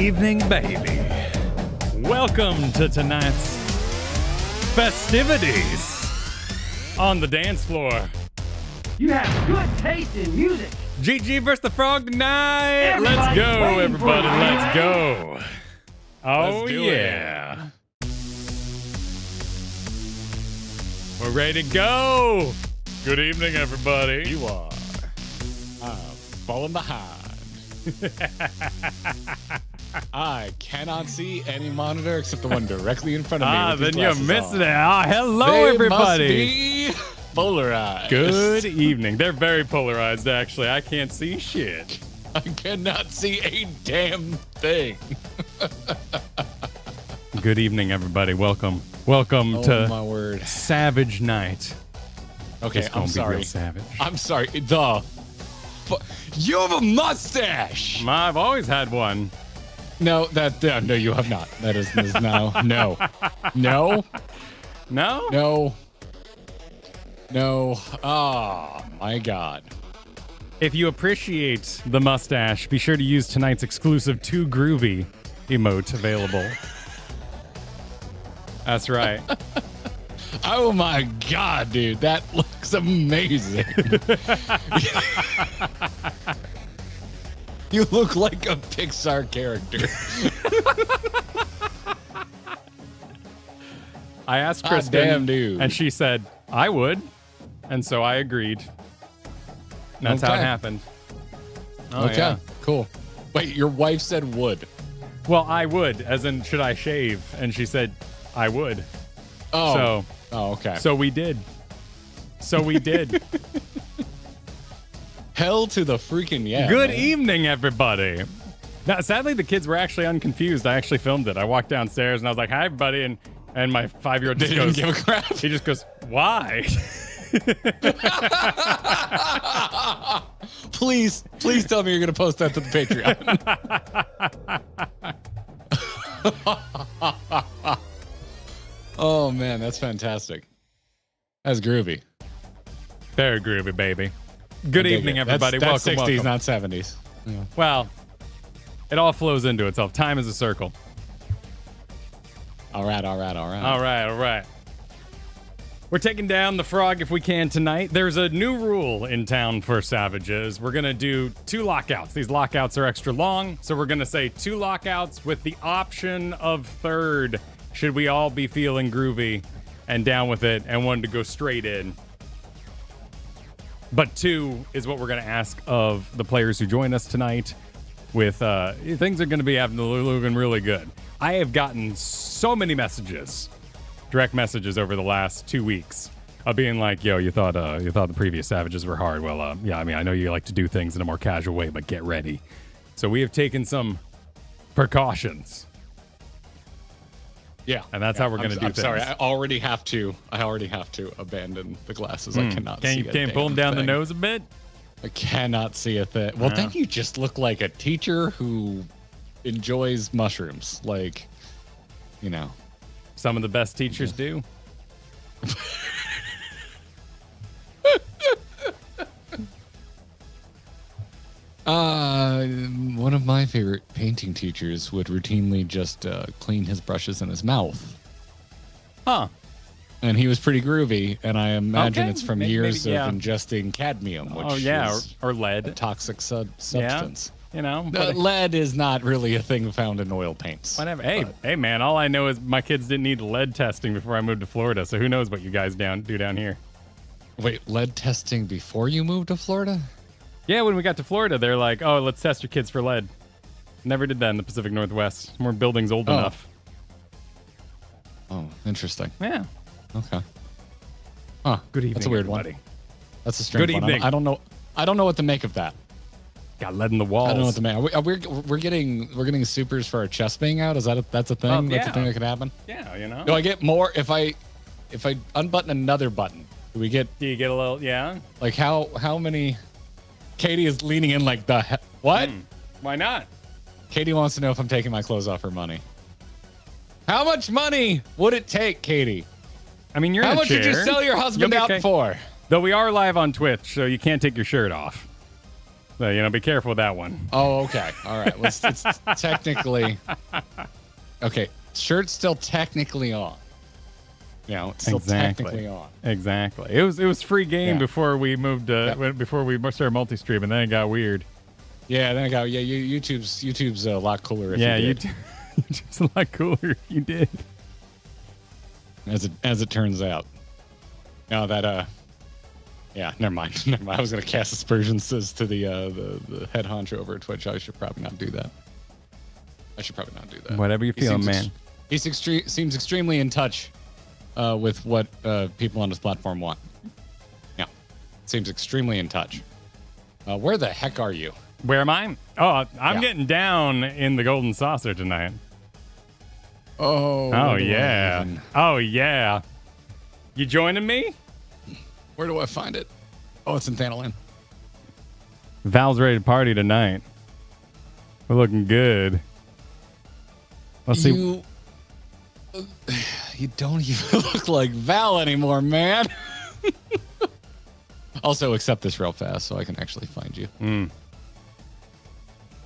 evening, baby. Welcome to tonight's festivities on the dance floor. You have good taste in music. GG versus the Frog tonight. Let's go, everybody. Let's go. Oh, yeah. We're ready to go. Good evening, everybody. You are. I'm falling behind. I cannot see any monitor except the one directly in front of me. Then you're missing it. Hello, everybody. Must be polarized. Good evening. They're very polarized, actually. I can't see shit. I cannot see a damn thing. Good evening, everybody. Welcome to my word. Savage Night. Okay, I'm sorry. Savage. I'm sorry. You have a mustache. I've always had one. No, no, you have not. That is no. No. Oh my God. If you appreciate the mustache, be sure to use tonight's exclusive Too Groovy emote available. That's right. Oh my God, dude, that looks amazing. You look like a Pixar character. I asked Kristen, damn, dude. and she said, I would. And so I agreed. And that's how it happened. Oh, okay, yeah. Cool. Wait, your wife said would. Well, I would, as in, should I shave? And she said, I would. Oh. Okay. So we did. Hell to the freaking yeah. Good man. evening, everybody. Now, sadly, the kids were actually unconfused. I actually filmed it. I walked downstairs and I was like, hi, everybody. And my 5-year-old just Didn't goes, give a crap. He just goes, why? Please tell me you're going to post that to the Patreon. Oh, man, that's fantastic. That's groovy. Very groovy, baby. Good evening, everybody. That's Welcome, 60s, welcome. not 70s. Yeah. Well, it all flows into itself. Time is a circle. All right. All right. We're taking down the Frog if we can tonight. There's a new rule in town for Savages. We're going to do 2 lockouts. These lockouts are extra long, so we're going to say 2 lockouts with the option of third, should we all be feeling groovy and down with it and wanted to go straight in. But 2 is what we're going to ask of the players who join us tonight with things are going to be looking really good. I have gotten so many messages, direct messages over the last 2 weeks of being like, yo, you thought the previous Savages were hard. Well, yeah, I mean, I know you like to do things in a more casual way, but get ready. So we have taken some precautions. Yeah. And that's how we're going to do things. Sorry, I already have to abandon the glasses. I cannot see Can you pull them down the nose a bit? I cannot see a thing. Well, then you just look like a teacher who enjoys mushrooms. Like, you know. Some of the best teachers do. One of my favorite painting teachers would routinely just clean his brushes in his mouth. Huh. And he was pretty groovy, and I imagine it's from years yeah. of ingesting cadmium, which is or lead. a toxic substance. You know, Lead is not really a thing found in oil paints. Whatever. Hey, man, all I know is my kids didn't need lead testing before I moved to Florida, so who knows what you guys do down here. Wait, lead testing before you moved to Florida? Yeah, when we got to Florida, they're like, oh, let's test your kids for lead. Never did that in the Pacific Northwest. More buildings old enough. Oh, interesting. Yeah. Okay. Huh. Good evening, That's a weird everybody. one. That's a strange Good one. evening. I don't know what to make of that. Got lead in the walls. I don't know what to make. We're getting supers for our chest being out. Is that's a thing? That's a thing that could happen? Yeah, you know. Do I get more if I unbutton another button? Do you get a little, yeah? Like how many? Katie is leaning in like what? Why not? Katie wants to know if I'm taking my clothes off her money. How much money would it take, Katie? I mean, you're How in a much chair. did you sell your husband out for? Though we are live on Twitch, so you can't take your shirt off. So, be careful with that one. Oh, okay. All right. Well, it's technically okay. Shirt's still technically on. It's still technically on. Exactly. It was free game before we moved. Before we started multi-stream, and then it got weird. Yeah. Then it got YouTube's a lot cooler. If you did. YouTube's a lot cooler. If you did. As it turns out. No, that yeah, never mind. I was gonna cast aspersions to the head honcho over at Twitch. I should probably not do that. Whatever you feel, man. He seems extremely in touch with what people on this platform want. Yeah, seems extremely in touch. Where the heck are you? Where am I? Oh, I'm getting down in the Golden Saucer tonight. Oh yeah. Oh yeah. You joining me? Where do I find it? Oh, it's in Thanalan. Val's ready to party tonight. We're looking good. Let's see. You don't even look like Val anymore, man. Also, accept this real fast so I can actually find you.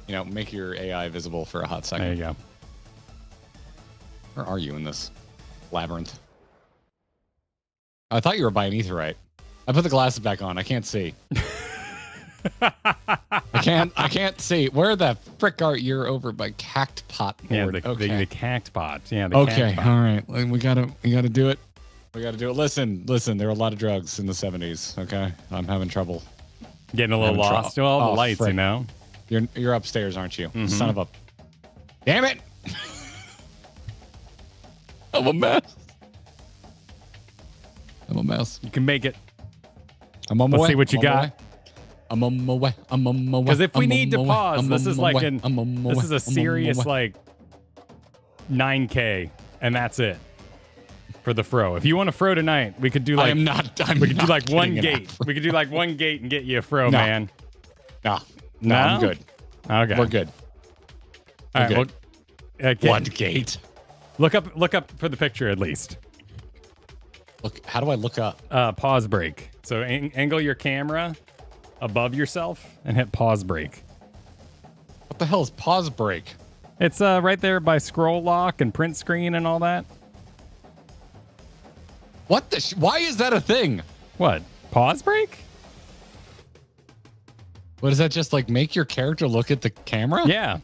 Make your AI visible for a hot second. There you go. Where are you in this labyrinth? I thought you were by Aetherite. I put the glasses back on. I can't see. I can't see. Where the frick are you? Over by Cactpot board. Yeah, the Cactpot. Yeah, the Cactpot. All right. We gotta do it. We gotta do it. Listen. There were a lot of drugs in the 70s. Okay, I'm having trouble. Getting a little lost. All the lights, frick. You're upstairs, aren't you? Son of a. Damn it! I'm a mess. You can make it. I'm on my way. Let's see what you got. I'm on my way. Because if we need to pause, this is like this is a serious like 9K, and that's it for the fro. If you want a fro tonight, we could do like we could do like one gate. We could do like one gate and get you a fro, man. No, I'm good. Okay, we're good. All right, well, one gate. Look up for the picture at least. Look, how do I look up? Pause break. So angle your camera above yourself and hit pause break. What the hell is pause break? It's right there by scroll lock and print screen and all that. What the? Why is that a thing? What? Pause break? What does that just like make your character look at the camera? Yeah.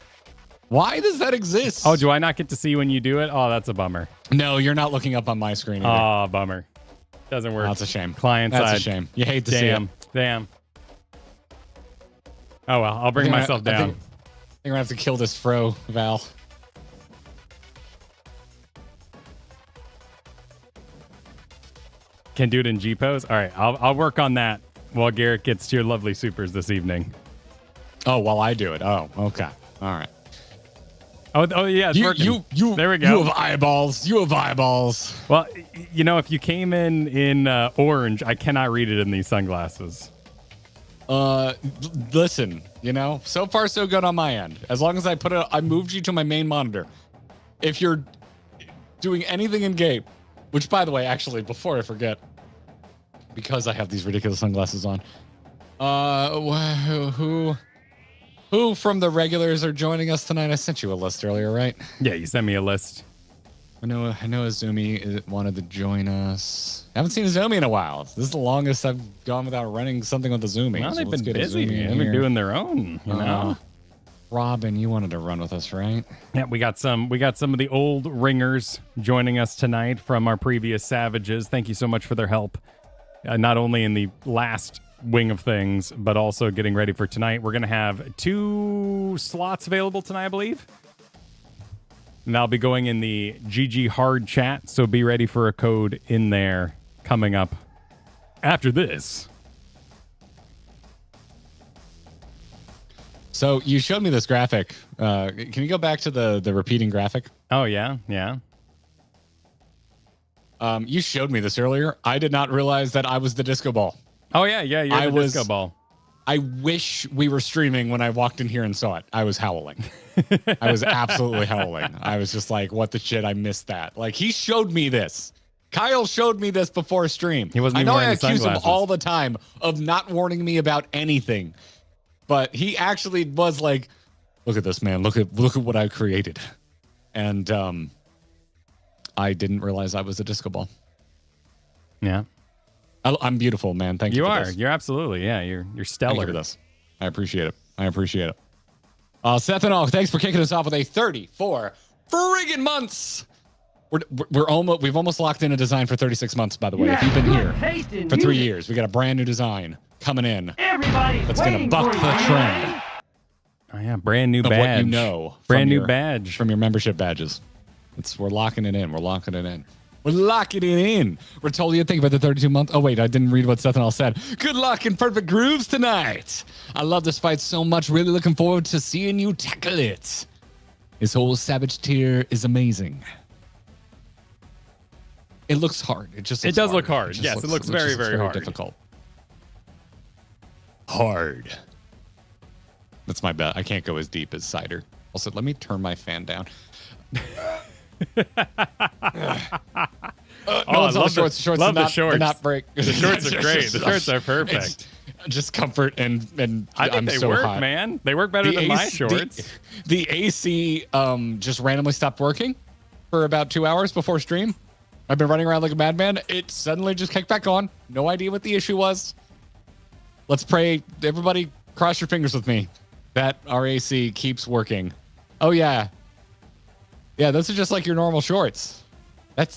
Why does that exist? Oh, do I not get to see when you do it? Oh, that's a bummer. No, you're not looking up on my screen either. Oh, bummer. Doesn't work. That's a shame. Client side. That's a shame. You hate to see it. Damn. Oh, well, I'll bring myself down. I think we're going to have to kill this fro, Val. Can do it in G pose? All right, I'll work on that while Garrett gets to your lovely supers this evening. Oh, while I do it. Oh, okay. All right. Oh yeah, it's working. There we go. You have eyeballs. Well, if you came in orange, I cannot read it in these sunglasses. Listen, so far so good on my end. As long as I moved you to my main monitor. If you're doing anything in game, which by the way, actually, before I forget, because I have these ridiculous sunglasses on, who from the regulars are joining us tonight? I sent you a list earlier, right? Yeah, you sent me a list. I know Azumi wanted to join us. I haven't seen Azumi in a while. This is the longest I've gone without running something with Azumi. Well, they've been busy. They've been doing their own, Robin, you wanted to run with us, right? Yeah, we got some of the old ringers joining us tonight from our previous Savages. Thank you so much for their help. Not only in the last wing of things, but also getting ready for tonight. We're going to have 2 slots available tonight, I believe. And I'll be going in the GG hard chat, so be ready for a code in there coming up after this. So you showed me this graphic. Can you go back to the repeating graphic? Oh, yeah. You showed me this earlier. I did not realize that I was the disco ball. Oh, yeah, you're the disco ball. I wish we were streaming when I walked in here and saw it. I was howling. I was absolutely howling. I was just like, what the shit? I missed that. Like, he showed me this. Kyle showed me this before stream. He wasn't even wearing I accuse sunglasses. him all the time of not warning me about anything. But he actually was like, look at this, man. Look at what I created. And I didn't realize I was a disco ball. Yeah. I'm beautiful, man. Thank you. You for are. this. You're absolutely. Yeah. You're stellar. Thank you for this. I appreciate it. Seth and all, thanks for kicking us off with a 34 friggin' months. We've almost locked in a design for 36 months, by the way. If you've been here for 3 years, we got a brand new design coming in. That's gonna buck the trend. Oh yeah, brand new of badge. What you know, brand new badge from your membership badges. We're locking it in. We're locking it in. We're totally thinking about the 32 month. Oh wait, I didn't read what Seth and all said. Good luck and perfect grooves tonight. I love this fight so much. Really looking forward to seeing you tackle it. His whole savage tier is amazing. It looks hard. It does look hard. Yes, it looks very, very hard. Difficult. Hard. That's my bet. I can't go as deep as Cider. Also, let me turn my fan down. No, I love the shorts. Love the shorts. They're not break. The shorts are great. The shorts are perfect. Just comfort and I think I'm they so work, hot. man. They work better than my shorts. The AC just randomly stopped working for about 2 hours before stream. I've been running around like a madman. It suddenly just kicked back on. No idea what the issue was. Let's pray. Everybody cross your fingers with me that our AC keeps working. Oh, yeah. Yeah, those are just like your normal shorts. That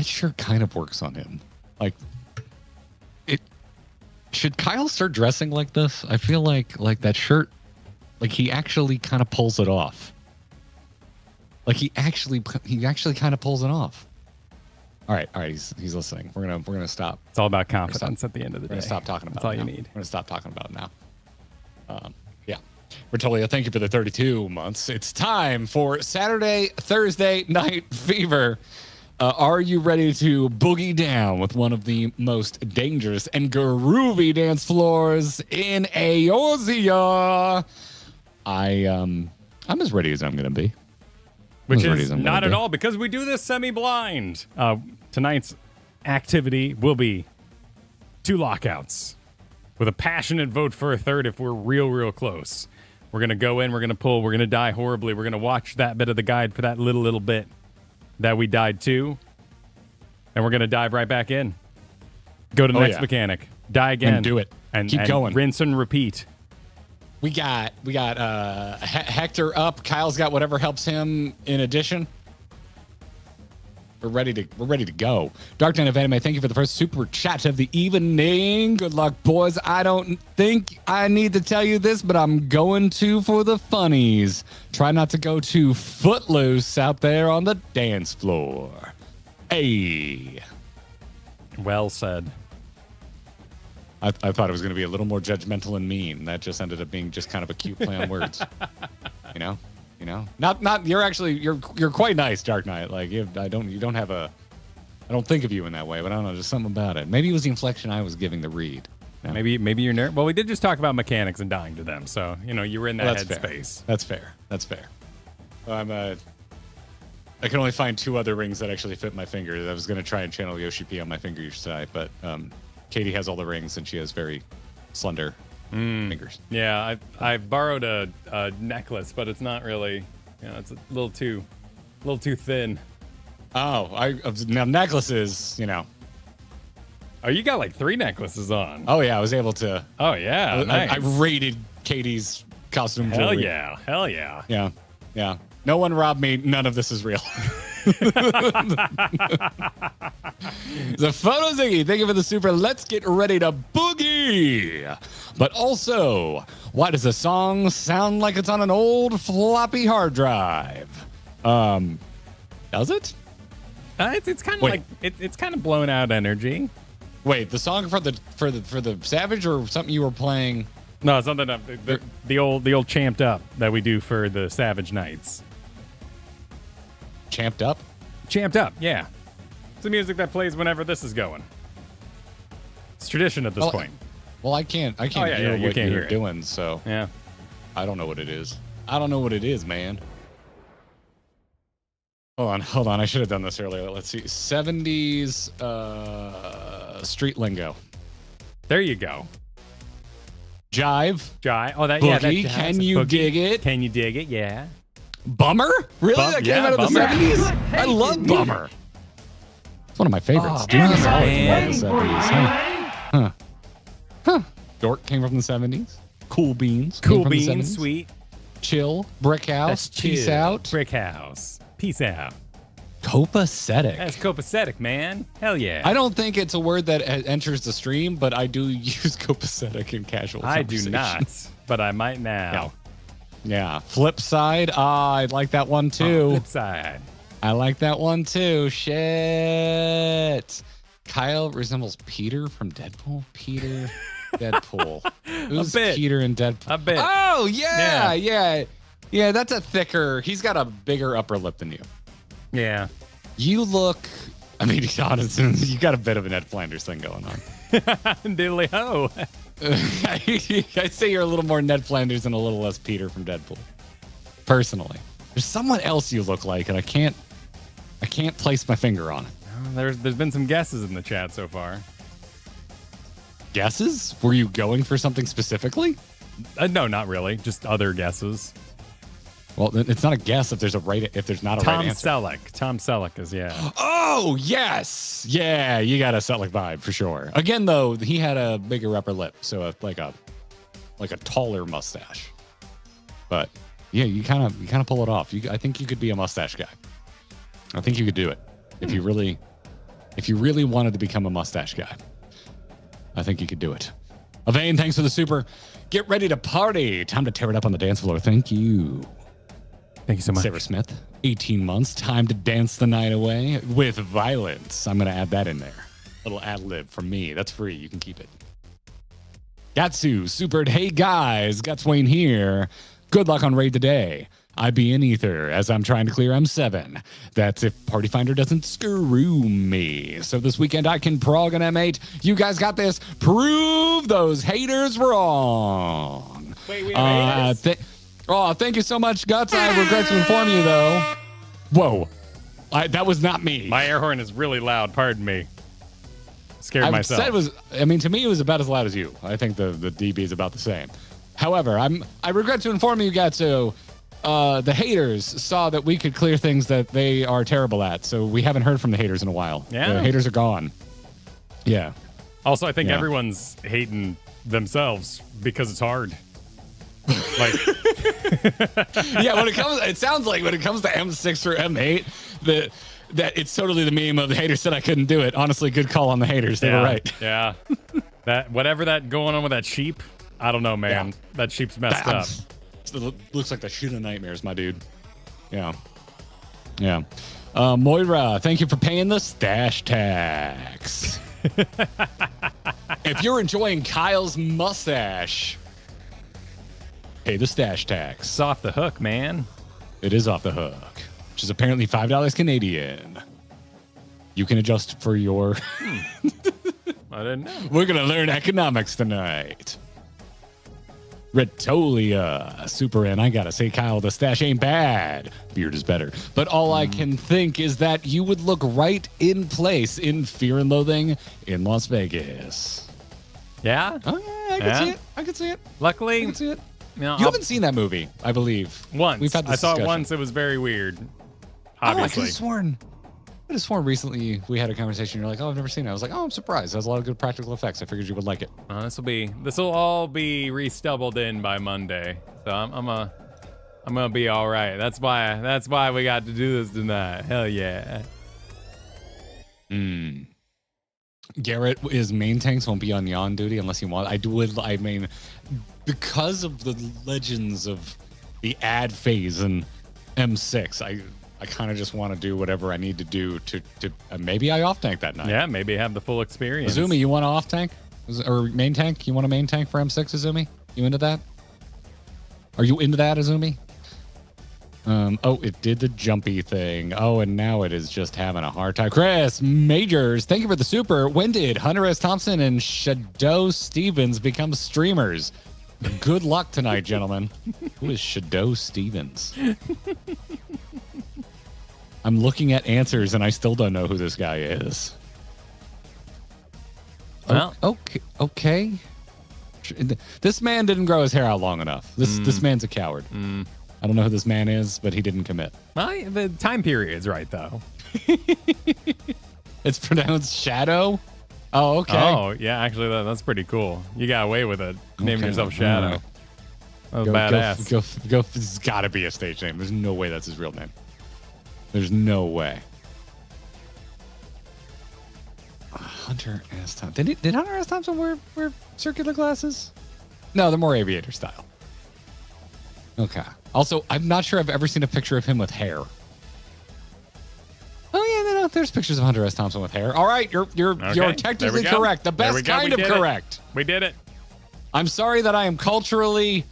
shirt kind of works on him. Like, should Kyle start dressing like this? I feel like that shirt, like he actually kind of pulls it off. Like he actually kind of pulls it off. All right, he's listening. We're gonna stop. It's all about confidence at the end of the day. We're gonna stop talking about. That's all it you now. need. We're gonna stop talking about it now. Yeah, Bertolia, thank you for the 32 months. It's time for Saturday, Thursday night fever. Are you ready to boogie down with one of the most dangerous and groovy dance floors in Eorzea? I'm as ready as I'm gonna be. Which is not at all, because we do this semi-blind. Tonight's activity will be 2 lockouts with a passionate vote for a third if we're real close. We're going to go in, we're going to pull, we're going to die horribly. We're going to watch that bit of the guide for that little bit that we died to, and we're going to dive right back in. Go to the next mechanic. Die again. And do it. And keep going. Rinse and repeat. We got Hector up. Kyle's got whatever helps him in addition. We're ready to go. Dark Knight of Anime, thank you for the first super chat of the evening. Good luck, boys. I don't think I need to tell you this, but I'm going to for the funnies. Try not to go too footloose out there on the dance floor. Hey. Well said. I thought it was going to be a little more judgmental and mean. That just ended up being just kind of a cute play on words. You know. Not. You're quite nice, Dark Knight. Like I don't think of you in that way, but I don't know. There's something about it. Maybe it was the inflection I was giving the read. You know? Maybe you're nerd. Well, we did just talk about mechanics and dying to them, so you were in that headspace. That's fair. I can only find 2 other rings that actually fit my fingers. I was going to try and channel Yoshi P on my finger side, but Katie has all the rings and she has very slender fingers. Yeah, I borrowed a necklace, but it's not really. It's a little too thin. Oh, now necklaces. Oh, you got like 3 necklaces on. Oh yeah, I was able to. Oh yeah, nice. I raided Katie's costume. Hell jewelry. yeah, hell yeah. Yeah. No one robbed me. None of this is real. The photo Ziggy, thank you for the super. Let's get ready to boogie. But also, why does the song sound like it's on an old floppy hard drive? Does it? It's kind of like it's kind of blown out energy. Wait, the song for the Savage or something you were playing? No, something the old Champed Up that we do for the Savage Nights. Champed Up? Champed Up, yeah. It's the music that plays whenever this is going. It's tradition at this point. Well, I can't hear what you're doing, so yeah. I don't know what it is. I don't know what it is, man. Hold on. I should have done this earlier. Let's see. 70s street lingo. There you go. Jive. Oh, that Boogie. that Can you Boogie. dig it? Can you dig it? Yeah. Bummer? Really? That came out of the Bummer. 70s? I love Bummer. It's one of my favorites. Oh, Do not sell it man. from the 70s. Huh. Dork came from the 70s. Cool Beans. came Cool from the beans, 70s. sweet. Chill. Brick House. Peace chill. out. Brick house. Peace out. Copacetic. That's copacetic, man. Hell yeah. I don't think it's a word that enters the stream, but I do use copacetic in casual I do conversation. not, but I might now. Yeah. Flip side. I like that one too. Flip side. I like that one too. Shit. Kyle resembles Peter from Deadpool. Peter, Deadpool. Who's bit. Peter in Deadpool? A bit. Oh, yeah. That's a thicker. He's got a bigger upper lip than you. Yeah. You look. I mean, honestly, you got a bit of a Ned Flanders thing going on. Diddly ho. I'd say you're a little more Ned Flanders and a little less Peter from Deadpool. Personally, there's someone else you look like, and I can't place my finger on it. There's been some guesses in the chat so far. Guesses? Were you going for something specifically? No, not really. Just other guesses. Well, it's not a guess if there's not a right answer. Tom Selleck is, yeah. Oh, yes. Yeah, you got a Selleck vibe for sure. Again, though, he had a bigger upper lip, so like a taller mustache. But yeah, you kind of pull it off. I think you could be a mustache guy. I think you could do it if you really wanted to become a mustache guy. I think you could do it. Avane, thanks for the super. Get ready to party. Time to tear it up on the dance floor. Thank you. Thank you so much. Sarah Smith, 18 months. Time to dance the night away with violence. I'm going to add that in there. Little ad lib from me. That's free. You can keep it. Gatsu, supered. Hey guys, Gatswain here. Good luck on raid today. I be in ether as I'm trying to clear M7. That's if Party Finder doesn't screw me. So this weekend I can prog an M8. You guys got this. Prove those haters wrong. Wait, we have haters? Thank you so much, Guts. I regret to inform you, though. Whoa. That was not me. My air horn is really loud. Pardon me. Scared myself. To me, it was about as loud as you. I think the DB is about the same. However, I regret to inform you, Gatsu, the haters saw that we could clear things that they are terrible at. So we haven't heard from the haters in a while. Yeah. The haters are gone. Yeah. Also, I think everyone's hating themselves because it's hard. Like, yeah, it sounds like when it comes to M6 or M8, that it's totally the meme of the haters said I couldn't do it. Honestly, good call on the haters. They were right. Yeah. That whatever that going on with that sheep, I don't know, man. Yeah. That sheep's messed up. It looks like the shit of nightmares, my dude. Yeah. Yeah. Moira, thank you for paying the stash tax. If you're enjoying Kyle's mustache, pay the stash tax. It's off the hook, man. It is off the hook, which is apparently $5 Canadian. You can adjust for your... I didn't know. We're going to learn economics tonight. Retolia, super in. I got to say, Kyle, the stash ain't bad. Beard is better. But all I can think is that you would look right in place in Fear and Loathing in Las Vegas. Yeah? Oh, yeah, I can see it. I can see it. Luckily, I can see it. you know, You haven't seen that movie, I believe. once. We've had this I saw it discussion. once. It was very weird. I could Obviously. have sworn recently we had a conversation. You're like, oh, I've never seen it. I was like, oh, I'm surprised. It has a lot of good practical effects. I figured you would like it. This will all be restubbled in by Monday. So I'm gonna be all right. That's why we got to do this tonight. Hell yeah. Garrett is main tanks won't be on yawn duty unless you want. I mean, because of the legends of the ad phase in M6, I kind of just want to do whatever I need to do to maybe I off tank that night. Yeah, maybe have the full experience. Azumi, you want to off tank or main tank? You want a main tank for M6, Azumi? You into that? Are you into that, Azumi? Oh, it did the jumpy thing. Oh, and now it is just having a hard time. Chris Majors, thank you for the super. When did Hunter S. Thompson and Shadow Stevens become streamers? Good luck tonight, gentlemen. Who is Shadow Stevens? I'm looking at answers and I still don't know who this guy is. Well, Okay. This man didn't grow his hair out long enough. This man's a coward. I don't know who this man is, but he didn't commit. The time period's right, though. It's pronounced Shadow? Oh, okay. Oh, yeah, actually, that's pretty cool. You got away with it, naming yourself Shadow. Right. That was badass. Go. It's got to be a stage name. There's no way that's his real name. There's no way. Hunter S. Thompson. Did Hunter S. Thompson wear circular glasses? No, they're more aviator style. Okay. Also, I'm not sure I've ever seen a picture of him with hair. Oh yeah, no, there's pictures of Hunter S. Thompson with hair. All right, you're technically correct. The best kind of correct. We did it. I'm sorry that I am culturally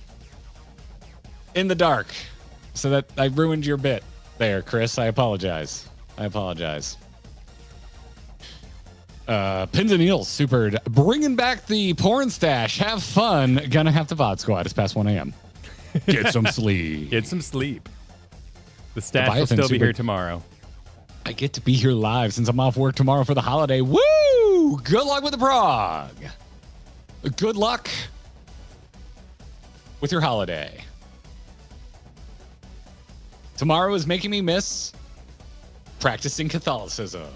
in the dark, so that I ruined your bit there, Chris. I apologize. Pins and Needles supered. Bringing back the porn stash. Have fun. Gonna have to VOD squad. It's past 1 a.m. Get some sleep. Get some sleep. The stash will still be here tomorrow. I get to be here live since I'm off work tomorrow for the holiday. Woo! Good luck with the prog. Good luck with your holiday. Tomorrow is making me miss practicing Catholicism.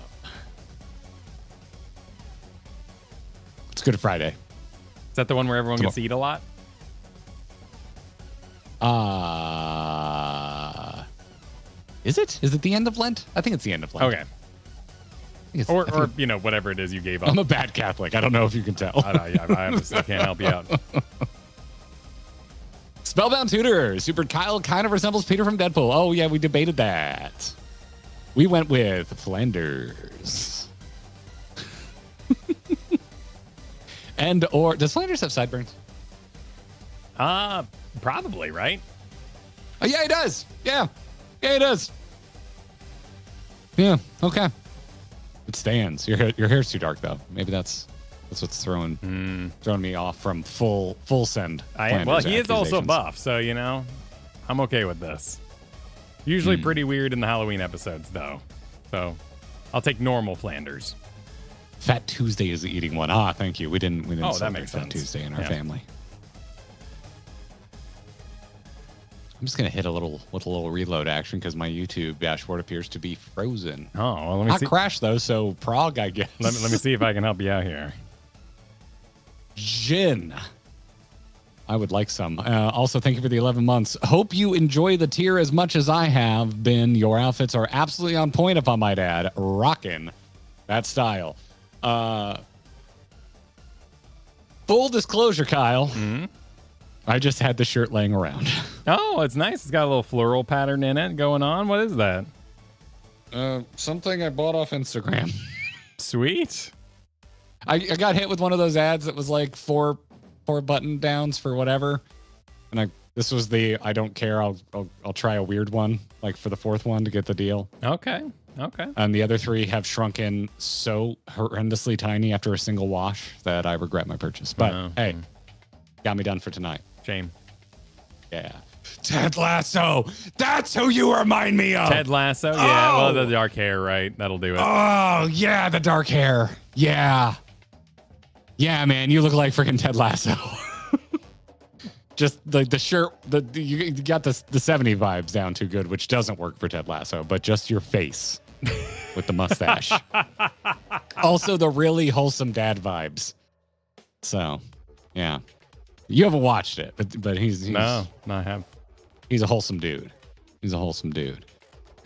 It's Good Friday. Is that the one where everyone gets to eat a lot? Is it? Is it the end of Lent? I think it's the end of Lent. Okay. Or whatever it is you gave up. I'm a bad Catholic. I don't know if you can tell. I honestly can't help you out. Spellbound Tutor. Super Kyle kind of resembles Peter from Deadpool. Oh, yeah, we debated that. We went with Flanders. Does Flanders have sideburns? Probably, right? Oh, yeah, he does. Yeah, he does. Yeah, okay. It stands. Your hair's too dark, though. Maybe that's what's throwing me off from full send. Well, he is also buff, so I'm okay with this. Usually pretty weird in the Halloween episodes, though. So I'll take normal Flanders. Fat Tuesday is the eating one. Thank you. We didn't celebrate Fat Tuesday in our family. I'm just gonna hit a little reload action because my YouTube dashboard appears to be frozen. Oh, well, let me see. Not crashed though, so Prague, I guess. Let me see if I can help you out here. Gin. I would like some. Also, thank you for the 11 months. Hope you enjoy the tier as much as I have been. Your outfits are absolutely on point, if I might add. Rockin' that style. Full disclosure, Kyle. I just had the shirt laying around. Oh, it's nice. It's got a little floral pattern in it going on. What is that? Something I bought off Instagram. Sweet. I got hit with one of those ads that was like four button downs for whatever, and this was the I don't care. I'll try a weird one, like for the fourth one to get the deal. Okay. And the other three have shrunken so horrendously tiny after a single wash that I regret my purchase. But hey, got me done for tonight. Shame. Yeah. Ted Lasso. That's who you remind me of. Ted Lasso. Yeah. Oh. Well, the dark hair, right? That'll do it. Oh yeah, the dark hair. Yeah. Yeah, man, you look like freaking Ted Lasso. Just the shirt, you got the 70 vibes down too good, which doesn't work for Ted Lasso, but just your face with the mustache. Also, the really wholesome dad vibes. So, yeah. You haven't watched it, but he's no, I have. He's a wholesome dude.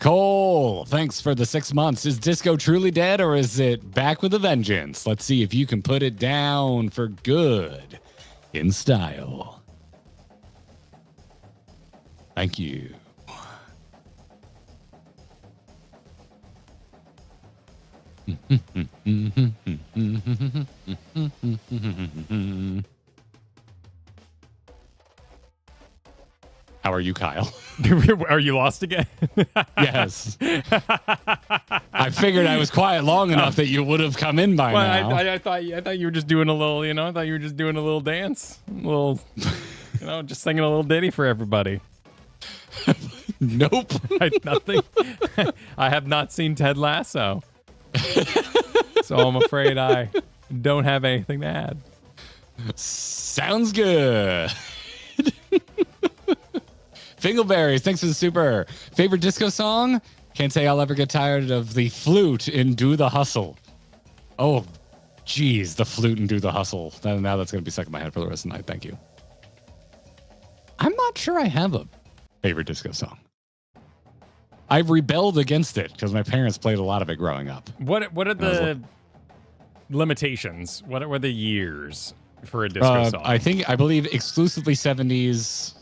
Coeurl, thanks for the 6 months. Is disco truly dead or is it back with a vengeance? Let's see if you can put it down for good in style. Thank you. How are you, Kyle? Are you lost again? Yes. I figured I was quiet long enough that you would have come in by now. I thought you were just doing a little, I thought you were just doing a little dance. A little, just singing a little ditty for everybody. Nope. Nothing. I have not seen Ted Lasso. So I'm afraid I don't have anything to add. Sounds good. Fingleberries, thanks for the super. Favorite disco song? Can't say I'll ever get tired of the flute in Do the Hustle. Oh, geez, the flute and Do the Hustle. Now that's going to be stuck in my head for the rest of the night. Thank you. I'm not sure I have a favorite disco song. I've rebelled against it because my parents played a lot of it growing up. What are the limitations? What were the years for a disco song? I believe exclusively 70s,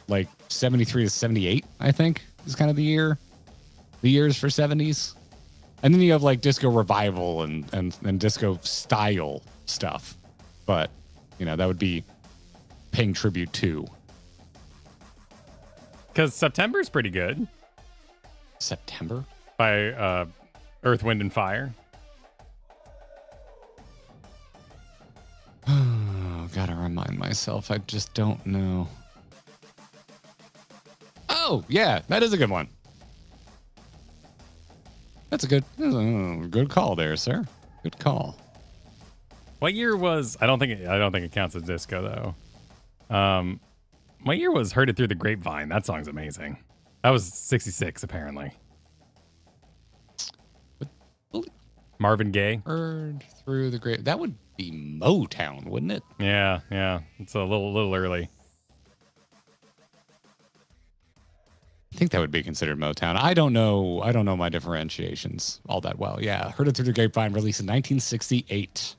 like 73 to 78, I think is kind of the years for 70s. And then you have like disco revival and disco style stuff. But, that would be paying tribute to. Because September's pretty good. September? By Earth, Wind, and Fire. Oh, gotta remind myself. I just don't know. Oh, yeah, that is a good one. That's a good call there, sir. Good call. What year was? I don't think it counts as disco though. What year was Heard It Through the Grapevine? That song's amazing. That was 66 apparently. Marvin Gaye. Heard Through the Grapevine. That would be Motown, wouldn't it? Yeah. It's a little early. I think that would be considered Motown. I don't know my differentiations all that well. Yeah, Heard It Through the Grapevine, released in 1968.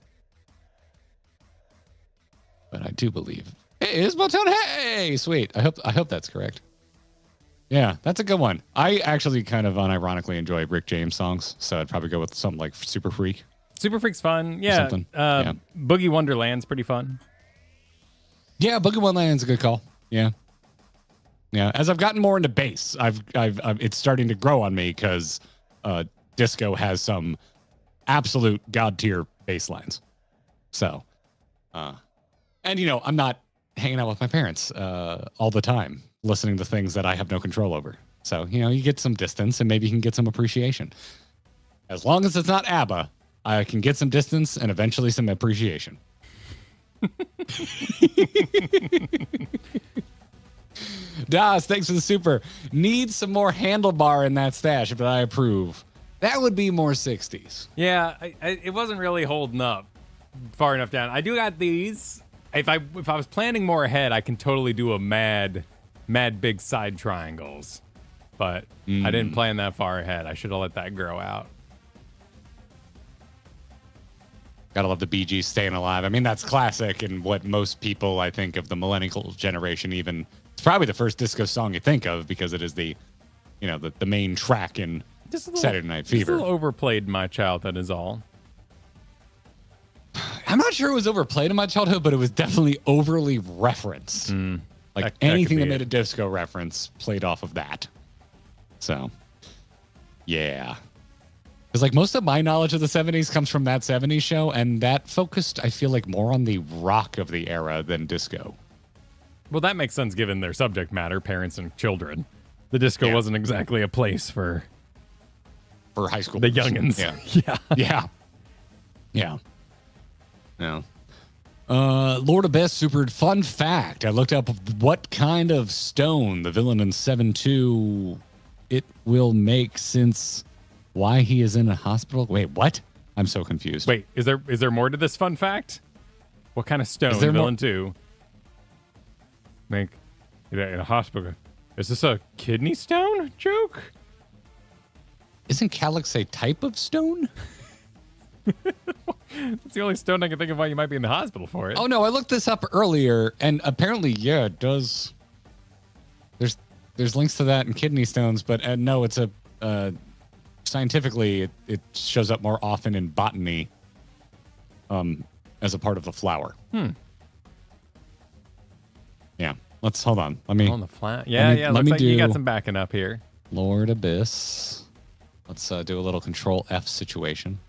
But I do believe it is Motown. Hey, sweet. I hope that's correct. Yeah, that's a good one. I actually kind of unironically enjoy Rick James songs, so I'd probably go with something like Super Freak. Super Freak's fun. Yeah. Boogie Wonderland's pretty fun. Yeah, Boogie Wonderland's a good call. Yeah. Yeah, as I've gotten more into bass, I've it's starting to grow on me because disco has some absolute god tier bass lines. So, and I'm not hanging out with my parents all the time, listening to things that I have no control over. So, you get some distance and maybe you can get some appreciation. As long as it's not ABBA, I can get some distance and eventually some appreciation. Das, thanks for the super. Need some more handlebar in that stash, but I approve. That would be more 60s. Yeah, it wasn't really holding up far enough down. I do got these. If I was planning more ahead, I can totally do a mad big side triangles. But I didn't plan that far ahead. I should have let that grow out. Gotta love the Bee Gees staying alive. I mean, that's classic and what most people, I think, of the millennial generation even. It's probably the first disco song you think of because it is the main track in Saturday Night Fever. Just a little overplayed in my childhood is all. I'm not sure it was overplayed in my childhood, but it was definitely overly referenced. Like anything that made a disco reference played off of that. So, yeah. Because like most of my knowledge of the 70s comes from that 70s show, and that focused, I feel like, more on the rock of the era than disco. Well, that makes sense given their subject matter, parents and children. The disco wasn't exactly a place for high school. The youngins. Yeah. Lord Abyss super fun fact. I looked up what kind of stone the villain in 7-2 it will make since why he is in a hospital. Wait, what? I'm so confused. Wait, is there more to this fun fact? What kind of stone villain 2 make in a hospital? Is this a kidney stone joke? Isn't calyx a type of stone? That's the only stone I can think of why you might be in the hospital for it. Oh, no, I looked this up earlier, and apparently, yeah, it does. There's links to that in kidney stones, but no, it's a scientifically, it shows up more often in botany as a part of the flower. Yeah, let's hold on. Let me on the flat. Yeah. Looks like you got some backing up here. Lord Abyss. Let's do a little Control F situation.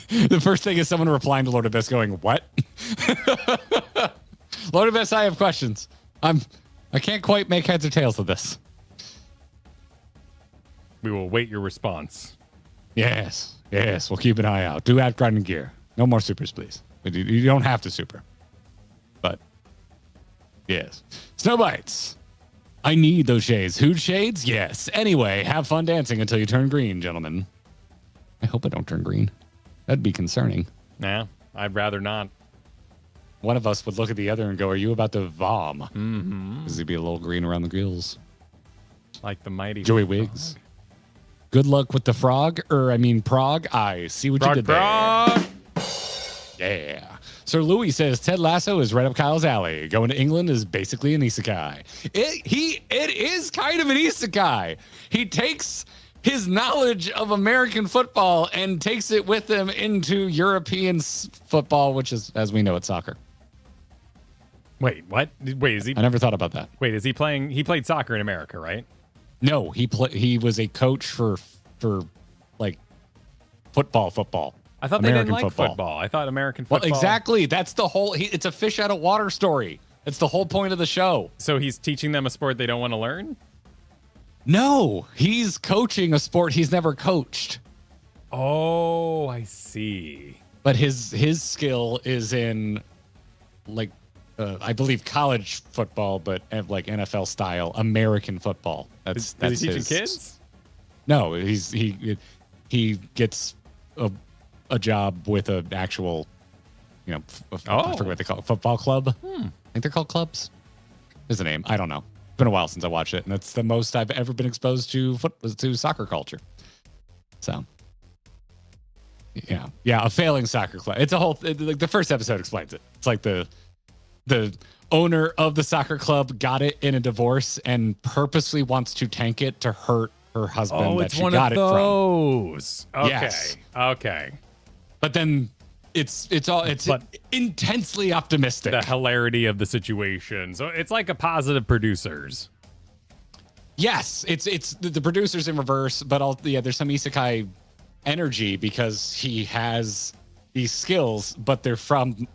The first thing is someone replying to Lord Abyss going, what? Lord Abyss, I have questions. I can't quite make heads or tails of this. We will wait your response. Yes. We'll keep an eye out. Do at grinding gear. No more supers, please. You don't have to super. But, yes. Snow Bites. I need those shades. Hood shades? Yes. Anyway, have fun dancing until you turn green, gentlemen. I hope I don't turn green. That'd be concerning. Nah, I'd rather not. One of us would look at the other and go, are you about to vom? Mm-hmm. Because he'd be a little green around the gills. Like the mighty Joey frog. Wiggs. Good luck with the frog, Prague. I see what you did Prague. there. Yeah. Sir Louis says Ted Lasso is right up Kyle's alley. Going to England is basically an isekai. It is kind of an isekai. He takes his knowledge of American football and takes it with him into European football, which is, as we know, it's soccer. Wait, what? Wait, is he? I never thought about that. Wait, is he playing? He played soccer in America, right? No, he was a coach for like football. I thought American they didn't like football. I thought American football. Well, exactly. That's the whole. It's a fish out of water story. It's the whole point of the show. So he's teaching them a sport they don't want to learn? No, he's coaching a sport he's never coached. Oh, I see. But his skill is in like I believe college football, but like NFL style American football. That's is he teaching kids? No, he gets a job with an actual, I forget what they call it, football club. I think they're called clubs. There's a name. I don't know. It's been a while since I watched it, and that's the most I've ever been exposed to soccer culture. So, yeah, a failing soccer club. It's a whole like the first episode explains it. It's like the owner of the soccer club got it in a divorce and purposely wants to tank it to hurt her husband that she got it from. Those. Okay. Yes. Okay. But then it's intensely optimistic. The hilarity of the situation. So it's like a positive producers. Yes, it's the producers in reverse, but there's some isekai energy because he has these skills, but they're from,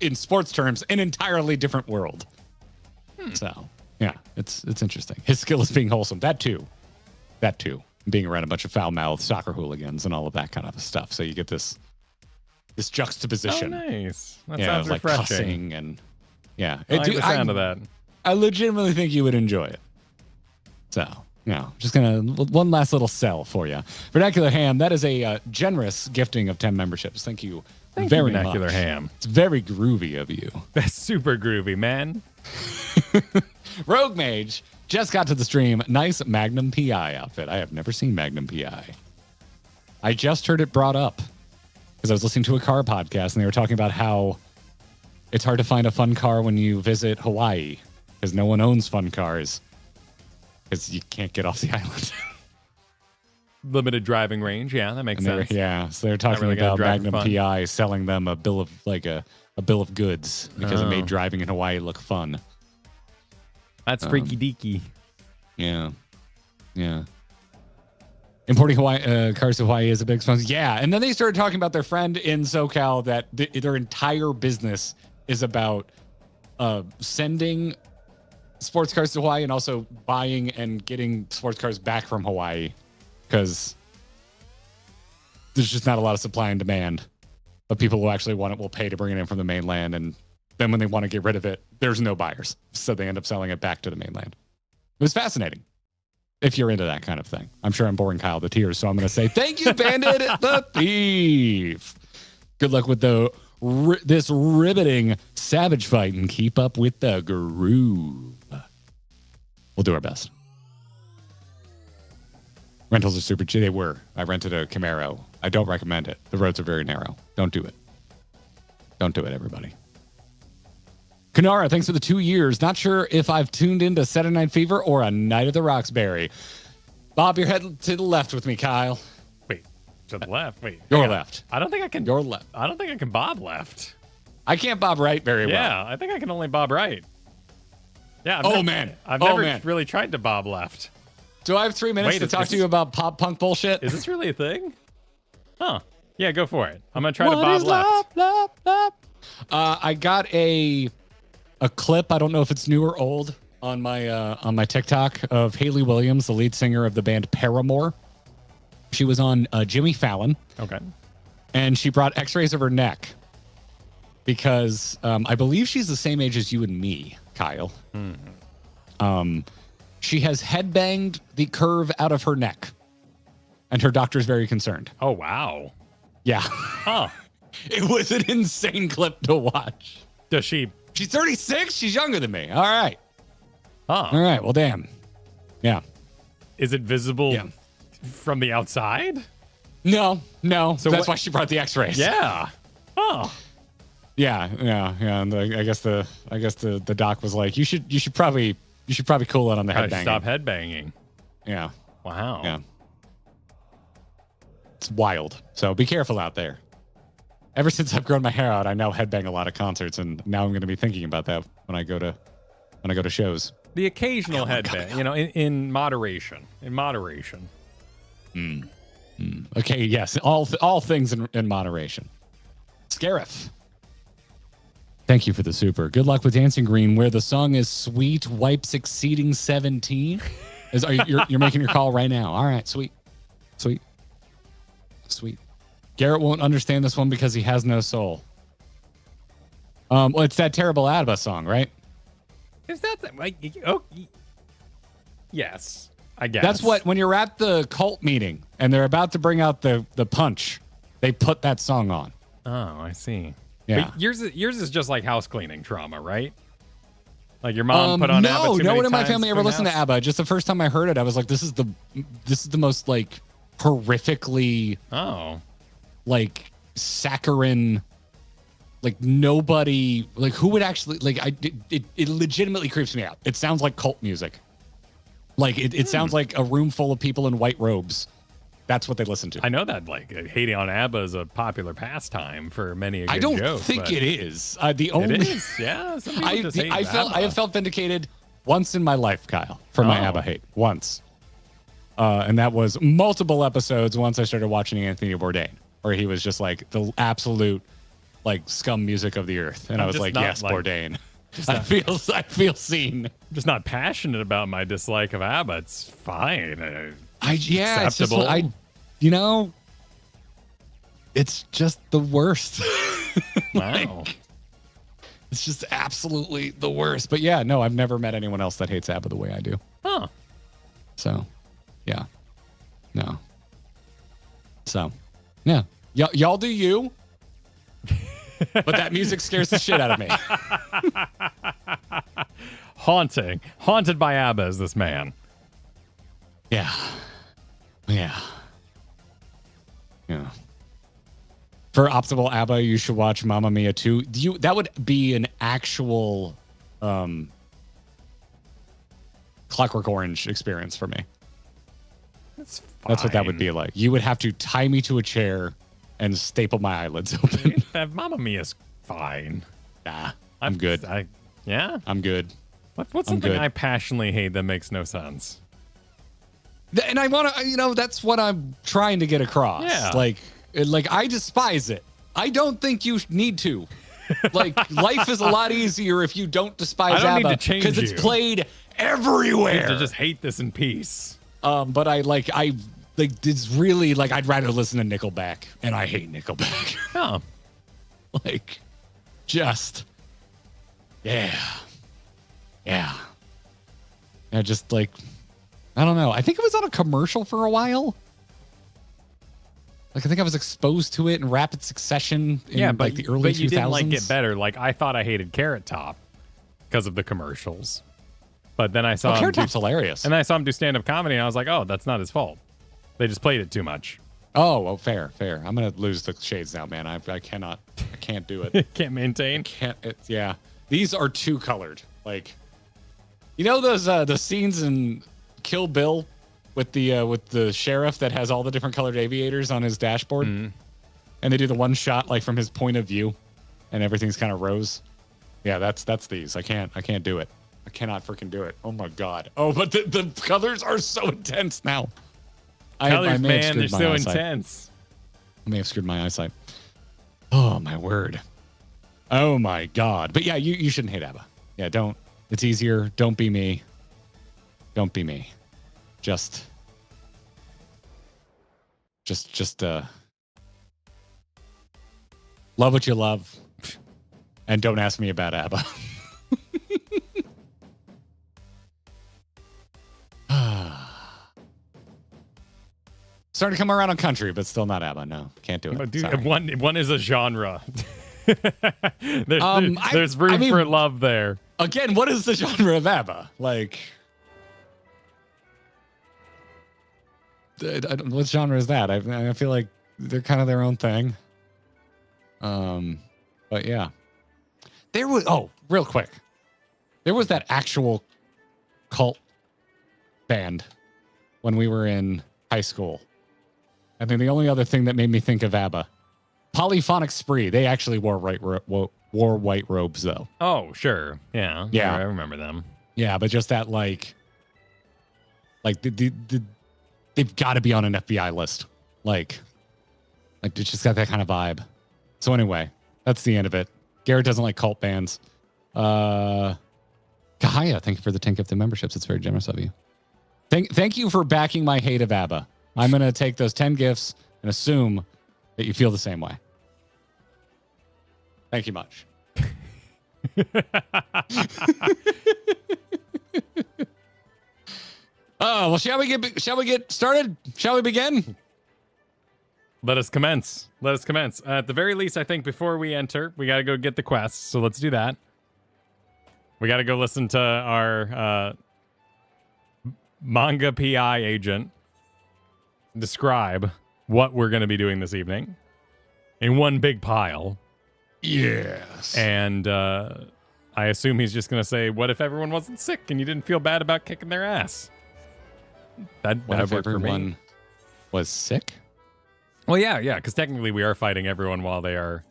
in sports terms, an entirely different world. So yeah, it's interesting. His skill is being wholesome. That too, being around a bunch of foul-mouthed soccer hooligans and all of that kind of stuff. So you get this juxtaposition. Oh, nice. That yeah, sounds like refreshing. cussing and yeah. I like the sound of that. I legitimately think you would enjoy it. So, just gonna one last little sell for you. Vernacular Ham, that is a generous gifting of 10 memberships. Thank you very much. Vernacular Ham. It's very groovy of you. That's super groovy, man. Rogue Mage just got to the stream. Nice Magnum PI outfit. I have never seen Magnum PI. I just heard it brought up because I was listening to a car podcast and they were talking about how it's hard to find a fun car when you visit Hawaii because no one owns fun cars because you can't get off the island. Limited driving range. Yeah, that makes sense. So they're talking about Magnum PI selling them a bill of a bill of goods because it made driving in Hawaii look fun. That's freaky deaky. Yeah. Importing cars to Hawaii is a big expense. Yeah, and then they started talking about their friend in SoCal that their entire business is about sending sports cars to Hawaii and also buying and getting sports cars back from Hawaii because there's just not a lot of supply and demand. But people who actually want it will pay to bring it in from the mainland, and then when they want to get rid of it, there's no buyers. So they end up selling it back to the mainland. It was fascinating. If you're into that kind of thing. I'm sure I'm boring Kyle to tears, so I'm going to say thank you, Bandit the Thief. Good luck with this riveting savage fight and keep up with the groove. We'll do our best. Rentals are super cheap. They were. I rented a Camaro. I don't recommend it. The roads are very narrow. Don't do it. Don't do it, everybody. Kanara, thanks for the 2 years. Not sure if I've tuned into Saturday Night Fever or A Night at the Roxbury. Bob your head to the left with me, Kyle. Wait, to the left? Wait. Your left. I don't think I can. Your left. I don't think I can bob left. I can't bob right very well. Yeah, I think I can only bob right. Yeah. I've never really tried to bob left. Do I have 3 minutes to talk to you about pop punk bullshit? Is this really a thing? Huh. Yeah, go for it. I'm going to try to bob left. I got a clip, I don't know if it's new or old, on my TikTok of Hayley Williams, the lead singer of the band Paramore. She was on Jimmy Fallon. Okay. and she brought X-rays of her neck because I believe she's the same age as you and me, Kyle. She has headbanged the curve out of her neck, and her doctor's very concerned. Oh, wow. Yeah. Huh. It was an insane clip to watch. Does she? She's 36. She's younger than me. All right. Huh. All right. Well, damn. Yeah. Is it visible Yeah. from the outside? No. So that's what- why she brought the X-rays. Yeah. Oh. Yeah. And I guess the doc was like, you should probably cool it on the headbanging. Stop headbanging. Yeah. Wow. Yeah. It's wild. So be careful out there. Ever since I've grown my hair out, I now headbang a lot of concerts, and now I'm going to be thinking about that when I go to shows. The occasional headbang, in moderation. In moderation. Okay, yes, all things in moderation. Scarif. Thank you for the super. Good luck with Dancing Green, where the song is Sweet Wipes Exceeding 17. You're making your call right now. All right, sweet. Garrett won't understand this one because he has no soul. Well, it's that terrible ABBA song, right? Is that yes, I guess. That's what, when you're at the cult meeting and they're about to bring out the punch, they put that song on. Oh, I see. Yeah. But yours is just like house cleaning trauma, right? Like your mom put on ABBA too no many one in my times family ever clean listened to house? ABBA. Just the first time I heard it, I was like, this is the most like horrifically like saccharine, like nobody, like who would actually like it legitimately creeps me out. It sounds like cult music. Like it sounds like a room full of people in white robes. That's what they listen to. I know that like hating on ABBA is a popular pastime for many a good I don't joke, think but it is. The only it is. Yeah. Some people just hate I ABBA. have felt vindicated once in my life, Kyle, for my ABBA hate. Once. And that was multiple episodes once I started watching Anthony Bourdain, where he was just like the absolute like scum music of the earth. And I was just like, not, yes, like- Bourdain. I feel seen. I'm just not passionate about my dislike of ABBA. It's fine. It's just Acceptable. it's just the worst. Wow. It's just absolutely the worst. But yeah, no, I've never met anyone else that hates ABBA the way I do. Huh. So, yeah. No. So, yeah. Y'all do you. But that music scares the shit out of me. Haunted by ABBA is this man. Yeah. For optimal ABBA, you should watch Mamma Mia 2. That would be an actual Clockwork Orange experience for me. That's That's what that would be like. You would have to tie me to a chair and staple my eyelids open. That Mamma Mia's fine. Nah, I'm good. Yeah? I'm good. What's I'm something good. I passionately hate that makes no sense? And I want to, that's what I'm trying to get across. Yeah. Like I despise it. I don't think you need to. Like, life is a lot easier if you don't despise I don't need ABBA to change because it's you. played everywhere. To just hate this in peace. But it's really like I'd rather listen to Nickelback, and I hate Nickelback. Oh. Like, just yeah. Just like, I don't know. I think it was on a commercial for a while. Like, I think I was exposed to it in rapid succession in like the early 2000s. But you didn't like it better. Like, I thought I hated Carrot Top because of the commercials. But then I saw him Carrot Top's hilarious. And then I saw him do stand-up comedy, and I was like, oh, that's not his fault. They just played it too much. Oh, well, fair. I'm gonna lose the shades now, man. I can't do it. Can't maintain. Yeah. These are too colored. Like, those the scenes in Kill Bill with the sheriff that has all the different colored aviators on his dashboard, and they do the one shot like from his point of view, and everything's kind of rose. Yeah, that's these. I can't do it. I cannot freaking do it. Oh my god. Oh, but the colors are so intense now. Colors, man, they're so eyesight. intense. I may have screwed my eyesight. Oh my word. Oh my god. But yeah, you shouldn't hate ABBA. Yeah, don't. It's easier. Don't be me. Don't be me. Just Love what you love. And don't ask me about ABBA. Starting to come around on country, but still not ABBA. No, can't do it. Dude, one is a genre. there's room for love there. Again, what is the genre of ABBA? Like, what genre is that? I feel like they're kind of their own thing. But yeah, there was. Oh, real quick, there was that actual cult band when we were in high school. I think the only other thing that made me think of ABBA, Polyphonic Spree. They actually wore white robes though. Oh, sure. Yeah. I remember them. Yeah, but just that like they've got to be on an FBI list. Like it's just got that kind of vibe. So anyway, that's the end of it. Garrett doesn't like cult bands. Kahaya, thank you for the 10 gifted memberships. It's very generous of you. Thank you for backing my hate of ABBA. I'm going to take those 10 gifts and assume that you feel the same way. Thank you much. Oh, well, shall we get started? Shall we begin? Let us commence. At the very least, I think before we enter, we got to go get the quests. So let's do that. We got to go listen to our manga PI agent describe what we're going to be doing this evening in one big pile. Yes. And I assume he's just going to say, what if everyone wasn't sick and you didn't feel bad about kicking their ass? That what if work for me. Everyone was sick? Well, yeah, because technically we are fighting everyone while they are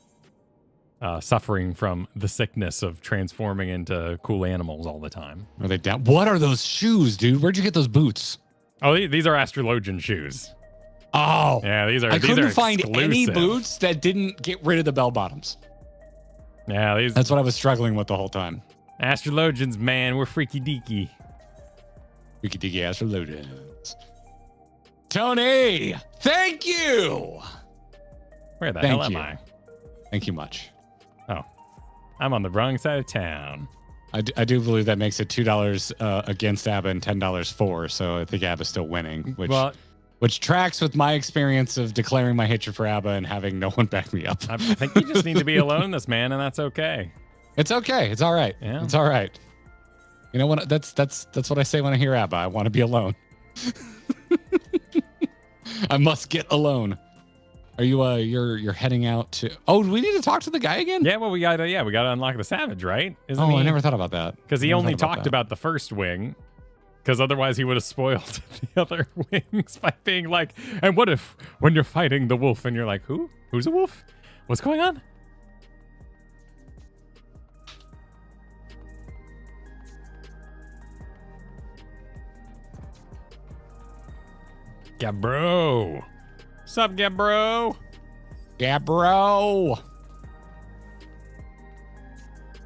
suffering from the sickness of transforming into cool animals all the time. Are they down? What are those shoes, dude? Where'd you get those boots? Oh, these are Astrologian shoes. Oh. Yeah, these are I couldn't find any boots that didn't get rid of the bell bottoms. Yeah, that's what I was struggling with the whole time. Astrologians, man, we're freaky deaky. Freaky deaky Astrologians. Tony, thank you. Where the hell am I? Thank you much. Oh, I'm on the wrong side of town. I do believe that makes it $2 against ABBA and $10 for, so I think ABBA's still winning, which tracks with my experience of declaring my hatred for ABBA and having no one back me up. I think you just need to be alone in this, man, and that's okay. It's okay. It's all right. Yeah. It's all right. You know what? That's what I say when I hear ABBA. I want to be alone. I must get alone. Are you you're heading out to? Oh, do we need to talk to the guy again? Yeah, well, we gotta unlock the Savage, right? I never thought about that. Because he only talked about the first wing. Because otherwise he would have spoiled the other wings by being like, and what if when you're fighting the wolf and you're like, who? Who's a wolf? What's going on? Gabro. What's up, Gabro? Gabro.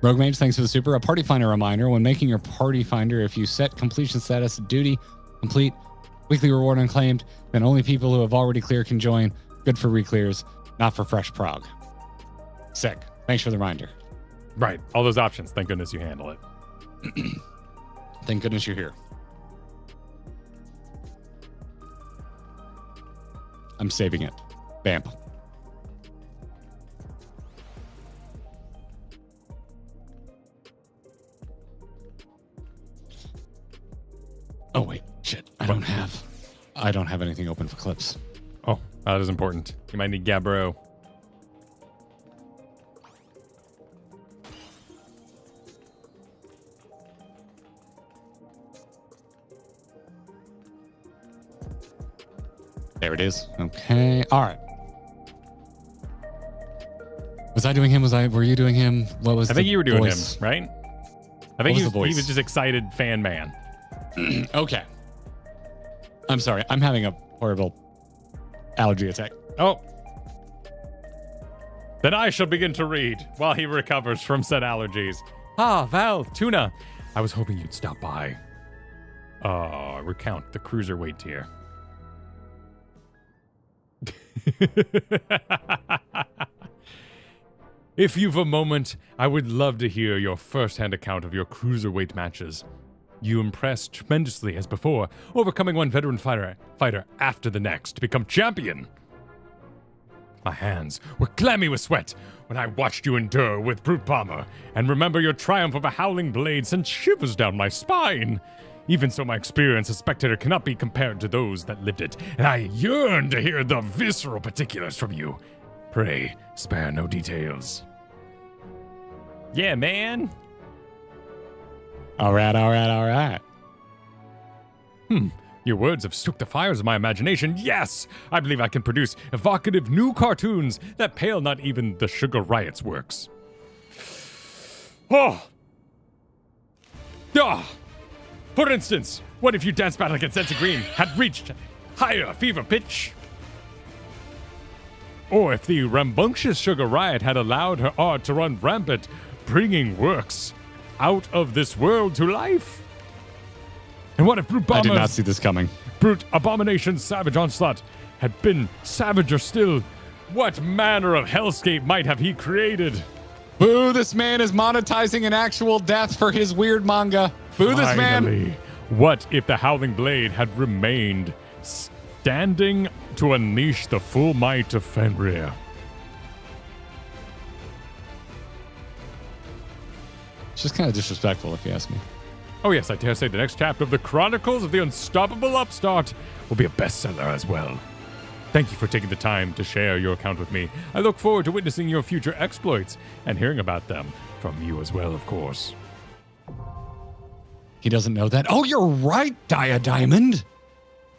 Rogue Mage, thanks for the super. A party finder reminder. When making your party finder, if you set completion status to duty, complete, weekly reward unclaimed, then only people who have already cleared can join. Good for reclears, not for fresh prog. Sick. Thanks for the reminder. Right. All those options. Thank goodness you handle it. Thank goodness you're here. I'm saving it. Bam. Oh wait, shit. I don't have anything open for clips. Oh, that is important. You might need Gabro. There it is. Okay. All right. Was I doing him? Were you doing him? What was I think you were doing voice? him, right? I think he was just excited fan man. Okay. I'm sorry. I'm having a horrible allergy attack. Oh. Then I shall begin to read while he recovers from said allergies. Ah, Val, Tuna. I was hoping you'd stop by. Recount the cruiserweight tier. If you've a moment, I would love to hear your first-hand account of your cruiserweight matches. You impressed tremendously as before, overcoming one veteran fighter after the next to become champion. My hands were clammy with sweat when I watched you endure with brute bomber, and remember your triumph of a howling blade sent shivers down my spine. Even so, my experience as spectator cannot be compared to those that lived it, and I yearn to hear the visceral particulars from you. Pray, spare no details. Yeah, man. All right. Your words have stoked the fires of my imagination. Yes, I believe I can produce evocative new cartoons that pale not even the Sugar Riot's works. Oh! For instance, what if your dance battle against Sensi Green had reached higher fever pitch? Or if the rambunctious Sugar Riot had allowed her art to run rampant, bringing works out of this world to life? And what if Brute I Bomber's did not see this coming. Brute Abomination's savage onslaught had been savager still? What manner of hellscape might have he created? Boo, this man is monetizing an actual death for his weird manga. Boo, this man. Finally, what if the Howling Blade had remained standing to unleash the full might of Fenrir? It's just kind of disrespectful, if you ask me. Oh yes, I dare say the next chapter of the Chronicles of the Unstoppable Upstart will be a bestseller as well. Thank you for taking the time to share your account with me. I look forward to witnessing your future exploits and hearing about them from you as well, of course. He doesn't know that. Oh, you're right, Diamond.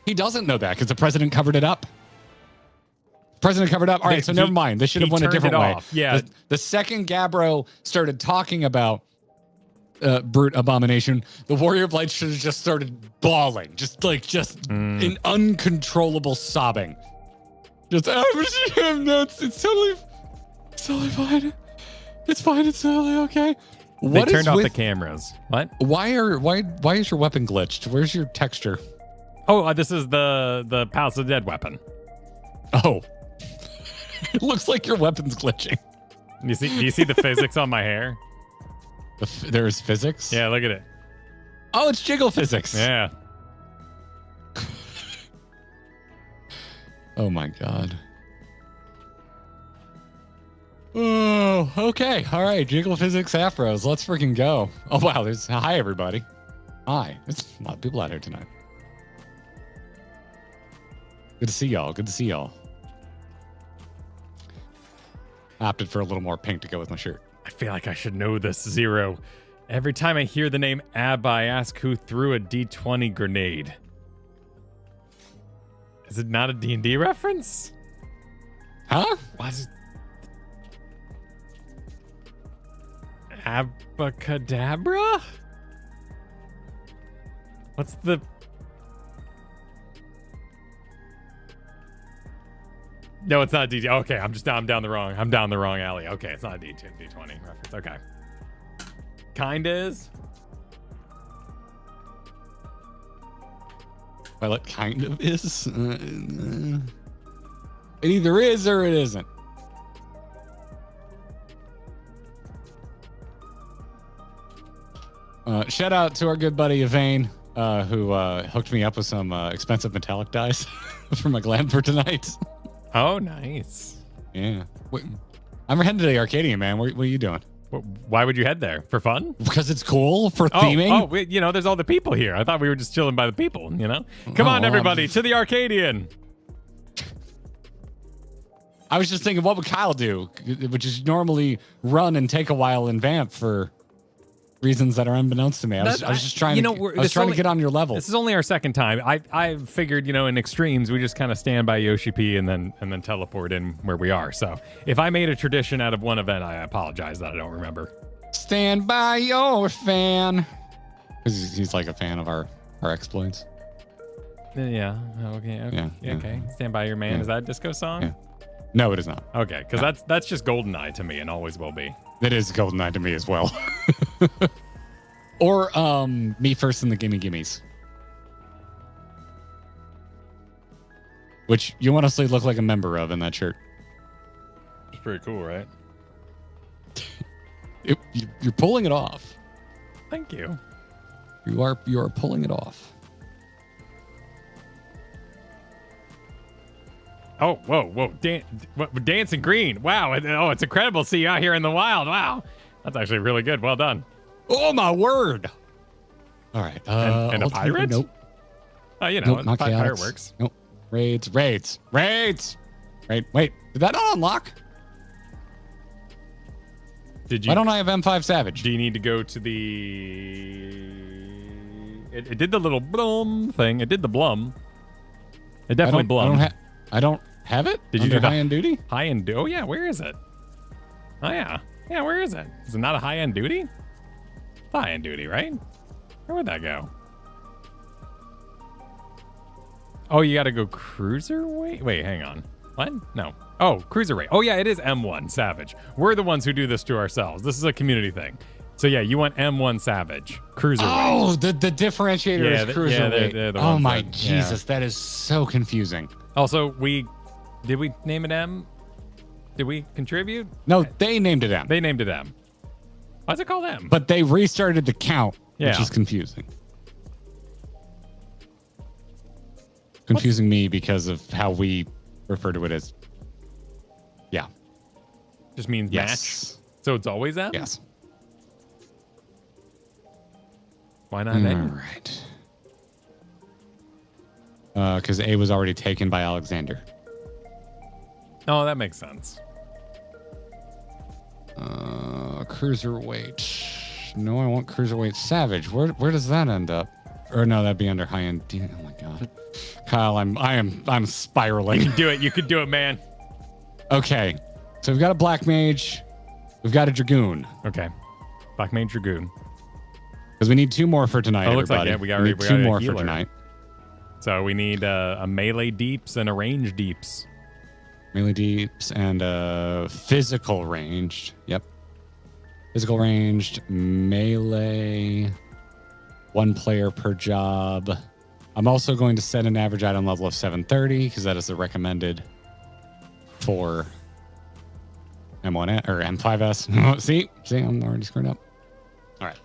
He doesn't know that because the president covered it up. President covered up. All right, so never mind. This should have went a different way. Yeah. The second Gabbro started talking about Brute Abomination, the Warrior of Light should have just started bawling, in uncontrollable sobbing. Just, I'm nuts. It's totally fine. It's fine. It's totally okay. They turned off the cameras. What? Why is your weapon glitched? Where's your texture? Oh, this is the Palace of the Dead weapon. Oh, it looks like your weapon's glitching. Do you see the physics on my hair? There is physics? Yeah, look at it. Oh, it's jiggle physics. Yeah. Oh my god. Oh, okay. All right. Jiggle physics afros. Let's freaking go. Oh wow. Hi everybody. Hi. There's a lot of people out here tonight. Good to see y'all. Opted for a little more pink to go with my shirt. I feel like I should know this, Zero. Every time I hear the name Ab, I ask who threw a D20 grenade. Is it not a D&D reference? Huh? What is... Abacadabra? What's the... No, it's not a D. Okay, I'm down the wrong alley. Okay, it's not a D20 reference. Okay. Kind is. Well, it kind of is. It either is or it isn't. Shout out to our good buddy Yvain, who hooked me up with some expensive metallic dyes for my glam for tonight. Oh, nice. Yeah. Wait, I'm heading to the Arcadian, man. What are you doing? Why would you head there? For fun? Because it's cool for theming. There's all the people here. I thought we were just chilling by the people, Come on, everybody, to the Arcadian. I was just thinking, what would Kyle do? Which is normally run and take a while in Vamp for reasons that are unbeknownst to me. I was just trying to get on your level. This is only our second time. I figured, in extremes, we just kind of stand by Yoshi P and then teleport in where we are. So if I made a tradition out of one event, I apologize that I don't remember. Stand by your fan. Because he's like a fan of our exploits. Yeah. Okay. Okay. Stand by your man. Yeah. Is that a disco song? Yeah. No, it is not. Okay, because that's just GoldenEye to me and always will be. It is GoldenEye to me as well. Or Me First and the Gimme Gimmes. Which you honestly look like a member of in that shirt. It's pretty cool, right? You're pulling it off. Thank you. You are pulling it off. Oh, whoa. Dancing green. Wow. Oh, it's incredible to see you out here in the wild. Wow. That's actually really good. Well done. Oh, my word. All right. And a pirate? Nope. Oh, you know, Nope, not pirate chaotics. works. Nope. Raids. Right. Wait. Did that not unlock? Did you? Why don't I have M5 Savage? Do you need to go to the... It did the little blum thing. It did the blum. It definitely blummed. I don't have it? Did you do the high-end duty? High-end... Oh, yeah. Where is it? Oh, yeah. Yeah, where is it? Is it not a high-end duty? It's high-end duty, right? Where would that go? Oh, you got to go cruiserweight? Wait, hang on. What? No. Oh, cruiserweight. Oh, yeah, it is M1 Savage. We're the ones who do this to ourselves. This is a community thing. So, yeah, you want M1 Savage. Cruiserweight. Oh, the differentiator is cruiserweight. They're the oh, ones my that, Jesus. That is so confusing. Also, did we name it M? Did we contribute? No, they named it M. They named it M. Why's it called M? But they restarted the count, which Yeah. is confusing. Confusing me because of how we refer to it as. Yeah. Just means Yes. match. So it's always M? Yes. Why not All M? right. Because A was already taken by Alexander. Oh, that makes sense. Cruiserweight. No, I want cruiserweight Savage. Where does that end up? Or no, that'd be under high end. Oh my god, Kyle, I'm spiraling. You could do it, man. Okay, so we've got a black mage, we've got a dragoon. Okay, Black Mage Dragoon. Because we need 2 more for tonight. Oh, looks like everybody. we need got 2 a more healer. for tonight. So we need a melee deeps and a range deeps. Melee deeps and physical ranged. Yep. Physical ranged, melee, 1 player per job. I'm also going to set an average item level of 730 because that is the recommended for M1 or M5S. see, I'm already screwed up. All right.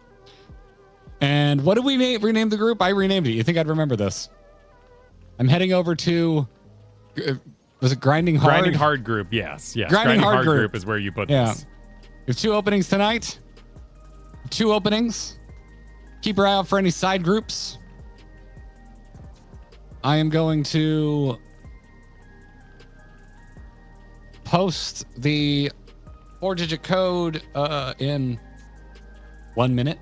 And what did we rename the group? I renamed it. You think I'd remember this? I'm heading over to. Was it Grinding Hard? Grinding Hard group, yes. Grinding Hard group is where you put Yeah. this. We have 2 openings tonight. 2 openings. Keep your eye out for any side groups. I am going to post the 4-digit code in 1 minute.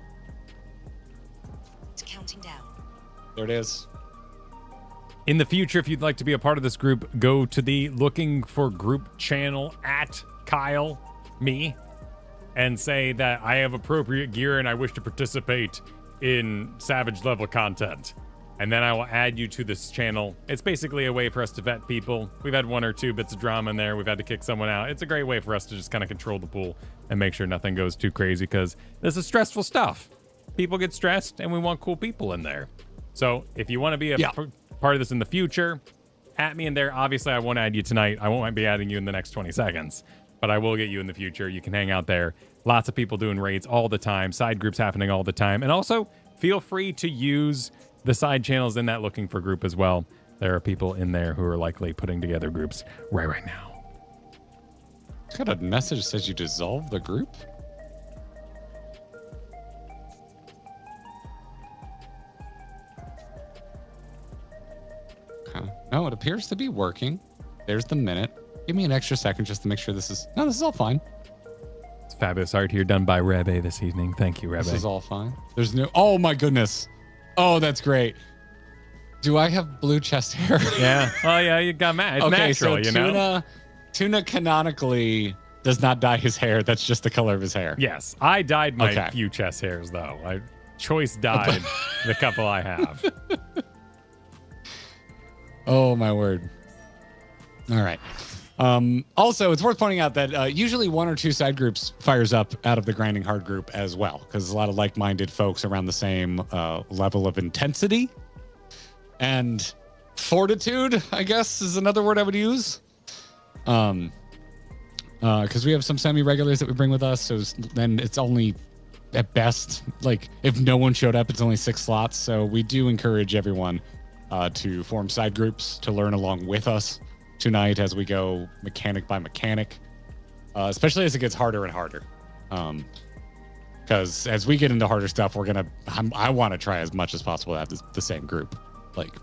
It's counting down. There it is. In the future, if you'd like to be a part of this group, go to the Looking for Group channel at Kyle, me, and say that I have appropriate gear and I wish to participate in Savage level content. And then I will add you to this channel. It's basically a way for us to vet people. We've had 1 or 2 bits of drama in there. We've had to kick someone out. It's a great way for us to just kind of control the pool and make sure nothing goes too crazy because this is stressful stuff. People get stressed and we want cool people in there. So if you want to be a part of this in the future, at me in there. Obviously, I won't add you tonight. I won't be adding you in the next 20 seconds, but I will get you in the future. You can hang out there. Lots of people doing raids all the time. Side groups happening all the time. And also, feel free to use the side channels in that Looking for group as well. There are people in there who are likely putting together groups right now. Got a message that says you dissolve the group? Okay. No, it appears to be working. There's the minute. Give me an extra second just to make sure this is... No, this is all fine. It's fabulous art here done by Rebe this evening. Thank you, Rebe. This is all fine. There's no... Oh, my goodness. Oh, that's great. Do I have blue chest hair? Yeah. Oh, yeah, you got mad. It's okay, natural, so you know? Tuna canonically does not dye his hair. That's just the color of his hair. Yes. I dyed my few chest hairs, though. I choice dyed the couple I have. Oh, my word. All right. Also, it's worth pointing out that usually 1 or 2 side groups fires up out of the Grinding Hard group as well, because a lot of like-minded folks around the same level of intensity and fortitude, I guess, is another word I would use. because we have some semi-regulars that we bring with us. So then it's only at best, like if no one showed up, it's only 6 slots. So we do encourage everyone to form side groups to learn along with us tonight as we go mechanic by mechanic, especially as it gets harder and harder. Because as we get into harder stuff, I want to try as much as possible to have the same group, like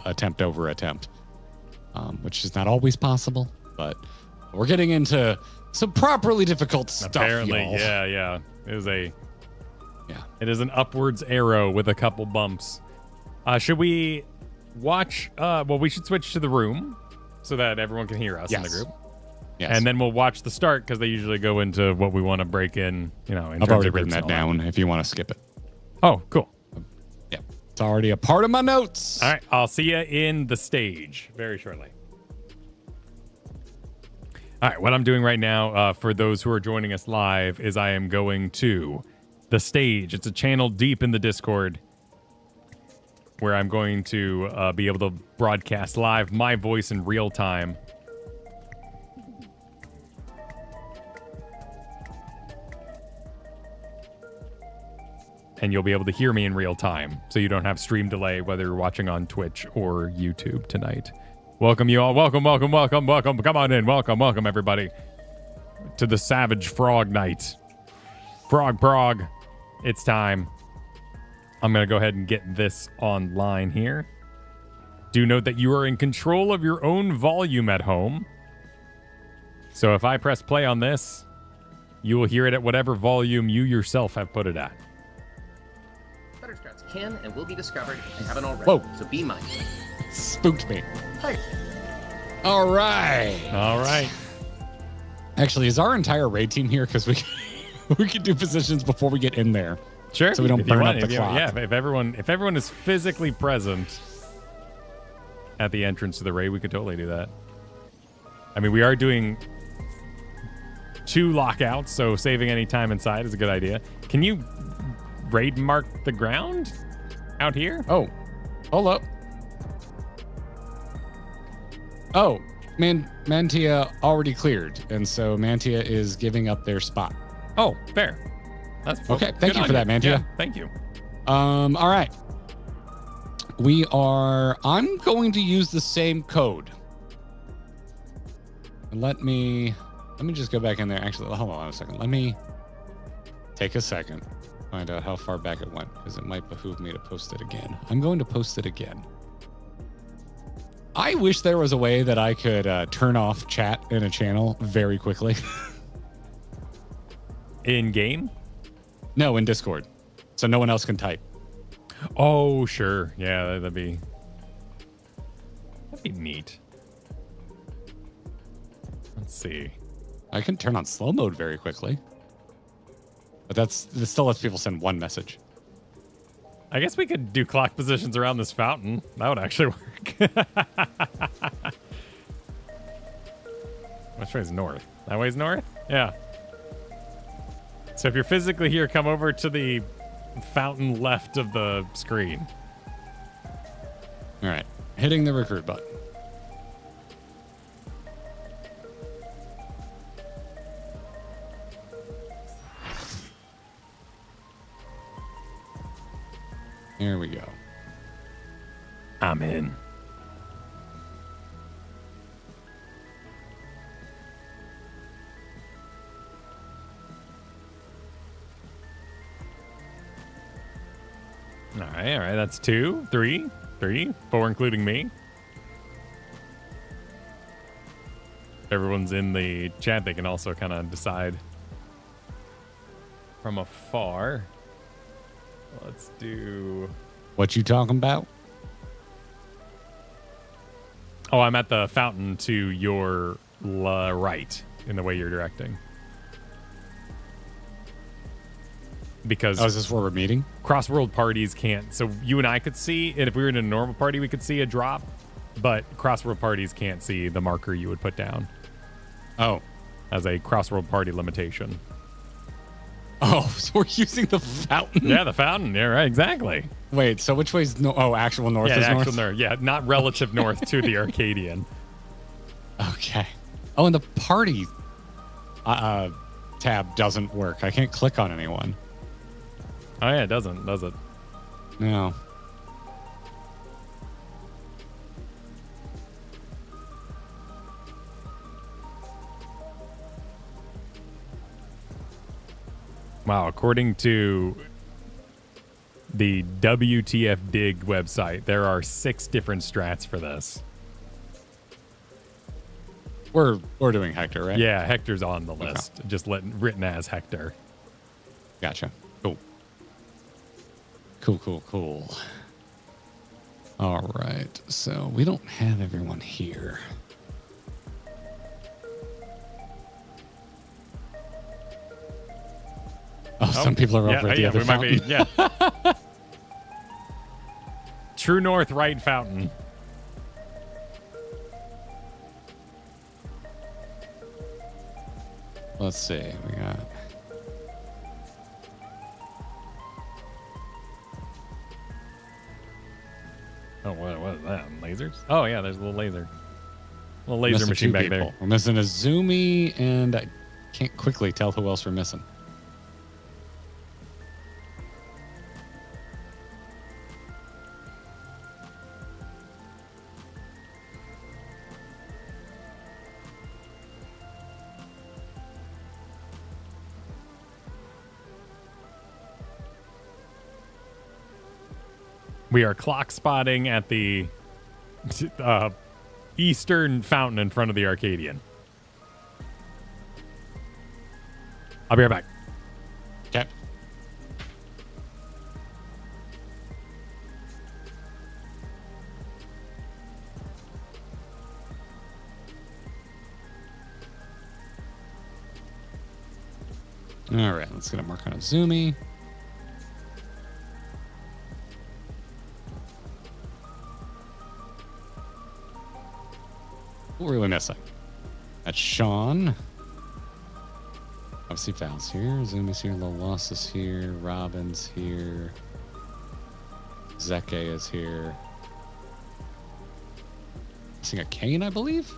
attempt over attempt, which is not always possible, but we're getting into some properly difficult stuff. Apparently, y'all. yeah. It is an upwards arrow with a couple bumps. Should we watch? Well, we should switch to the room so that everyone can hear us in the group. Yes. And then we'll watch the start because they usually go into what we want to break in. I've already written that down if you want to skip it. Oh, cool. Yeah, it's already a part of my notes. All right, I'll see you in the stage very shortly. All right, what I'm doing right now for those who are joining us live is I am going to the stage. It's a channel deep in the Discord where I'm going to be able to broadcast live my voice in real time. And you'll be able to hear me in real time, so you don't have stream delay, whether you're watching on Twitch or YouTube tonight. Welcome, you all. Welcome. Come on in. Welcome, everybody, to the Savage Frog Night. Frog. It's time. I'm going to go ahead and get this online here. Do note that you are in control of your own volume at home. So if I press play on this, you will hear it at whatever volume you yourself have put it at. Butterscraps can and will be discovered if they haven't already. Whoa. So be mindful. Spooked me. Hey. All right. Actually, is our entire raid team here? Because we can do positions before we get in there. Sure. So we don't burn up the clock. Yeah, if everyone is physically present at the entrance to the raid, we could totally do that. I mean, we are doing 2 lockouts, so saving any time inside is a good idea. Can you raid mark the ground out here? Oh, hold up. Oh, Mantia already cleared, and so Mantia is giving up their spot. Oh, fair. That's okay. Thank you for that, Mantia. Yeah, thank you. All right. I'm going to use the same code. And let me just go back in there. Actually, hold on a second. Let me take a second. Find out how far back it went, because it might behoove me to post it again. I'm going to post it again. I wish there was a way that I could turn off chat in a channel very quickly. In game? No, in Discord. So no one else can type. Oh, sure. Yeah, that'd be neat. Let's see. I can turn on slow mode very quickly. But that still lets people send one message. I guess we could do clock positions around this fountain. That would actually work. Which way's north? That way's north? Yeah. So if you're physically here, come over to the fountain left of the screen. All right. Hitting the recruit button. There we go. I'm in. All right. That's 2, 3, 4, including me. If everyone's in the chat, they can also kind of decide from afar. Let's do... What you talking about? Oh, I'm at the fountain to your right in the way you're directing. Because is this where we're meeting? Cross-world parties can't. So you and I could see, and if we were in a normal party, we could see a drop, but cross-world parties can't see the marker you would put down. Oh. As a cross-world party limitation. Oh, so we're using the fountain? Yeah, the fountain. Yeah, right, exactly. Wait, so which way's actual north is actual north? north? Yeah, not relative north to the Arcadian. Okay. Oh, and the party tab doesn't work. I can't click on anyone. Oh yeah, it doesn't, does it? No. Wow, according to the WTF Dig website, there are 6 different strats for this. We're doing Hector, right? Yeah, Hector's on the list, just written as Hector. Gotcha. Cool. Cool. All right. So we don't have everyone here. Oh, some people are over at the other fountain. Yeah. True North right fountain. Let's see. We got... Oh, what is that? Lasers? Oh, yeah, there's a little laser. Little laser machine back there. We're missing a Zoomy, and I can't quickly tell who else we're missing. We are clock spotting at the eastern fountain in front of the Arcadian. I'll be right back. Okay. All right, let's get a mark on a Zoomy. Who are we missing? That's Sean. Obviously, Val's here. Zoomy's here. Lolas is here. Robin's here. Zeke is here. Missing a Kane, I believe.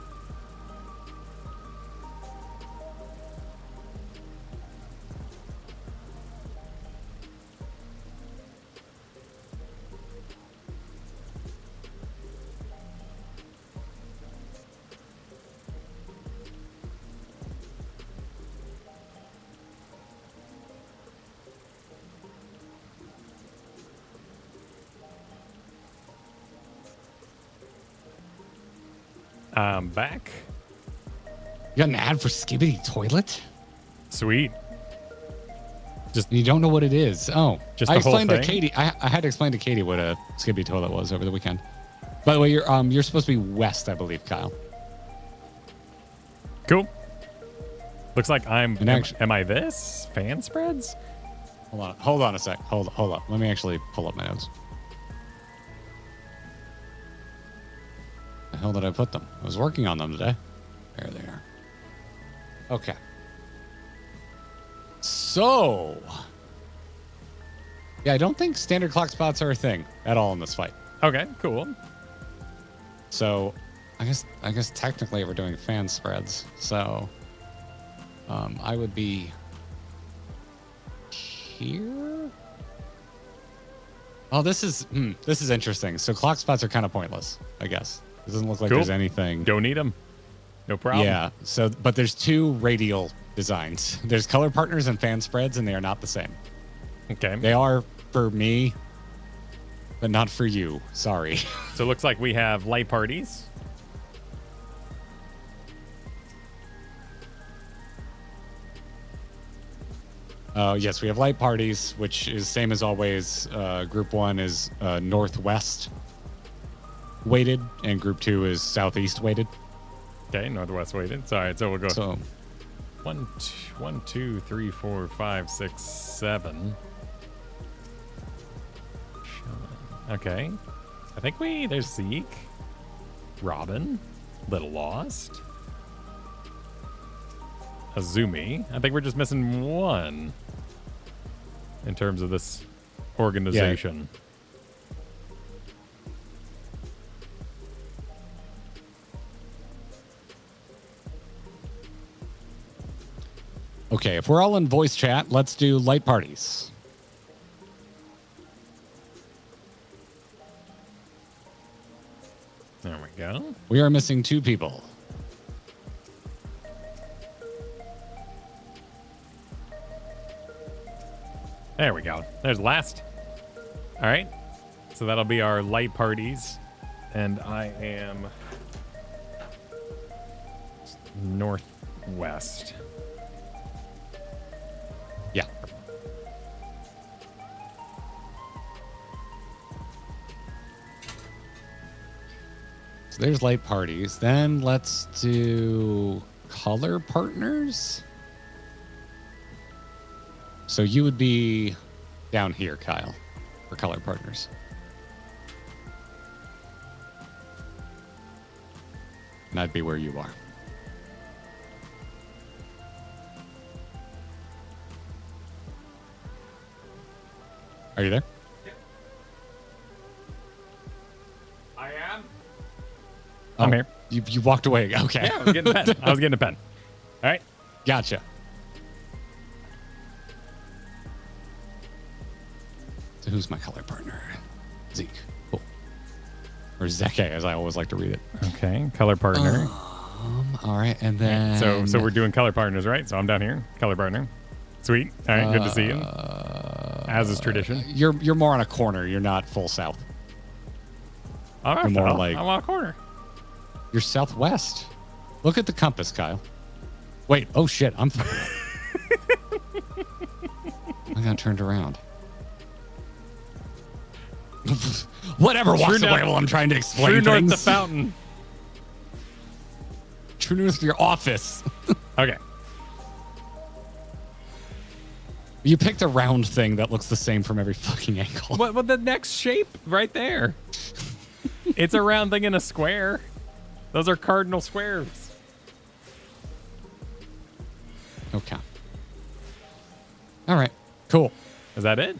I'm back. You got an ad for Skibbity Toilet? Sweet. You don't know what it is. Oh, Just I the whole explained to thing? Katie. I had to explain to Katie what a Skibbity Toilet was over the weekend. By the way, you're supposed to be west, I believe, Kyle. Cool. Looks like I'm. And actually- Am I this? Fan spreads? Hold on a sec. Hold up. Let me actually pull up my notes. The hell did I put them? I was working on them today. There they are. Okay. So, yeah, I don't think standard clock spots are a thing at all in this fight. Okay, cool. So, I guess technically we're doing fan spreads. So, I would be here. Oh, this is interesting. So clock spots are kind of pointless, I guess. It doesn't look like Cool. there's anything. Don't need them. No problem. Yeah. So, but there's 2 radial designs. There's color partners and fan spreads, and they are not the same. Okay. They are for me, but not for you. Sorry. So it looks like we have light parties. Yes, we have light parties, which is same as always. Group 1 is northwest weighted, and group 2 is southeast weighted. Okay, northwest weighted. So, all right, so we'll go So 1, 2, 3, 4, 5, 6, 7. Okay. I think there's Zeke, Robin, Little Lost, Azumi. I think we're just missing one in terms of this organization. Okay, if we're all in voice chat, let's do light parties. There we go. We are missing 2 people. There we go. There's last. All right. So that'll be our light parties. And I am northwest. Yeah. So there's light parties. Then let's do color partners. So you would be down here, Kyle, for color partners. And I'd be where you are. Are you there? I am. I'm here. You walked away. Okay. Yeah, I was getting a pen. I was getting a pen. All right. Gotcha. So who's my color partner? Zeke. Cool. Or Zeke, as I always like to read it. Okay. Color partner. All right, and then So we're doing color partners, right? So I'm down here. Color partner. Sweet. All right. Good to see you. As is tradition. You're more on a corner. You're not full south. All right. You're more Well, like I'm on a corner. you're southwest. Look at the compass, Kyle. Wait. Oh shit. I'm. I got turned around. Whatever walks away while I'm trying to explain True north things. the fountain. True north of your office. Okay. You picked a round thing that looks the same from every fucking angle. What the next shape right there? It's a round thing in a square. Those are cardinal squares. Okay. All right. Cool. Is that it?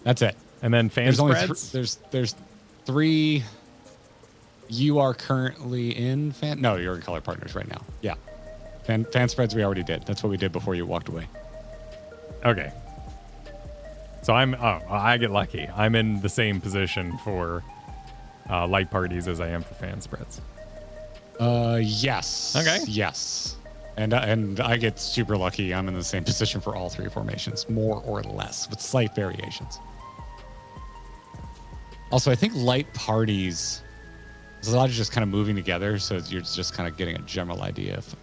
That's it. And then fan There's only spreads? there's 3. You are currently in fan. No, you're in color partners right now. Yeah. Fan spreads we already did. That's what we did before you walked away. Okay. So I get lucky. I'm in the same position for light parties as I am for fan spreads. Yes. Okay. Yes. And I get super lucky. I'm in the same position for all 3 formations, more or less, with slight variations. Also, I think light parties, there's a lot of just kind of moving together, so you're just kind of getting a general idea of,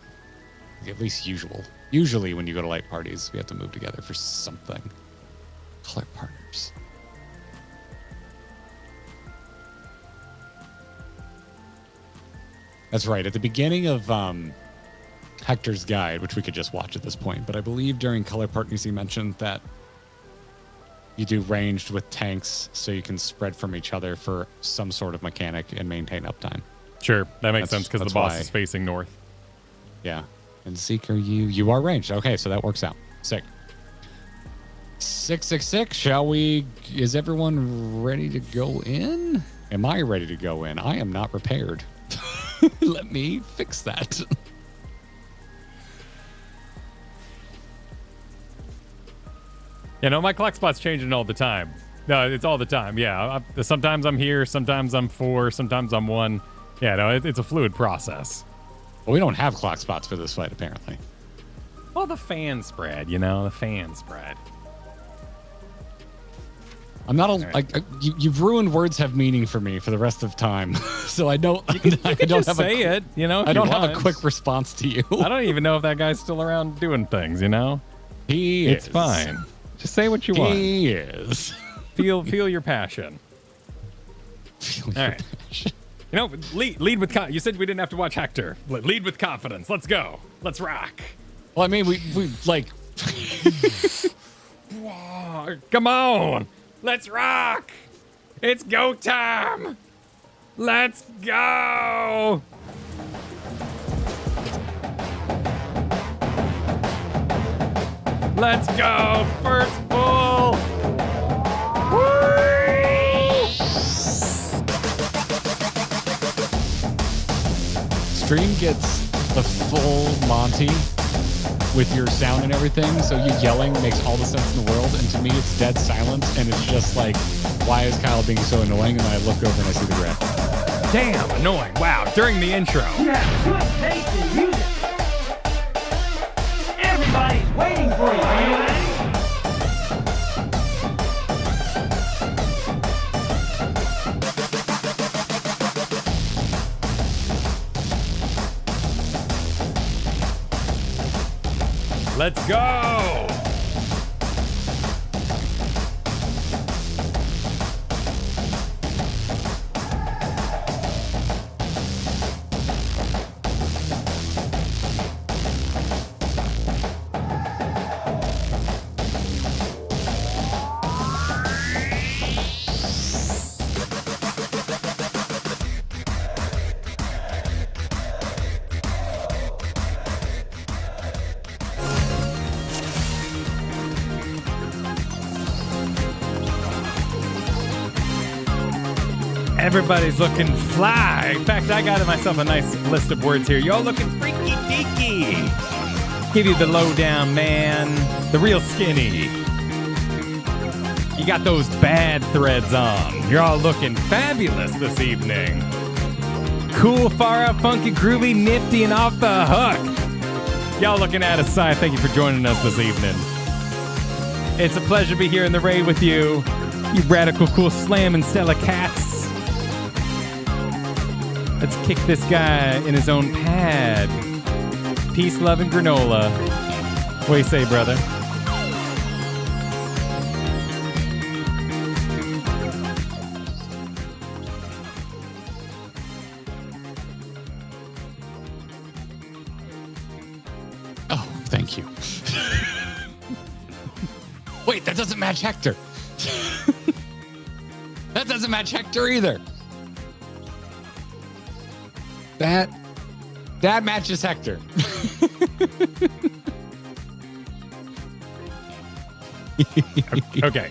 at least usually when you go to light parties, we have to move together for something. Color partners. That's right. At the beginning of Hector's guide, which we could just watch at this point, but I believe during color partners he mentioned that you do ranged with tanks so you can spread from each other for some sort of mechanic and maintain uptime. Sure, that makes sense because the that's boss why. is facing north. Yeah. And Zeke, you are ranged. Okay, so that works out. Sick. 666, shall we? Is everyone ready to go in? Am I ready to go in? I am not repaired. Let me fix that. You know, my clock spot's changing all the time. No, it's all the time. Yeah, sometimes I'm here, sometimes I'm 4, sometimes I'm 1. Yeah, no, it's a fluid process. Well, we don't have clock spots for this fight, apparently. Well, the fan spread, you know, the fan spread. I'm not a. Right. You've ruined words have meaning for me for the rest of time, so I don't. You can I don't just have say it, you know. If I don't you have want. a quick response to you. I don't even know if that guy's still around doing things, you know. It's It's fine. Just say what you want. He is. Feel your passion. All right. You know, lead with you said we didn't have to watch Hector. Lead with confidence. Let's go. Let's rock. Well, I mean, we like. Whoa, come on. Let's rock. It's go time. Let's go. Let's go. First pull. Whee! Stream gets the full Monty with your sound and everything. So you yelling makes all the sense in the world. And to me, it's dead silent. And it's just like, why is Kyle being so annoying? And then I look over and I see the graph. Damn, annoying. Wow, during the intro. You have good taste in music. Everybody's waiting for you. Are you ready? Let's go. Everybody's looking fly. In fact, I got myself a nice list of words here. Y'all looking freaky deaky. Give you the lowdown, man. The real skinny. You got those bad threads on. You're all looking fabulous this evening. Cool, far out, funky, groovy, nifty, and off the hook. Y'all looking at us, side. Thank you for joining us this evening. It's a pleasure to be here in the raid with you. You radical, cool, slam and Stella cats. Let's kick this guy in his own pad. Peace, love, and granola. What do you say, brother? Oh, thank you. Wait, that doesn't match Hector. That doesn't match Hector either. That matches Hector. Okay.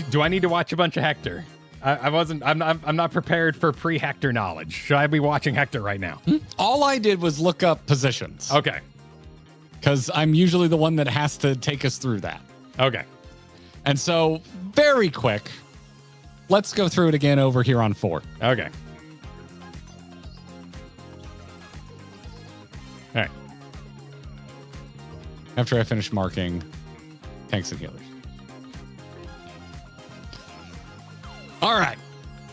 Do I need to watch a bunch of Hector? I'm not prepared for pre-Hector knowledge. Should I be watching Hector right now? All I did was look up positions. Okay. Because I'm usually the one that has to take us through that. Okay. And so, very quick, let's go through it again over here on 4. Okay. All right. After I finish marking tanks and healers. All right.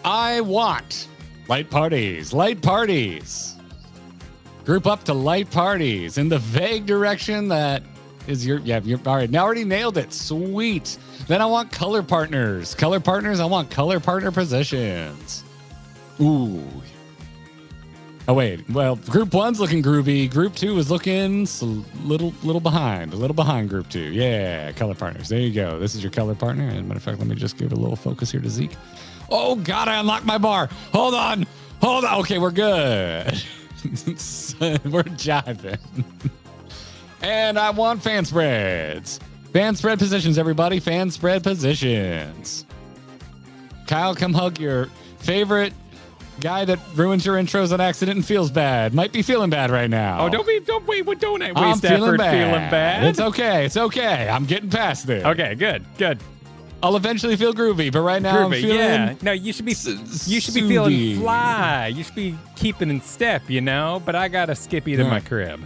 I want light parties. Light parties. Group up to light parties in the vague direction that is your... Yeah, you're all right. Now already nailed it. Sweet. Then I want color partners. Color partners, I want color partner positions. Ooh. Oh, wait. Well, group 1's looking groovy. Group 2 is looking a little behind. A little behind group 2. Yeah, color partners. There you go. This is your color partner. As a matter of fact, let me just give a little focus here to Zeke. Oh, God, I unlocked my bar. Hold on. Okay, we're good. We're jiving. And I want fan spreads. Fan spread positions, everybody. Fan spread positions. Kyle, come hug your favorite guy that ruins your intros on accident and feels bad. Might be feeling bad right now. Oh, don't waste I'm effort feeling bad. It's okay. I'm getting past this. Okay, good. I'll eventually feel groovy, but right now I'm feeling... Yeah. No, you should be feeling fly. You should be keeping in step, you know? But I got a Skippy to my crib.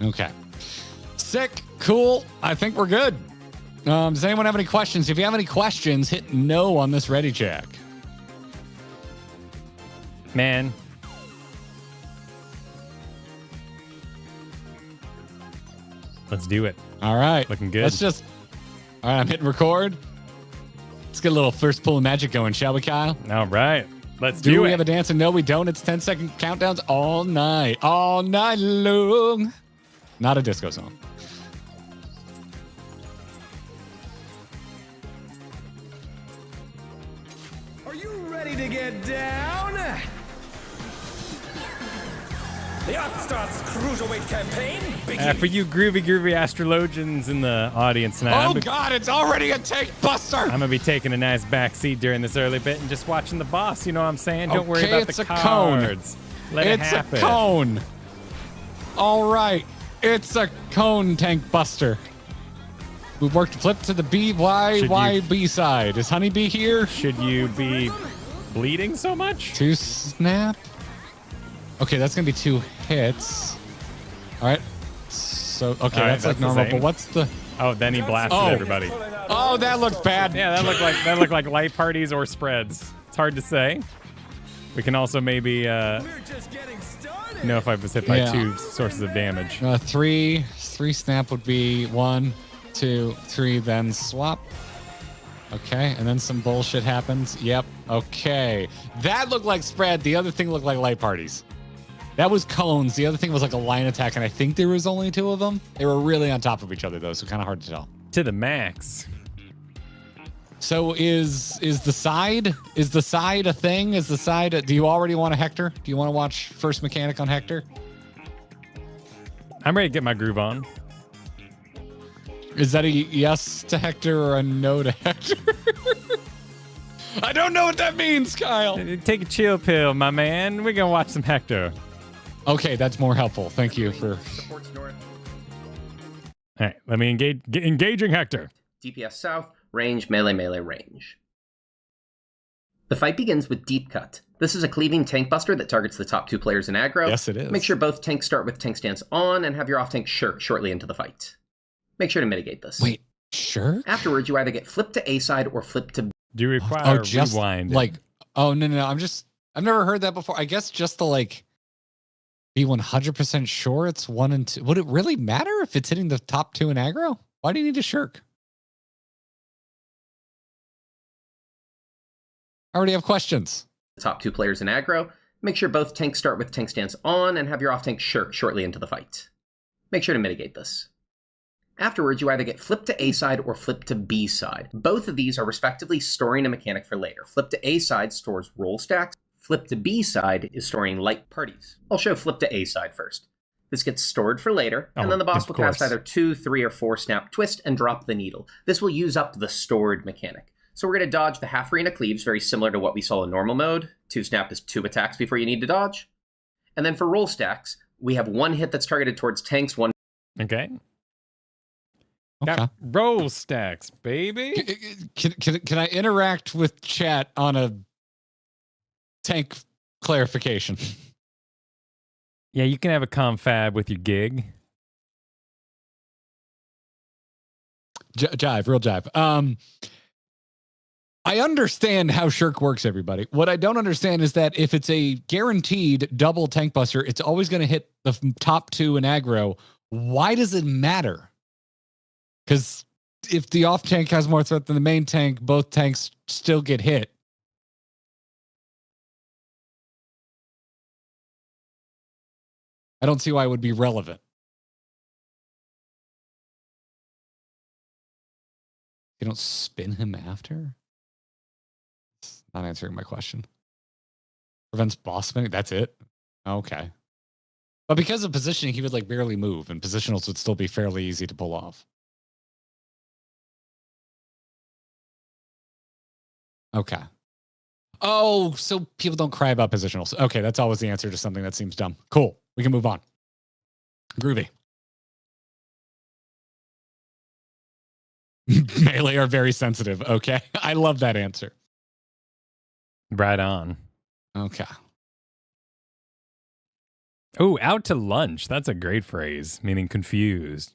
Okay. Sick. Cool. I think we're good. Does anyone have any questions? If you have any questions, hit no on this ready check. Man. Let's do it. All right. Looking good. All right, I'm hitting record. Let's get a little first pull of magic going, shall we, Kyle? All right. Let's do do we it. have a dance? And no, we don't. It's 10-second countdowns all night long. Not a disco song. Are you ready to get down? The Upstarts Cruiserweight campaign begins. For you groovy astrologians in the audience tonight, God, it's already a take buster. I'm going to be taking a nice back seat during this early bit and just watching the boss. You know what I'm saying? Don't worry about it's the a cards. cone. Let it It's happen. a cone. All right. It's a cone tank buster. We worked flip to the B. Why B side? Is Honeybee here? Should you be bleeding so much? 2 snap. Okay, that's gonna be 2 hits. All right. So okay, All right, that's like that's the normal. same. But what's the? Oh, then he blasted Oh. everybody. Oh, that looks bad. Yeah, that looked like light parties or spreads. It's hard to say. We can also maybe We're just getting started. know if I was hit by Yeah. 2 sources of damage. 3 snap would be 1, 2, 3, then swap. Okay, and then some bullshit happens. Yep. Okay, that looked like spread. The other thing looked like light parties. That was cones. The other thing was like a line attack, and I think there was only 2 of them. They were really on top of each other though, so kind of hard to tell. To the max. So is the side a thing? Is the side? Do you already want a Hector? Do you want to watch first mechanic on Hector? I'm ready to get my groove on. Is that a yes to Hector or a no to Hector? I don't know what that means, Kyle. Take a chill pill, my man. We're gonna watch some Hector. Okay, that's more helpful. Thank you for. Supports north. All right, let me engaging Hector. DPS south. Range, melee, melee, range. The fight begins with Deep Cut. This is a cleaving tank buster that targets the top 2 players in aggro. Yes, it is. Make sure both tanks start with tank stance on and have your off tank shirk shortly into the fight. Make sure to mitigate this. Wait, sure. Afterwards, you either get flipped to A side or flipped to Do you require rewind? Oh no. I've never heard that before. I guess just to like be 100% sure it's 1 and 2. Would it really matter if it's hitting the top 2 in aggro? Why do you need to shirk? I already have questions. the top 2 players in aggro. Make sure both tanks start with tank stance on and have your off tank shirk shortly into the fight. Make sure to mitigate this. Afterwards, you either get flipped to A side or flipped to B side. Both of these are respectively storing a mechanic for later. Flip to A side stores roll stacks. Flip to B side is storing light parties. I'll show flip to A side first. This gets stored for later, and then the boss will cast either 2, 3, or 4 snap twist and drop the needle. This will use up the stored mechanic. So we're going to dodge the half arena cleaves, very similar to what we saw in normal mode. 2 snap is 2 attacks before you need to dodge. And then for roll stacks, we have 1 hit that's targeted towards tanks, 1. Okay. Okay. Got roll stacks, baby. Can I interact with chat on a tank clarification? Yeah, you can have a confab with your gig. Jive, real jive. I understand how Shirk works, everybody. What I don't understand is that if it's a guaranteed double tank buster, it's always going to hit the top 2 in aggro. Why does it matter? Because if the off tank has more threat than the main tank, both tanks still get hit. I don't see why it would be relevant. You don't spin him after? It's not answering my question. Prevents boss spinning? That's it? Okay. But because of positioning, he would like barely move, and positionals would still be fairly easy to pull off. Okay. Oh, so people don't cry about positionals. Okay, that's always the answer to something that seems dumb. Cool. We can move on. Groovy. Melee are very sensitive. Okay. I love that answer. Right on. Okay. Oh, out to lunch. That's a great phrase, meaning confused.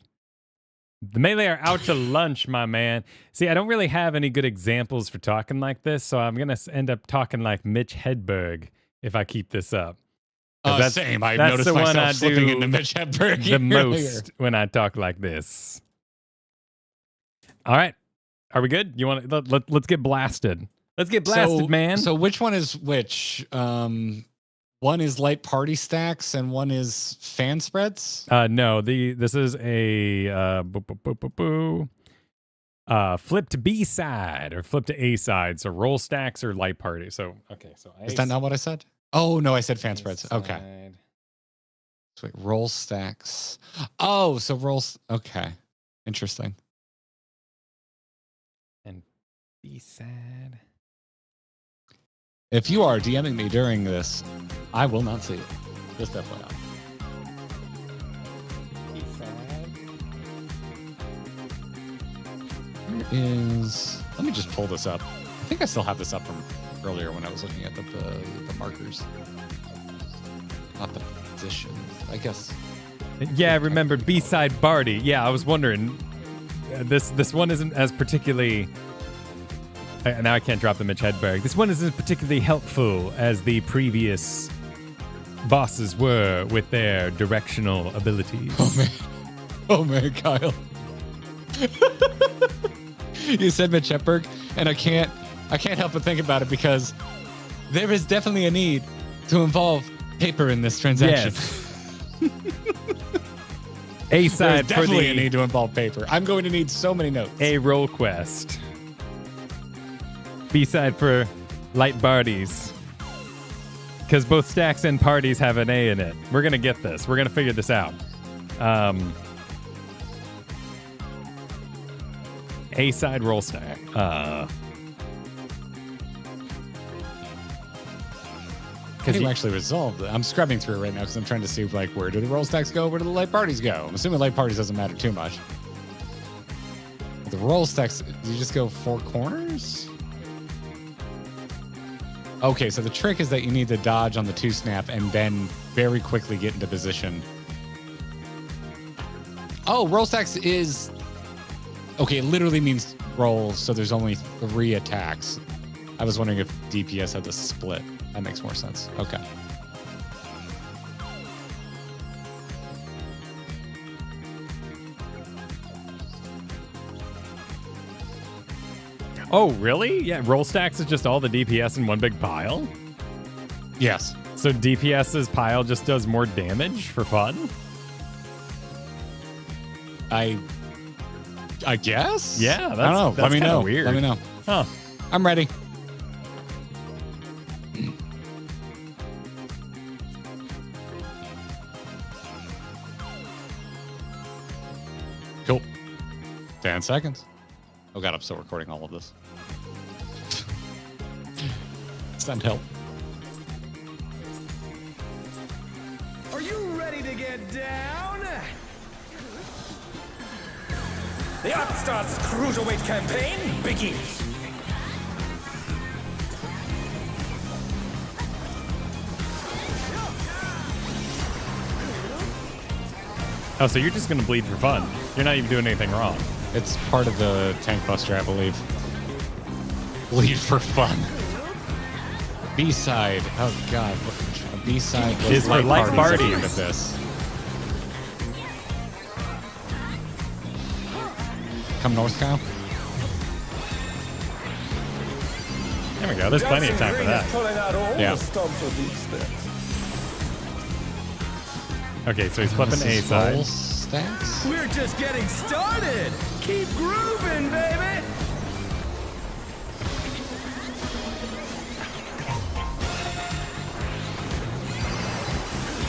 The melee are out to lunch, my man. See, I don't really have any good examples for talking like this, so I'm going to end up talking like Mitch Hedberg if I keep this up. Same. I that's noticed the one myself I slipping do into Mitch Hedberg the most when I talk like this. All right. Are we good? You want to, let's get blasted. Let's get blasted, man. So which one is which? One is light party stacks and one is fan spreads? No, this is a flip to B side or flip to A side. So roll stacks or light party. So okay, so is that not what I said? Oh no, I said fan spreads. Okay. So wait, roll stacks. Oh, so rolls. Okay, interesting. And B side. If you are DMing me during this, I will not see it. Just FYI. one is... Let me just pull this up. I think I still have this up from earlier when I was looking at the markers. Not the positions, I guess. Yeah, I remembered B-side Barty. Yeah, I was wondering. This one isn't as particularly... Now I can't drop the Mitch Hedberg. This one isn't particularly helpful as the previous bosses were with their directional abilities. Oh man, Kyle. You said Mitch Hedberg, and I can't help but think about it because there is definitely a need to involve paper in this transaction. Yes. A side There's for definitely the a need to involve paper. I'm going to need so many notes. A roll quest. B side for light Barties. Because both stacks and parties have an A in it. We're gonna get this. We're gonna figure this out. A side roll stack. Because you actually resolved it. I'm scrubbing through it right now because I'm trying to see like where do the roll stacks go, where do the light parties go. I'm assuming light parties doesn't matter too much. The roll stacks, do you just go four corners? Okay, so the trick is that you need to dodge on the two snap and then very quickly get into position. Oh, roll stacks is... Okay, it literally means rolls, so there's only 3 attacks. I was wondering if DPS had to split. That makes more sense. Okay. Oh, really? Yeah, roll stacks is just all the DPS in one big pile? Yes. So DPS's pile just does more damage for fun? I guess? Yeah, that's, I don't know. that's Let me kinda know. weird. Let me know. Huh. I'm ready. Cool. 10 seconds. Oh god, I'm still recording all of this. Send help. Are you ready to get down? The Upstarts Cruiserweight campaign begins. Oh, so you're just going to bleed for fun. You're not even doing anything wrong. It's part of the tank buster, I believe. Bleed for fun. B-side. Oh god. A B-side Is for light parties at the parties. end of this. Come north, Kyle. There we go. There's plenty of time for that. Yeah. Okay, so he's flipping This A is side. roll stacks. We're just getting started. Keep grooving, baby.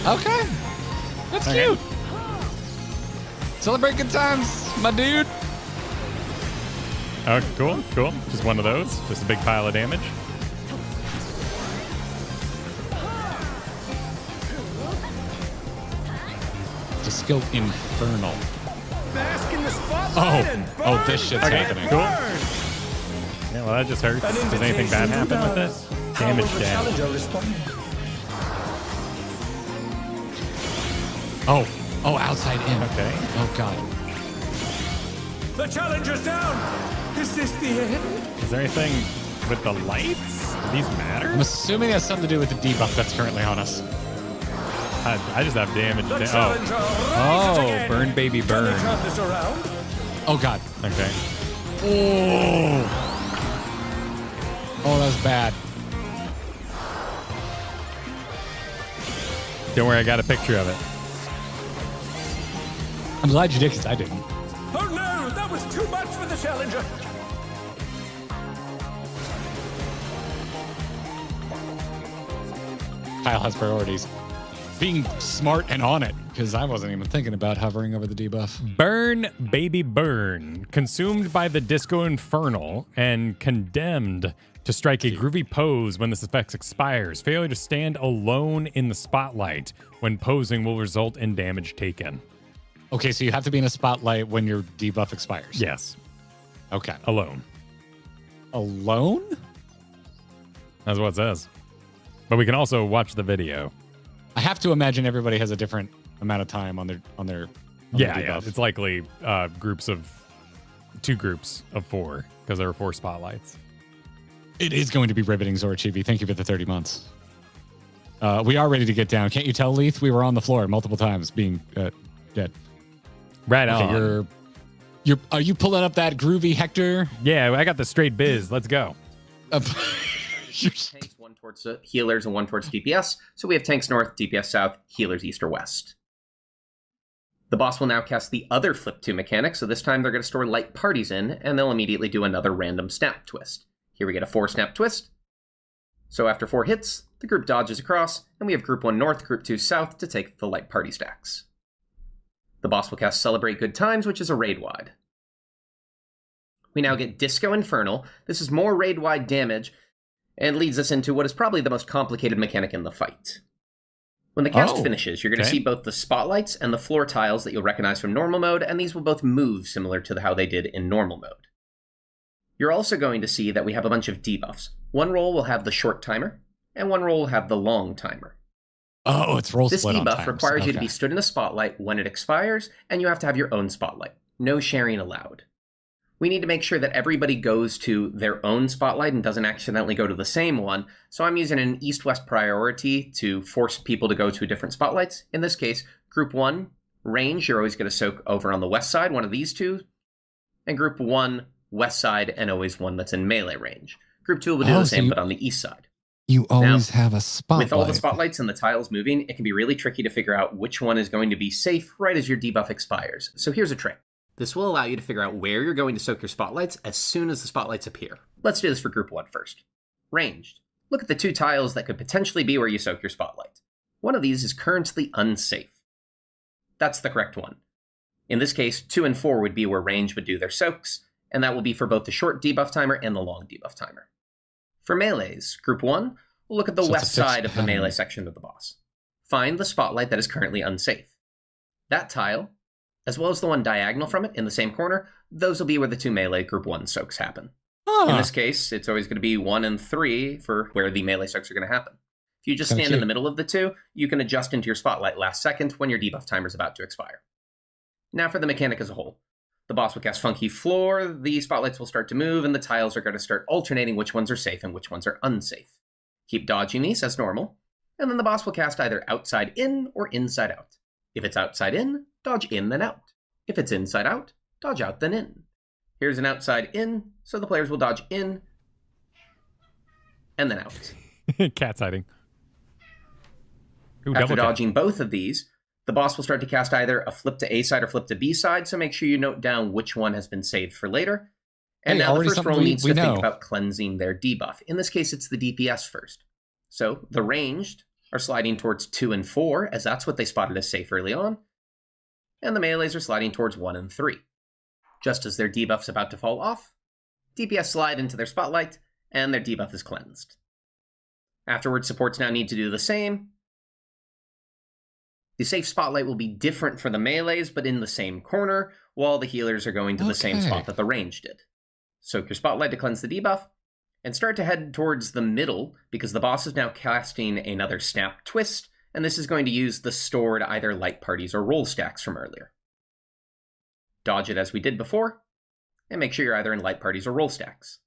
Okay. That's Okay. cute. Celebrate good times, my dude. Oh, cool, cool. Just one of those. Just a big pile of damage. Just go infernal. Bask in the spotlight and burn, Oh, this shit's burn, happening. Cool. burn. Yeah, well, that just hurts. An Does anything bad invitation happen with does. it? How will Damage the down. challenger respond? Oh, outside in. Okay. Oh god. The challenger's down. Is this the end? Is there anything with the lights? Do these matter? I'm assuming it has something to do with the debuff that's currently on us. I just have damage. The Oh, challenger rises again. burn, baby, Can burn. they turn this around? Oh god. Okay. Oh, that was bad. Don't worry, I got a picture of it. I'm glad you did because I didn't. Oh no, that was too much for the challenger. Kyle has priorities. Being smart and on it because I wasn't even thinking about hovering over the debuff. Burn, baby, burn. Consumed by the Disco Infernal and condemned to strike a groovy pose when this effect expires. Failure to stand alone in the spotlight when posing will result in damage taken. Okay, so you have to be in a spotlight when your debuff expires. Yes. Okay. alone. Alone? That's what it says. But we can also watch the video. I have to imagine everybody has a different amount of time on their Yeah. debuff. It's likely two groups of 4 because there are 4 spotlights. It is going to be riveting, Zorchibi. Thank you for the 30 months. We are ready to get down. Can't you tell, Leith? We were on the floor multiple times being dead. Right on. Okay, are you pulling up that groovy Hector? Yeah, I got the straight biz. Let's go. Tanks, one towards healers and one towards DPS. So we have tanks north, DPS south, healers east or west. The boss will now cast the other flip 2 mechanic, so this time they're going to store light parties in, and they'll immediately do another random snap twist. Here we get a 4 snap twist. So after 4 hits, the group dodges across, and we have group 1 north, group 2 south to take the light party stacks. The boss will cast Celebrate Good Times, which is a raid-wide. We now get Disco Infernal. This is more raid-wide damage, and leads us into what is probably the most complicated mechanic in the fight. When the cast finishes, you're going to see both the spotlights and the floor tiles that you'll recognize from normal mode, and these will both move similar to how they did in normal mode. You're also going to see that we have a bunch of debuffs. One roll will have the short timer, and one roll will have the long timer. Oh, it's roll This split on debuff times. requires you to Okay. be stood in a spotlight when it expires, and you have to have your own spotlight. No sharing allowed. We need to make sure that everybody goes to their own spotlight and doesn't accidentally go to the same one, so I'm using an east-west priority to force people to go to different spotlights. In this case, Group 1, range, you're always going to soak over on the west side, one of these two, and Group 1, west side, and always one that's in melee range. Group 2 will do the same, but on the east side. You always have a spotlight. With all the spotlights and the tiles moving, it can be really tricky to figure out which one is going to be safe right as your debuff expires. So here's a trick. This will allow you to figure out where you're going to soak your spotlights as soon as the spotlights appear. Let's do this for Group 1 first. Ranged. Look at the 2 tiles that could potentially be where you soak your spotlight. One of these is currently unsafe. That's the correct one. In this case, 2 and 4 would be where range would do their soaks, and that will be for both the short debuff timer and the long debuff timer. For melees, Group 1, we'll look at the west side of the melee section of the boss. Find the spotlight that is currently unsafe. That tile, as well as the one diagonal from it in the same corner, those will be where the 2 melee Group 1 soaks happen. In this case, it's always going to be 1 and 3 for where the melee soaks are going to happen. If you just stand in the middle of the 2, you can adjust into your spotlight last second when your debuff timer is about to expire. Now for the mechanic as a whole. The boss will cast Funky Floor, the spotlights will start to move, and the tiles are going to start alternating which ones are safe and which ones are unsafe. Keep dodging these as normal, and then the boss will cast either outside in or inside out. If it's outside in, dodge in then out. If it's inside out, dodge out then in. Here's an outside in, so the players will dodge in and then out. Cat's hiding. Ooh, After double dodging both of these, the boss will start to cast either a flip to A side or flip to B side, so make sure you note down which one has been saved for later. And now the first roll needs to think about cleansing their debuff. In this case, it's the DPS first. So the ranged are sliding towards 2 and 4, as that's what they spotted as safe early on. And the melees are sliding towards 1 and 3. Just as their debuff's about to fall off, DPS slide into their spotlight, and their debuff is cleansed. Afterwards, supports now need to do the same. The safe spotlight will be different for the melees, but in the same corner, while the healers are going to the same spot that the range did. Soak your spotlight to cleanse the debuff, and start to head towards the middle, because the boss is now casting another snap twist, and this is going to use the stored either light parties or roll stacks from earlier. Dodge it as we did before, and make sure you're either in light parties or roll stacks.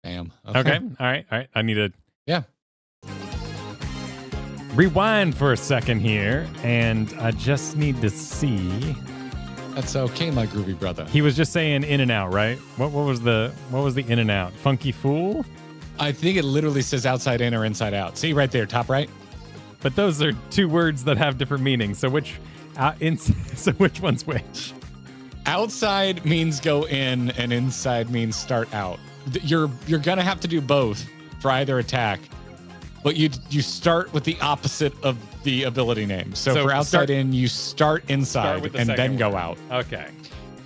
Damn. Okay. All right. I need to Yeah. rewind for a second here, and I just need to see. That's okay, my groovy brother. He was just saying in and out, right? What was the in and out? Funky Fool? I think it literally says outside in or inside out. See right there, top right? But those are 2 words that have different meanings. So which one's which? Outside means go in, and inside means start out. You're gonna have to do both for either attack, but you start with the opposite of the ability name. So for outside in, you start inside and then go out. Okay.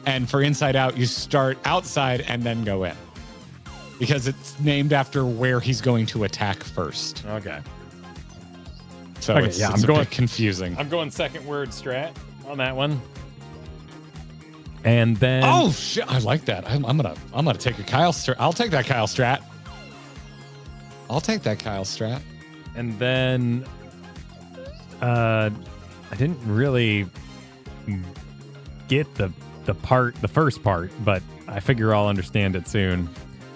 And for inside out, you start outside and then go in, because it's named after where he's going to attack first. Okay. So Okay, it's I'm a going bit confusing. I'm going second word strat on that one. And then Oh shit! I like that. I'm gonna take a Kyle strat. I'll take that Kyle strat. I'll take that Kyle strat. And then I didn't really get the first part, but I figure I'll understand it soon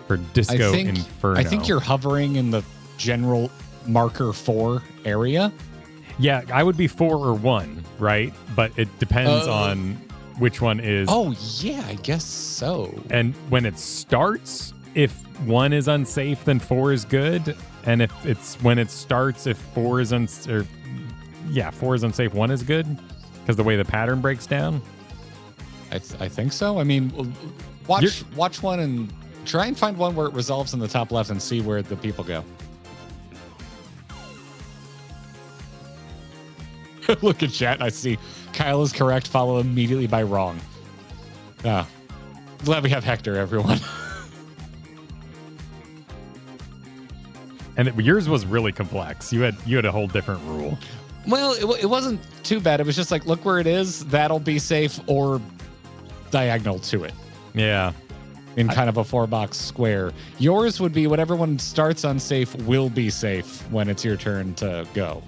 for Disco Inferno. I think you're hovering in the general marker 4 area. Yeah, I would be 4 or 1, right? But it depends on which one is. Oh, yeah, I guess so. And when it starts, if 1 is unsafe, then 4 is good. And if it's when it starts, if 4 is 4 is unsafe, 1 is good, because the way the pattern breaks down. I think so. I mean, watch one and try and find one where it resolves in the top left and see where the people go. Look at chat. I see Kyle is correct. Follow immediately by wrong. Glad we have Hector, everyone. And yours was really complex. You had a whole different rule. Well, it wasn't too bad. It was just like, look where it is. That'll be safe, or diagonal to it. Yeah. In kind of a 4-box square. Yours would be whatever one starts unsafe will be safe when it's your turn to go.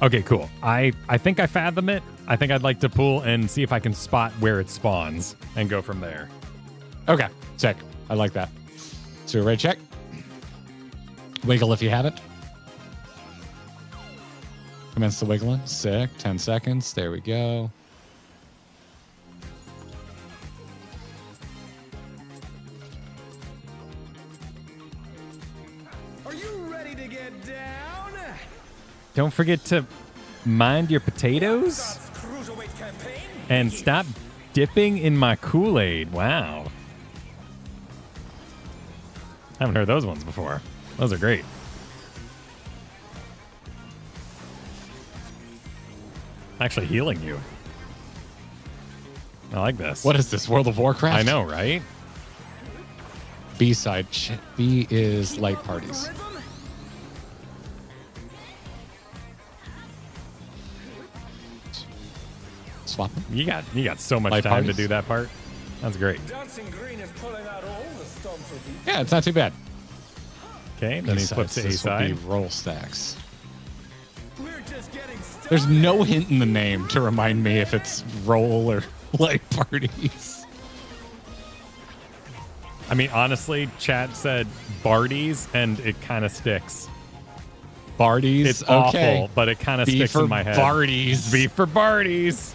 Okay, cool. I think I fathom it. I think I'd like to pull and see if I can spot where it spawns and go from there. Okay, sick. I like that. So right check. Wiggle if you have it. Commence the wiggling. Sick. 10 seconds. There we go. Are you ready to get down? Don't forget to mind your potatoes Cruiserweight campaign. and stop dipping in my Kool-Aid. Wow. I haven't heard those ones before. Those are great. Actually healing you. I like this. What is this, World of Warcraft? I know, right? B-side. B is light parties. Swap them. You got so much Light time parties? to do that part. That's great. Dancing Green is pulling out all the stops with these. Yeah, it's not too bad. Okay, then he flips to A This will be side. roll stacks. We're just getting started. There's no hint in the name to remind me if it's roll or light parties. I mean, honestly, chat said Bardies, and it kind of sticks. Bardies. It's okay. awful, but it kind of B sticks for in my head. Bardies. B for Bardies.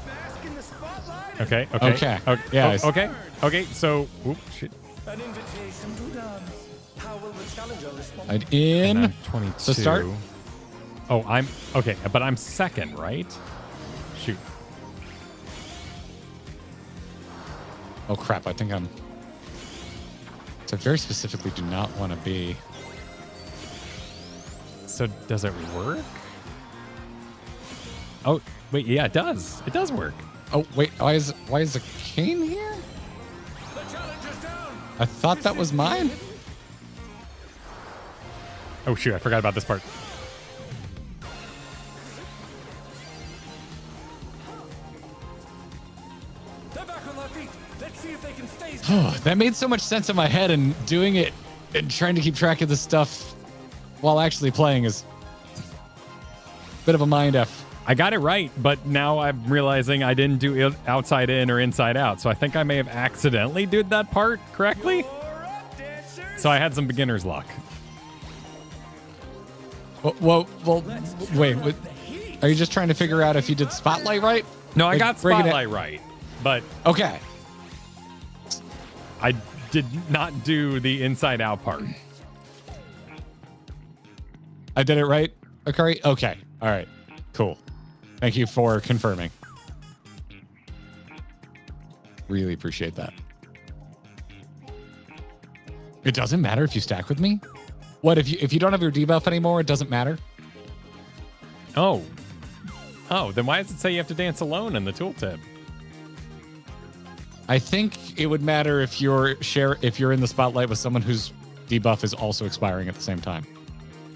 Bask in the spotlight. Okay. Okay. Yeah. Yes. Okay. Okay. So, oops, shit. An invitation to dance. How will the challenger respond? Right in. And 22. So start. Oh, I'm okay, but I'm second, right? Shoot. Oh crap! I think I'm. So I very specifically do not want to be. So does it work? Oh, wait, yeah, it does. It does work. Oh wait, why is the cane here? The challenger's down. I thought that was mine. Oh shoot, I forgot about this part. They're back on their feet. Let's see if they can stay. That made so much sense in my head, and doing it and trying to keep track of this stuff while actually playing is a bit of a mind F. I got it right, but now I'm realizing I didn't do it outside in or inside out. So I think I may have accidentally did that part correctly. So I had some beginner's luck. Well, wait. Are you just trying to figure out if you did Spotlight right? No, I Like, got bring it in- Spotlight right, but Okay. I did not do the inside out part. I did it right, Akari? Okay. All right. Cool. Thank you for confirming. Really appreciate that. It doesn't matter if you stack with me? What, if you don't have your debuff anymore, it doesn't matter? Oh. Oh, then why does it say you have to dance alone in the tooltip? I think it would matter if you're in the spotlight with someone whose debuff is also expiring at the same time.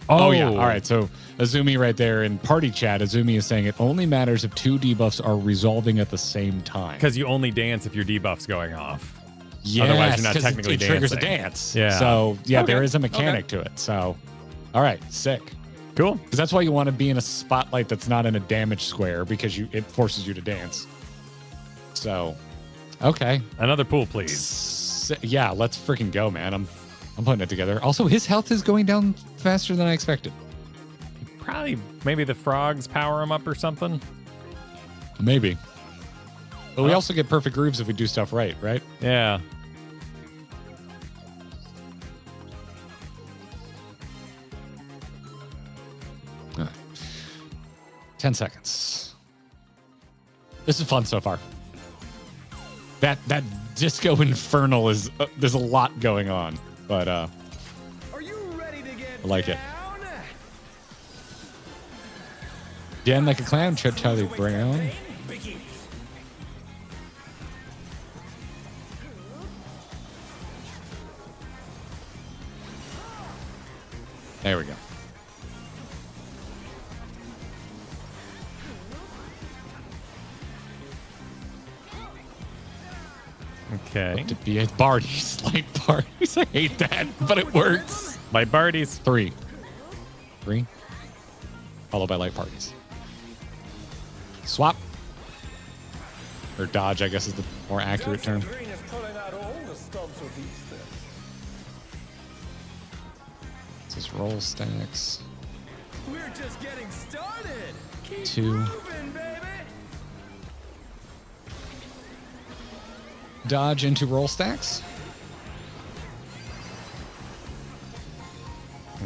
Oh yeah. All right. So Azumi right there in party chat, Azumi is saying it only matters if 2 debuffs are resolving at the same time. Because you only dance if your debuff's going off. Yes, otherwise you're not technically it triggers a dancing. dance. Yeah. So yeah, Okay. there is a mechanic to it. So, all right, sick. Cool. Because that's why you want to be in a spotlight that's not in a damage square because it forces you to dance. So, okay. Another pool, please. Yeah, let's freaking go, man. I'm putting it together. Also, his health is going down faster than I expected. Probably, maybe the frogs power him up or something. Maybe. But we also get perfect grooves if we do stuff right? Yeah. Uh, 10 seconds. This is fun so far. That disco infernal is there's a lot going on, but Are you ready to get I like it. down? Jen like a clown, Chip Charlie Brown. Biggie. There we go. Okay. To be a Barties, light Barties. I hate that, but it works. Light Barties. 3. Followed by light parties. Swap. Or dodge, I guess is the more accurate term. Green is pulling out all the stops with these steps. This is roll stacks. We're just getting started. Keep 2. moving, baby. Dodge into roll stacks.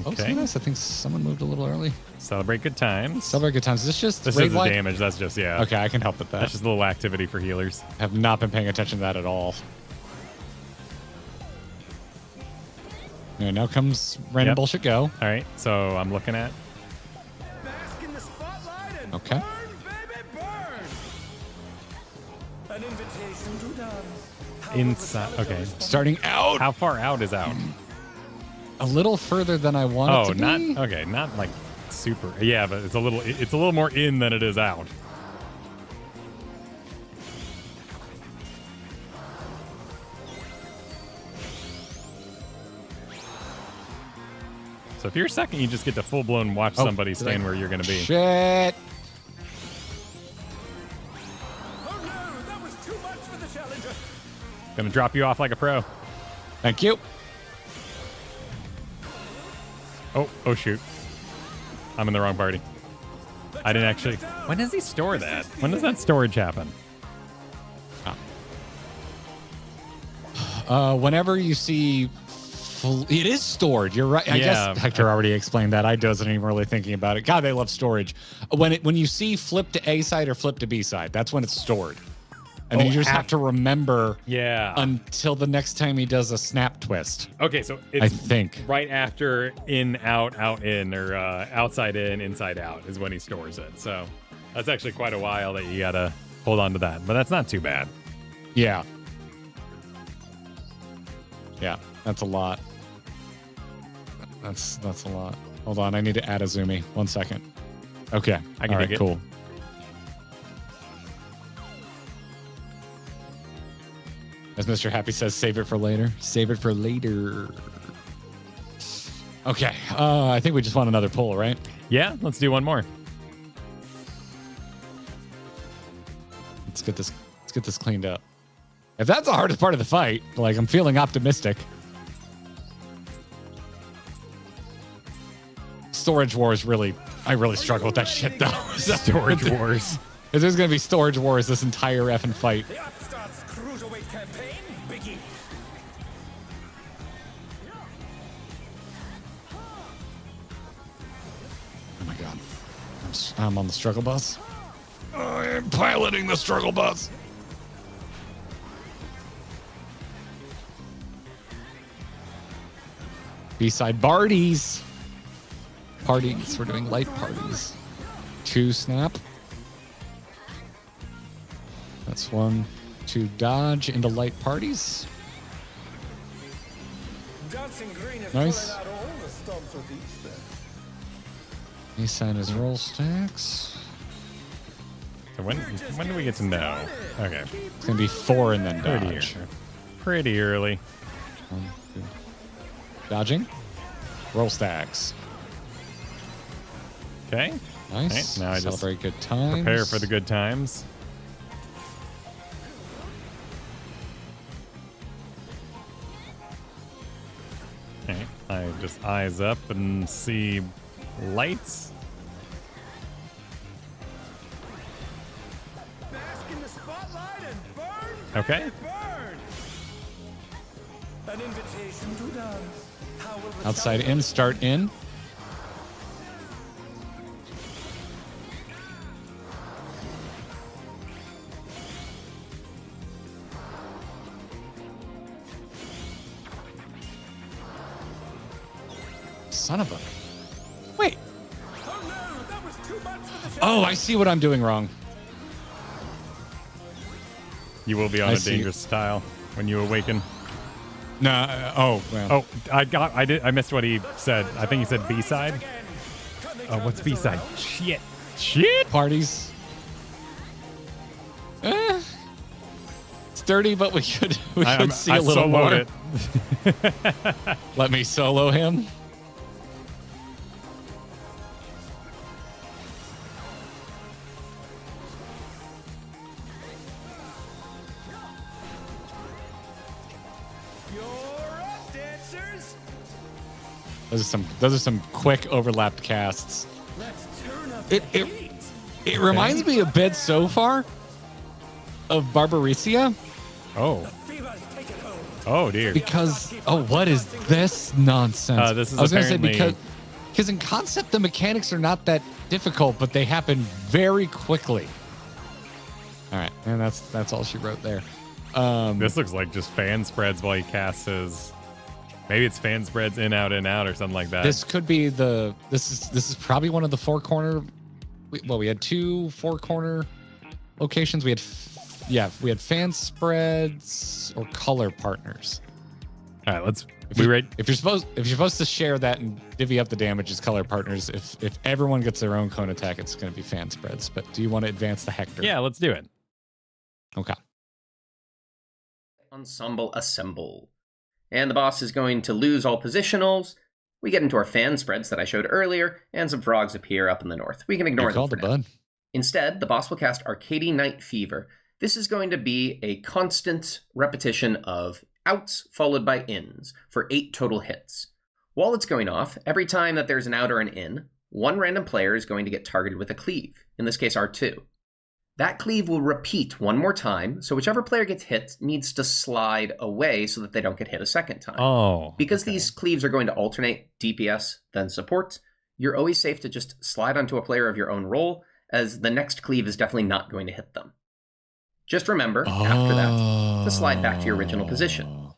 Oh, Okay. nice. I think someone moved a little early. Celebrate good times. Celebrate good times. Is this just This raid is the light? damage. That's just, yeah. Okay, I can help with that. That's just a little activity for healers. Have not been paying attention to that at all. All right, now comes random Yep. bullshit go. All right. So I'm looking at. Bask in the spotlight and Okay. burn, baby, burn. An invitation to dance. Inside. Okay. Starting out How far out is out? a little further than I want it Oh, to not be. okay. Not like super. Yeah, but it's a little more in than it is out. So if you're second, you just get to full blown watch Oh, somebody did stand I- where you're going to be. Shit. Oh no, that was too much for the challenger. Going to drop you off like a pro. Thank you. Oh shoot. I'm in the wrong party. I didn't actually. When does he store that? When does that storage happen? Whenever you see, it is stored. You're right. I Yeah. guess Hector already explained that. I wasn't even really thinking about it. God, they love storage. When you see flip to A side or flip to B side, that's when it's stored, and then Oh, you just have to remember Yeah. until the next time he does a snap twist. Okay, so I it's think. right after in, out, out, in, or outside in, inside out is when he stores it. So that's actually quite a while that you gotta hold on to that. But that's not too bad. Yeah. Yeah, that's a lot. That's a lot. Hold on, I need to add Azumi. 1 second. Okay. I can All right, dig it. cool. As Mr. Happy says, save it for later. Save it for later. Okay. I think we just want another pull, right? Yeah, let's do one more. Let's get this cleaned up. If that's the hardest part of the fight, like I'm feeling optimistic. Storage Wars I really struggle with that shit though. Storage Wars. If there's gonna be Storage Wars this entire effing fight. The Upstarts Cruiserweight campaign, Biggie. Oh my god. I'm on the struggle bus. I am piloting the struggle bus. B-side parties. Parties. We're doing light parties. 2 snap. That's 1. to dodge into light parties. Dancing green is Nice. pulling out all the stops with each step. He signed his roll stacks. So when do we get to know? Okay. It's going to be 4 and then Pretty dodge. early. Pretty early. Dodging. Roll stacks. Okay. Nice. Okay, now I just celebrate good times. Prepare for the good times. Okay. I just eyes up and see lights. Bask in the spotlight and burn. Okay. Burn. An invitation to dance. How will the Outside challenge- in, start in. Son of a... Wait. Oh no, that was too much for the Oh, I see what I'm doing wrong. You will be on I a see. dangerous style when you awaken. No. Oh, well. Oh, I missed what he said. I think he said B-side. Oh, what's B-side? Shit. Shit. Parties. It's dirty, but we should see a little more. It. Let me solo him. You're up, dancers. Those are some quick overlapped casts. Let's turn up It the it, heat. it reminds me a bit so far of Barbaricia Oh. Fevers, take it home. Oh, dear. because what is this nonsense? This is I was gonna say apparently- because in concept the mechanics are not that difficult, but they happen very quickly. All right, and that's all she wrote there. This looks like just fan spreads while he casts his. Maybe it's fan spreads in, out, or something like that. This could be this is probably one of the 4 corner. Well, we had 2 4 corner locations. We had fan spreads or color partners. All right, let's. If you're supposed to share that and divvy up the damage as color partners, if everyone gets their own cone attack, it's going to be fan spreads. But do you want to advance the Hector? Yeah, let's do it. Okay. Ensemble assemble. And the boss is going to lose all positionals. We get into our fan spreads that I showed earlier, and some frogs appear up in the north. We can ignore You them called for it, now. bud. Instead, the boss will cast Arcady Night Fever. This is going to be a constant repetition of outs followed by ins for 8 total hits. While it's going off, every time that there's an out or an in, one random player is going to get targeted with a cleave, in this case R2. That cleave will repeat one more time, so whichever player gets hit needs to slide away so that they don't get hit a second time. Oh. Because okay. these cleaves are going to alternate DPS, then support, you're always safe to just slide onto a player of your own role, as the next cleave is definitely not going to hit them. Just remember, after that, to slide back to your original position.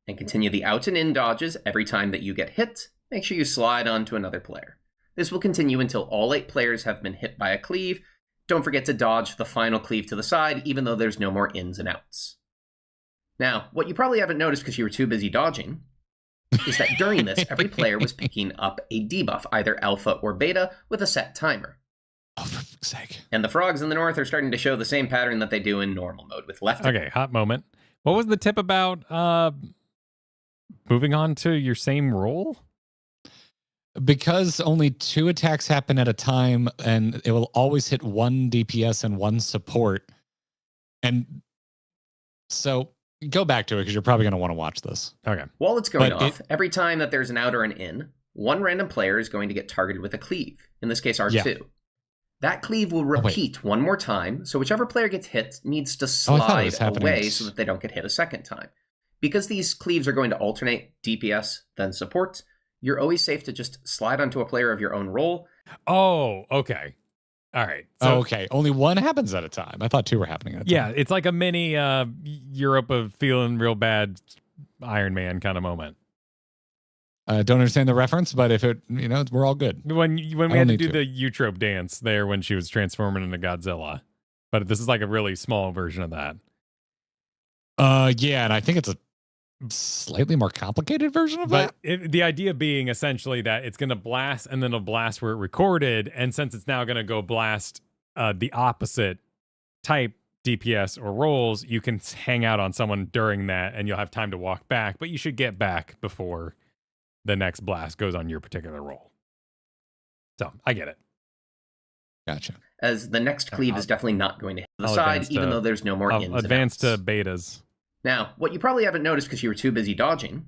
And continue the out and in dodges every time that you get hit. Make sure you slide onto another player. This will continue until all 8 players have been hit by a cleave. Don't forget to dodge the final cleave to the side, even though there's no more ins and outs. Now, what you probably haven't noticed because you were too busy dodging, is that during this, every player was picking up a debuff, either alpha or beta, with a set timer. Oh, for fuck's sake. And the frogs in the north are starting to show the same pattern that they do in normal mode, with left. Okay, hot moment. What was the tip about moving on to your same role? Because only 2 attacks happen at a time, and it will always hit 1 DPS and 1 support. And so go back to it because you're probably going to want to watch this. Okay. While it's going But off, every time that there's an out or an in, one random player is going to get targeted with a cleave, in this case R2. Yeah. That cleave will repeat one more time, so whichever player gets hit needs to I thought it was slide happening. away so that they don't get hit a second time. Because these cleaves are going to alternate DPS, then support, you're always safe to just slide onto a player of your own role. Oh, okay. All right. So, okay. Only 1 happens at a time. I thought 2 were happening at a Yeah, time. it's like a mini Europe of feeling real bad Iron Man kind of moment. I don't understand the reference, but if it, we're all good. When we I had don't to need do to. the Eutrope dance there when she was transforming into Godzilla. But this is like a really small version of that. Yeah, and I think it's a slightly more complicated version of But that. the idea being essentially that it's going to blast and then it'll blast where it recorded. And since it's now going to go blast the opposite type DPS or rolls, you can hang out on someone during that and you'll have time to walk back. But you should get back before the next blast goes on your particular roll. So I get it. Gotcha. As the next cleave is definitely not going to hit the I'll side, advance even to- though there's no more ins and Advance to outs. betas. Now, what you probably haven't noticed because you were too busy dodging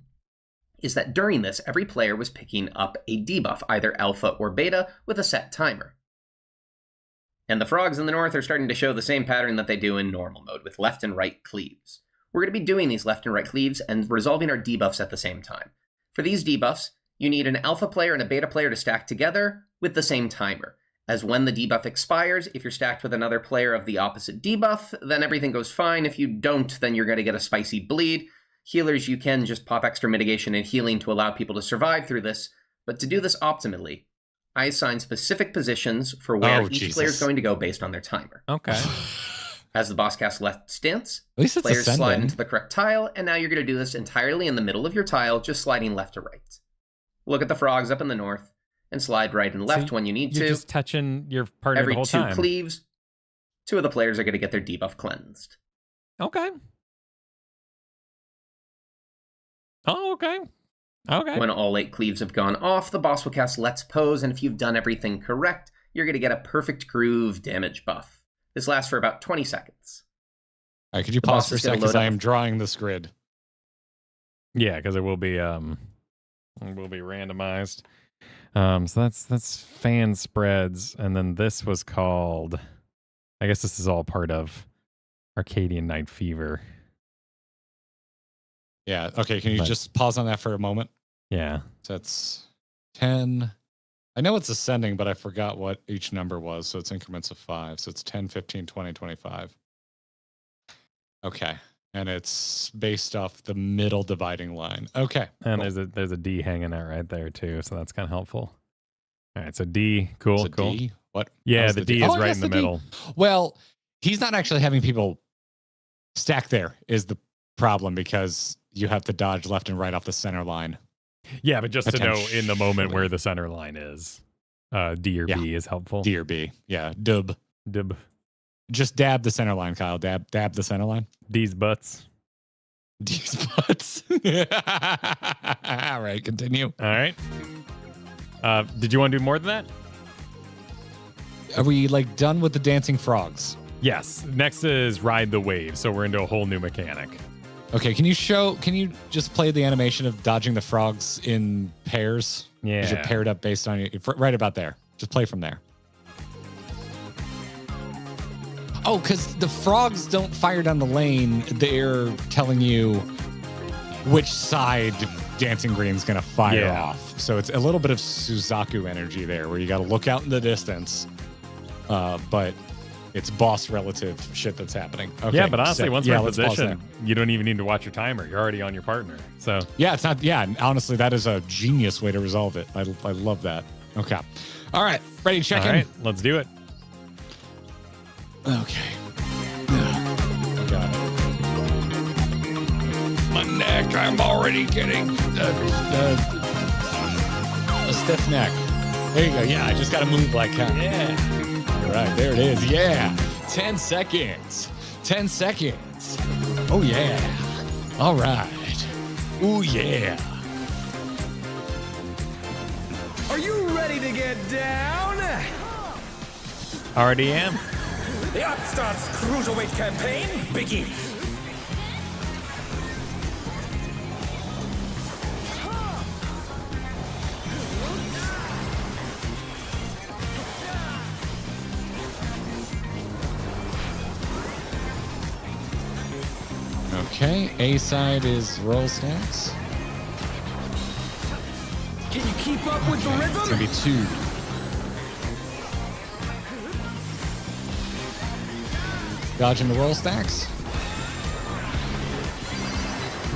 is that during this, every player was picking up a debuff, either alpha or beta, with a set timer. And the frogs in the north are starting to show the same pattern that they do in normal mode, with left and right cleaves. We're going to be doing these left and right cleaves and resolving our debuffs at the same time. For these debuffs, you need an alpha player and a beta player to stack together with the same timer. As when the debuff expires, if you're stacked with another player of the opposite debuff, then everything goes fine. If you don't, then you're going to get a spicy bleed. Healers, you can just pop extra mitigation and healing to allow people to survive through this. But to do this optimally, I assign specific positions for where each player is going to go based on their timer. Okay. As the boss casts left stance, At least it's players slide ascending. into the correct tile, and now you're going to do this entirely in the middle of your tile, just sliding left to right. Look at the frogs up in the north, and slide right and left when you need You're to. just touching your partner Every the whole two time. cleaves, two of the players are going to get their debuff cleansed. Okay. Oh, okay. Okay. When all 8 cleaves have gone off, the boss will cast Let's Pose, and if you've done everything correct, you're going to get a perfect groove damage buff. This lasts for about 20 seconds. All right, could you The pause boss for a is gonna second because load I up am drawing this grid. Yeah, because it will be randomized. So that's fan spreads, and then this was called. I guess this is all part of Arcadian Night Fever. Yeah. Okay. Can you But- just pause on that for a moment? Yeah. So that's 10. I know it's ascending, but I forgot what each number was. So it's increments of 5. So it's 10, 15, 20, 25. Okay. And it's based off the middle dividing line. Okay. And cool. there's a D hanging out right there too, so that's kind of helpful. All right, so D, cool, It's a cool. D? What? Yeah, How's the D is Oh, right yes, in the D. middle. Well, he's not actually having people stack there is the problem because you have to dodge left and right off the center line. Yeah, but just to know in the moment Potentially. where the center line is, D or B is helpful. D or B. Yeah. Dub. Dib. Just dab the center line, Kyle. Dab the center line. D's butts. D's butts. All right, continue. All right. Did you want to do more than that? Are we like done with the dancing frogs? Yes. Next is ride the wave. So we're into a whole new mechanic. Okay, can you just play the animation of dodging the frogs in pairs? 'Cause Yeah. you're paired up based on right about there. Just play from there. Oh, because the frogs don't fire down the lane. They're telling you which side Dancing Green's going to fire Yeah. off. So it's a little bit of Suzaku energy there where you got to look out in the distance. But it's boss relative shit that's happening. Okay, Yeah, but honestly, so- once yeah, we're in let's pause position, you don't even need to watch your timer. You're already on your partner. So Yeah, it's not. Yeah, honestly, that is a genius way to resolve it. I love that. Okay. All right. Ready to check all in? right, let's do it. Okay. Got it. My neck. I'm already getting a stiff neck. There you go. Yeah, I just got to move like that. Yeah. All right. There it is. Yeah. 10 seconds. 10 seconds. Oh, yeah. All right. Oh, yeah. Are you ready to get down? Already am. The Upstarts Cruiserweight campaign begins. Okay. A side is roll stacks. Can you keep up with the It's rhythm? going to be 2. Dodging the roll stacks.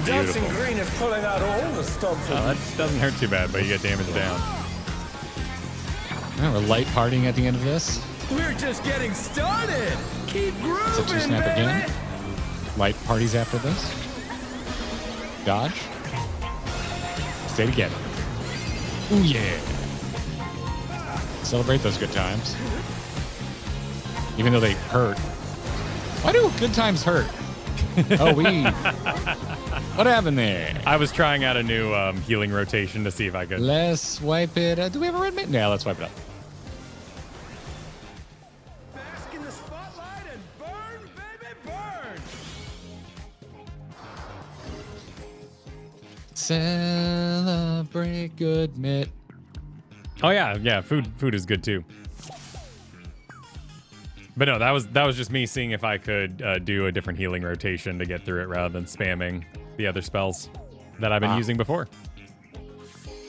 Dancing Green is pulling out all the stops. Oh, that doesn't hurt too bad, but you get damage down. All right, we're light partying at the end of this. We're just getting started. Keep grooving, It's a 2 snap baby. again. light parties after this. Dodge. Say it again. Ooh, yeah. Celebrate those good times. Even though they hurt. Why do good times hurt? Oh, what happened there? I was trying out a new healing rotation to see if I could. Let's wipe it. Do we have a red man? Yeah, let's wipe it up. Bask in the spotlight and burn, baby, burn. Celebrate good mitt. Oh yeah. Food is good too. But no, that was just me seeing if I could do a different healing rotation to get through it rather than spamming the other spells that I've been using before.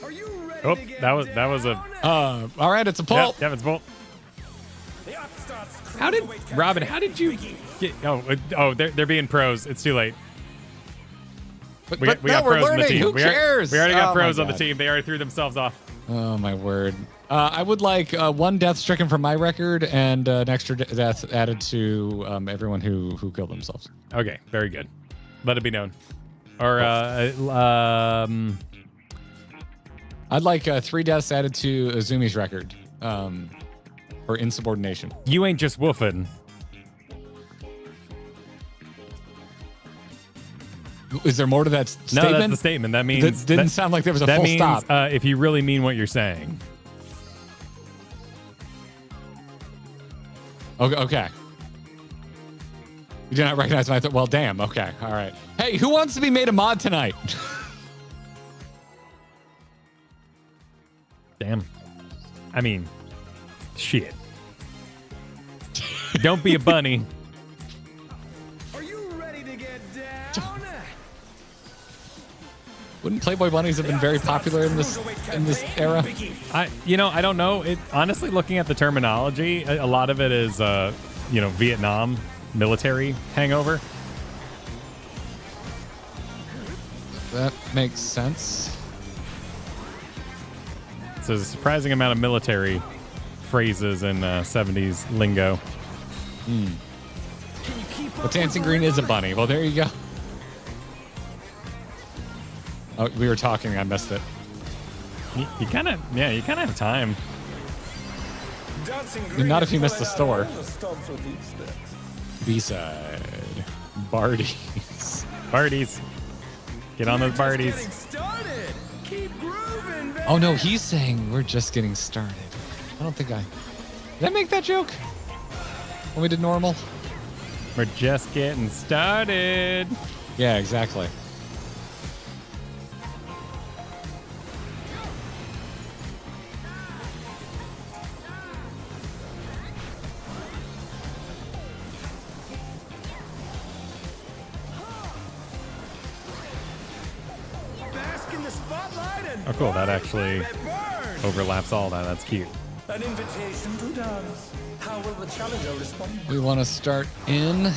Are you ready Oh, to get that was a All right, it's a pull. Yep, it's a pull. The up starts How did Robin? How did you get? Oh, they're being pros. It's too late. But We got now we're pros on the learning. team. Who cares? We already got Oh, my pros on the God. team. They already threw themselves off. Oh my word! I would like one death stricken from my record and an extra death added to everyone who killed themselves. Okay, very good. Let it be known. Or I'd like 3 deaths added to Azumi's record for insubordination. you ain't just woofing. Is there more to that No, statement? that's the statement. That means That didn't sound like there was a that full means, stop. if you really mean what you're saying. Okay. You do not recognize my well, damn. Okay. All right. Hey, who wants to be made a mod tonight? Damn. I mean, shit. Don't be a bunny. Are you ready to get down? Wouldn't Playboy bunnies have been very popular in this era? I don't know. It honestly, looking at the terminology, a lot of it is Vietnam military hangover. That makes sense. So there's a surprising amount of military phrases in 70s lingo. Well, Dancing Green is a bunny. Well, there you go. Oh, we were talking. I missed it. You kind of have time. Not if you missed the store. B-side. Bardies. Bardies. Get on those bardies. Started. Keep grooving, baby. Oh, no, he's saying we're just getting started. I don't think Did I make that joke? When we did normal? We're just getting started. Yeah, exactly. Bask in the spotlight and Oh, cool. That actually burn. overlaps all that. That's cute. An invitation to dance. How will the challenger respond? We want to start in.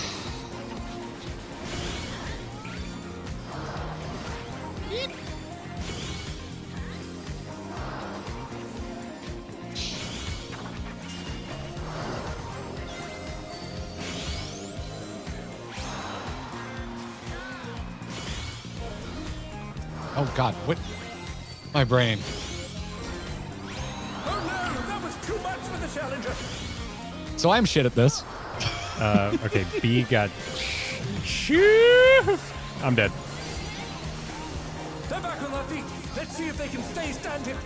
Oh God, what? My brain. Oh no, that was too much for the challenger. So I'm shit at this. Okay, B got. I'm dead. They're back on their feet. Let's see if they can stay standing.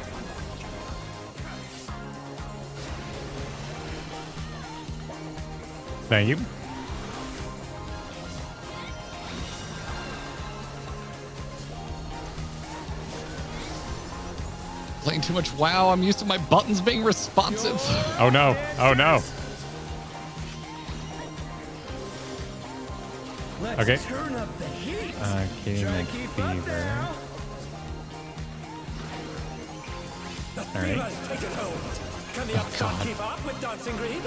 Thank you. Playing too much WoW. I'm used to my buttons being responsive. Oh no. Oh no. Let's Okay. turn up the heat. King Try to of keep up Fever. now. The All right. fever's taken hold. Can the upstart God. keep up with Dancing Green?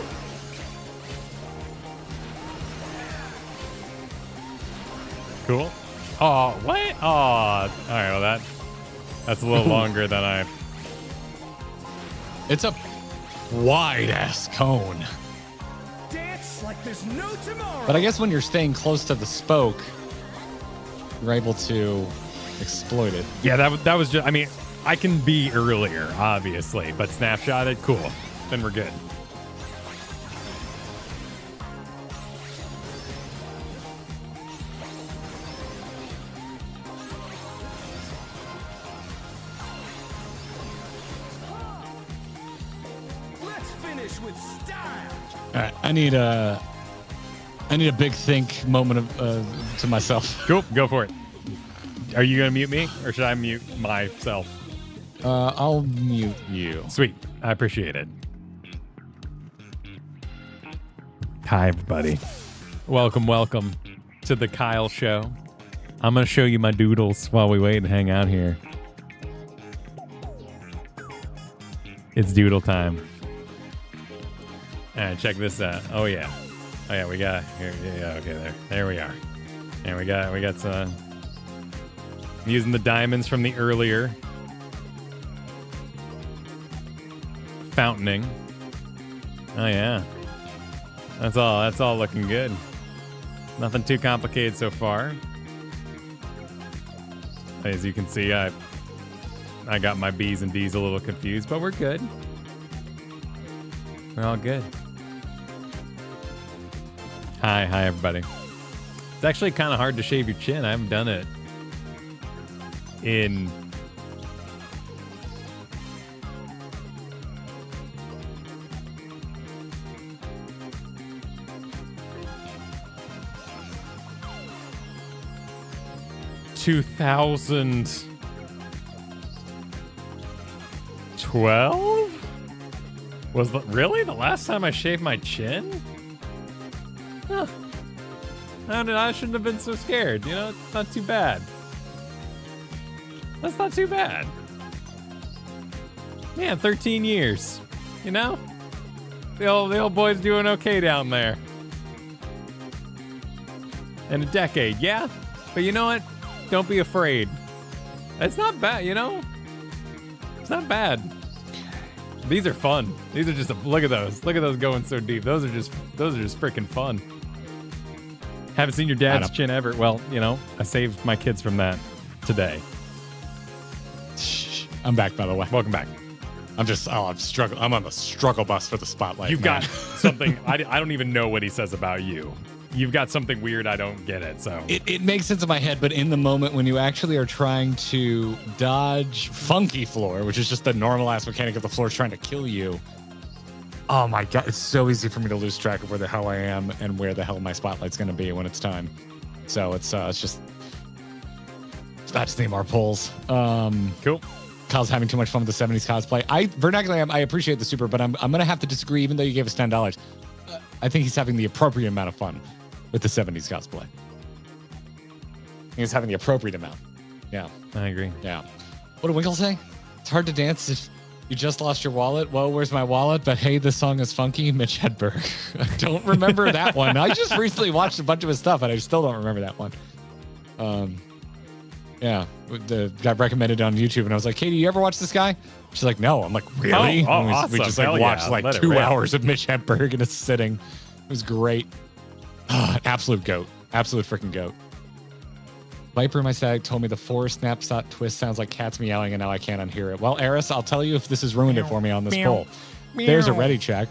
Cool. Oh, what? Oh, all right. Well, that's a little longer than I. It's a wide ass cone. Dance like like there's no tomorrow. But I guess when you're staying close to the spoke, you're able to exploit it. Yeah, that was just. I mean, I can be earlier, obviously, but snapshot it, cool. Then we're good. Let's finish with style. All right, I need a big think moment of to myself. Cool, go for it. Are you gonna mute me, or should I mute myself? I'll mute you. Sweet, I appreciate it. Hi, everybody. Welcome to the Kyle Show. I'm gonna show you my doodles while we wait and hang out here. It's doodle time. All right, check this out. Oh yeah, we got here. Yeah, okay, there we are. And we got some. Using the diamonds from the earlier fountaining. Oh yeah, that's all looking good. Nothing too complicated so far. As you can see, I got my B's and D's a little confused, but we're good. We're all good. Hi everybody. It's actually kind of hard to shave your chin. I haven't done it in (2012) was really the last time I shaved my chin? Huh. I shouldn't have been so scared. You know, it's not too bad. That's not too bad. Man, 13 years. You know? The old boy's doing okay down there. In a decade, yeah? But you know what? Don't be afraid. It's not bad, you know? It's not bad. These are fun. These are just look at those. Look at those going so deep. Those are just freaking fun. Haven't seen your dad's chin ever. Well, you know, I saved my kids from that today. I'm back, by the way. Welcome back. I'm struggling. I'm on the struggle bus for the spotlight. You've man. got something. I don't even know what he says about you. You've got something weird. I don't get it. So it makes sense in my head, but in the moment when you actually are trying to dodge funky floor, which is just the normal ass mechanic of the floor trying to kill you. Oh my god, it's so easy for me to lose track of where the hell I am and where the hell my spotlight's going to be when it's time. So it's just that's the our polls. Cool. Kyle's having too much fun with the 70s cosplay. I appreciate the super, but I'm going to have to disagree even though you gave us $10. I think he's having the appropriate amount of fun with the 70s cosplay. He's having the appropriate amount. Yeah. I agree. Yeah. What did Winkle say? It's hard to dance if you just lost your wallet. Well, where's my wallet? But hey, this song is funky. Mitch Hedberg. I don't remember that one. I just recently watched a bunch of his stuff and I still don't remember that one. Yeah, got recommended on YouTube, and I was like, "Katie, you ever watch this guy?" She's like, "No." I'm like, "Really?" Oh, we awesome. just like Hell watched yeah. like Let it 2 rip. hours of Mitch Hedberg in a sitting. It was great. Absolute goat. Absolute freaking goat. Viper, my stag, told me the 4 snapshot twist sounds like cats meowing, and now I can't unhear it. Well, Eris, I'll tell you if this has ruined it for me on this poll. There's a ready check.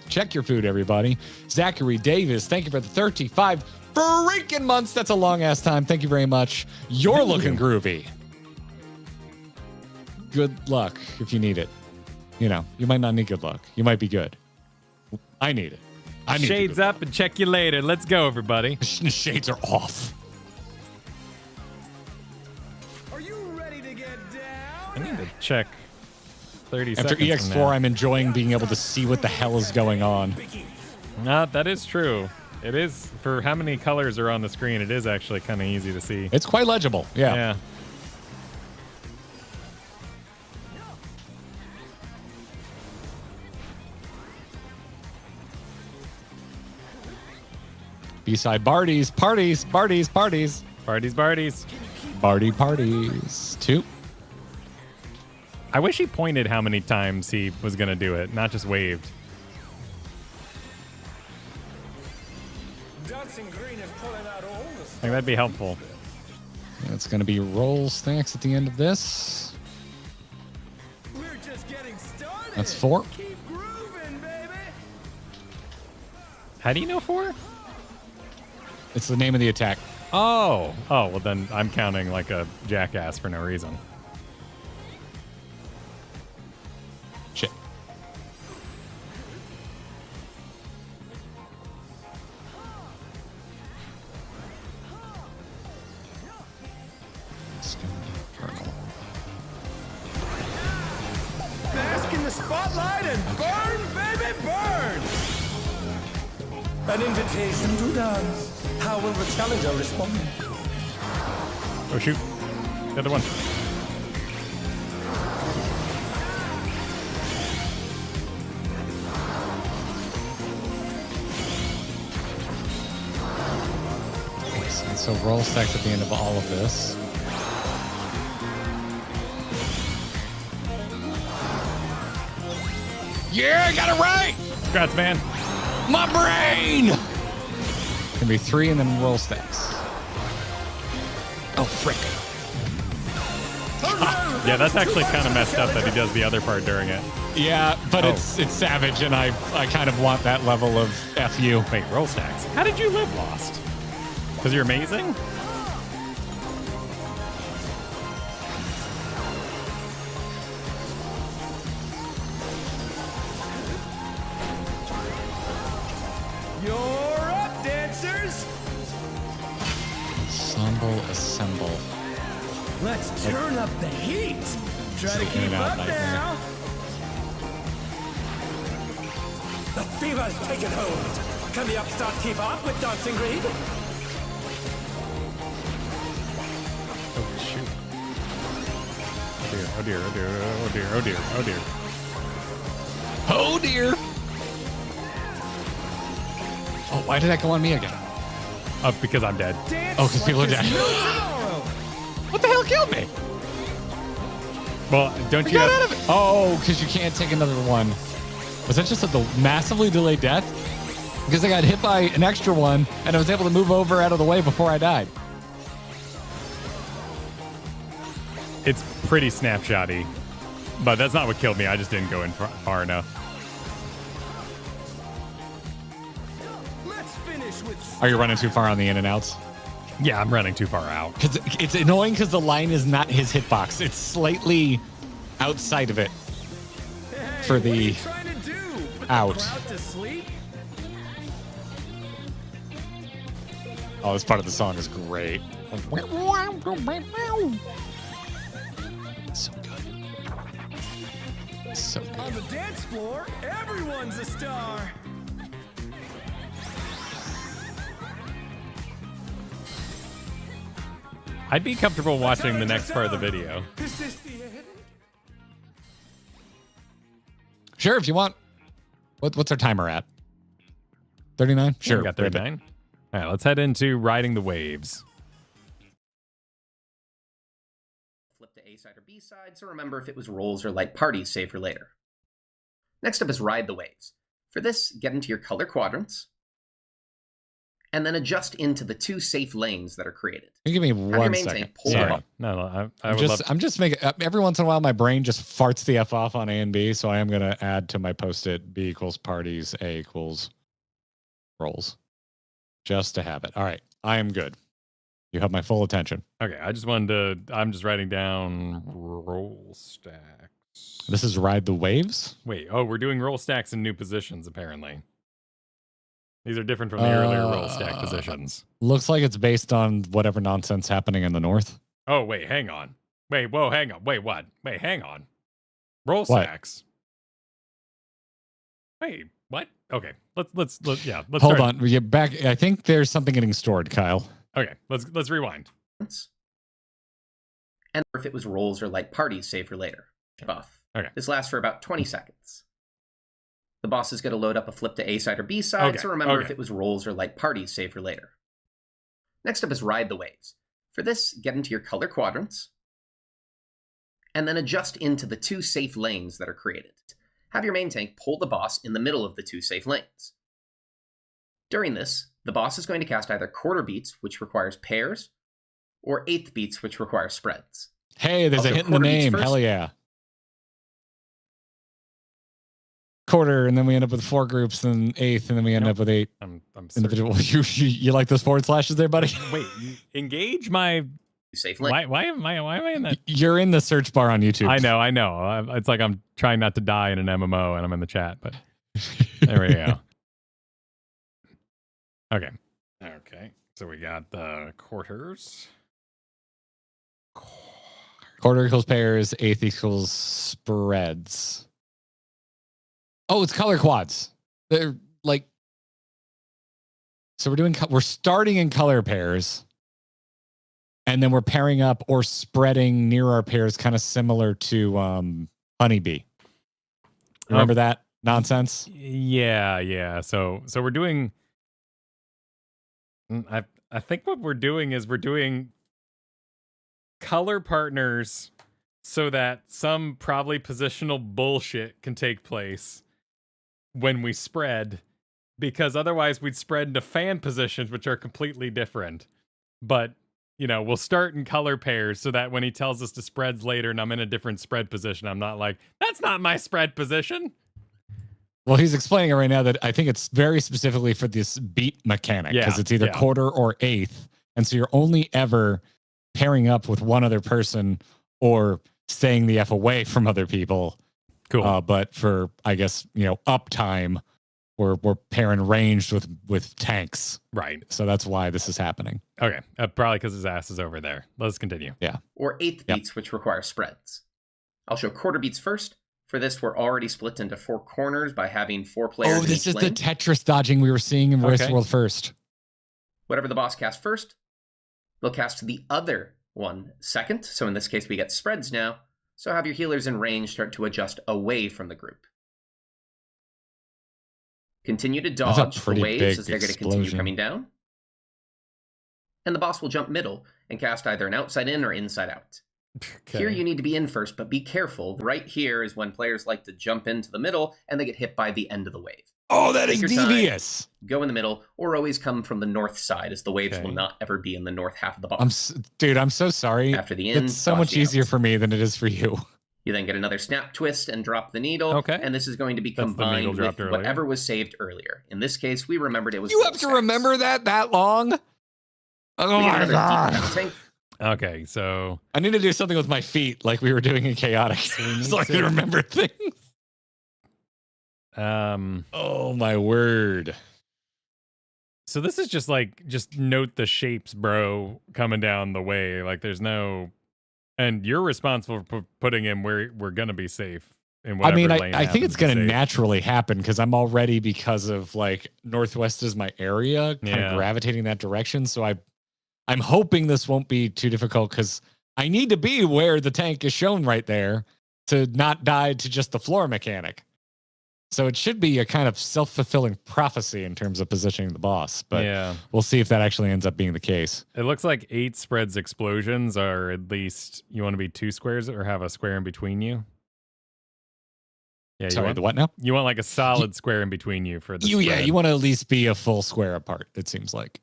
Check your food, everybody. Zachary Davis, thank you for the 35 freaking months. That's a long ass time. Thank you very much. You're looking groovy. Good luck if you need it. You know, you might not need good luck. You might be good. I need it. I need Shades up and check you later. Let's go, everybody. Shades are off. Are you ready to get down? I need to check 30 After seconds. EX4, I'm enjoying being able to see what the hell is going on. No, that is true. It is, for how many colors are on the screen, it is actually kind of easy to see. It's quite legible. Yeah. Yeah. B-side Barties, parties. Parties. Barty parties. 2. I wish he pointed how many times he was going to do it, not just waved. Dancing Green is pulling out all the I think that'd be helpful. It's going to be roll stacks at the end of this. We're just getting started. That's 4. Keep grooving, baby. How do you know 4? It's the name of the attack. Oh, well then I'm counting like a jackass for no reason. Shit. It's gonna be purple. Bask in the spotlight and burn, baby, burn. An invitation to dance. How will the challenger respond? Oh shoot. The other one. And so roll stacks at the end of all of this. Yeah, I got it right! Congrats, man. My brain! Gonna be 3 and then roll stacks. Oh, frick. Yeah, that's actually kind of messed up that he does the other part during it. Yeah, but Oh. it's savage, and I kind of want that level of FU. Wait, roll stacks. How did you live Lost? Because you're amazing? You're up, dancers. Ensemble, assemble. Let's turn up the heat. Try to In keep and out up nightmare. now. The fever's taken hold. Can the upstart keep up with Dancing Green? Oh, shoot. Oh dear, oh dear, oh dear, oh dear, oh dear, oh dear. Oh, dear. Oh, why did that go on me again? Because I'm dead. Dance Oh, 'cause people are like dead. there's no tomorrow. What the hell killed me? Well, don't you Get have... out of it. Oh, because you can't take another one. Was that just a massively delayed death? Because I got hit by an extra one, and I was able to move over out of the way before I died. It's pretty snapshotty. But that's not what killed me. I just didn't go in far enough. Let's finish with Are you running too far on the in and outs? Yeah, I'm running too far out. Because it's annoying because the line is not his hitbox. It's slightly outside of it for What are you the trying to do? Put the out. crowd to sleep? Oh, this part of the song is great. So good. So good. On the dance floor, everyone's a star. I'd be comfortable watching the next part of the video. Is this the end? Sure, if you want. What's our timer at? 39? Sure. We got 39. All right, let's head into riding the waves. Flip to A side or B side, so remember if it was rolls or light parties, save for later. Next up is ride the waves. For this, get into your color quadrants, and then adjust into the 2 safe lanes that are created. Can you give me Have your one main second? tank pull Sorry. up. No, I would love... I'm just making every once in a while my brain just farts the F off on A and B, so I am gonna add to my post-it B equals parties, A equals rolls. Just to have it. All right. I am good. You have my full attention. Okay, I just wanted to... I'm just writing down roll stacks. This is Ride the Waves. Wait, we're doing roll stacks in new positions, apparently. These are different from the earlier roll stack positions. Looks like it's based on whatever nonsense happening in the north. Oh, wait, hang on. Wait, whoa, hang on. Wait, what? Wait, hang on. Roll What? stacks. Wait, what? Okay, let's Hold start. on. We get back. I think there's something getting stored, Kyle. Okay, let's rewind. And if it was rolls or light parties, save for later. Buff. Okay. This lasts for about 20 seconds. The boss is going to load up a flip to A side or B side, Okay, so remember okay. if it was rolls or light parties, save for later. Next up is ride the waves. For this, get into your color quadrants, and then adjust into the 2 safe lanes that are created. Have your main tank pull the boss in the middle of the 2 safe lanes. During this, the boss is going to cast either quarter beats, which requires pairs, or eighth beats, which require spreads. Hey, there's Also, a hint in the quarter beats name. first. Hell yeah. Quarter, and then we end up with 4 groups, and eighth, and then we end up with 8 I'm individual. You like those forward slashes there, buddy? Wait, engage my. Safe link. Why am I in that? You're in the search bar on YouTube. I know. It's like I'm trying not to die in an MMO, and I'm in the chat, but there we go. Okay. So we got the quarters. Quarter equals pairs, eighth equals spreads. Oh, it's color quads. They're like, so we're starting in color pairs, and then we're pairing up or spreading near our pairs, kind of similar to honeybee. Remember that nonsense? Yeah. So we're doing. I think what we're doing is we're doing color partners so that some probably positional bullshit can take place when we spread, because otherwise we'd spread into fan positions, which are completely different. But, we'll start in color pairs so that when he tells us to spreads later and I'm in a different spread position, I'm not like, that's not my spread position. Well, he's explaining it right now that I think it's very specifically for this beat mechanic, because it's either quarter or eighth. And so you're only ever pairing up with one other person or staying the F away from other people. Cool. But for, I guess, uptime, we're pairing ranged with tanks. Right. So that's why this is happening. Okay. Probably because his ass is over there. Let's continue. Yeah. Or eighth beats, which require spreads. I'll show quarter beats first. For this, we're already split into 4 corners by having 4 players. Oh, this in is each the lane. Tetris dodging we were seeing in Westworld first. Whatever the boss casts first, they'll cast the other one second. So in this case, we get spreads now. So have your healers in range start to adjust away from the group. Continue to dodge the waves as they're going to continue coming down. And the boss will jump middle and cast either an outside in or inside out. Okay. Here you need to be in first, but be careful. Right here is when players like to jump into the middle and they get hit by the end of the wave. Oh, that is devious. Go in the middle, or always come from the north side, as the waves will not ever be in the north half of the box. I'm so sorry. After the in, it's so much easier for me than it is for you. You then get another snap twist and drop the needle. Okay. And this is going to be combined with whatever was saved earlier. In this case, we remembered it was. You have to remember that long? Oh my God. Okay, so I need to do something with my feet like we were doing in Chaotic so I can remember things. Oh my word. So this is just note the shapes, bro, coming down the way. Like there's no, and you're responsible for putting in where we're going to be safe. I mean, I think it's going to naturally happen because I'm already, because of like Northwest is my area, kind of gravitating that direction. So I'm hoping this won't be too difficult because I need to be where the tank is shown right there to not die to just the floor mechanic. So it should be a kind of self-fulfilling prophecy in terms of positioning the boss. But we'll see if that actually ends up being the case. It looks like 8 spreads explosions are at least, you want to be 2 squares or have a square in between you? Yeah. Sorry, the what now? You want like a solid square in between you for the spread. Yeah, you want to at least be a full square apart, it seems like.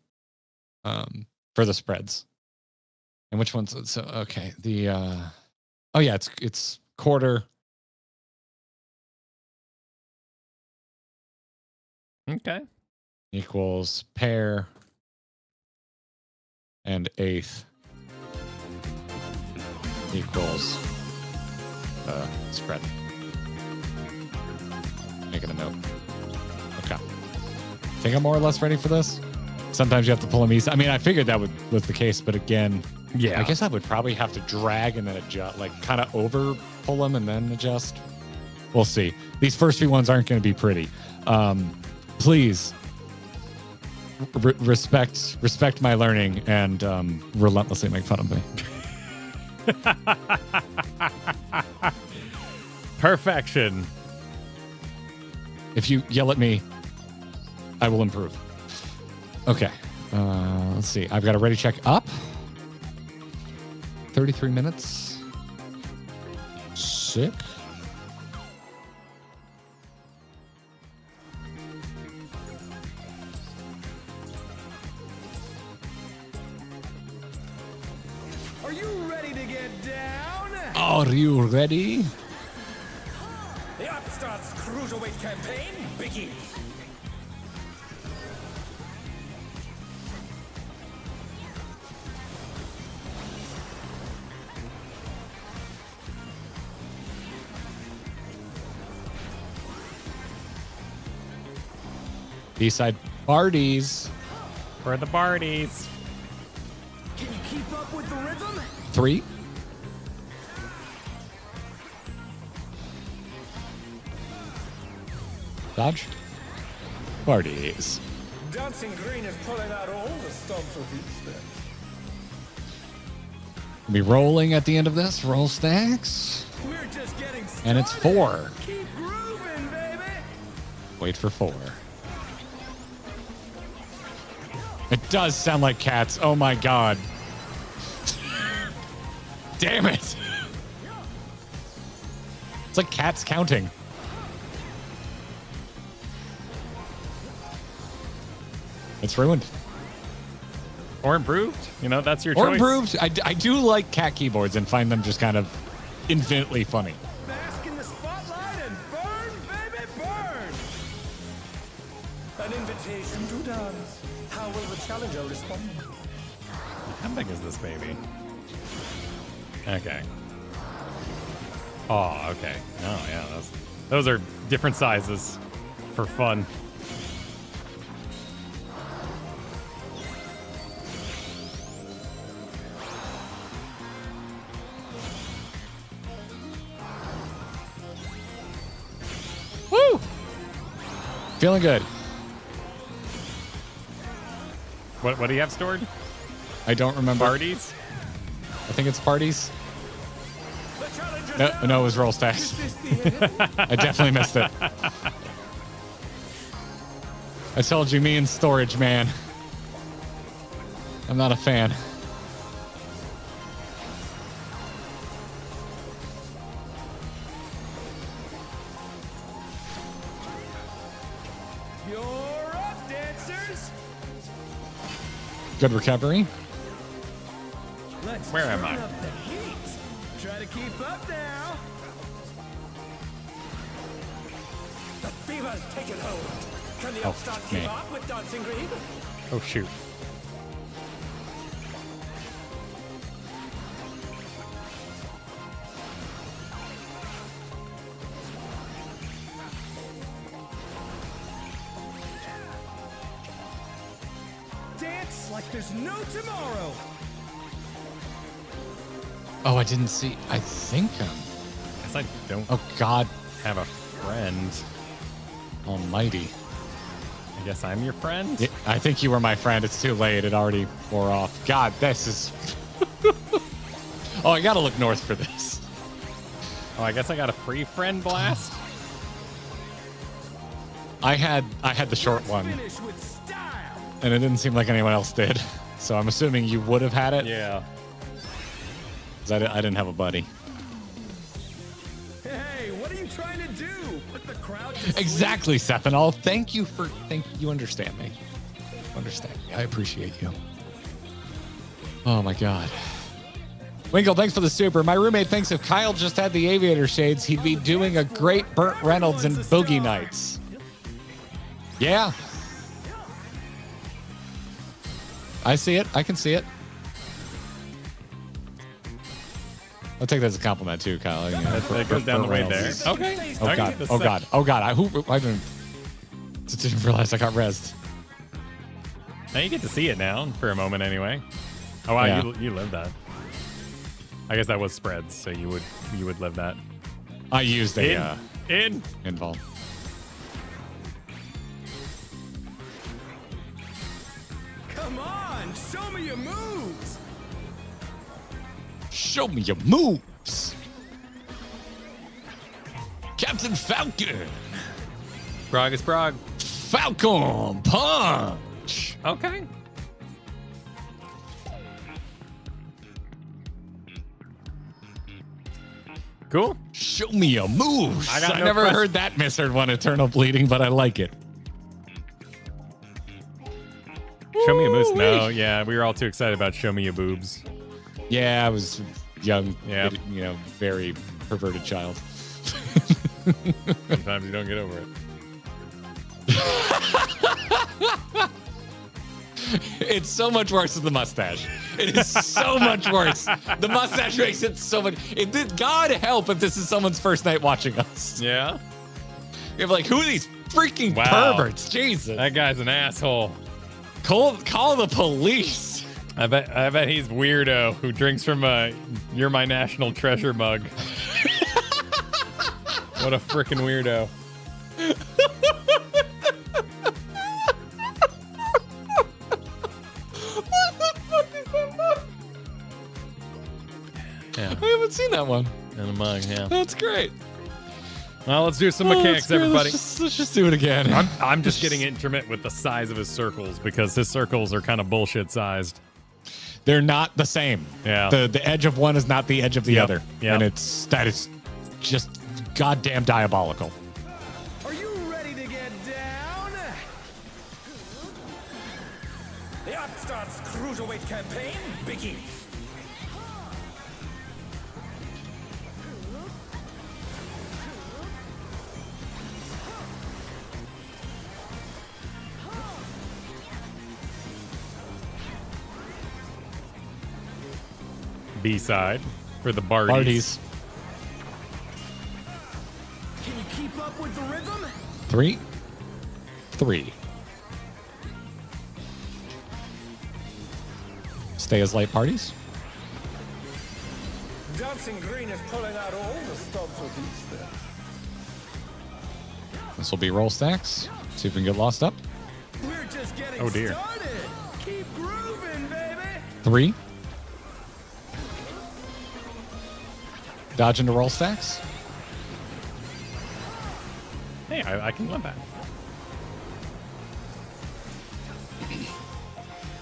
For the spreads. And which ones? So okay, it's quarter. Okay. Equals pair and eighth equals spread. Making a note. Okay. Think I'm more or less ready for this. Sometimes you have to pull them easy. I mean, I figured that was the case, but again, I guess I would probably have to drag and then adjust, like kind of over pull them and then adjust. We'll see. These first few ones aren't going to be pretty. Please respect my learning and relentlessly make fun of me. Perfection. If you yell at me, I will improve. Okay, let's see. I've got a ready check up. 33 minutes. Sick. Are you ready to get down? Are you ready? The Upstart's Cruiserweight campaign begins. B-side parties. For the parties. Can you keep up with the rhythm? 3. Dodge. Parties. Dancing Green is pulling out all the stops with each step. We'll be rolling at the end of this. Roll stacks. We're just getting started. And it's 4. Keep grooving, baby. Wait for 4. It does sound like cats. Oh my god. Damn it. It's like cats counting. It's ruined. Or improved. You know, that's your Or choice. improved. I do like cat keyboards and find them just kind of infinitely funny. Bask in the spotlight and burn, baby, burn. An invitation to dance. How will the challenger respond? How big is this baby? Okay. Oh, okay. Oh, yeah. Those are different sizes for fun. Woo! Feeling good. What do you have stored? I don't remember. Parties? I think it's parties. No, it was roll stacks. I definitely missed it. I told you, me and storage, man. I'm not a fan. You're up, dancers. Good recovery. Let's Where am turn I? up the heat. Try to keep up now. The fever's taken hold. Can the Oh, upstart fuck me. keep up with Dancing Green? Oh, shoot. Dance like there's no tomorrow. Oh, I didn't see. I think Guess I don't Oh, God have a friend. almighty. I guess I'm your friend? Yeah, I think you were my friend. It's too late. It already wore off. God, this is... Oh, I gotta look north for this. Oh, I guess I got a free friend blast? I had the short one, Finish with style. and it didn't seem like anyone else did. So I'm assuming you would have had it. Yeah. 'Cause I didn't have a buddy. Hey, what are you trying to do? Put the crowd to sleep? Exactly, Sethanol. Thank you. You understand me. Understand me. I appreciate you. Oh my God. Winkle, thanks for the super. My roommate thinks if Kyle just had the aviator shades, he'd be doing a great Burt Reynolds and Boogie Nights. Yeah. I see it. I can see it. I'll take that as a compliment too, Kyle. You know, That goes down the way there. Reynolds is- Okay. Oh Okay, God. that's Oh sick. God. Oh God. I didn't realize I got rezzed. Now you get to see it now for a moment anyway. Oh wow, Yeah. you lived that. I guess that was spreads, so you would live that. I used a In. invol. Come on, show me your moves. Show me your moves. Captain Falcon. Brog is Brog. Falcon Punch. Okay. Cool. Show me your moves. I got I no never question. heard that misheard one, Eternal Bleeding, but I like it. Show me a moose. No, Woo-wee. yeah, we were all too excited about show me your boobs. Yeah, I was young. Yeah. You know, very perverted child. Sometimes you don't get over it. It's so much worse than the mustache. It is so much worse. The mustache makes it so much. God help if this is someone's first night watching us. Yeah. You're like, who are these freaking Wow. perverts? Jesus. That guy's an asshole. Call the police. I bet he's weirdo who drinks from a "You're My National Treasure" mug. What a freaking weirdo. Yeah. I haven't seen that one. In a mug, yeah. That's great. Well, let's do some mechanics, everybody. Let's just do it again. I'm just getting intimate with the size of his circles because his circles are kind of bullshit sized. They're not the same. Yeah. The edge of one is not the edge of the Yep. other. Yep. And that is just goddamn diabolical. Are you ready to get down? The Upstarts Cruiserweight campaign begins. B-side for the Barties. Parties. Can you keep up with the rhythm? 3. Stay as light parties. Dancing Green is pulling out all the stops with these steps. This will be roll stacks. See if we can get lost up. We're just getting Oh, dear. started. Keep grooving, baby. 3. Dodge into roll stacks. Hey, I can live that.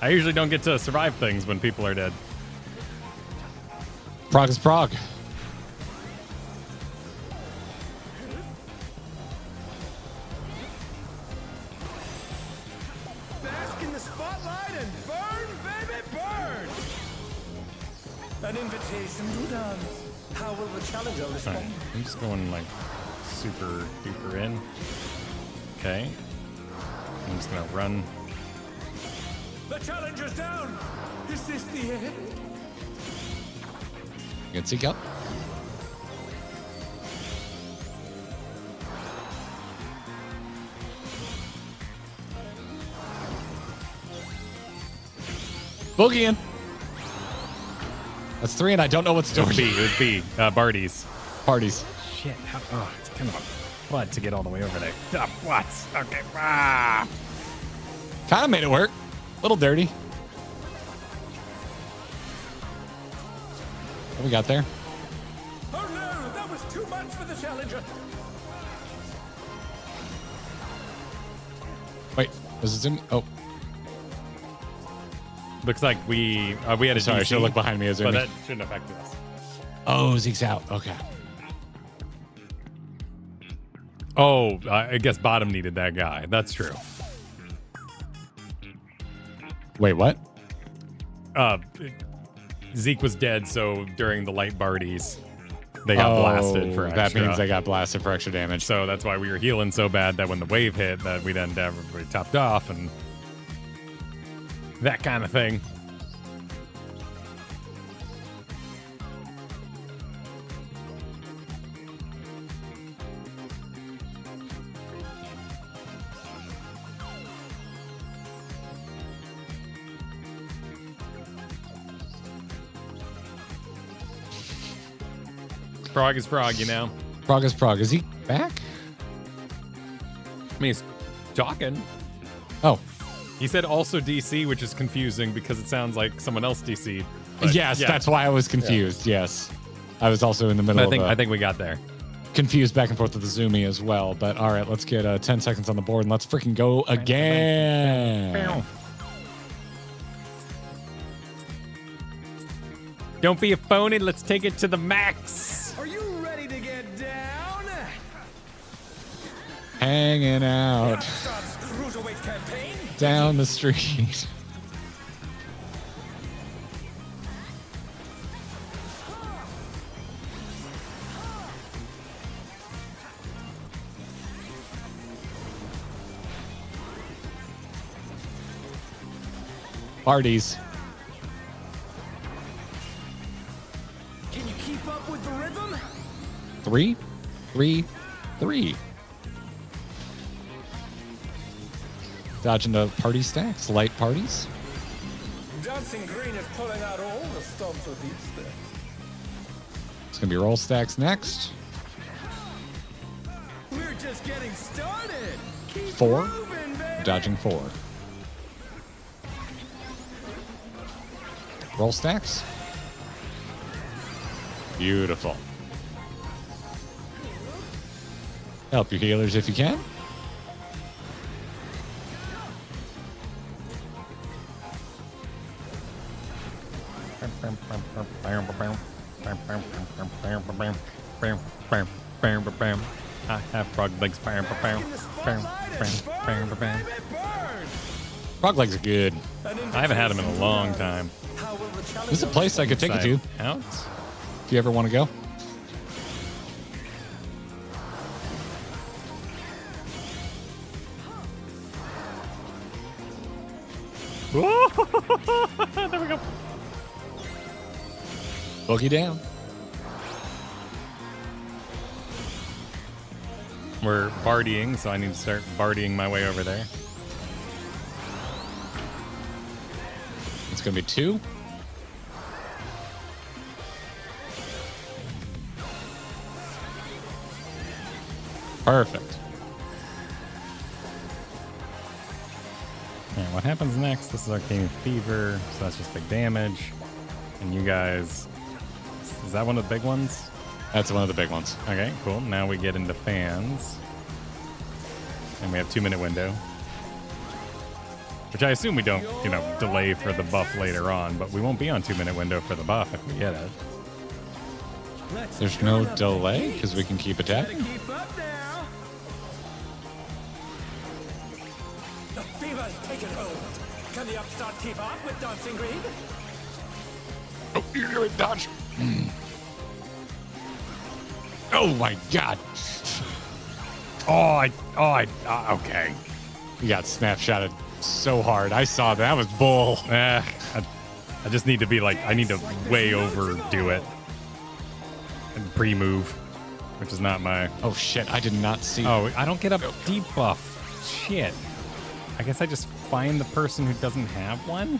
I usually don't get to survive things when people are dead. Prague is Prague. Bask in the spotlight and burn, baby, burn. An invitation to dance. How will the challenger All right, respond? I'm just going like super duper in. Okay. I'm just gonna run. The challenger's down. Is this the end? You can seek up. Boogie in. That's 3, and I don't know what's It doing. was B. It was B. Barties. Parties. Shit. It's kind of a flood to get all the way over there. What? Okay. Ah. Kind of made it work. A little dirty. What we got there? Oh no, that was too much for the challenger. Wait, was it zoom? Oh, Looks like we had a sorry. I DC, should have looked behind me as but zooming. that shouldn't affect us. Oh, Zeke's out. Okay. Oh, I guess bottom needed that guy. That's true. Wait, what? Zeke was dead, so during the light Barties, they got blasted for extra. That means they got blasted for extra damage. So that's why we were healing so bad that when the wave hit, that we then everybody topped off and that kind of thing. Prague is Prague, you know? Prague is Prague. Is he back? I mean, he's talking. Oh, He said also DC, which is confusing because it sounds like someone else DC'd. yes. That's why I was confused. Yes. I was also in the middle I think we got there. confused back and forth with the Zoomy as well. But all right, let's get 10 seconds on the board and let's freaking go again. Don't be a phony. Let's take it to the max. Are you ready to get down? Hanging out Upstarts Cruiserweight campaign. down the street. Parties. Can you keep up with the rhythm? 3, 3, 3. Dodging the party stacks, light parties. Dancing Green is pulling out all the stops with these sticks. It's gonna be roll stacks next. We're just getting started. Keep 4, moving, baby. dodging 4. Roll stacks. Beautiful. Help your healers if you can. I have frog legs. In the spotlight and burn, baby, burn. Frog legs are good. I haven't had them in a long time. How will the challenge This is a place I could take you to Out. if you ever want to go. There we go. Boogie down. We're bardying, so I need to start bardying my way over there. It's gonna be 2. Perfect. Alright, what happens next? This is Arcane Fever, so that's just big damage. And you guys... Is that one of the big ones? That's one of the big ones. Okay, cool. Now we get into fans. And we have 2-minute window. Which I assume we don't, delay for the buff later on, but we won't be on 2-minute window for the buff if we get it. There's no delay because we can keep attacking. keep up now? The fever's taken hold. Can the upstart keep up with Dancing Green? Oh, you're in dodge. Oh my god. Okay. You got snapshotted so hard. I saw that. That was bull. I just need to be I need to way overdo it. And pre-move, which is not my... Oh shit, I did not see. Oh, I don't get a debuff. Shit. I guess I just find the person who doesn't have one?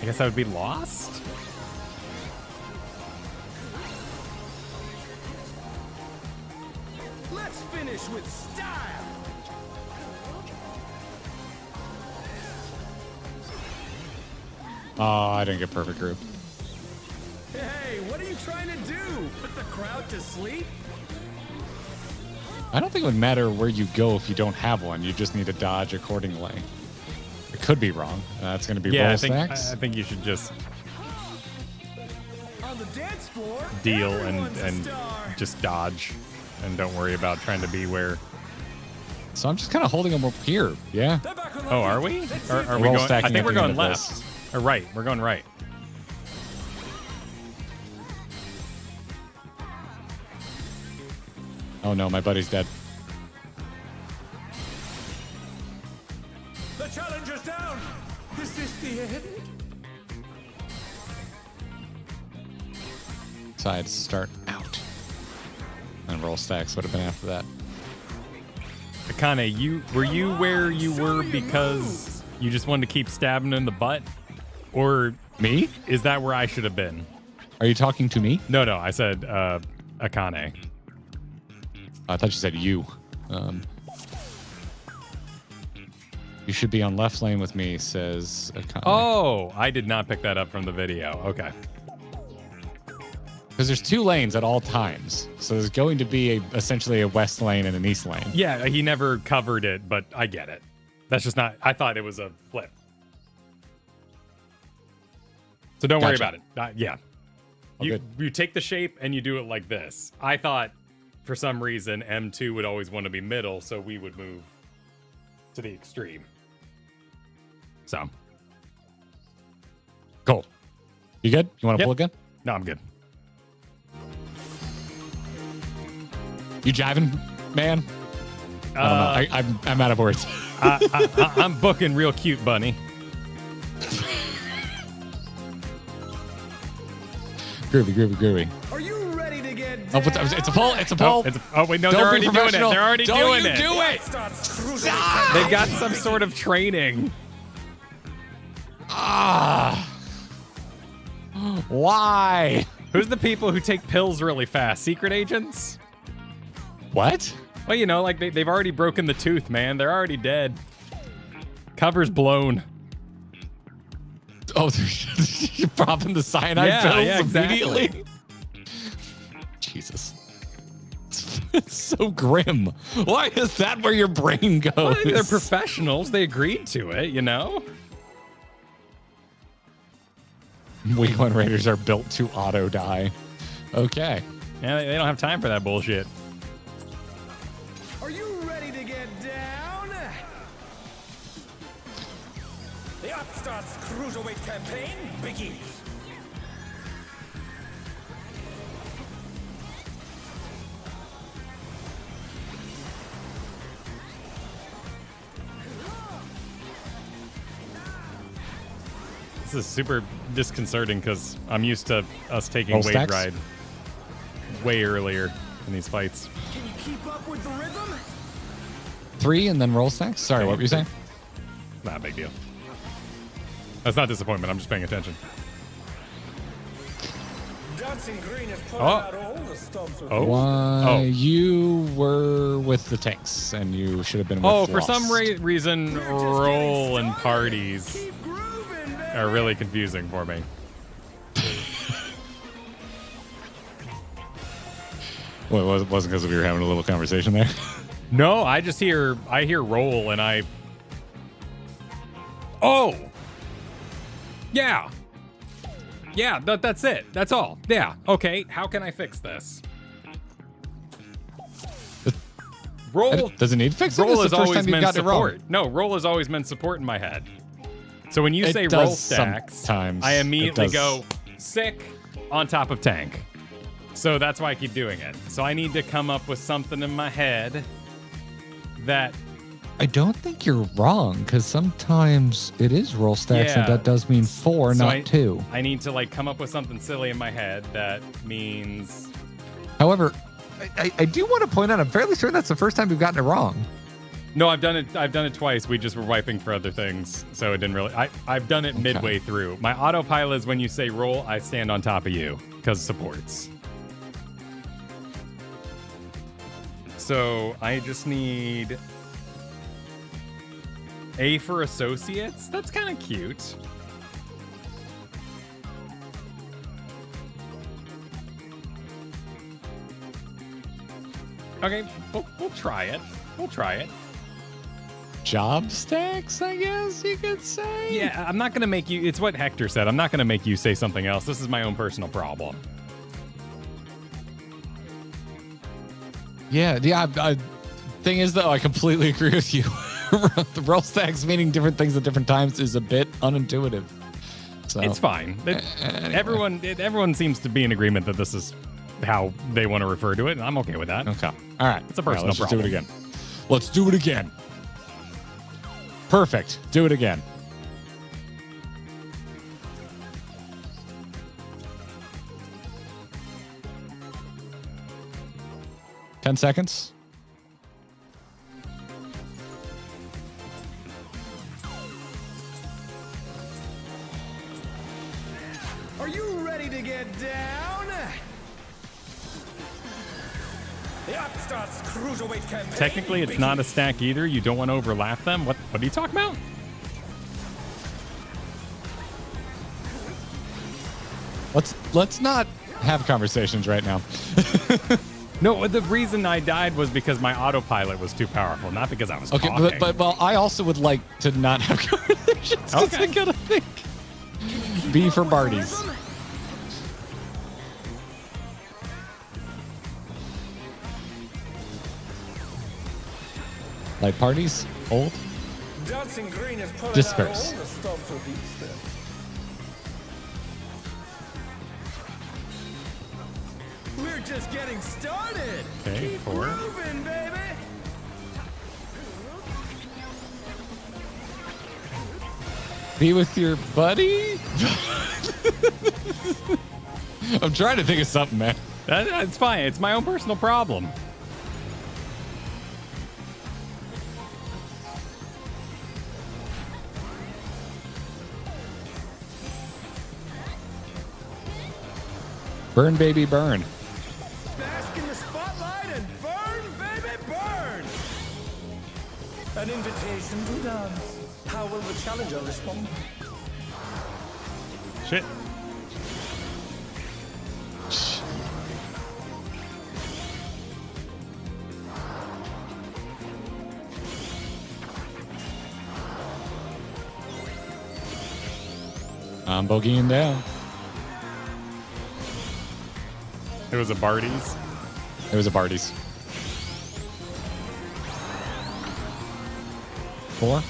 I guess I would be lost? Let's finish with style. Oh, I didn't get perfect group. Hey, what are you trying to do? Put the crowd to sleep? I don't think it would matter where you go if you don't have one. You just need to dodge accordingly. I could be wrong. That's going to be Yeah, roll I stacks. think you should just On the dance floor, deal everyone's a and star. just dodge. And don't worry about trying to be where... So I'm just kind of holding them up here. Yeah. They're back on their Oh, are feet. we? Let's Or see are if we Roll going... I stacking think at we're the going end of this. left. Or right. We're going right. Oh no, my buddy's dead. The challenger's down. Is this the end? Sides start out. And roll stacks would have been after that. Akane, were you where you were because you just wanted to keep stabbing in the butt? Or Me? is that where I should have been? Are you talking to me? No, I said Akane. I thought you said you. You should be on left lane with me, says Akane. Oh, I did not pick that up from the video. Okay. Because there's 2 lanes at all times. So there's going to be essentially a west lane and an east lane. Yeah, he never covered it, but I get it. That's just not... I thought it was a flip. So don't worry Gotcha. about it. Yeah. All good. You take the shape and you do it like this. I thought for some reason M2 would always want to be middle, so we would move to the extreme. So. Cool. You good? You want to Yep. pull again? No, I'm good. You jiving, man? I don't know. I'm out of words. I'm booking real cute, bunny. Groovy. Are you ready to get Oh, down? it's a poll. It's a poll. Oh, wait, no, Don't they're be already doing it. professional. They're already Don't doing you it. do it. They've got some sort of training. Why? Who's the people who take pills really fast? Secret agents? What? Well, you know, like they've already broken the tooth, man. They're already dead. Cover's blown. Oh, you're popping the cyanide pills exactly. immediately? Jesus. It's so grim. Why is that where your brain goes? Well, they're professionals. They agreed to it, you know? Week 1 Raiders are built to auto die. Okay. Yeah, they don't have time for that bullshit. Are you ready to get down? The Upstarts Cruiserweight campaign begins. This is super disconcerting because I'm used to us taking Roll Wade stacks? Ride way earlier in these fights. Can you keep up with the rhythm? 3 and then roll stacks? Sorry, what were you saying? Not a big deal. That's not disappointment. I'm just paying attention. Dancing Green is pulling Oh. out all the stops with Oh. Why Oh. you were with the tanks and you should have been with Oh, for some Lost. reason, roll and parties Keep grooving, baby. are really confusing for me. Well, it wasn't because we were having a little conversation there. No, I hear roll and I. Oh. Yeah. Yeah, that's it. That's all. Yeah. Okay. How can I fix this? Roll. Does it need fixing? Roll This has is the first always time you've meant gotten it wrong. support. No, roll has always meant support in my head. So when you It say does roll stacks, sometimes. I immediately It does. go sick on top of tank. So that's why I keep doing it. So I need to come up with something in my head that I don't think you're wrong because sometimes it is roll stacks Yeah. and that does mean 4, so not 2. I need to like come up with something silly in my head that means However, I do want to point out, I'm fairly sure that's the first time we've gotten it wrong. no, I've done it twice. We just were wiping for other things. So it didn't really I've done it midway through. My autopilot is when you say roll, I stand on top of you because supports. So I just need A for associates. That's kind of cute. Okay, we'll try it. We'll try it. Job stacks, I guess you could say. Yeah, I'm not going to make you... It's what Hector said. I'm not going to make you say something else. This is my own personal problem. Yeah. Thing is, though, I completely agree with you. The roll stacks meaning different things at different times is a bit unintuitive. So It's fine. anyway. Everyone seems to be in agreement that this is how they want to refer to it, and I'm okay with that. Okay. All right. It's a personal let's just do it problem. again. Let's do it again. Perfect. Do it again. Ten seconds. Are you ready to get down? The Upstarts Cruiserweight campaign. Technically, it's not a stack either. You don't want to overlap them. What are you talking about? Let's not have conversations right now. No, the reason I died was because my autopilot was too powerful, not because I was Okay, talking. but well, I also would like to not have conversations. 'Cause Okay. I gotta think. B for Barties. Like parties? Old? Dancing Green is pulling Disperse. out all the stops with each step. We're just getting started. Okay, Keep 4. moving, baby. Be with your buddy? I'm trying to think of something, man. It's fine. It's my own personal problem. Burn, baby, burn. Bask in the spotlight and burn, baby, burn! An invitation to dance. How will the challenger respond? Shit. I'm bogeying down. It was a Barty's. It was a Barty's. 4.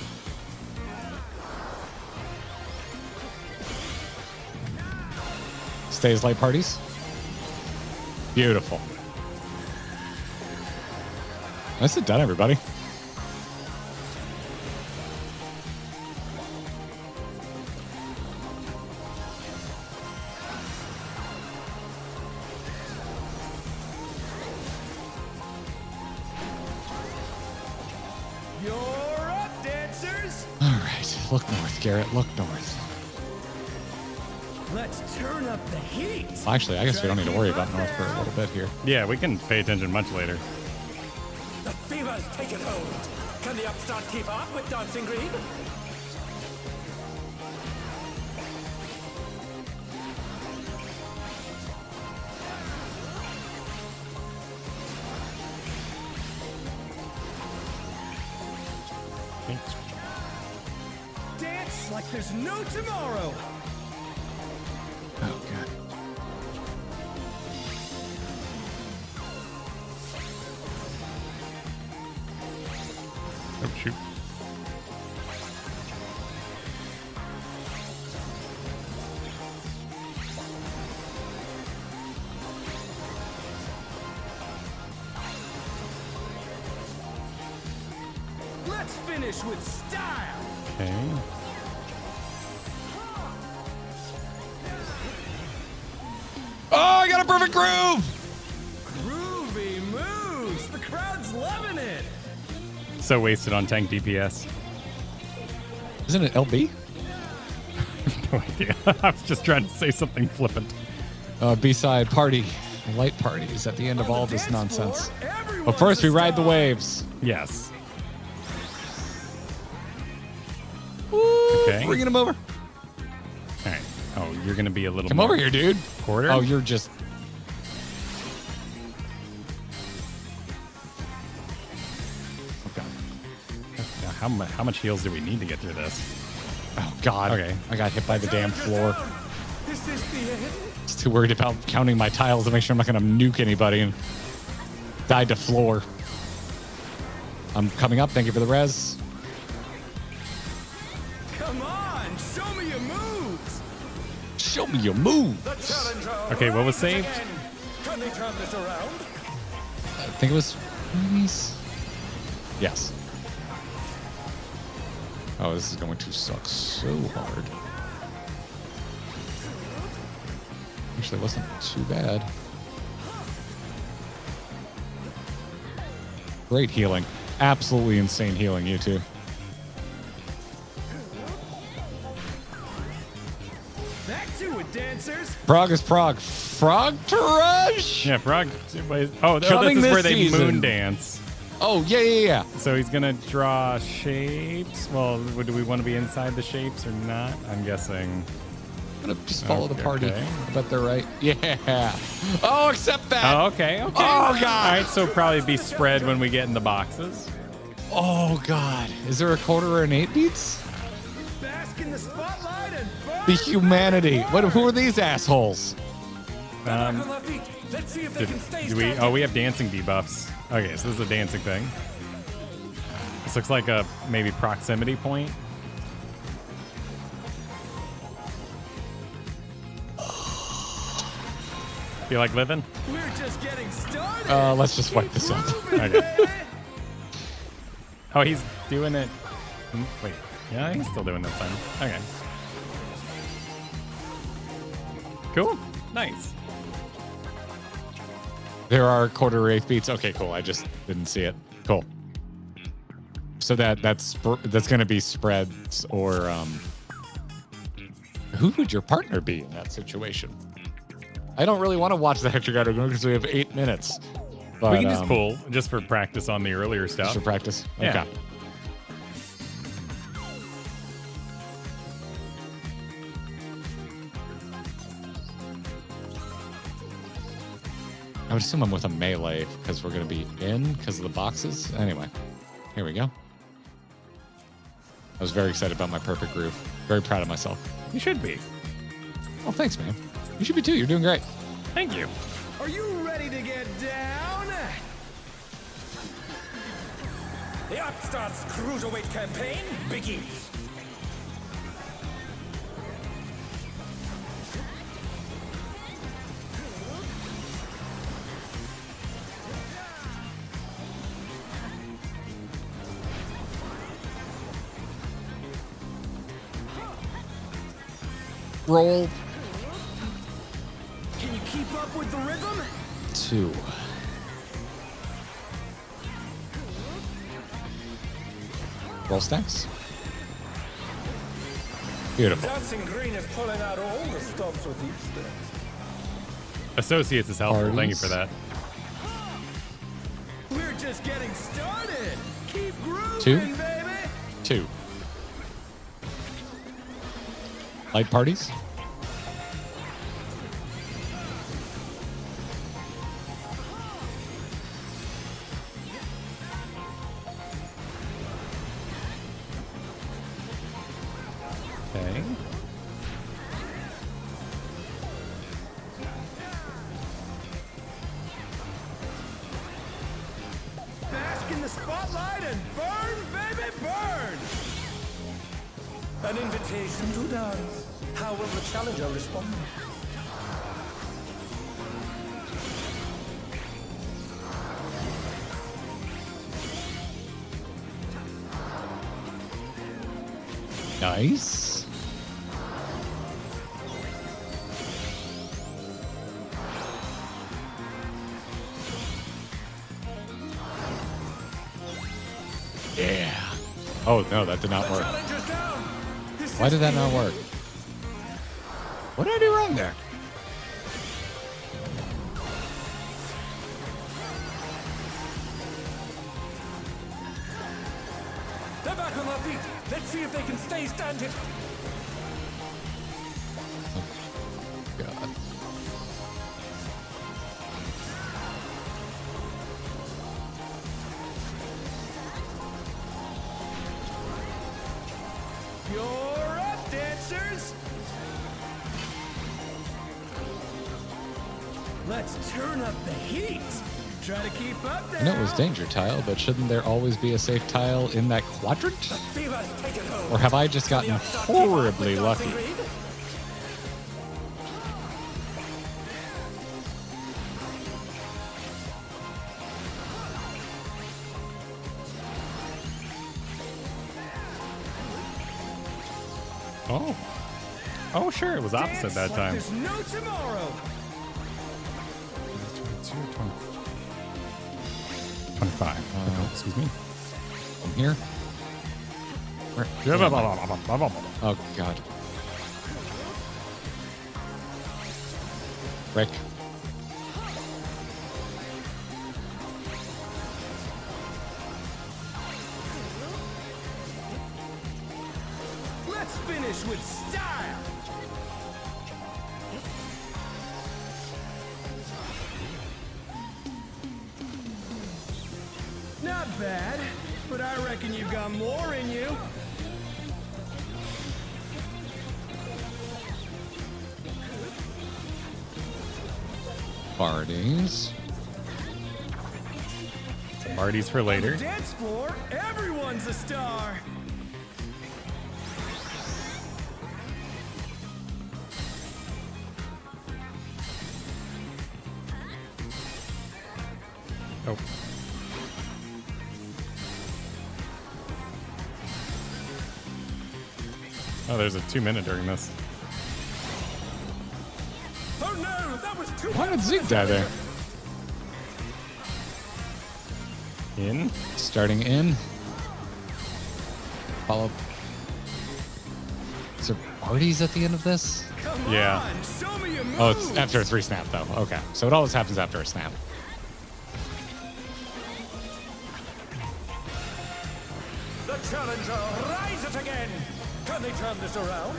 Stays light parties. Beautiful. Nicely done, everybody. You're up, dancers! All right, look north, Garrett. Look north. Let's turn up the heat! Well, actually, I guess we don't need to worry about north for a little bit here. Yeah, we can pay attention much later. The fever's taken hold. Can the upstart keep up with Dancing Green? Dance like there's no tomorrow! Oh, God. Oh, shoot. Let's finish with style! Okay. Oh, I got a perfect groove! Groovy Moves! The crowd's loving it! So wasted on tank DPS. Isn't it LB? No idea. I was just trying to say something flippant. B-side party. Light parties at the end of all this Dance nonsense. floor, everyone's But first, we a ride the star. waves. Yes. Woo, Okay. bringing him over. All right. Oh, you're going to be a little Come more over here, dude. quarter? Oh, you're just... Okay. Now, how much heals do we need to get through this? Oh, God. Okay. I got hit by the damn floor. Is this the end? Just too worried about counting my tiles to make sure I'm not going to nuke anybody and died to floor. I'm coming up. Thank you for the res. Come on, show me your moves! Show me your move. The challenger. Okay, what was rises saved? again. Can they turn this around? I think it was... Yes. Oh, this is going to suck so hard. Actually, it wasn't too bad. Great healing. Absolutely insane healing, you two. Back to it, dancers! Prague is Prague. Frog to rush? Yeah, Frog. Oh, Coming this is where this they season. moon dance. Oh, yeah. So he's going to draw shapes. Well, do we want to be inside the shapes or not? I'm guessing. I'm gonna just follow the party. Okay. I bet they're right. Yeah. Oh, accept that. Oh, okay. Oh, All God. right, so probably be spread when we get in the boxes. Oh, God. Is there a quarter or an 8 beats? Bask in the spotlight and burn! The humanity. Who are these assholes? Back on their feet. Let's see if they can stay Do we? standing. Oh, we have dancing debuffs. Okay, so this is a dancing thing. This looks like a maybe proximity point. Feel like living? We're just getting started! Let's just wipe this up. Okay. Oh, he's doing it. Wait. Yeah, he's still doing that sign. Okay. Cool. Nice. There are quarter eighth beats. Okay, cool. I just didn't see it. Cool. So that's going to be spreads or who would your partner be in that situation? I don't really want to watch the Hector guy because we have 8 minutes. But, we can just pull just for practice on the earlier stuff. Just for practice. Yeah. Okay. I would assume I'm with a melee because we're going to be in because of the boxes. Anyway, here we go. I was very excited about my perfect groove. Very proud of myself. You should be. Oh, thanks, man. You should be too. You're doing great. Thank you. Are you ready to get down? The Upstart's Cruiserweight campaign begins. Roll. Can you keep up with the rhythm? 2. Roll stacks. Beautiful. Dancing Green is pulling out all the stops with each step. Associates is helpful. Thank you for that. We're just getting started. Keep grooving, 2. baby. 2. Light parties. Okay. Bask in the spotlight and burn, baby, burn. An invitation to dance. How will the challenger respond? Nice. Yeah. Oh, no, that did not work. Challenger's down. This Why is did that the not end. work? What did I do wrong there? They're back on their feet. Let's see if they can stay standing. God. You're up, dancers. Let's turn up the heat. Try to keep up there. I know it was danger tile, but shouldn't there always be a safe tile in that quadrant? Fever's taken hold. Or have I just gotten horribly lucky? Oh. Oh, sure. It was opposite that time. There's no tomorrow. 25. Oh, excuse me. From here? Where? Oh, God. Rick. Let's finish with style. Not bad, but I reckon you've got more in you. Parties. Marty's for later. Dance floor, everyone's a star. Oh. Oh, there's a 2-minute during this. Oh no, that was too Why did Zeke die there? In. Starting in. Follow. Is there parties at the end of this? Come Yeah. on, show me your moves. Oh, it's after a 3 snap though. Okay, so it always happens after a snap. The challenger rises again. Can they turn this around?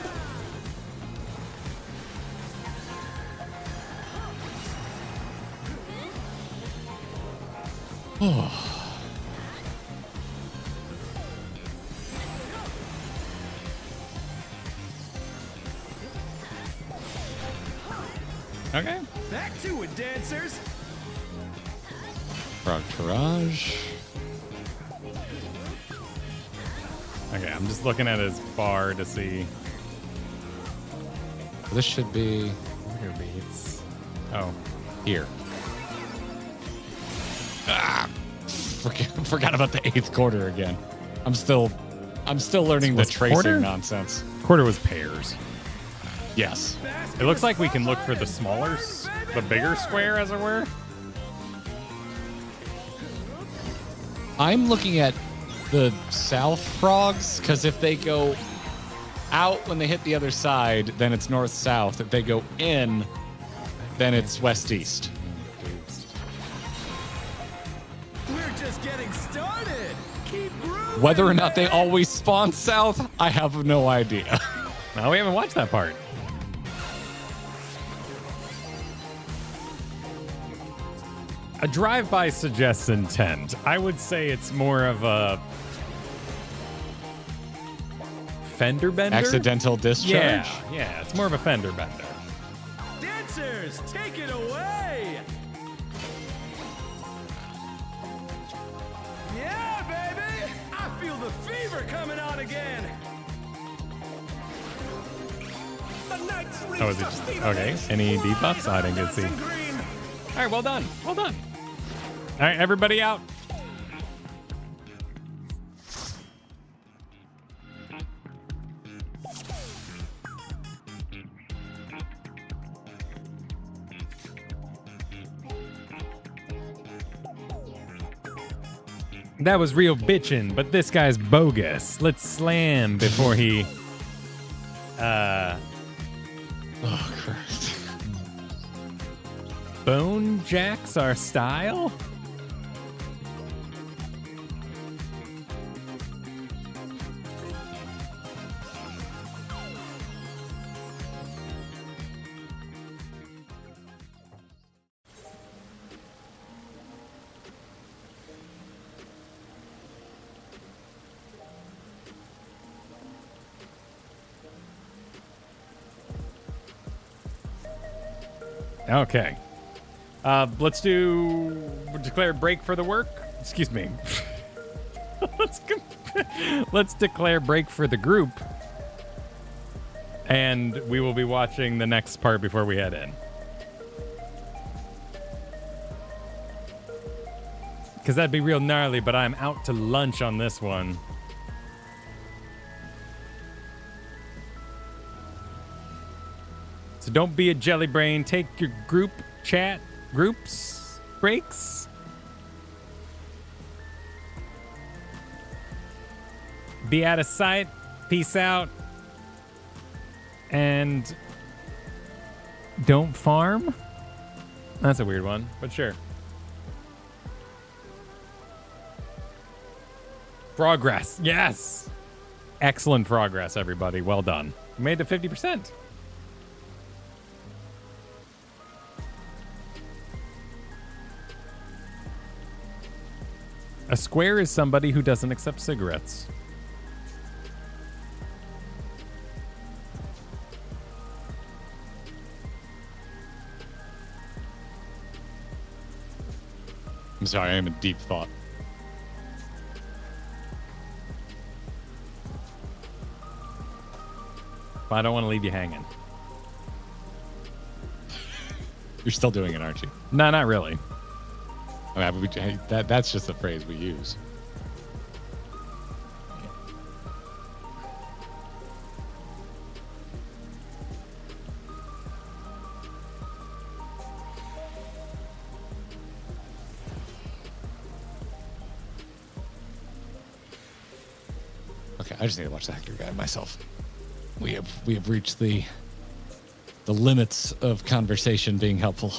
Okay. Back to it, dancers. Frog Taraj. Okay, I'm just looking at his bar to see. This should be Here beats. Oh. here. Forgot about the 8th quarter again. I'm still learning the Was tracing quarter? nonsense. Quarter was pairs. Yes. It looks like we can look for the smaller, the bigger square, as it were. I'm looking at the south frogs because if they go out when they hit the other side, then it's north-south. If they go in, then it's west-east. We're just getting started. Keep grooving. Whether or not they always spawn south, I have no idea. No, we haven't watched that part. A drive-by suggests intent. I would say it's more of a fender bender. Accidental discharge? Yeah, it's more of a fender bender. Dancers, take it away. Yeah, baby. I feel the fever coming on again. The night's Oh, is it just okay? Any debuffs? I didn't get to see. All right, well done. Well done. All right, everybody out. That was real bitchin', but this guy's bogus. Let's slam before he Oh, Christ. bone jacks our style? Okay. Let's declare break for the work. Excuse me. Let's declare break for the group. And we will be watching the next part before we head in. Because that'd be real gnarly, but I'm out to lunch on this one. So don't be a jelly brain. Take your group chat groups breaks. Be out of sight. Peace out. And don't farm. That's a weird one, but sure. Progress. Yes. Excellent progress, everybody. Well done. We made it to 50%. A square is somebody who doesn't accept cigarettes. I'm sorry, I'm in deep thought. But I don't want to leave you hanging. You're still doing it, aren't you? No, not really. I mean, that's just a phrase we use. Okay, I just need to watch the Hector guide myself. We have reached the limits of conversation being helpful.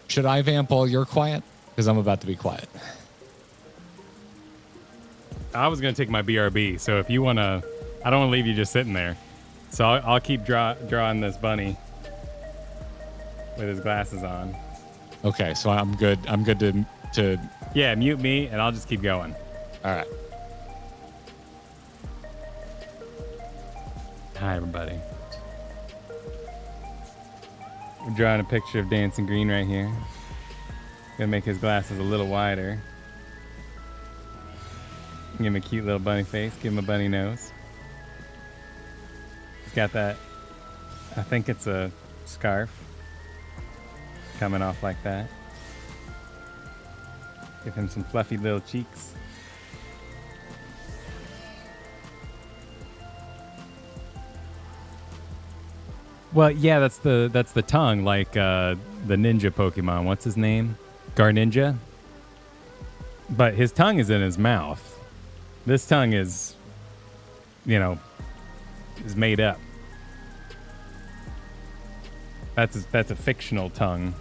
Should I vamp while you're quiet? Because I'm about to be quiet. I was going to take my BRB, so if you want to... I don't want to leave you just sitting there. So I'll keep drawing this bunny with his glasses on. Okay, so I'm good. I'm good to... Yeah, mute me, and I'll just keep going. All right. Hi, everybody. I'm drawing a picture of Dancing Green right here. Gonna make his glasses a little wider. Give him a cute little bunny face. Give him a bunny nose. He's got that, I think it's a scarf coming off like that. Give him some fluffy little cheeks. Well, yeah, that's the tongue, like the ninja Pokemon. What's his name? Garninja. But his tongue is in his mouth. This tongue is, is made up. That's a fictional tongue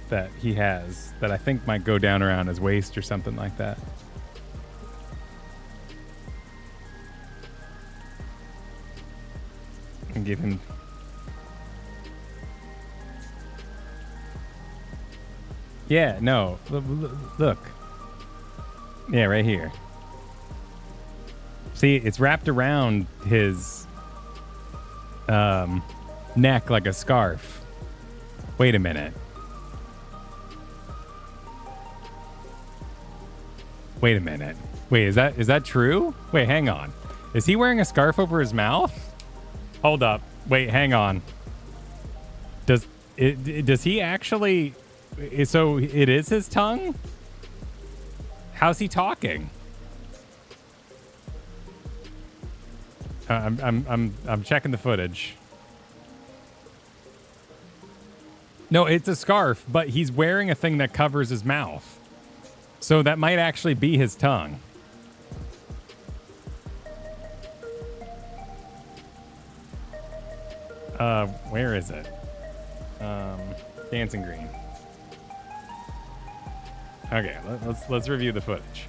that he has that I think might go down around his waist or something like that. And give him... Yeah, no. Look. Yeah, right here. See, it's wrapped around his neck like a scarf. Wait a minute. Wait a minute. Wait, is that true? Wait, hang on. Is he wearing a scarf over his mouth? Hold up. Wait, hang on. Does he actually... So it is his tongue? How's he talking? I'm checking the footage. No, it's a scarf, but he's wearing a thing that covers his mouth. So that might actually be his tongue. Where is it? Dancing Green. Okay, let's review the footage.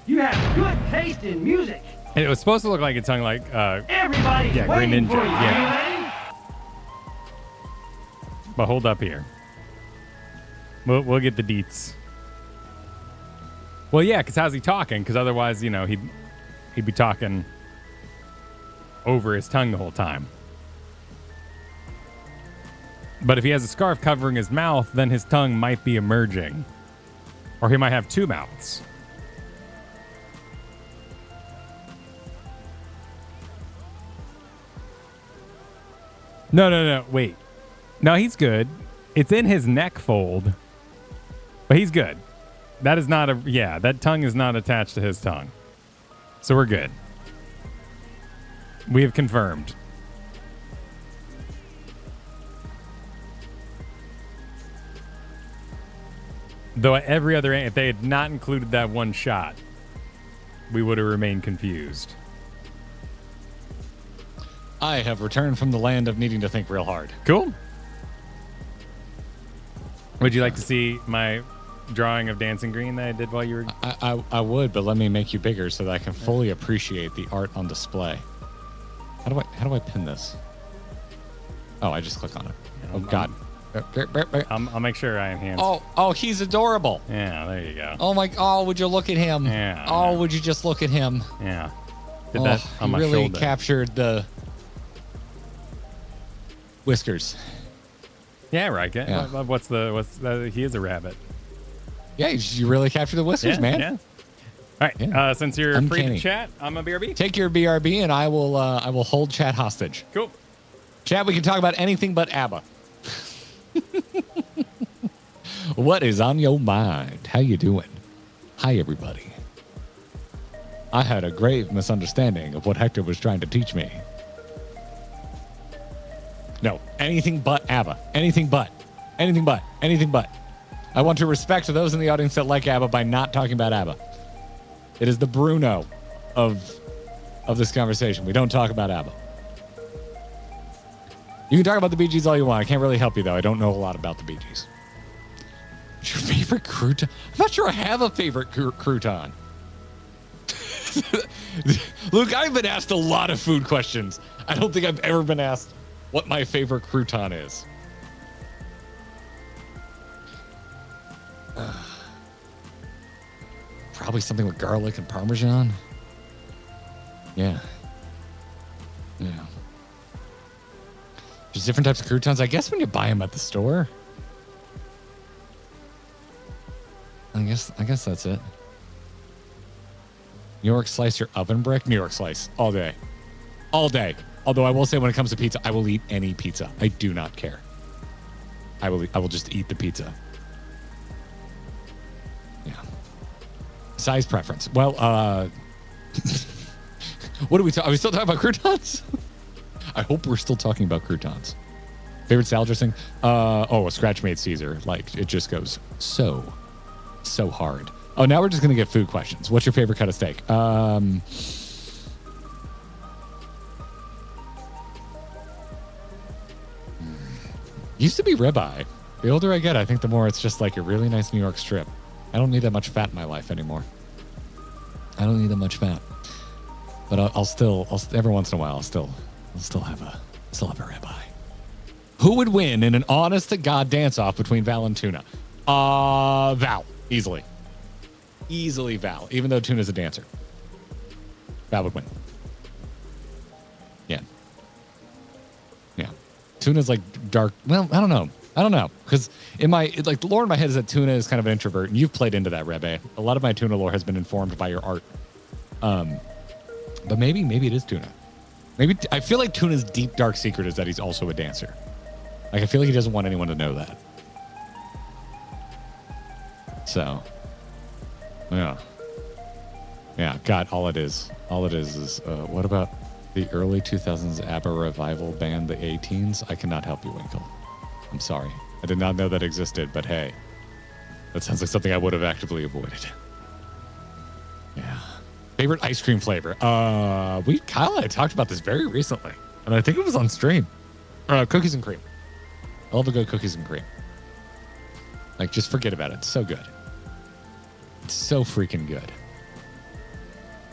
You have good taste in music. It was supposed to look like a tongue like Everybody's Green waiting Ninja. for you. Yeah. But hold up here. We'll get the deets. Well, yeah, because how's he talking? Because otherwise, he'd be talking over his tongue the whole time. But if he has a scarf covering his mouth, then his tongue might be emerging. Or he might have two mouths. No, wait. No, he's good. It's in his neck fold. But he's good. That is not that tongue is not attached to his tongue. So we're good. We have confirmed. Though at every other, if they had not included that one shot, we would have remained confused. I have returned from the land of needing to think real hard. Cool. Would you like to see my drawing of Dancing Green that I did while you were... I would, but let me make you bigger so that I can fully appreciate the art on display. How do I pin this? Oh, I just click on it. Oh, God. I'll make sure I enhance. Oh, he's adorable. Yeah, there you go. Oh, would you look at him? Yeah. Oh, would you just look at him? Yeah. Did that on my really shoulder. Captured the whiskers. Yeah, right. Yeah. What's he is a rabbit. Yeah, you really captured the whiskers, man. Yeah. All right. Yeah. Since you're free to chat, I'm a BRB. Take your BRB, and I will hold chat hostage. Cool. Chat, we can talk about anything but ABBA. What is on your mind? How you doing? Hi, everybody. I had a grave misunderstanding of what Hector was trying to teach me. No, anything but ABBA. Anything but. Anything but. Anything but. I want to respect those in the audience that like ABBA by not talking about ABBA. It is the Bruno of this conversation. We don't talk about ABBA. You can talk about the Bee Gees all you want. I can't really help you, though. I don't know a lot about the Bee Gees. What's your favorite crouton? I'm not sure I have a favorite crouton. Luke, I've been asked a lot of food questions. I don't think I've ever been asked what my favorite crouton is. Probably something with garlic and Parmesan. Yeah. There's different types of croutons. I guess when you buy them at the store. I guess that's it. New York slice your oven brick? New York slice. All day. All day. Although I will say when it comes to pizza, I will eat any pizza. I do not care. I will just eat the pizza. Yeah. Size preference. Well, what are we talking? Are we still talking about croutons? I hope we're still talking about croutons. Favorite salad dressing? A scratch made Caesar. Like it just goes so hard. Oh, now we're just gonna get food questions. What's your favorite cut of steak? Used to be ribeye. The older I get, I think the more it's just like a really nice New York strip. I don't need that much fat in my life anymore. I don't need that much fat. But I'll still every once in a while I'll still have a ribeye. Who would win in an honest to God dance off between Val and Tuna? Val, easily. Easily Val, even though Tuna's a dancer. Val would win. Yeah. Tuna's like dark. Well, I don't know. Because the lore in my head is that Tuna is kind of an introvert, and you've played into that, Rebe. A lot of my Tuna lore has been informed by your art. But maybe it is Tuna. Maybe I feel like Tuna's deep dark secret is that he's also a dancer. Like I feel like he doesn't want anyone to know that. So, yeah. God, all it is what about the early 2000s ABBA revival band, the A-Teens? I cannot help you, Winkle. I'm sorry. I did not know that existed, but hey, that sounds like something I would have actively avoided. Yeah. Favorite ice cream flavor? Kyle and I talked about this very recently, and I think it was on stream. Cookies and cream. I love a good cookies and cream. Like, just forget about it. It's so good. It's so freaking good.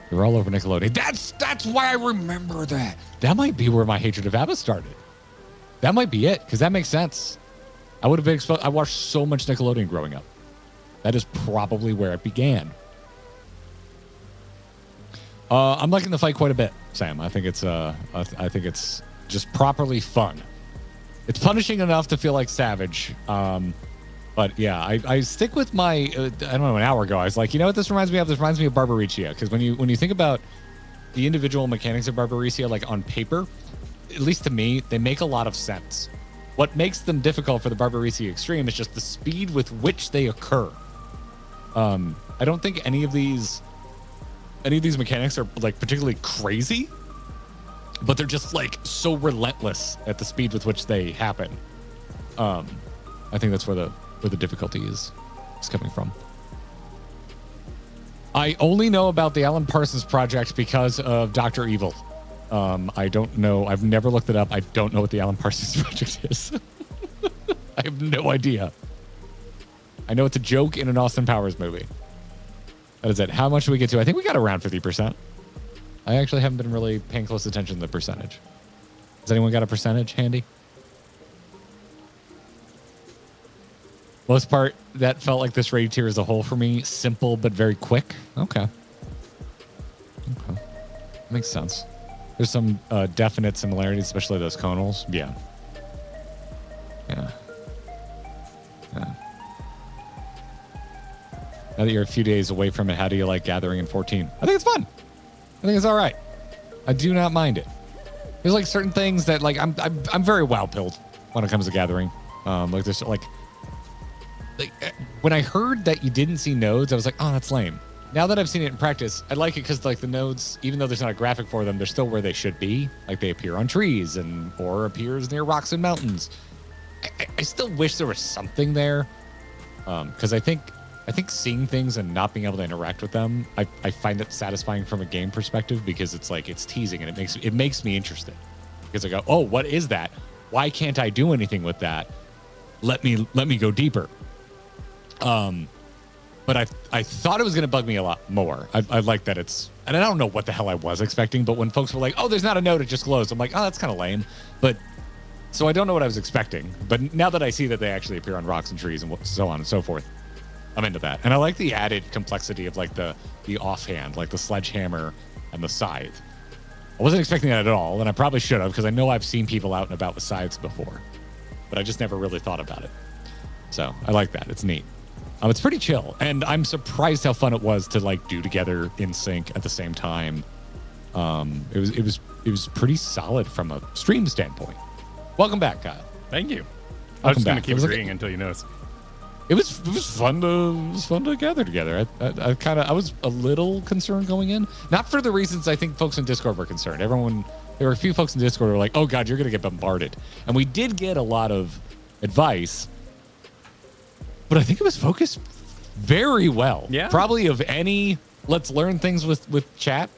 They were all over Nickelodeon. That's why I remember that. That might be where my hatred of ABBA started. That might be it, because that makes sense. I would have been exposed. I watched so much Nickelodeon growing up. That is probably where it began. I'm liking the fight quite a bit, Sam. I think it's just properly fun. It's punishing enough to feel like Savage. But yeah, I stick with my, I don't know, an hour ago, I was like, you know what this reminds me of? This reminds me of Barbaricia. Because when you think about the individual mechanics of Barbaricia, like on paper, at least to me, they make a lot of sense. What makes them difficult for the Barbaricia Extreme is just the speed with which they occur. I don't think any of these mechanics are like particularly crazy, but they're just like so relentless at the speed with which they happen. I think that's where the difficulty is coming from. I only know about the Alan Parsons project because of Dr. Evil. I don't know. I've never looked it up. I don't know what the Alan Parsons project is. I have no idea. I know it's a joke in an Austin Powers movie. That is it. How much do we get to? I think we got around 50%. I actually haven't been really paying close attention to the percentage. Has anyone got a percentage handy? Most part, that felt like this raid tier as a whole for me. Simple, but very quick. Okay. Makes sense. There's some definite similarities, especially those Coeurls. Yeah. Now that you're a few days away from it, how do you like gathering in 14? I think it's fun. I think it's all right. I do not mind it. There's like certain things that like I'm very wow-pilled when it comes to gathering. Like there's like when I heard that you didn't see nodes, I was like, oh, that's lame. now that I've seen it in practice, I like it because like the nodes, even though there's not a graphic for them, they're still where they should be. Like they appear on trees or appears near rocks and mountains. I still wish there was something there, because I think seeing things and not being able to interact with them, I find it satisfying from a game perspective, because it's like it's teasing and it makes me interested, because I go, oh, what is that? Why can't I do anything with that? Let me go deeper. But I thought it was going to bug me a lot more. I like that it's, and I don't know what the hell I was expecting, but when folks were like, oh, there's not a node, it just glows, I'm like, oh, that's kind of lame. But so I don't know what I was expecting. But now that I see that they actually appear on rocks and trees and so on and so forth, I'm into that. And I like the added complexity of like the offhand, like the sledgehammer and the scythe. I wasn't expecting that at all, and I probably should have, because I know I've seen people out and about with scythes before, but I just never really thought about it. So I like that. It's neat. It's pretty chill, and I'm surprised how fun it was to like do together in sync at the same time. It was pretty solid from a stream standpoint. Welcome back, Kyle. Thank you. I was just going to keep agreeing until you noticed. It was fun to gather together. I was a little concerned going in, not for the reasons I think folks in Discord were concerned. There were a few folks in Discord who were like, "Oh God, you're going to get bombarded," and we did get a lot of advice, but I think it was focused very well. Yeah, probably of any let's learn things with chat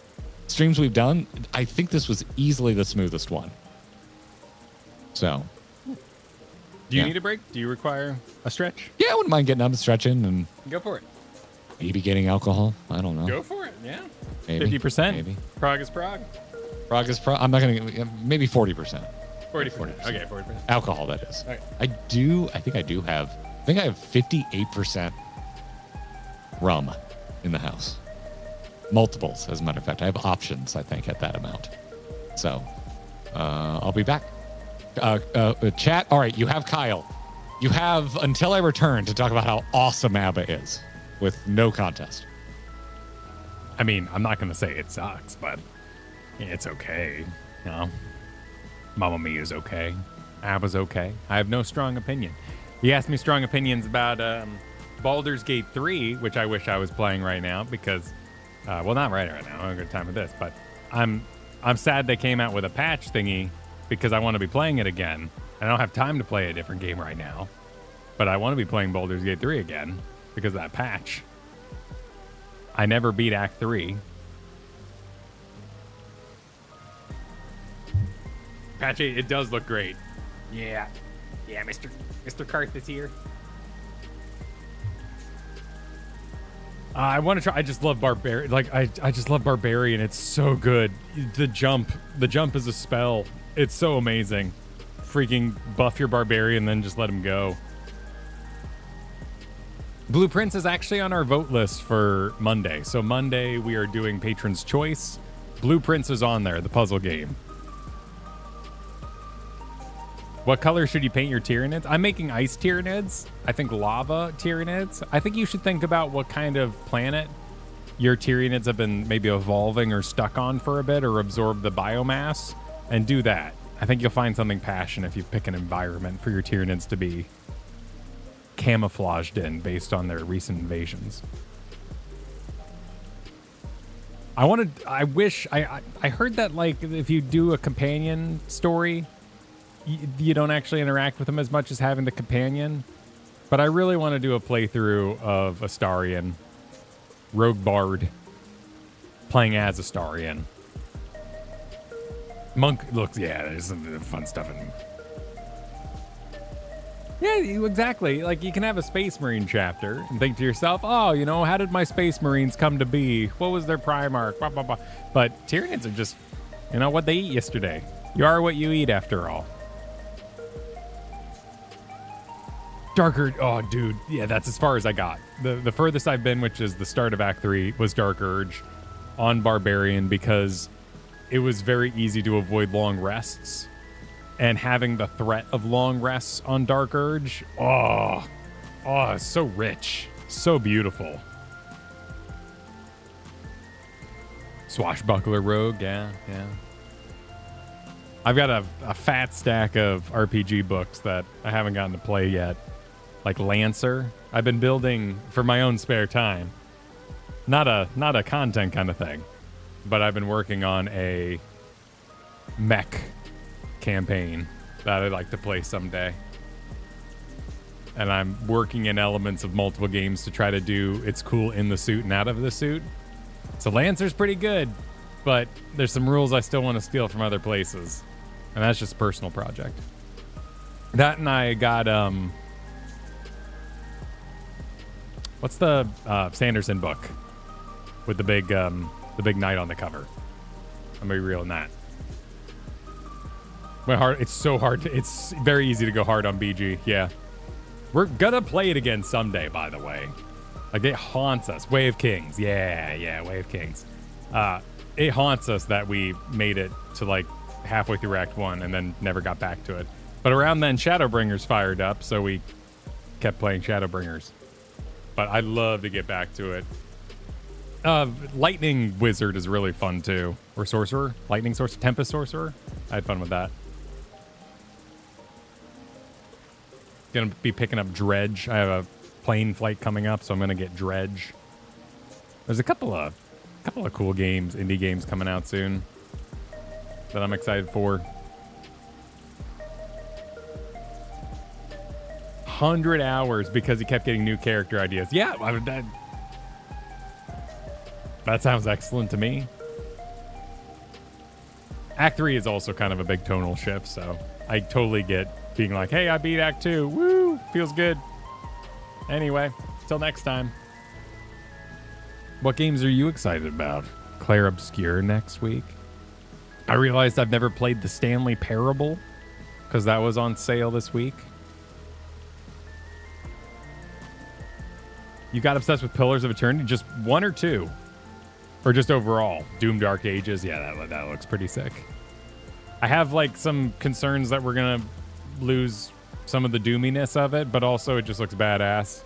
streams we've done. I think this was easily the smoothest one. So. Do you need a break? Do you require a stretch? Yeah, I wouldn't mind getting up and stretching and go for it. Maybe getting alcohol. I don't know. Go for it. Yeah. Maybe 50%. Maybe. Prog is prog. Prog is prog. I'm not going to. Maybe 40%. 40%. Okay, 40%. Alcohol, that is. Okay. I think I have 58% rum in the house. Multiples, as a matter of fact. I have options, I think, at that amount. So, I'll be back. Chat. All right, you have Kyle. You have until I return to talk about how awesome ABBA is with no contest. I mean, I'm not going to say it sucks, but it's okay. You know, Mamma Mia is okay. ABBA's okay. I have no strong opinion. He asked me strong opinions about Baldur's Gate 3, which I wish I was playing right now because, well, not right now. I don't have a good time with this, but I'm sad they came out with a patch thingy, because I want to be playing it again. I don't have time to play a different game right now, but I want to be playing Baldur's Gate 3 again because of that patch. I never beat Act 3. Patch 8, it does look great. Yeah, Mr. Karth is here. I want to try. I just love Barbarian. Like I just love Barbarian. It's so good. The jump is a spell. It's so amazing. Freaking buff your Barbarian, then just let him go. Blueprints is actually on our vote list for Monday. So Monday we are doing Patron's Choice. Blueprints is on there, the puzzle game. What color should you paint your Tyranids? I'm making ice Tyranids. I think lava Tyranids. I think you should think about what kind of planet your Tyranids have been maybe evolving or stuck on for a bit, or absorb the biomass, and do that. I think you'll find something passion if you pick an environment for your Tyranids to be camouflaged in based on their recent invasions. I heard that like if you do a companion story, you don't actually interact with them as much as having the companion. But I really want to do a playthrough of Astarion, Rogue Bard, playing as Astarion. Monk looks, yeah, there's some fun stuff in him. Yeah, exactly. Like, you can have a Space Marine chapter and think to yourself, oh, you know, how did my Space Marines come to be? What was their Primarch? Blah, blah, blah. But Tyranids are just, you know, what they eat yesterday. You are what you eat, after all. Darker, oh, dude. Yeah, that's as far as I got. The furthest I've been, which is the start of Act 3, was Dark Urge on Barbarian, because it was very easy to avoid long rests. And having the threat of long rests on Dark Urge, it's so rich, so beautiful. Swashbuckler Rogue, yeah. I've got a fat stack of RPG books that I haven't gotten to play yet. Like Lancer, I've been building for my own spare time. Not a content kind of thing, but I've been working on a mech campaign that I'd like to play someday. And I'm working in elements of multiple games to try to do it's cool in the suit and out of the suit. So Lancer's pretty good, but there's some rules I still want to steal from other places. And that's just a personal project. That and I got, what's the Sanderson book with the big knight on the cover? I'm gonna be real in that. It's so hard. It's very easy to go hard on BG. Yeah. We're gonna play it again someday, by the way. Like, it haunts us. Way of Kings. Yeah, Way of Kings. It haunts us that we made it to, like, halfway through Act 1 and then never got back to it. But around then, Shadowbringers fired up, so we kept playing Shadowbringers. But I'd love to get back to it. Lightning Wizard is really fun, too. Or Sorcerer. Lightning Sorcerer. Tempest Sorcerer. I had fun with that. Gonna be picking up Dredge. I have a plane flight coming up, so I'm gonna get Dredge. There's a couple of cool games, indie games coming out soon that I'm excited for. 100 hours because he kept getting new character ideas. Yeah, that sounds excellent to me. Act 3 is also kind of a big tonal shift, so I totally get being like, hey, I beat Act 2. Woo! Feels good. Anyway, till next time. What games are you excited about? Claire Obscure next week. I realized I've never played the Stanley Parable because that was on sale this week. You got obsessed with Pillars of Eternity? Just one or two? Or just overall? Doom Dark Ages? Yeah, that looks pretty sick. I have, like, some concerns that we're going to lose some of the doominess of it, but also it just looks badass.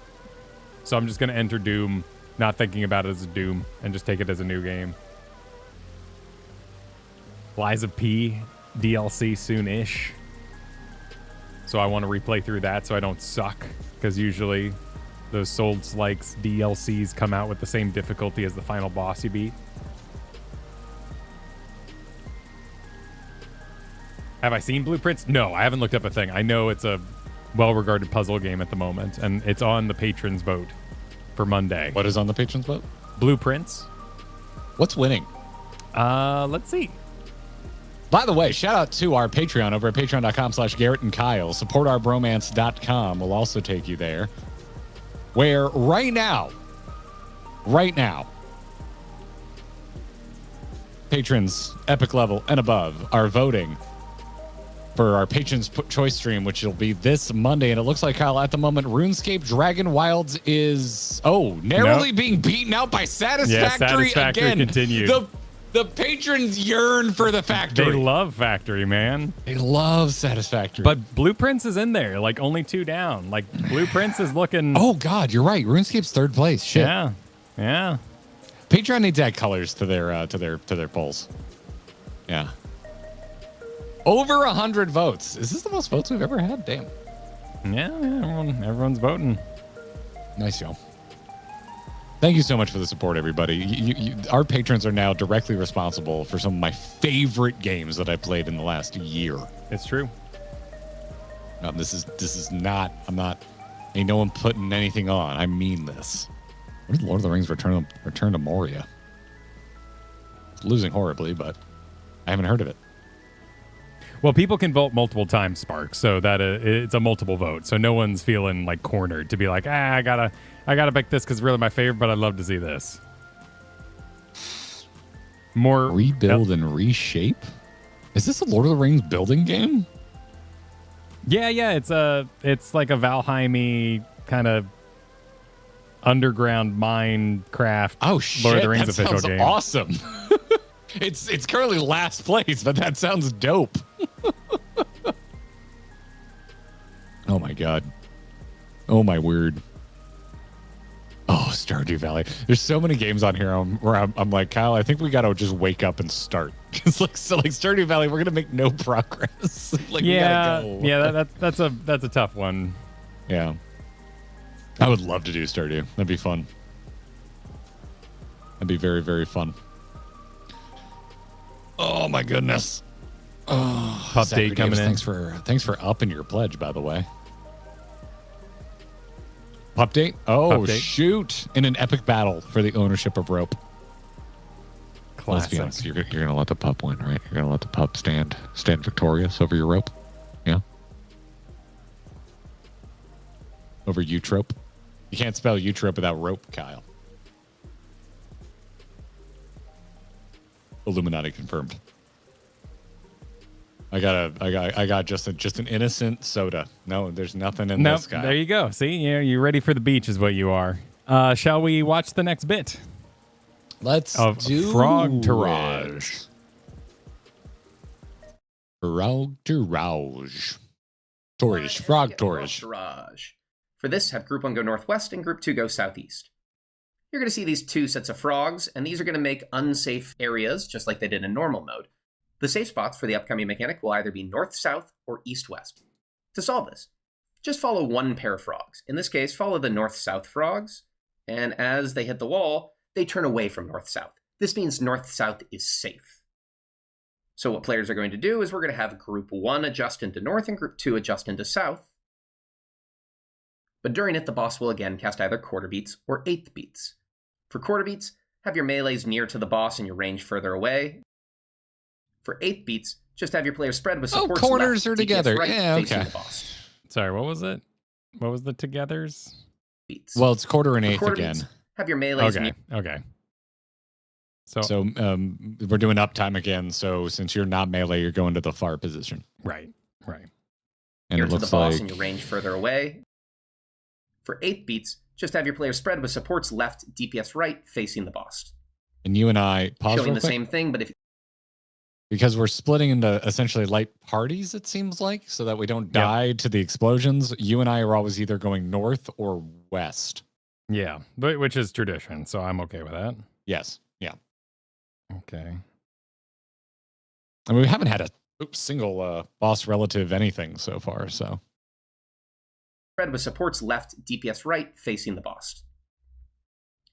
So I'm just going to enter Doom, not thinking about it as a Doom, and just take it as a new game. Liza P. DLC soon-ish. So I want to replay through that so I don't suck, because usually those Souls-likes DLCs come out with the same difficulty as the final boss you beat. Have I seen Blueprints? No, I haven't looked up a thing. I know it's a well-regarded puzzle game at the moment, and it's on the patrons' vote for Monday. What is on the patrons' vote? Blueprints. What's winning? Let's see. By the way, shout out to our Patreon over at patreon.com/Garrett and Kyle. Supportourbromance.com will also take you there. Where right now, patrons epic level and above are voting for our Patrons Choice stream, which will be this Monday. And it looks like, Kyle, at the moment, RuneScape Dragon Wilds is, narrowly being beaten out by Satisfactory. Yeah, Satisfactory again. Continued. The patrons yearn for the Factory. They love Factory, man. They love Satisfactory. But Blueprints is in there, like only 2 down. Like Blueprints is looking. Oh God, you're right. RuneScape's 3rd place. Shit. Yeah. Patreon needs to add colors to their polls. Yeah. Over 100 votes. Is this the most votes we've ever had? Damn. Yeah, everyone's voting. Nice, yo. Thank you so much for the support, everybody. Our patrons are now directly responsible for some of my favorite games that I played in the last year. It's true. This is not. Ain't no one putting anything on. I mean this. What is Lord of the Rings Return to Moria? It's losing horribly, but I haven't heard of it. Well, people can vote multiple times, Spark, so that it's a multiple vote. So no one's feeling like cornered to be like, I gotta pick this because it's really my favorite, but I'd love to see this. More rebuild and reshape. Is this a Lord of the Rings building game? Yeah. It's like a Valheim-y kind of underground Minecraft. Oh shit! Lord of the Rings that official sounds game. Awesome. It's currently last place, but that sounds dope. Oh my God. Oh my word. Oh, Stardew Valley. There's so many games on here where I'm like, Kyle, I think we got to just wake up and start. It's like Stardew Valley, we're going to make no progress. We gotta go. Yeah, that's a tough one. Yeah. I would love to do Stardew. That'd be fun. That'd be very, very fun. Oh my goodness. Oh, Pup Zachary date coming Davis, in. Thanks for upping your pledge, by the way. Pup date? Oh, Pup date. shoot. In an epic battle for the ownership of rope. Let's be Classic. honest. You're going to let the pup win, right? You're going to let the pup stand victorious over your rope? Yeah? Over eutrope? You can't spell eutrope without rope, Kyle. Illuminati confirmed. I got just an innocent soda. No, there's nothing in Nope, this guy. there you go. See, you're ready for the beach is what you are. Shall we watch the next bit? Let's do Frog Tirage. Frog Tirage. Torish. Frog Torish. Tirage. For this, have Group 1 go northwest and Group 2 go southeast. You're going to see these two sets of frogs, and these are going to make unsafe areas, just like they did in normal mode. The safe spots for the upcoming mechanic will either be north-south or east-west. To solve this, just follow one pair of frogs. In this case, follow the north-south frogs, and as they hit the wall, they turn away from north-south. This means north-south is safe. So what players are going to do is we're going to have Group 1 adjust into north and Group 2 adjust into south. But during it, the boss will again cast either quarter beats or eighth beats. For quarter beats, have your melees near to the boss and your range further away. For eighth beats, just have your players spread with supports corners left, are DPS together. right, Yeah, facing okay. the boss. Sorry, what was it? What was the togethers? Beats. Well, it's quarter and For eighth quarter again. beats, have your melees Okay, near. okay. So we're doing uptime again. So since you're not melee, you're going to the far position. Right. And Near it to the looks boss like and your range further away. For eighth beats, just have your players spread with supports left, DPS right, facing the boss. and you and I pause Showing real the quick, same thing, but if because we're splitting into essentially light parties, it seems like, so that we don't die to the explosions. You and I are always either going north or west. Yeah, which is tradition, so I'm okay with that. Yes. Yeah. Okay. I mean, we haven't had a single boss relative anything so far, so. spread with supports left, DPS right, facing the boss.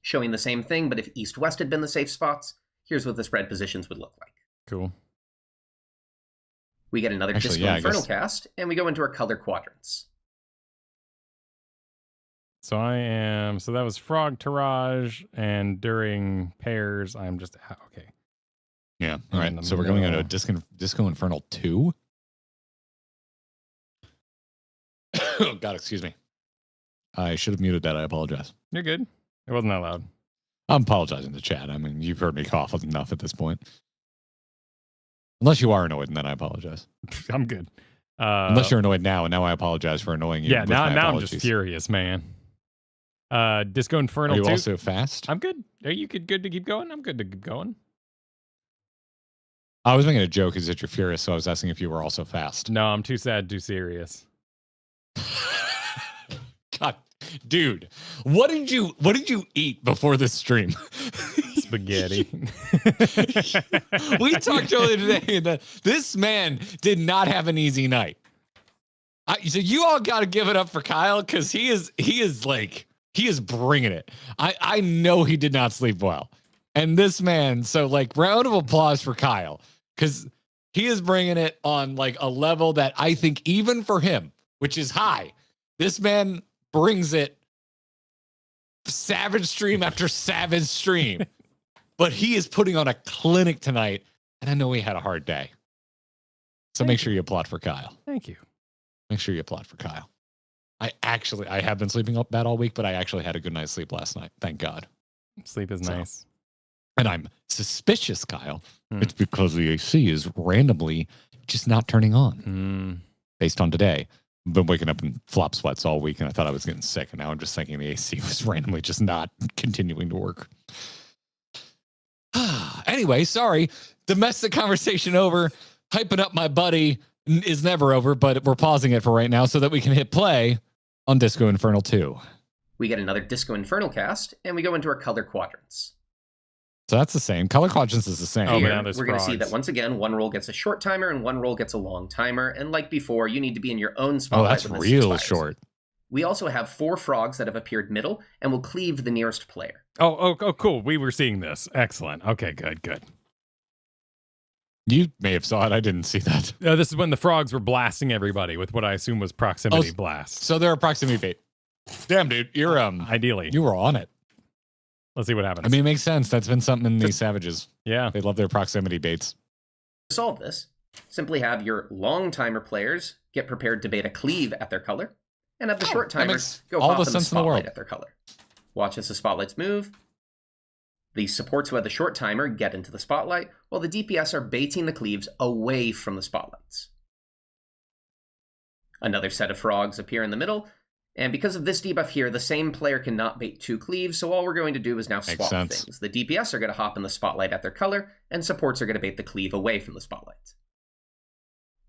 Showing the same thing, but if east-west had been the safe spots, here's what the spread positions would look like. Cool. We get another Actually, Disco yeah, I Infernal guess- cast, and we go into our color quadrants. So so that was Frog Tirage, and during pairs, I'm just, okay. Yeah. All In the right. So we're going into middle. Disco Infernal 2. Oh, God, excuse me. I should have muted that. I apologize. You're good. It wasn't that loud. I'm apologizing to chat. I mean, you've heard me cough enough at this point. Unless you are annoyed, and then I apologize. I'm good. Unless you're annoyed now, and now I apologize for annoying you. Yeah, with now my I'm apologies. just furious, man. Disco Are Infernal you 2. also fast? I'm good. Are you good to keep going? I'm good to keep going. I was making a joke because that you're furious, so I was asking if you were also fast. No, I'm too sad, too serious. God, dude, what did you eat before this stream? Spaghetti. We talked earlier today that this man did not have an easy night. So you all got to give it up for Kyle because he is bringing it. I know he did not sleep well, and this man. So round of applause for Kyle because he is bringing it on a level that I think even for him, which is high, this man brings it savage stream after savage stream. But he is putting on a clinic tonight, and I know he had a hard day. So make sure you applaud for Kyle. Thank you. Make sure you applaud for Kyle. I have been sleeping up bad all week, but I actually had a good night's sleep last night. Thank God. Sleep is So- nice. And I'm suspicious, Kyle. It's because the AC is randomly just not turning on based on today. I've been waking up in flop sweats all week, and I thought I was getting sick, and now I'm just thinking the AC was randomly just not continuing to work. Anyway, sorry. Domestic conversation over. Hyping up my buddy is never over, but we're pausing it for right now so that we can hit play on Disco Infernal 2. We get another Disco Infernal cast, and we go into our color quadrants. So that's the same. Color quadrants is the same. Oh, Here, man, there's we're going to see frogs. that once again, one roll gets a short timer and one roll gets a long timer. And like before, you need to be in your own spotlight. Oh, that's when this real expires. short. We also have 4 frogs that have appeared middle and will cleave the nearest player. Oh, cool. We were seeing this. Excellent. Okay, good. You may have saw it. I didn't see that. This is when the frogs were blasting everybody with what I assume was proximity blast. So they're a proximity bait. Damn, dude, you're ideally. You were on it. Let's see what happens. I mean, it makes sense. That's been something in these savages. Yeah. They love their proximity baits. To solve this, simply have your long timer players get prepared to bait a cleave at their color, and have the short timers go all hop the in the sense in the spotlight world. at their color. Watch as the spotlights move. The supports who have the short timer get into the spotlight, while the DPS are baiting the cleaves away from the spotlights. Another set of frogs appear in the middle, and because of this debuff here, the same player cannot bait 2 cleaves, so all we're going to do is now swap things. The DPS are going to hop in the spotlight at their color, and supports are going to bait the cleave away from the spotlight.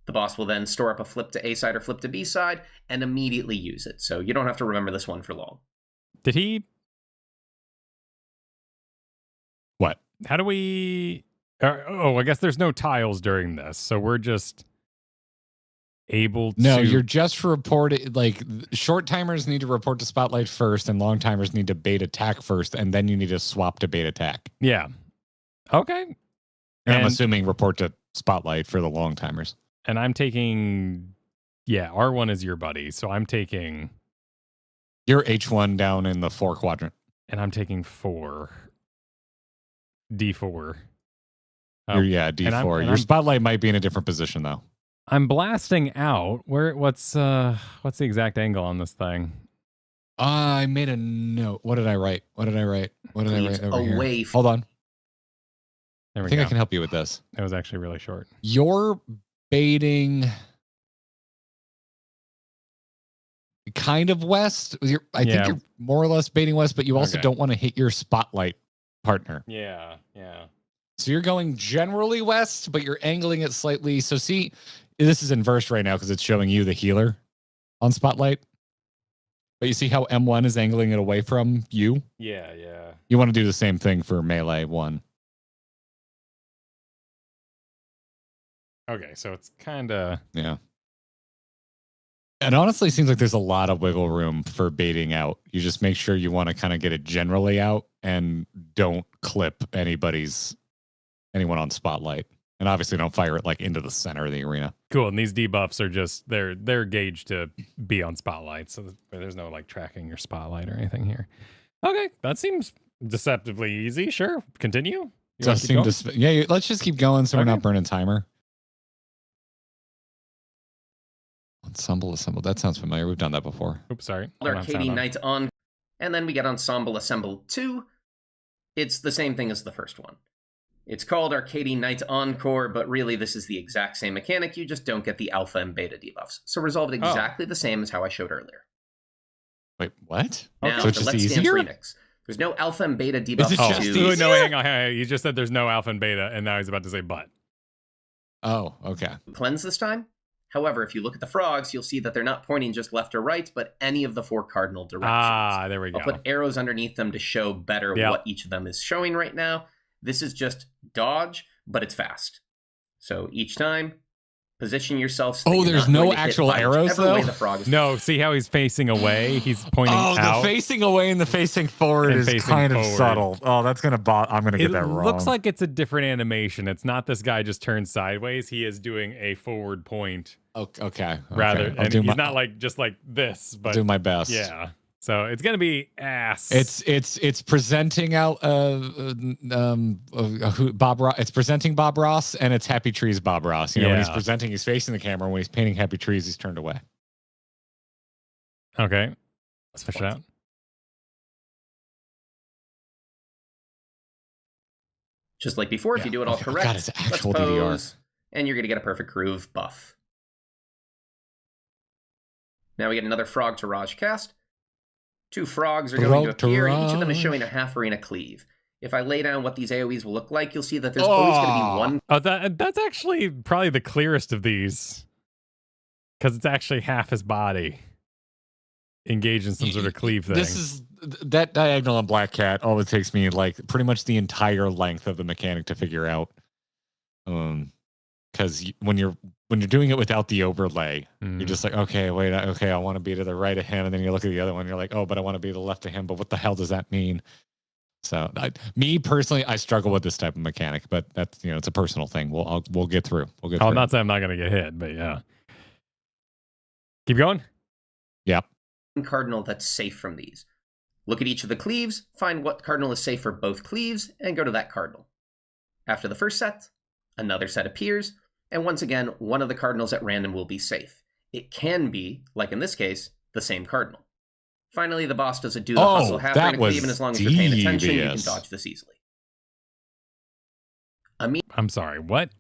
The boss will then store up a flip to A side or flip to B side, and immediately use it, so you don't have to remember this one for long. Did he... What? How do we... I guess there's no tiles during this, so we're just able to... No, you're just reporting, like, short timers need to report to spotlight first, and long timers need to bait attack first, and then you need to swap to bait attack. Yeah. Okay. And I'm assuming report to spotlight for the long timers. And I'm taking... Yeah, R1 is your buddy, so I'm taking... You're H1 down in the 4 quadrant. And I'm taking 4. D4. D4. Your spotlight might be in a different position, though. I'm blasting out. What's the exact angle on this thing? I made a note. What did I write? What did I write over away here? Hold on. There we I think go. I can help you with this. It was actually really short. You're baiting kind of west. I think you're more or less baiting west, but you also don't want to hit your spotlight partner. Yeah. So you're going generally west, but you're angling it slightly. So see, this is inversed right now because it's showing you the healer on spotlight. But you see how M1 is angling it away from you? Yeah. You want to do the same thing for melee 1. Okay, so it's kind of... Yeah. It honestly seems like there's a lot of wiggle room for baiting out. You just make sure you want to kind of get it generally out and don't clip anyone on spotlight. And obviously don't fire it like into the center of the arena. Cool, and these debuffs are just, they're gauged to be on spotlight, so there's no like tracking your spotlight or anything here. Okay, that seems deceptively easy. Sure, continue. Let's just keep going so we're not burning timer. Ensemble. That sounds familiar. We've done that before. Oops, sorry. Arcade Night on, and then we get Ensemble Assemble 2. It's the same thing as the first one. It's called Arcade Night Encore, but really this is the exact same mechanic. You just don't get the alpha and beta debuffs. So resolved exactly the same as how I showed earlier. Wait, what? Now, so it's just easier? Remix. There's no alpha and beta debuffs. Is it just easier? No, hang on. You just said there's no alpha and beta, and now he's about to say but. Oh, okay. Cleanse this time. However, if you look at the frogs, you'll see that they're not pointing just left or right, but any of the 4 cardinal directions. Ah, there we go. I'll put arrows underneath them to show better what each of them is showing right now. This is just dodge, but it's fast. So each time, position yourself. So there's no actual arrows, though? No, see how he's facing away? He's pointing out. Oh, the facing away and the facing forward is kind of subtle. Oh, that's going to I'm going to get that wrong. It looks like it's a different animation. It's not this guy just turned sideways. He is doing a forward point. Okay. Rather, and he's not like just like this, but I'll do my best. Yeah. So it's gonna be ass. It's presenting out Bob Ross. It's presenting Bob Ross, and it's Happy Trees Bob Ross. You know, when he's presenting, he's facing the camera. When he's painting Happy Trees, he's turned away. Okay, let's fish it out. Just like before, if you do it all correct, God, it's actual DDR. And you're gonna get a perfect groove buff. Now we get another frog to Raj cast. 2 frogs are going to appear, and each of them is showing a half arena cleave. If I lay down what these AoEs will look like, you'll see that there's always going to be one. Oh, that's actually probably the clearest of these, because it's actually half his body engaged in some sort of cleave thing. This is that diagonal on Black Cat. All it takes me like pretty much the entire length of the mechanic to figure out. Because when you're when you're doing it without the overlay, Mm. you're just like, okay, wait, okay, I want to be to the right of him, and then you look at the other one, you're like, oh, but I want to be to the left of him, but what the hell does that mean? So, me personally, I struggle with this type of mechanic, but that's it's a personal thing. We'll get through. We'll get through. I'm not saying I'm not going to get hit, but yeah. Keep going. Yeah. Cardinal that's safe from these. Look at each of the cleaves, find what cardinal is safe for both cleaves, and go to that cardinal. After the first set, another set appears, and once again, one of the cardinals at random will be safe. It can be, like in this case, the same cardinal. Finally, the boss does a do the hustle half and a cleave, and as long as you're paying attention, you can dodge this easily. I'm sorry, what?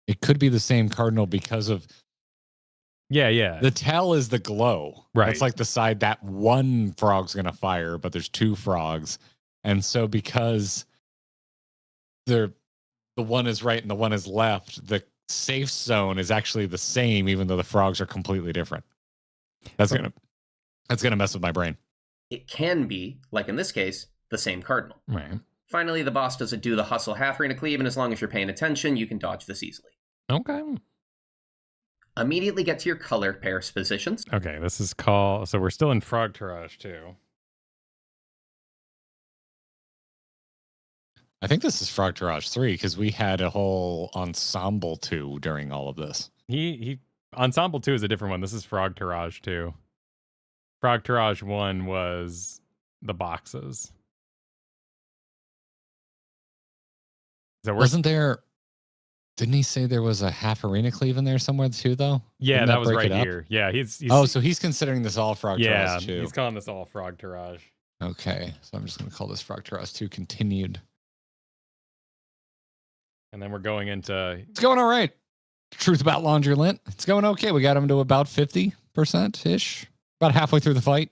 It could be the same cardinal because of... Yeah. The tail is the glow. Right. It's like the side that one frog's going to fire, but there's two frogs. And so because the one is right and the one is left, the safe zone is actually the same, even though the frogs are completely different. That's gonna mess with my brain. It can be, like in this case, the same cardinal. Right. Finally, the boss does a do the hustle half and a cleave, and as long as you're paying attention, you can dodge this easily. Okay. Immediately get to your color pairs positions. Okay, this is called... So we're still in Frog Tirage, too. I think this is Frog Tirage 3 because we had a whole Ensemble 2 during all of this. He Ensemble 2 is a different one. This is Frog Tirage 2. Frog Tirage 1 was the boxes. So Wasn't there... Didn't he say there was a half arena cleave in there somewhere too, though? Yeah, Didn't that was break right it up? here. Yeah, he's so he's considering this all Frog Tirage 2. he's calling this all Frog Tirage. Okay, so I'm just going to call this Frog Tirage 2 continued. And then we're going into... It's going all right. Truth about Laundry Lint. It's going okay. We got him to about 50%-ish. About halfway through the fight.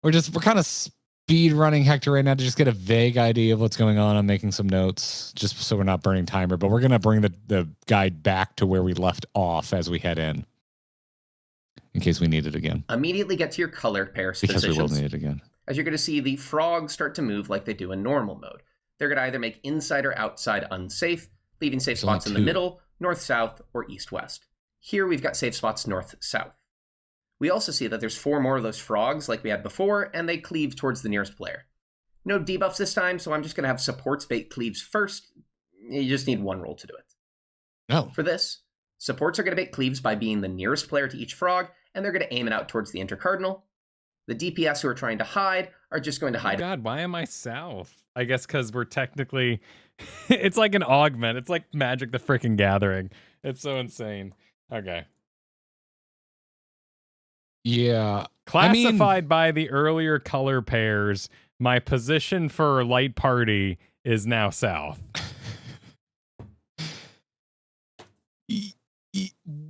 We're kind of speed running Hector right now to just get a vague idea of what's going on. I'm making some notes just so we're not burning timer, but we're going to bring the guide back to where we left off as we head in case we need it again. Immediately get to your color pairs Because positions. we will need it again. As you're going to see the frogs start to move like they do in normal mode. They're going to either make inside or outside unsafe, leaving safe There's only spots in the two. middle, north-south, or east-west. Here we've got safe spots north-south. We also see that there's 4 more of those frogs like we had before, and they cleave towards the nearest player. No debuffs this time, so I'm just going to have supports bait cleaves first. You just need 1 roll to do it. No. For this, supports are going to bait cleaves by being the nearest player to each frog, and they're going to aim it out towards the intercardinal. The DPS who are trying to hide are just going to hide. Oh God, why am I south? I guess because we're technically... It's like an augment. It's like Magic the Frickin' Gathering. It's so insane. Okay. Yeah. Classified by the earlier color pairs, my position for Light Party is now south.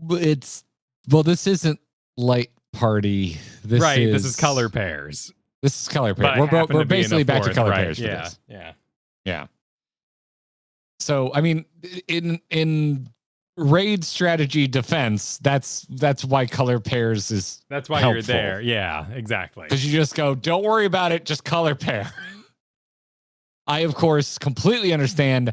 This isn't Light Party. This is color pairs. This is color pairs. But We're basically back to color right? pairs for this. Yeah. So I mean, in raid strategy defense, that's why color pairs is That's why helpful. you're there. Yeah, exactly. Because you just go, don't worry about it, just color pair. I, of course, completely understand.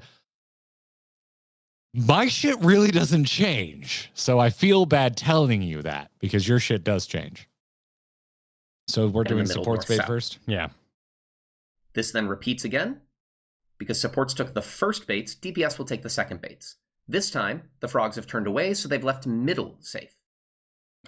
My shit really doesn't change. So I feel bad telling you that because your shit does change. So we're doing supports bait first? Yeah. This then repeats again. Because supports took the first baits, DPS will take the second baits. This time, the frogs have turned away, so they've left middle safe.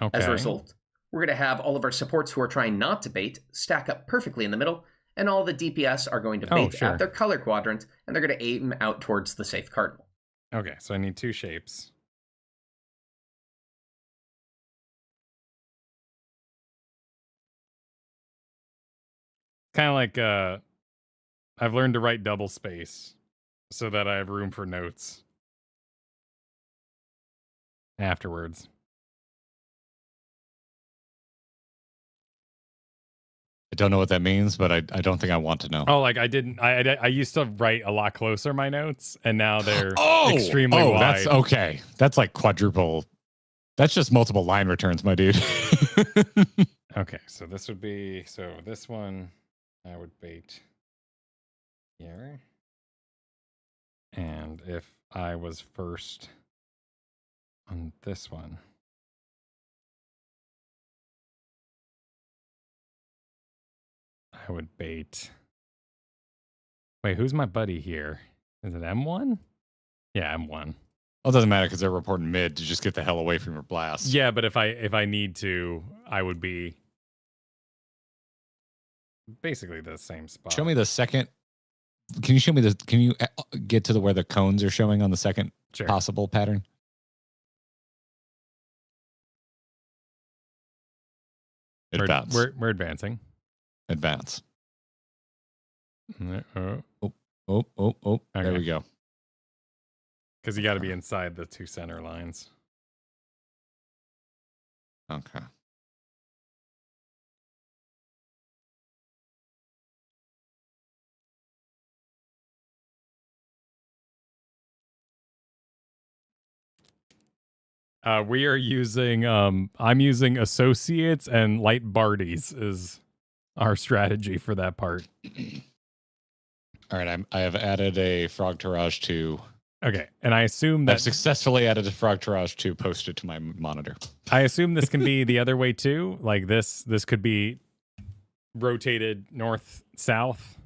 Okay. As a result, we're going to have all of our supports who are trying not to bait stack up perfectly in the middle, and all the DPS are going to bait at their color quadrant, and they're going to aim out towards the safe cardinal. Okay, so I need 2 shapes. Kind of like I've learned to write double space so that I have room for notes afterwards. I don't know what that means, but I don't think I want to know. Oh, like I used to write a lot closer my notes, and now they're extremely wide. That's okay. That's like quadruple. That's just multiple line returns, my dude. Okay, so this would be, this one I would bait here. And if I was first on this one. I would bait. Wait, who's my buddy here? Is it M1? Yeah, M1. Well, it doesn't matter because they're reporting mid to just get the hell away from your blast. Yeah, but if I need to, I would be basically the same spot. Show me the second. Can you show me the? Can you get to where the cones are showing on the second possible pattern? Advance. We're advancing. Advance. Oh. Okay. Okay. There we go. Because you got to be inside the 2 center lines. Okay. We are using, I'm using associates and light Bardies is our strategy for that part. All right, I have added a Frog Tirage 2. Okay, and I assume that I've successfully added a Frog Tirage 2 posted to my monitor. I assume this can be the other way too. Like this could be rotated north south.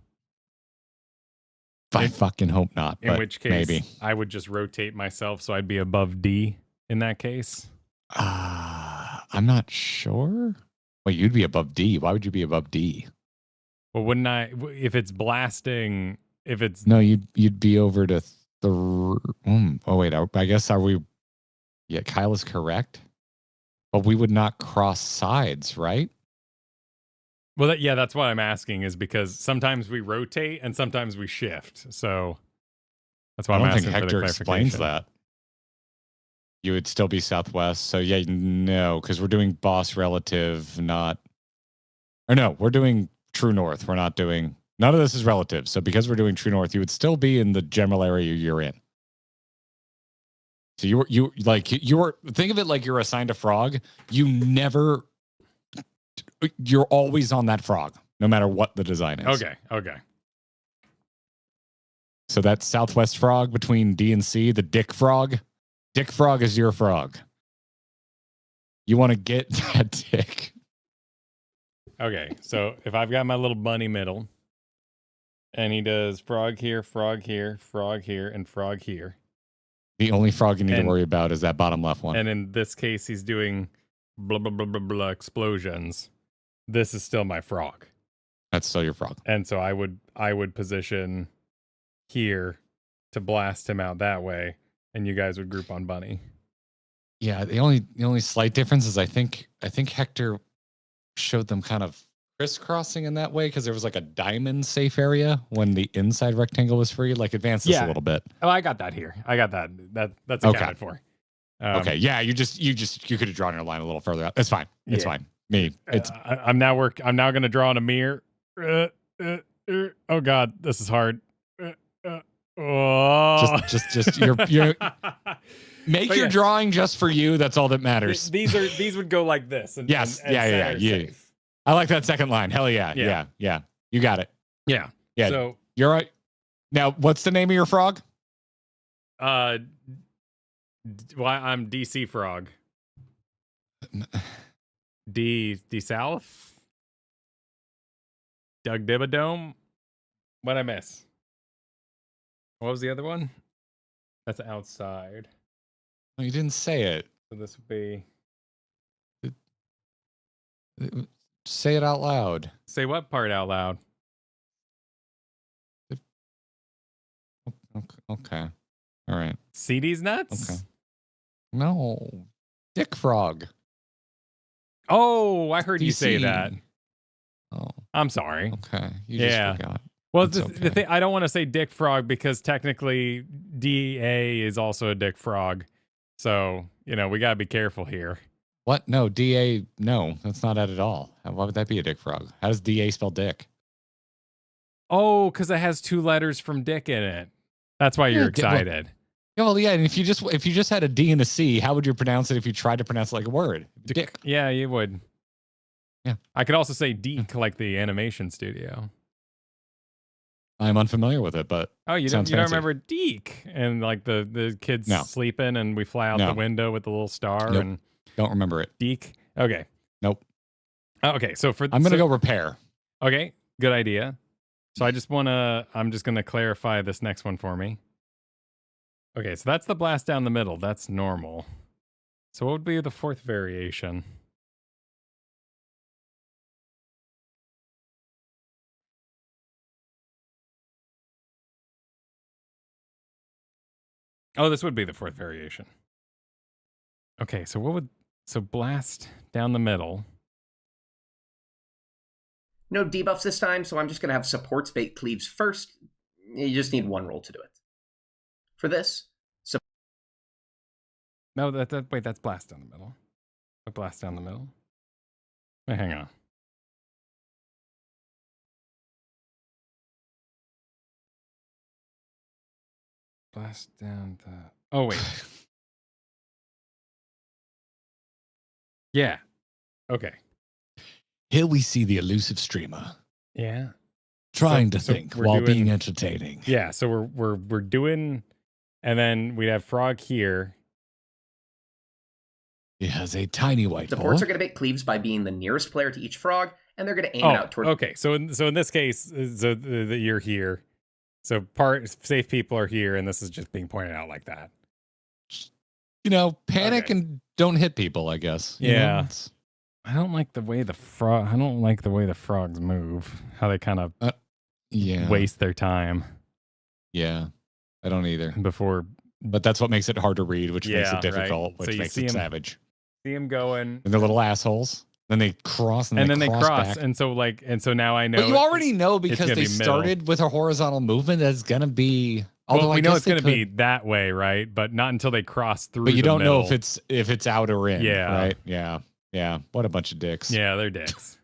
I fucking hope not. In which case, maybe I would just rotate myself so I'd be above D in that case. I'm not sure. Well, you'd be above D. Why would you be above D? Well, wouldn't I? If it's blasting, if it's no, you'd be over to oh wait, I guess are we? Yeah, Kyle is correct, but we would not cross sides, right? Well, that's what I'm asking is because sometimes we rotate and sometimes we shift. So that's why I'm asking. I don't think Hector explains that. You would still be southwest. So yeah, no, because we're doing boss relative, not. Or no, we're doing true north. We're not doing. None of this is relative. So because we're doing true north, you would still be in the general area you're in. So you were think of it like you're assigned a frog. You're always on that frog, no matter what the design is. Okay. So that southwest frog between D and C, the dick frog. Dick frog is your frog. You want to get that dick. Okay, so if I've got my little bunny middle, and he does frog here, frog here, frog here, and frog here. The only frog you need to worry about is that bottom left one. And in this case, he's doing blah, blah, blah, blah, blah explosions. This is still my frog. That's still your frog. And so I would position here to blast him out that way, and you guys would group on bunny. Yeah, the only slight difference is I think Hector showed them kind of crisscrossing in that way because there was like a diamond safe area when the inside rectangle was free. Like advance this a little bit. Oh, I got that here. I got that. That's accounted for. Okay. Yeah, you could have drawn your line a little further out. It's fine. It's fine. I'm now going to draw on a mirror. Oh God, this is hard. Just you're make your drawing just for you. That's all that matters. These would go like this. And, yes. and Yeah. I like that second line. Hell yeah. Yeah. You got it. Yeah. So you're right. Now, what's the name of your frog? I'm DC Frog. D South. Doug Dibadome. What'd I miss? What was the other one? That's outside. No, you didn't say it. So this would be. Say it out loud. Say what part out loud? Okay. All right. CD's nuts? Okay. No. Dick frog. Oh, I heard you DC. say that. Oh. I'm sorry. Okay. You just forgot. Well, the thing, I don't want to say dick frog because technically DA is also a dick frog. So, we got to be careful here. What? No, DA. No, that's not it at all. Why would that be a dick frog? How does DA spell dick? Oh, because it has 2 letters from dick in it. That's why you're excited. And if you just had a D and a C, how would you pronounce it if you tried to pronounce it like a word? Dick. Yeah, you would. Yeah. I could also say deek like the animation studio. I'm unfamiliar with it, but Oh, you sounds don't fancy. remember Deke and like the kids No. sleeping and we fly out No. the window with the little star Nope. and Don't remember it. Deke. Okay. Nope. Okay. So I'm gonna go repair. Okay. Good idea. So I'm just gonna clarify this next one for me. Okay. So that's the blast down the middle. That's normal. So what would be the fourth variation? Oh, this would be the fourth variation. Okay, so blast down the middle. No debuffs this time, so I'm just going to have supports bait cleaves first. You just need one roll to do it. For this, No, wait, that's blast down the middle. A blast down the middle. Wait, hang on. Blast down the. Oh wait. Yeah. Okay. Here we see the elusive streamer Yeah. trying So to think we're while doing- being entertaining. Yeah. So we're doing, and then we'd have frog here. He has a tiny white supports ball. are going to bait cleaves by being the nearest player to each frog, and they're going to aim it out toward. Okay. So in this case, you're here. So safe people are here, and this is just being pointed out like that. You know, panic Okay. and don't hit people, I guess. You Yeah. know, it's- I don't like the way the frogs move. How they kind of yeah. waste their time Yeah. I don't either. before. But that's what makes it hard to read, which makes Yeah, it right. difficult, So which you makes see it 'em- savage. See them going, And they're little assholes. Then they cross and, then they cross, back. and so now I know. But you already know because gonna they be middle. started with a horizontal movement that's going to be. Well, Although we I know guess it's they going to be could- that way, right? But not until they cross through. But you the don't know middle. if it's out or in. Yeah. Right. Yeah. Yeah. What a bunch of dicks. Yeah, they're dicks.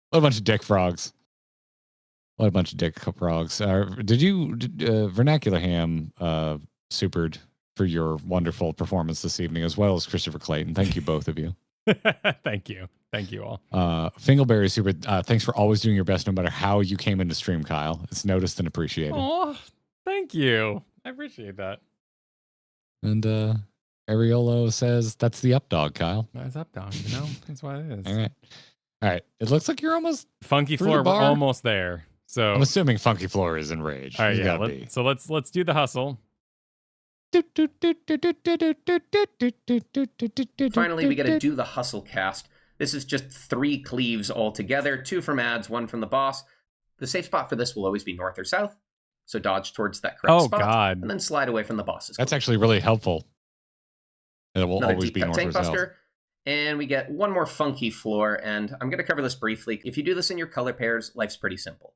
What a bunch of dick frogs. What a bunch of dick frogs. Did Vernacular Ham supered for your wonderful performance this evening, as well as Christopher Clayton. Thank you, both of you. Thank you all. Fingleberry super. Thanks for always doing your best, no matter how you came into stream, Kyle. It's noticed and appreciated. Oh, thank you. I appreciate that. And Ariolo says that's the up dog, Kyle. That's up, dog. You know, that's what it is. All right. It looks like you're almost. Funky Through the floor, we're bar? almost there. So I'm assuming Funky Floor is enraged. all right, He's yeah. gotta be. So let's do the hustle. Finally, we got to do the hustle cast. This is just 3 cleaves all together, 2 from ads, 1 from the boss. The safe spot for this will always be north or south, so dodge towards that correct Oh spot, God. and then slide away from the boss's. That's actually really helpful. It will Another always deep be cut north tank or south. buster, and we get 1 more funky floor. And I'm going to cover this briefly. If you do this in your color pairs, life's pretty simple.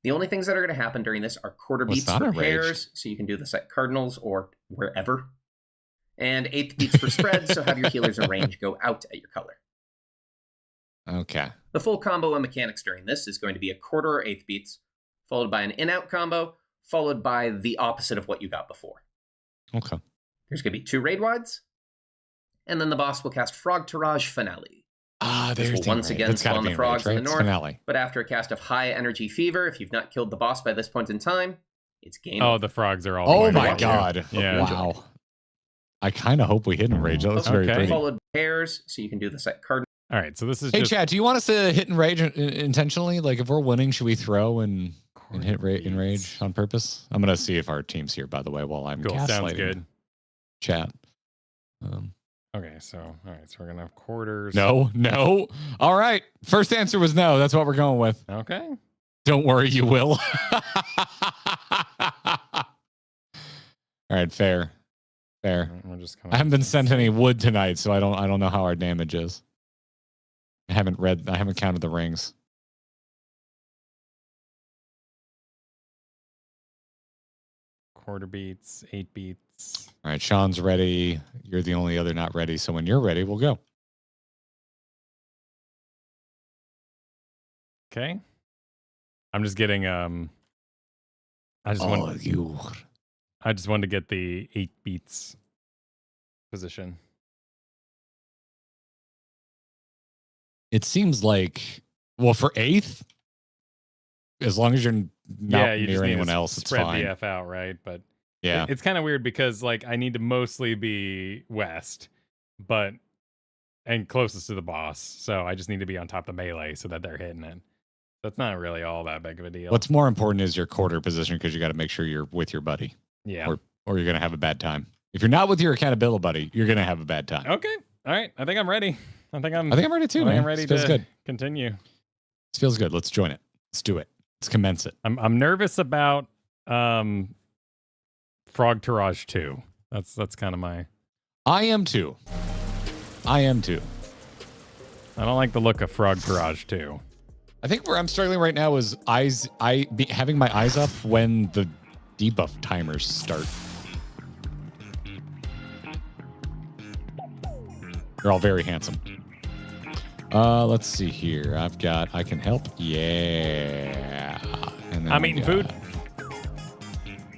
The only things that are going to happen during this are quarter Well, it's beats not for a rage. pairs, so you can do this at cardinals or wherever, and eighth beats for spreads, so have your healers in range go out at your color. Okay. The full combo and mechanics during this is going to be a quarter or eighth beats, followed by an in-out combo, followed by the opposite of what you got before. Okay. There's going to be 2 raid wides, and then the boss will cast Frog Tirage Finale. Ah, This there's will the once enrage. again That's gotta spawn be the frogs enrage, in the right? north. It's finale. But after a cast of High Energy Fever, if you've not killed the boss by this point in time, it's game Oh, over. the frogs are all. Oh going my at you. god. Yeah. Wow. I kind of hope we hit enrage. That looks very Okay. pretty. Followed by pairs, so you can do this at cardinal. All right, so this is Hey, just Chad, do you want us to hit enrage intentionally? Like, if we're winning, should we throw and hit enrage on purpose? I'm going to see if our team's here, by the way, while I'm cool. Sounds gaslighting good. chat. Okay, so all right, so we're gonna have quarters. No. All right. First answer was no. That's what we're going with. Okay. Don't worry, you will. All right, fair. We're just I haven't been sent any wood tonight, so I don't know how our damage is. I haven't counted the rings. quarter beats, 8 beats. All right, Sean's ready. You're the only other not ready. So when you're ready, we'll go. Okay. I'm just getting I just wanted to get the 8 beats position. It seems like, well, for eighth, as long as you're not you just near need anyone to else, it's spread fine. the F out, right? But Yeah. it's kind of weird because like I need to mostly be west, and closest to the boss. So I just need to be on top of melee so that they're hitting it. That's not really all that big of a deal. What's more important is your quarter position because you got to make sure you're with your buddy. Yeah. Or you're going to have a bad time. If you're not with your accountability buddy, you're going to have a bad time. Okay. All right. I think I'm ready. I think I'm ready too, man. I'm ready This feels to good. continue. This feels good. Let's join it. Let's do it. Let's commence it. I'm nervous about Frog Tourage 2. That's kind of my. I am too. I don't like the look of Frog Tourage 2. I think where I'm struggling right now is having my eyes up when the debuff timers start. They're all very handsome. Let's see here. I can help. Yeah. And then I'm eating food.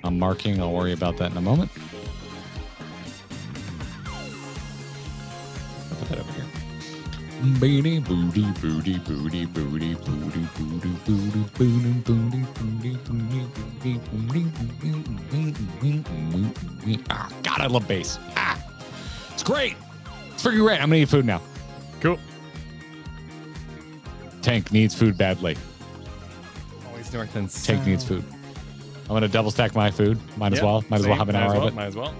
I'm marking. I'll worry about that in a moment. I'll put that over here. Booty, booty, booty, booty, booty, booty, booty, booty, booty, booty, booty. Ah, God, I love bass. Ah, it's great. It's freaking great. I'm gonna eat food now. Cool. Tank needs food badly. Always north and south. Tank needs food. I'm gonna double stack my food. Might as well. Might as well have an hour of it. Might as well.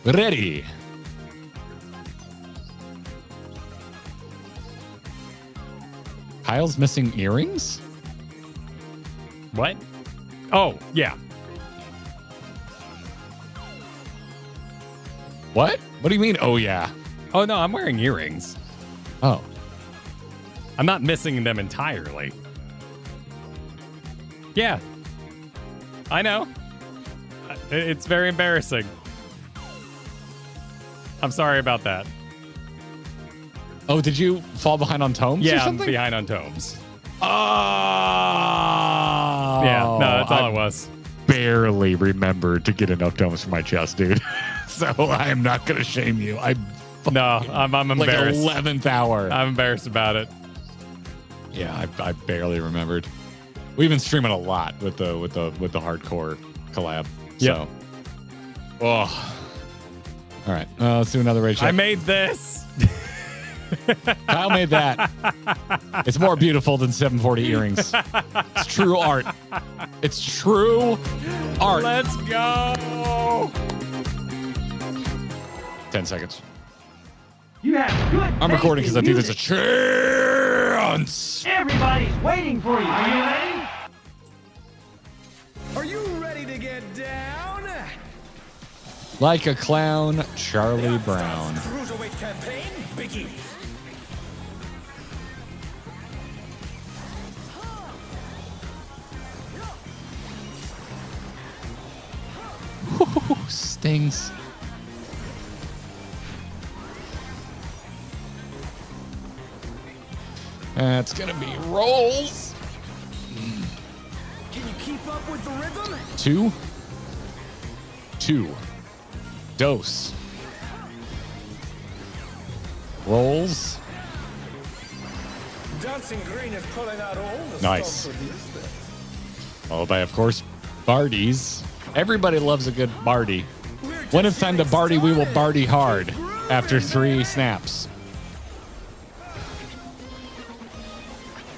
Ready. Kyle's missing earrings? What? Oh, yeah. What? What do you mean? Oh, yeah. Oh, no, I'm wearing earrings. Oh. I'm not missing them entirely. Yeah. I know. It's very embarrassing. I'm sorry about that. Oh, did you fall behind on tomes or Yeah, I'm something? behind on tomes. Oh. Yeah, no, that's all it was. Barely remembered to get enough tomes for my chest, dude. So I am not going to shame you. No, I'm like embarrassed. 11th hour. I'm embarrassed about it. Yeah, I barely remembered. We've been streaming a lot with the hardcore collab. Yep. So, oh, all right. Let's do another raid check. I made this. Kyle made that. It's more beautiful than 740 earrings. It's true art. It's true art. Let's go. 10 seconds. You have good I'm recording taste because I in think there's a music. chance. Everybody's waiting for you. Are you ready? Are you ready to get down? Like a clown, Charlie Brown. Cruiserweight campaign begins. Stings. It's gonna be rolls. Can you keep up with the rhythm? 2. Dose. Rolls. Dancing Green is pulling out all the Nice. stops with these things. Followed by, of course, Bardies. Everybody loves a good Bardie. When it's time to Bardie, we will Bardie hard after 3 snaps.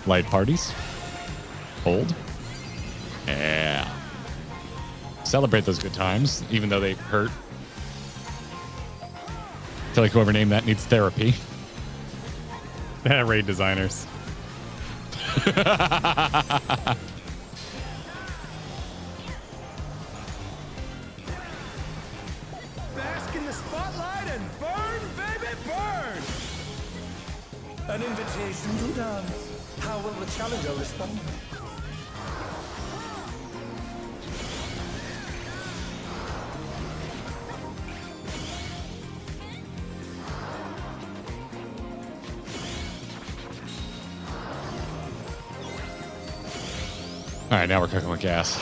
Light parties. Hold. Yeah. Celebrate those good times, even though they hurt. I feel like whoever named that needs therapy. Raid designers. Bask in the spotlight and burn, baby, burn! An invitation to dance. How will the challenger respond? All right, now we're cooking with gas.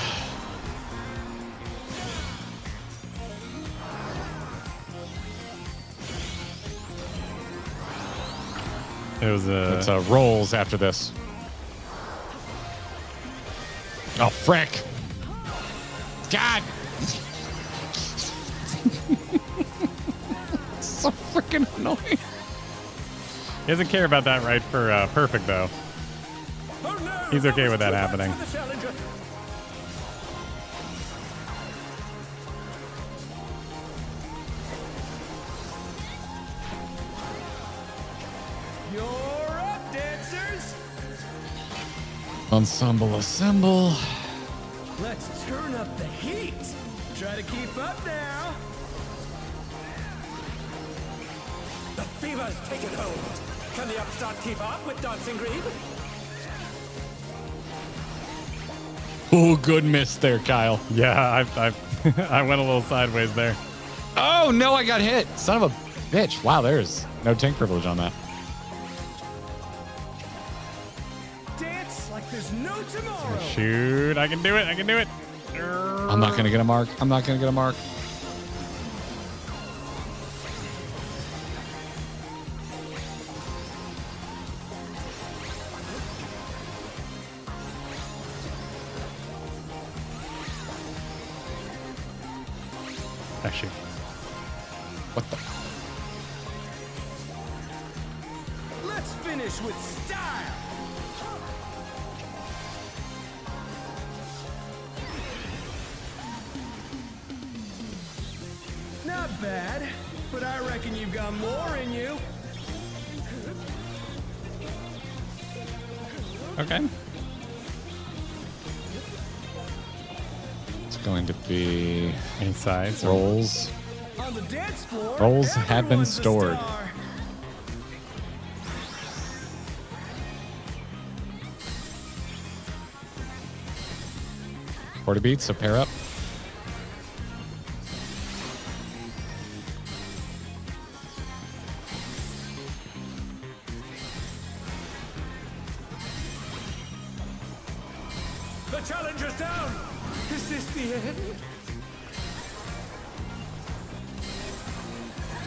It was It's rolls after this. Oh, frick. God. So freaking annoying. He doesn't care about that right for perfect, though. Oh, no, He's okay with that was too much happening. for the challenger. You're up, dancers. Ensemble assemble. Let's turn up the heat. Try to keep up now. The fever's taken hold. Can the upstart keep up with Dancing Green? Oh, good miss there, Kyle. Yeah, I went a little sideways there. Oh, no, I got hit. Son of a bitch. Wow, there's no tank privilege on that. Dance like there's no tomorrow. Shoot, I can do it. I can do it. I'm not going to get a mark. I'm not going to get a mark. Ah, shoot. What the? Let's finish with style. Not bad, but I reckon you've got more in you. Okay. It's going to be Inside. So rolls. On the dance floor, Rolls have been everyone's a stored. star. Quarter beats, so pair up. The challenger's down. Is this the end?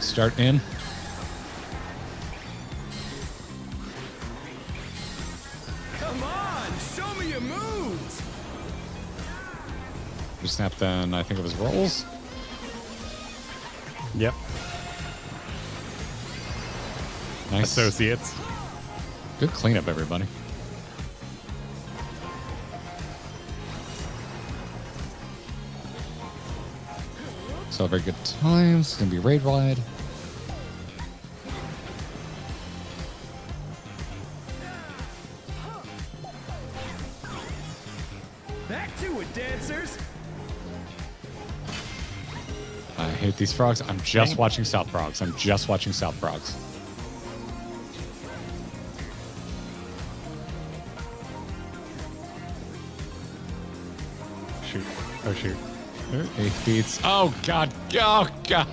Start in. Come on, show me your moves. You snap then, I think it was rolls. Yep. Nice. Associates. Good cleanup, everybody. Celebrate good times. It's going to be raid wide. Back to it, dancers. I hate these frogs. I'm just watching South Frogs. I'm just watching South Frogs. Shoot. Oh, shoot. 8 beats. Oh, God. Oh, God.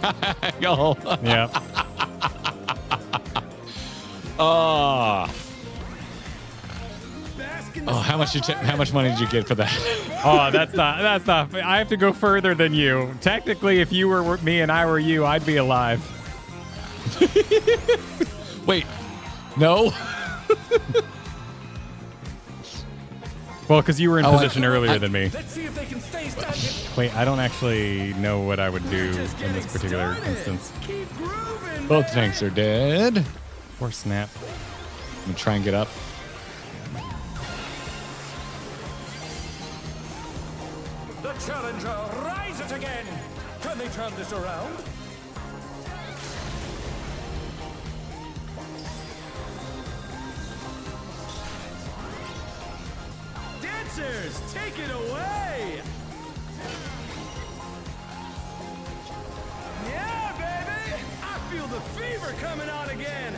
Oh. Yeah. Oh. Bask in the Oh, how much money did you get for that? Oh, that's not. I have to go further than you. Technically, if you were me and I were you, I'd be alive. Wait. No. Well, because you were in Oh, position earlier than me. Let's see if they can stay standing. Wait, I don't actually know what I would do Just in this getting particular started. instance. Keep grooving, Both man. tanks are dead. Poor Snap. I'm going to try and get up. The challenger rises again. Can they turn this around? Dancers, take it away. Yeah, baby. I feel the fever coming on again.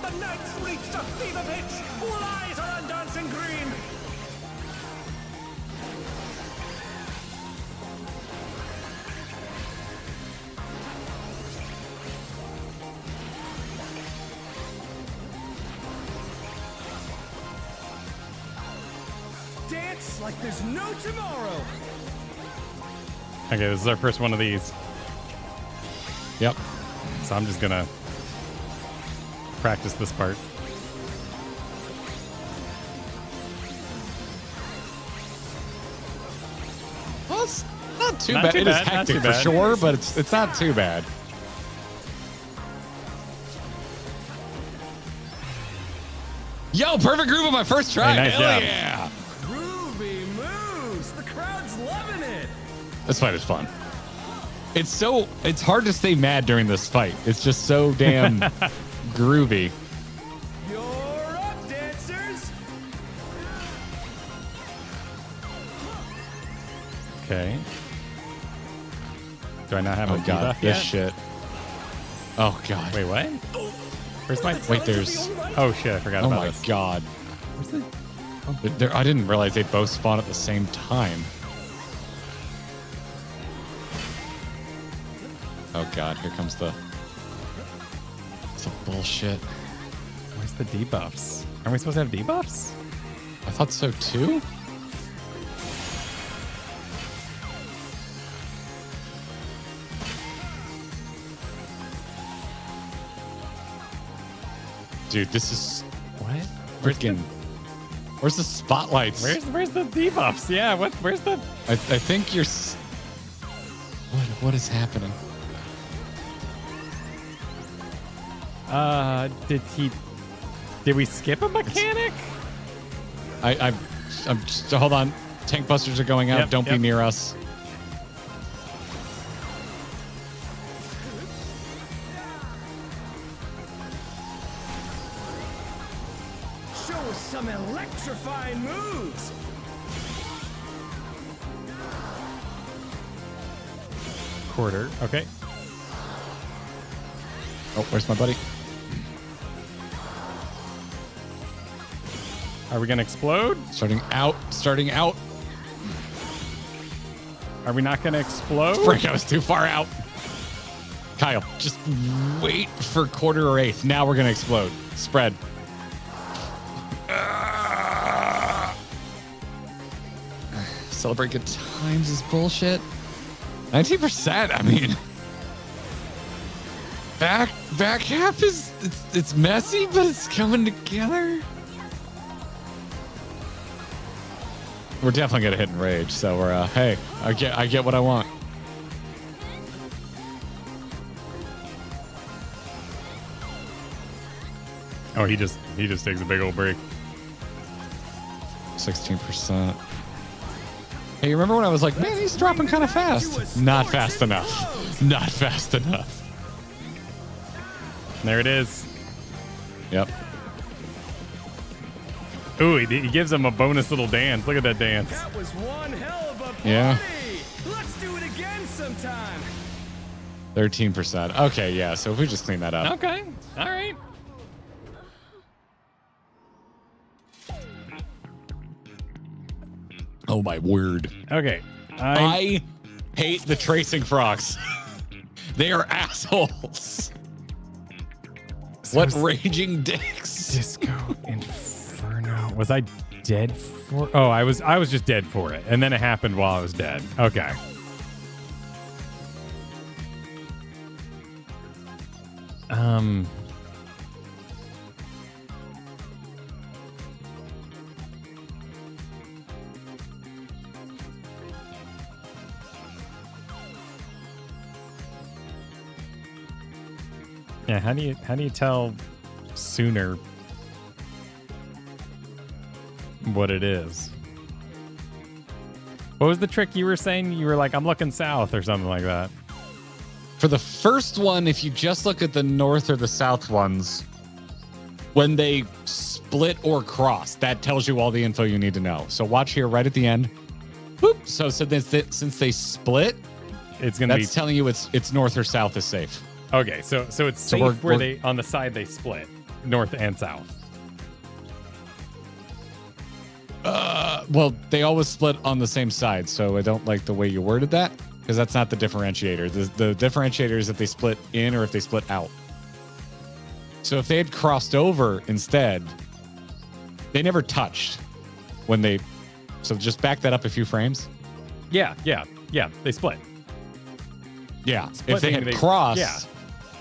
The night's reached a fever pitch. All eyes are on Dancing Green. Dance like there's no tomorrow. Okay, this is our first one of these. Yep. So I'm just gonna practice this part. Well, it's not too Not bad. too It is bad, not hectic too for bad. sure, but it's not too bad. Yo, perfect groove on my first try. Hey, nice Hell job. yeah. Groovy Moves. The crowd's loving it. This fight is fun. It's hard to stay mad during this fight. It's just so damn groovy. You're up, dancers. Okay. Do I not have Oh a god, debuff this yet? shit. Oh god. Wait, what? Where's my... Wait, there's. Oh, shit, I forgot Oh about my this. god. I didn't realize they both spawn at the same time. Oh god, here comes the. Some bullshit. Where's the debuffs? Aren't we supposed to have debuffs? I thought so too. Dude, this is What? freaking. Where's the spotlights? Where's the debuffs? Yeah, where's the... I think you're. What is happening? Did we skip a mechanic? I'm just, hold on. Tank busters are going out. Yep, Don't be yep. near us. Show us some electrifying moves. Quarter. Okay. Oh, where's my buddy? Are we gonna explode? Starting out. Starting out. Are we not gonna explode? Frick, I was too far out. Kyle, just wait for quarter or eighth. Now we're gonna explode. Spread. Celebrate good times is bullshit. 19%. I mean, back half is it's messy, but it's coming together. We're definitely gonna hit and rage, so we're hey, I get what I want. Oh, he just takes a big old break. 16%. Hey, you remember when I was like, man, he's dropping kind of fast? Not fast enough. Not fast enough. There it is. Yep. Ooh, he gives him a bonus little dance. Look at that dance. That was one hell of a party. Yeah. Let's do it again sometime. 13%. Okay, yeah. So if we just clean that up. Okay. All right. Oh my word. Okay. I hate the tracing frogs. They are assholes. What raging dicks. Disco Inferno. Was I dead for? Oh, I was just dead for it, and then it happened while I was dead. Okay. Yeah, how do you tell sooner what it is? What was the trick you were saying? You were like, I'm looking south or something like that. For the first one, if you just look at the north or the south ones, when they split or cross, that tells you all the info you need to know. So watch here right at the end. Boop. So since they split, It's gonna that's telling you it's north or south is safe. Okay, so it's safe we're- where we're- they on the side they split, north and south. Well, they always split on the same side, so I don't like the way you worded that because that's not the differentiator. The differentiator is if they split in or if they split out. So if they had crossed over instead, they never touched when they. So just back that up a few frames. Yeah, they split. Yeah, if they Splitting, had crossed, yeah.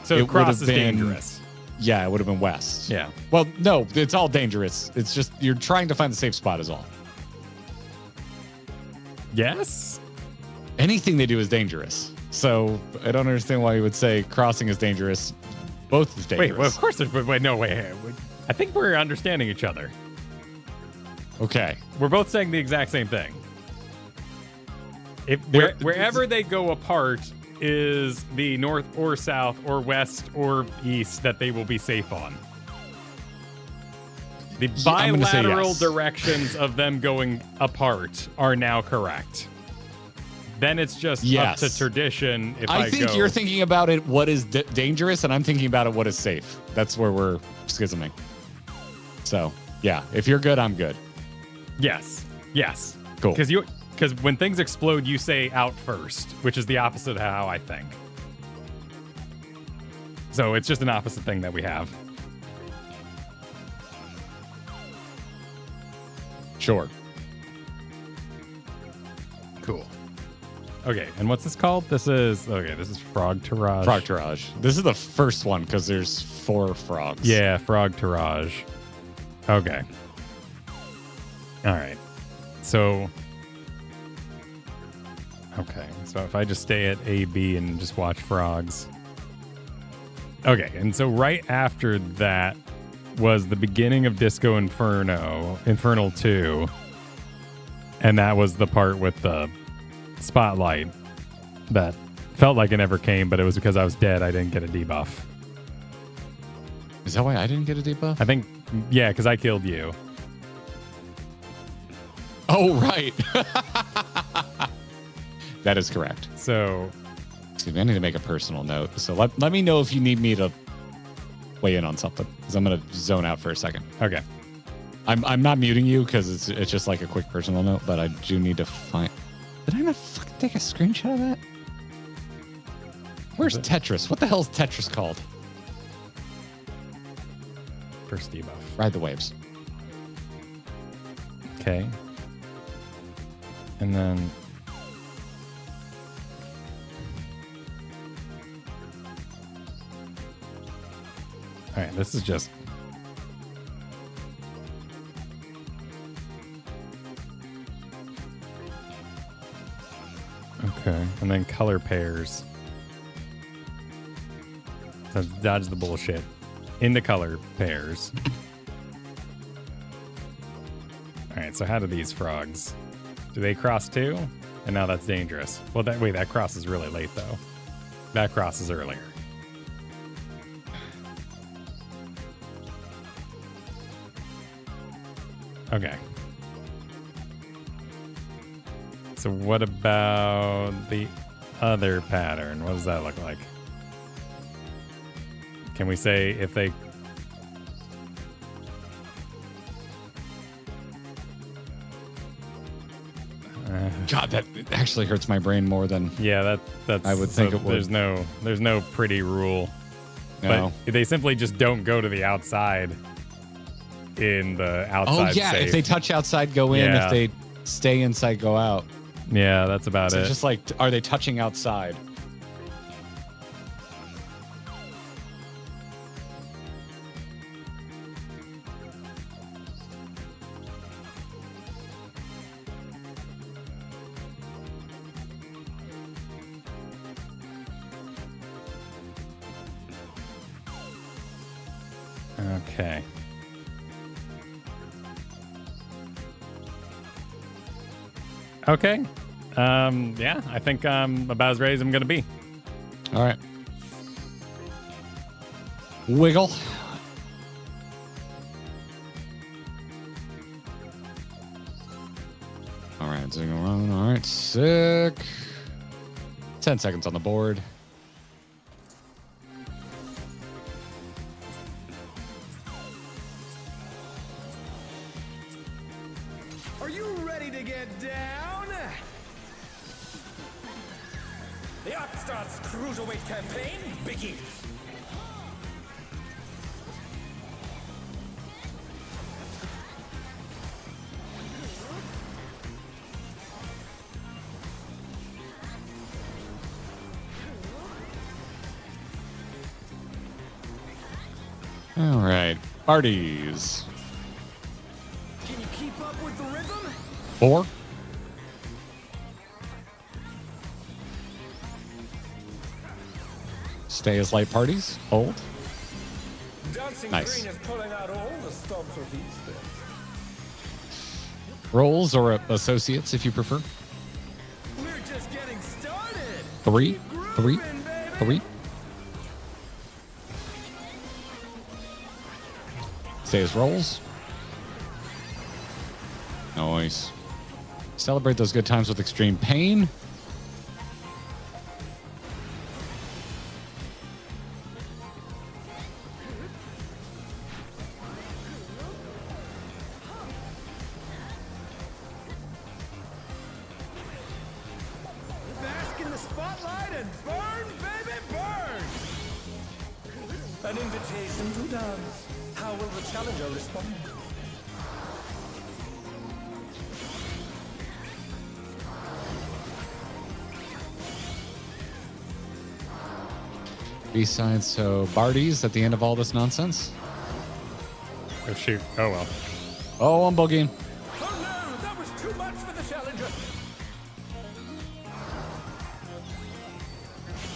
So it cross would've is been- dangerous. Yeah, it would have been west. Yeah. Well, no, it's all dangerous. It's just you're trying to find the safe spot is all. Yes? Anything they do is dangerous. So I don't understand why you would say crossing is dangerous. Both is dangerous. Wait, well, of course there's... Wait, no, wait. I think we're understanding each other. Okay. We're both saying the exact same thing. If wherever they go apart is the north or south or west or east that they will be safe on. The I'm gonna say bilateral yes. directions of them going apart are now correct. Then it's just Yes. up to tradition if I think go. you're thinking about it what is dangerous, and I'm thinking about it what is safe. That's where we're schisming. So, yeah, if you're good, I'm good. Yes. Yes. Cool. Because when things explode, you say out first, which is the opposite of how I think. So it's just an opposite thing that we have. Sure. Cool. Okay, and what's this called? This is Frog Tirage. Frog Tirage. This is the first one because there's 4 frogs. Yeah, Frog Tirage. Okay. All right. So. Okay, so if I just stay at A, B, and just watch frogs. Okay, and so right after that was the beginning of Disco Infernal 2. And that was the part with the spotlight that felt like it never came, but it was because I was dead. I didn't get a debuff. Is that why I didn't get a debuff? I think, yeah, because I killed you. Oh, right. That is correct. So, Excuse me, I need to make a personal note. So let me know if you need me to weigh in on something, because I'm going to zone out for a second. okay. I'm not muting you because it's just like a quick personal note, but I do need to find... Did I not fucking take a screenshot of that? Where's Tetris? What the hell is Tetris called? First debuff. Ride the waves. Okay. And then... All right, this is just... Okay, and then color pairs. So dodge the bullshit. Into color pairs. All right, so how do these frogs? Do they cross too? And now that's dangerous. Well, that cross is really late though. That cross is earlier. Okay. So what about the other pattern? What does that look like? Can we say if they... God, that actually hurts my brain more than... Yeah, that's... I would think it would. There's no pretty rule. No. But they simply just don't go to the outside in the outside Oh, yeah. safe. If they touch outside, go in. Yeah. If they stay inside, go out. Yeah, that's about So it. just like, are they touching outside? Okay. Okay. Yeah, I think I'm about as ready as I'm going to be. All right. Wiggle. All right, so around. All right, sick. 10 seconds on the board. Are you ready to get down? The Upstarts Cruiserweight campaign begins. All right. Parties. Can you keep up with the rhythm? 4. Stay as light parties. Hold. Dancing Nice. Green is pulling out all the stops of these things. Rolls or associates if you prefer. We're just getting started. 3, Keep 3, grooving, baby. 3. Stay as rolls. Nice. Celebrate those good times with extreme pain. Bask in the spotlight and burn, baby, burn. An invitation to dance. How will the challenger respond? B-side, so Barty's at the end of all this nonsense. Oh, shoot. Oh, well. Oh, I'm bugging. Oh no, that was too much for the challenger.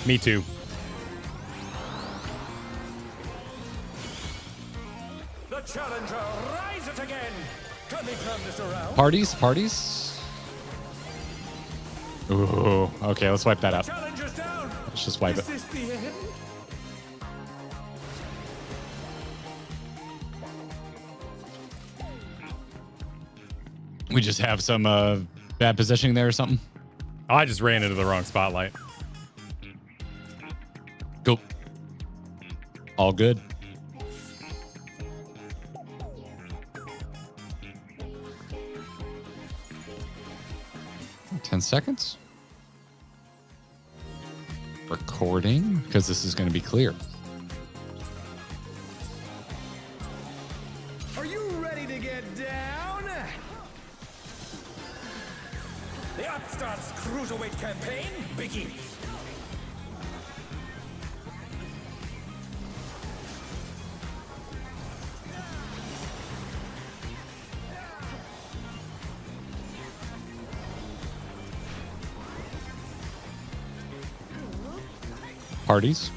Me too. The challenger rises again. Can they turn this around? Parties. Ooh, okay, let's wipe that up. Challenger's down. Let's just wipe Is it. this the end? We just have some bad positioning there or something. Oh, I just ran into the wrong spotlight. Go. All good. Ten seconds. Recording, because this is going to be clear. Are you ready to get down? The Upstarts Cruiserweight campaign begins. Parties.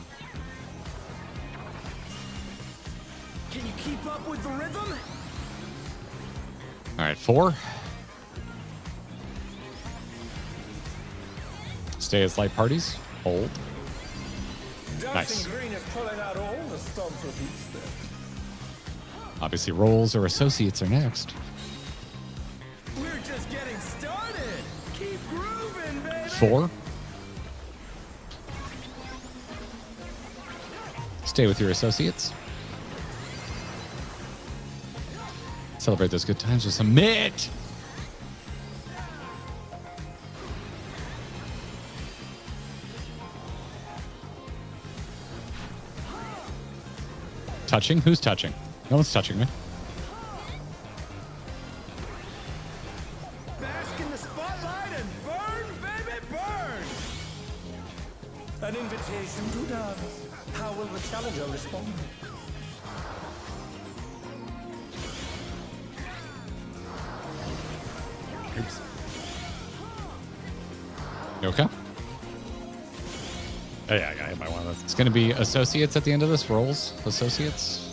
Can you keep up with the rhythm? All right, 4. Stay as light parties. Hold. Dancing Nice. Green is pulling out all the stops of these things. Obviously, rolls or associates are next. We're just getting started. Keep grooving, baby. 4. Stay with your associates. Celebrate those good times with some mitt. Touching? Who's touching? No one's touching me. Bask in the spotlight and burn, baby, burn. An invitation to dance. How will the challenger respond? Oops. You okay? Oh, yeah, I got hit by one of those. It's going to be associates at the end of this. Rolls, associates.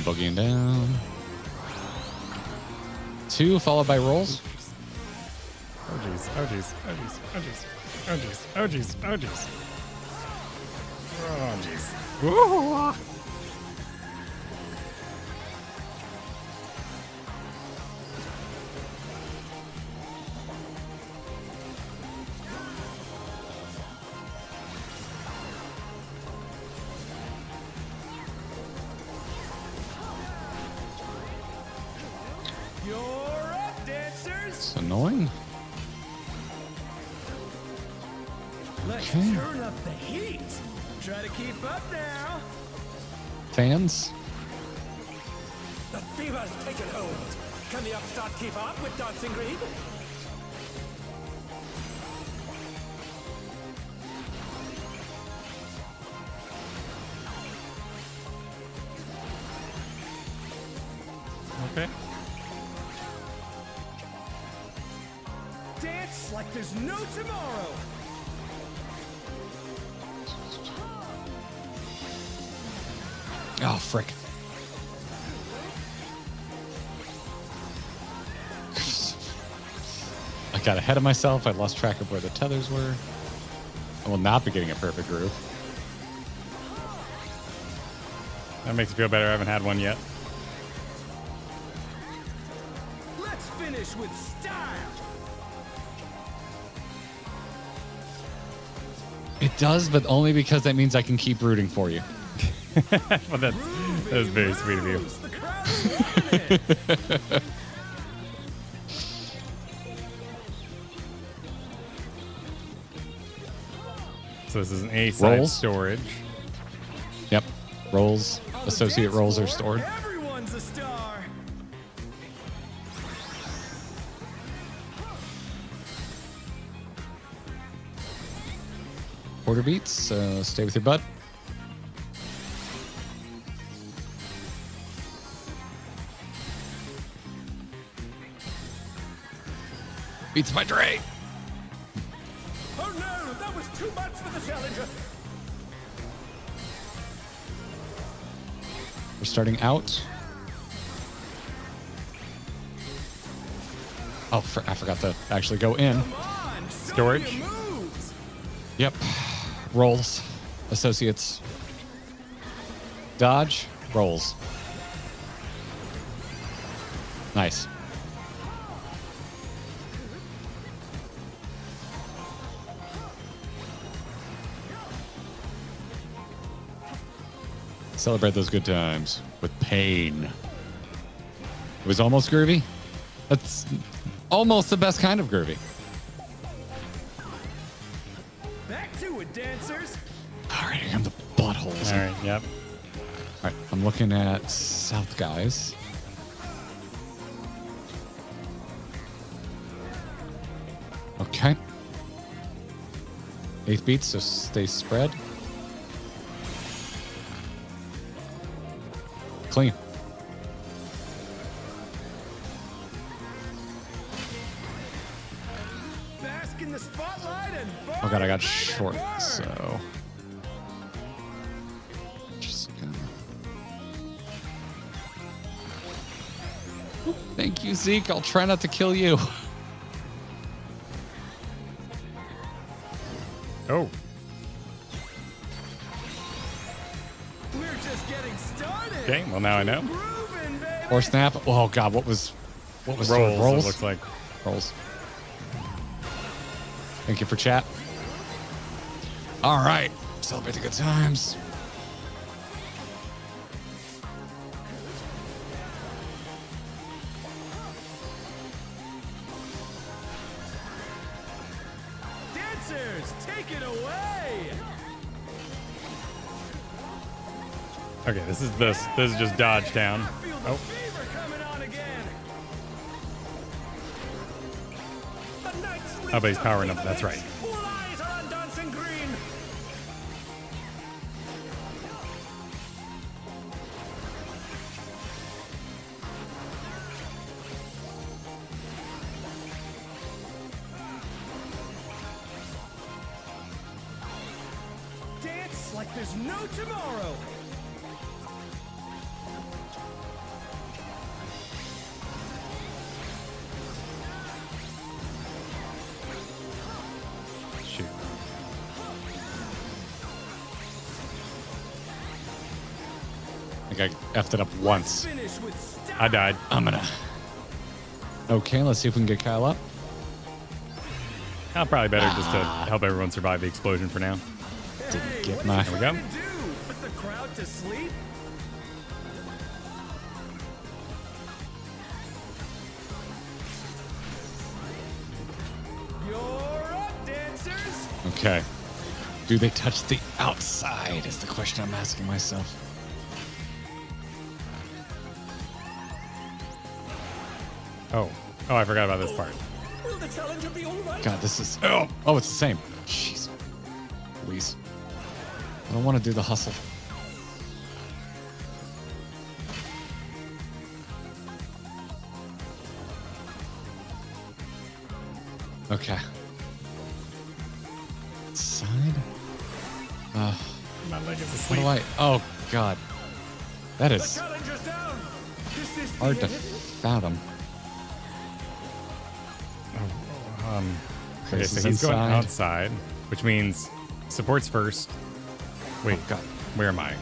Boogieing down. 2 followed by rolls. Oh, jeez. Oh, jeez. Oh, jeez. Oh, jeez. Oh, jeez. Oh, jeez. Oh, jeez. Oh, jeez. Ooh. You're up, dancers. It's annoying. Let's Okay. turn up the heat. Try to keep up now. Fans. The fever's taken hold. Can the upstart keep up with Dancing Green? Dance like there's no tomorrow. Oh, frick. I got ahead of myself. I lost track of where the tethers were. I will not be getting a perfect groove. That makes me feel better. I haven't had one yet. Let's finish with style. It does, but only because that means I can keep rooting for you. Well, that's very sweet of you. The crowd is loving it. So this is an A-side Rolls? storage. Yep. Rolls. Associate rolls are stored. Everyone's a star. Quarter beats, so stay with your butt. Beats by Dre. Oh no, that was too much for the challenger. We're starting out. Oh, I forgot to actually go in. Come on, show Storage. your moves. Yep. Rolls. Associates. Dodge. Rolls. Nice. Celebrate those good times with pain. It was almost groovy. That's almost the best kind of groovy. Back to it, dancers. All right, here come the buttholes. All right, yep. All right, I'm looking at south guys. Okay. 8th beats, so stay spread. Clean. Bask in the spotlight and burn. Oh god, I got baby, short, burn. so just gonna. Oop, thank you, Zeke. I'll try not to kill you. Oh, We're just getting started. okay. Well, now I know. Groovin', baby. Or snap. Oh god, what was Rolls. rolls? It looks like. Rolls. Thank you for chat. All right, celebrate the good times. Dancers, take it away. Okay, this is this. This is just dodge down. I feel the Oh, fever coming on again. The night sleeps Oh, but he's no powering up. sleep, That's bitch. right. All eyes are on dancing green. Dance like there's no tomorrow. shoot. I think I effed it up once. Finish with style. I died. I'm gonna. Okay, let's see if we can get Kyle up. Probably better just to help everyone survive the explosion for now. Hey, get what my- are Here you we trying go. to do? Put the crowd to sleep? You're up, dancers. Okay. Do they touch the outside? Is the question I'm asking myself. Oh, I forgot about this part. Will the challenger be all right? God, this is. Oh, it's the same. Jeez. Please. I don't want to do the hustle. Okay. Side. My leg is What asleep. do I? Oh God, that is Challenger's down. This is hard the to end. fathom. Okay, so he's going outside, which means supports first. Wait, Oh, God. where am I?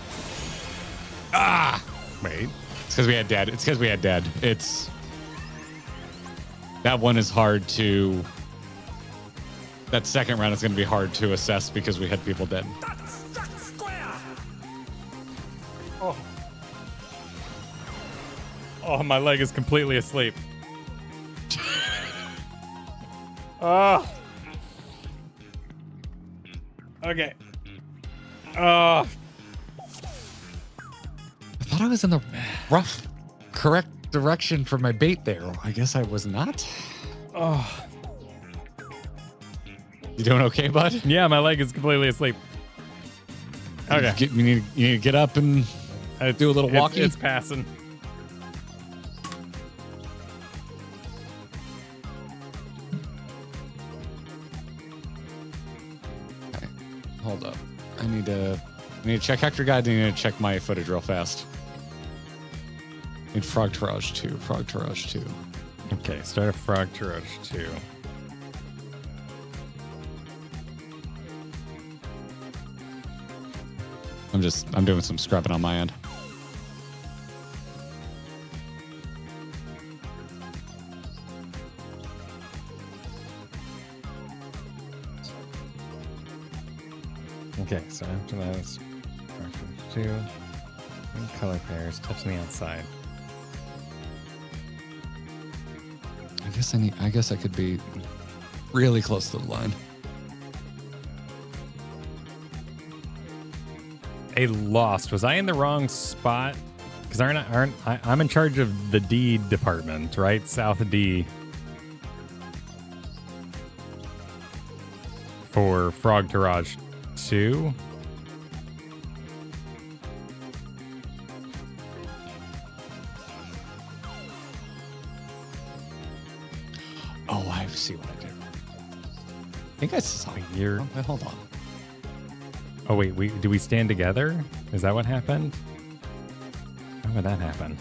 Ah! Wait. It's because we had dead. It's because we had dead. It's that one is hard to. That second round is going to be hard to assess because we had people dead. That's square. Oh, my leg is completely asleep. Oh. Okay. I thought I was in the rough, correct direction for my bait there. I guess I was not. Oh. You doing okay, bud? Yeah, my leg is completely asleep. Okay. You need to get up and do a little walking. It's passing. Okay. Hold up. I need to check Hector Guide. I need to check my footage real fast. Need Frog Tarage 2. Frog Tarage 2. Okay, start a Frog Tarage 2. I'm doing some scrubbing on my end. Okay, so after that, it's Frog Tarage 2. And color pairs, touching the outside. I guess I could be really close to the line. A lost. Was I in the wrong spot? Because I'm in charge of the D department, right? South D. For Frog Tarage 2. Oh, I see what I did. I think I saw You're. Oh, hold on. Oh wait, do we stand together? Is that what happened? How would that happen?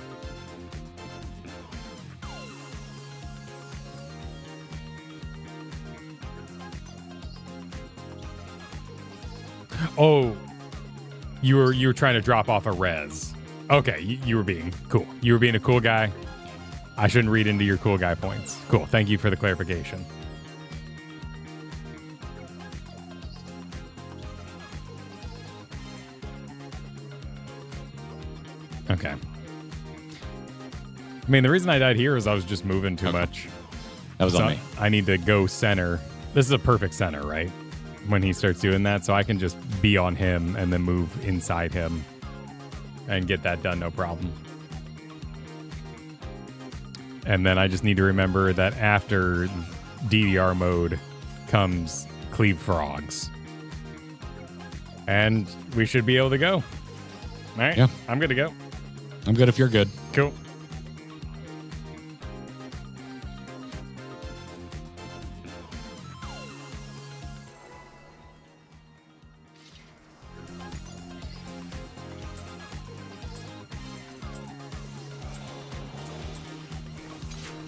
Oh, you were trying to drop off a res. Okay, you were being cool. You were being a cool guy. I shouldn't read into your cool guy points. Cool. Thank you for the clarification. Okay. I mean, the reason I died here is I was just moving too much. That was on me. I need to go center. This is a perfect center, right? When he starts doing that, so I can just be on him and then move inside him and get that done, no problem. And then I just need to remember that after DDR mode comes Cleave Frogs. And we should be able to go. All right? Yeah. I'm good to go. I'm good if you're good. Cool.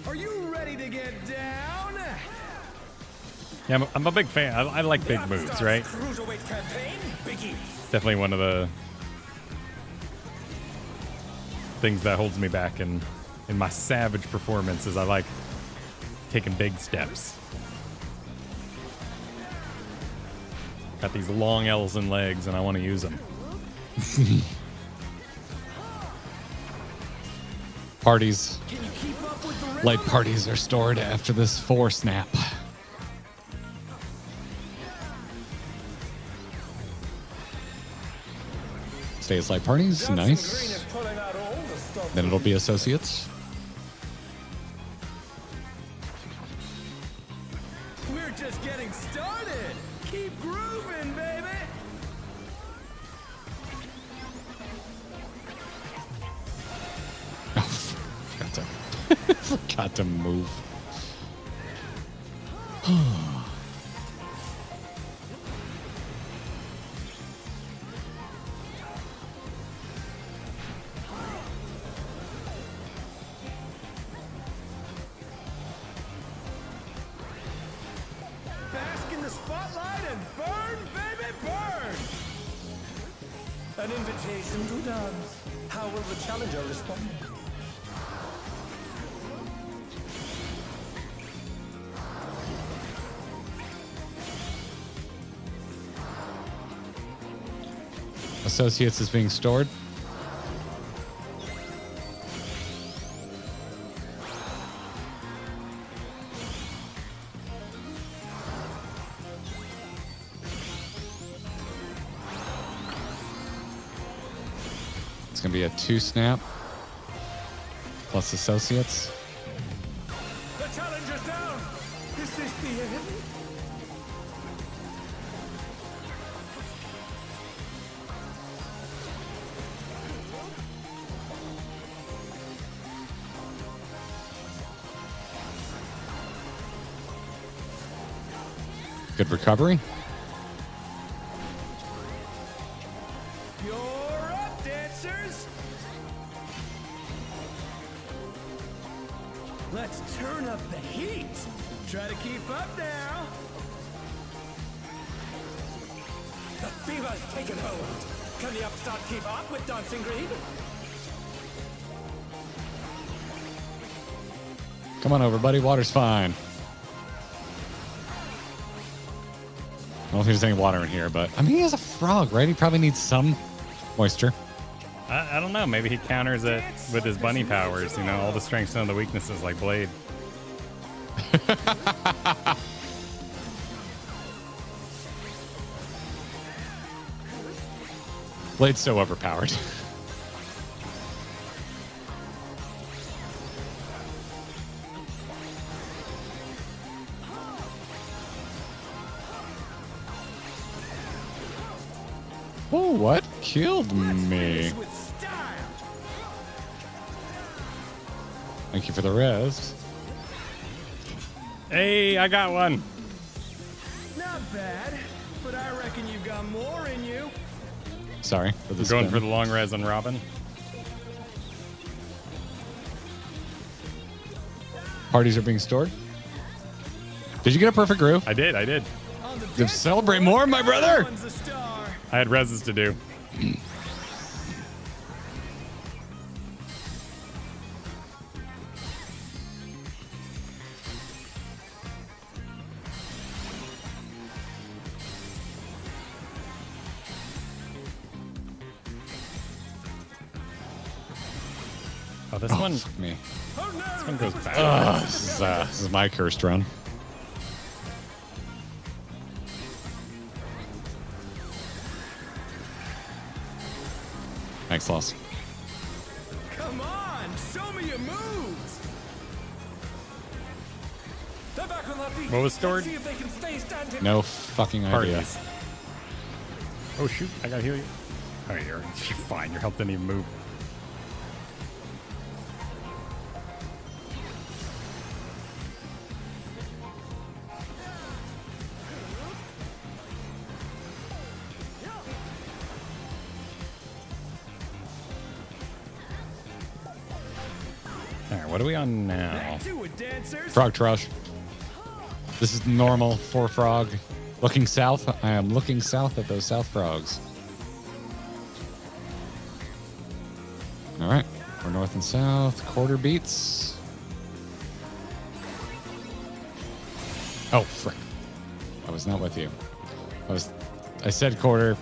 Are you ready to get down? Yeah, I'm a big fan. I like big moves, right? Cruiserweight campaign, Biggie. It's definitely one of the things that holds me back in my savage performances. I like taking big steps. Got these long L's and legs, and I want to use them. Parties. Can you keep up with the rhythm? Light parties are stored after this 4 snap. Stay as light parties. Johnson Green Nice. is pulling out all the stuff. Then it'll be associates. We're just getting started. Keep grooving, baby. Forgot to move. Bask in the spotlight and burn, baby, burn! An invitation to dance. How will the challenger respond? Associates is being stored. It's going to be a 2-snap plus associates. The challenger's down! Is this the end? Good recovery. You're up, dancers! Let's turn up the heat! Try to keep up now! The fever's taken hold! Can the upstart keep up with Dancing Green? Come on over, buddy. Water's fine. I don't think there's any water in here, but I mean, he has a frog, right? He probably needs some moisture. I don't know. Maybe he counters it with his bunny powers. You know, all the strengths and the weaknesses like Blade. Blade's so overpowered. Oh, what killed me? With style! Thank you for the res. Hey, I got one. Not bad, but I reckon you've got more in you. Sorry for the Going spin. for the long res on Robin. Parties are being stored. Did you get a perfect groove? I did. On the To dance celebrate floor, more, my brother. everyone's a star. I had reses to do. Oh, this one. Fuck me. Oh no! This one goes back. This is my cursed run. Thanks, Loss. Come on, show me your moves. They're back on their feet. What was stored? Let's see if they can stay standing. No fucking idea. Parties. Oh shoot! I gotta heal you. Oh, you're fine. Your health didn't even move. All right, what are we on now? Back to it, dancers. Frog Trush. This is normal for frog. Looking south. I am looking south at those south frogs. All right. We're north and south. Quarter beats. Oh, frick. I was not with you. I said quarter.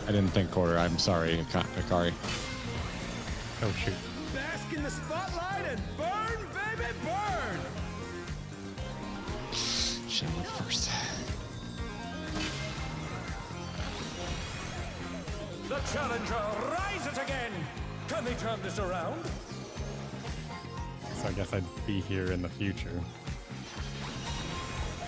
I didn't think quarter. I'm sorry, Akari. Oh shoot! Bask in the spotlight and burn, baby, burn. Should have went first. The challenger rises again. Can they turn this around? So I guess I'd be here in the future.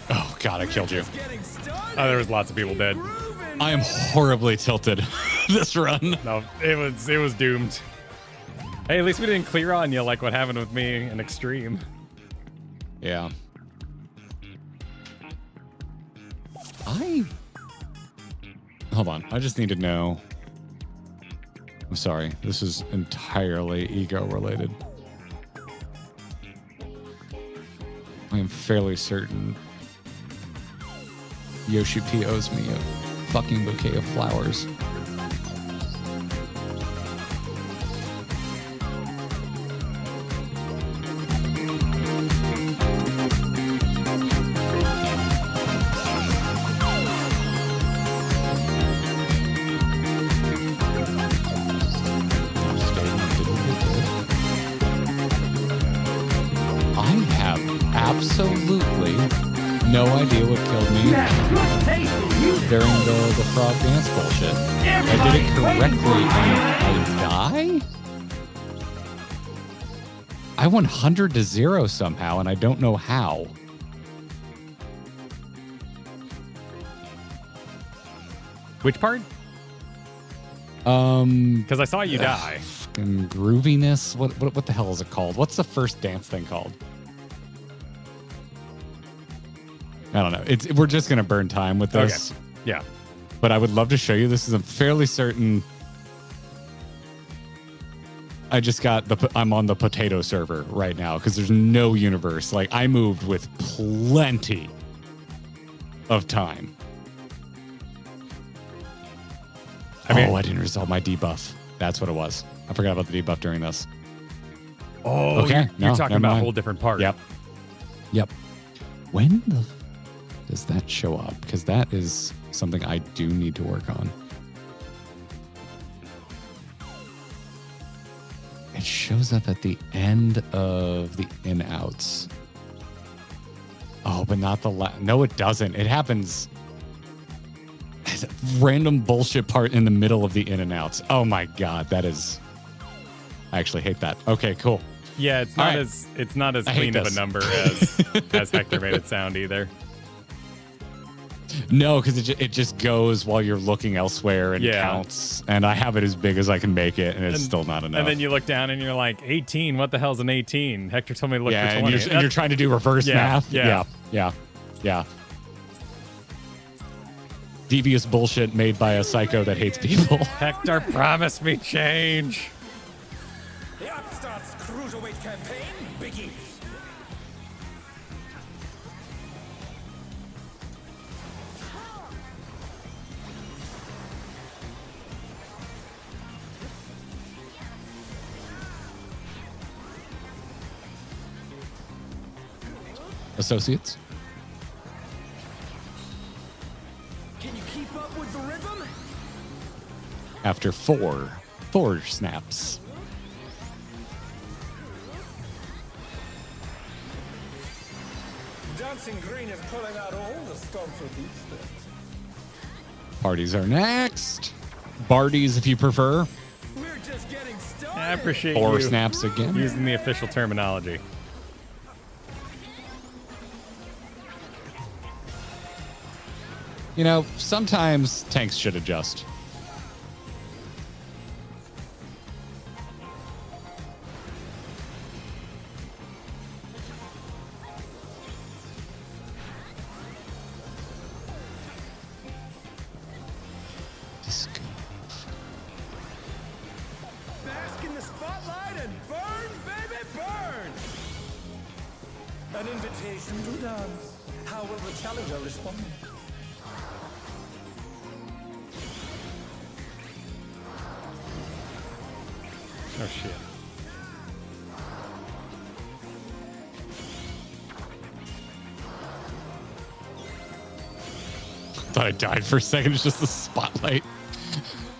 Oh, God, I killed you. Just getting started. Oh, there was lots of people dead. Grooving. I am horribly tilted this run. No, it was doomed. Hey, at least we didn't clear on you like what happened with me in Extreme. Yeah. Hold on. I just need to know. I'm sorry. This is entirely ego related. I am fairly certain Yoshi P owes me a fucking bouquet of flowers. Absolutely no idea what killed me during the frog dance bullshit. I did it correctly and I die? I 100-0 somehow and I don't know how. Which part? Because I saw you die. Fucking grooviness. What the hell is it called? What's the first dance thing called? I don't know. We're just gonna burn time with this. Okay. Yeah. But I would love to show you. This is I'm fairly certain. I just got I'm on the potato server right now because there's no universe. Like I moved with plenty of time. I didn't resolve my debuff. That's what it was. I forgot about the debuff during this. Oh, okay. You're talking about a whole different part. Yep. When does that show up? Because that is something I do need to work on. It shows up at the end of the in-outs. Oh, but not the no, it doesn't. It happens. It's a random bullshit part in the middle of the in and outs. Oh my God, that is. I actually hate that. Okay, cool. Yeah, it's not as clean of a number as Hector made it sound either. No, because it just goes while you're looking elsewhere and counts. And I have it as big as I can make it, and it's still not enough. And then you look down and you're like, 18. What the hell's an 18? Hector told me to look for 20. And you're trying to do reverse math. Yeah. Devious bullshit made by a psycho that hates people. Hector, promise me change. The Upstart's Cruiserweight campaign begins. Associates. Can you keep up with the rhythm? After four snaps. Dancing Green is pulling out all the stops with these steps. Parties are next. Bardies, if you prefer. We're just getting started. I appreciate Four you snaps again. using the official terminology. You know, sometimes tanks should adjust. Bask in the spotlight and burn, baby, burn! An invitation to dance. How will the challenger respond? Oh, shit. Thought I died for a second. It's just the spotlight.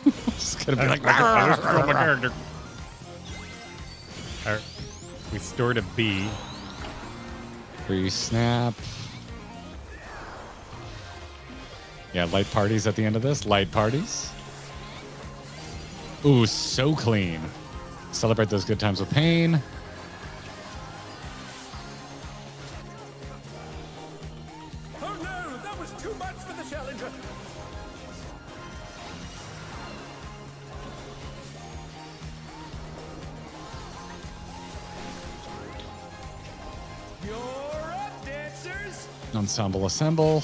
Just gonna be like, I just killed my character. All right. We stored a B. free snap. Yeah, light parties at the end of this. Light parties. Ooh, so clean. Celebrate those good times with pain. Oh no, that was too much for the challenger. You're up, dancers. Ensemble assemble.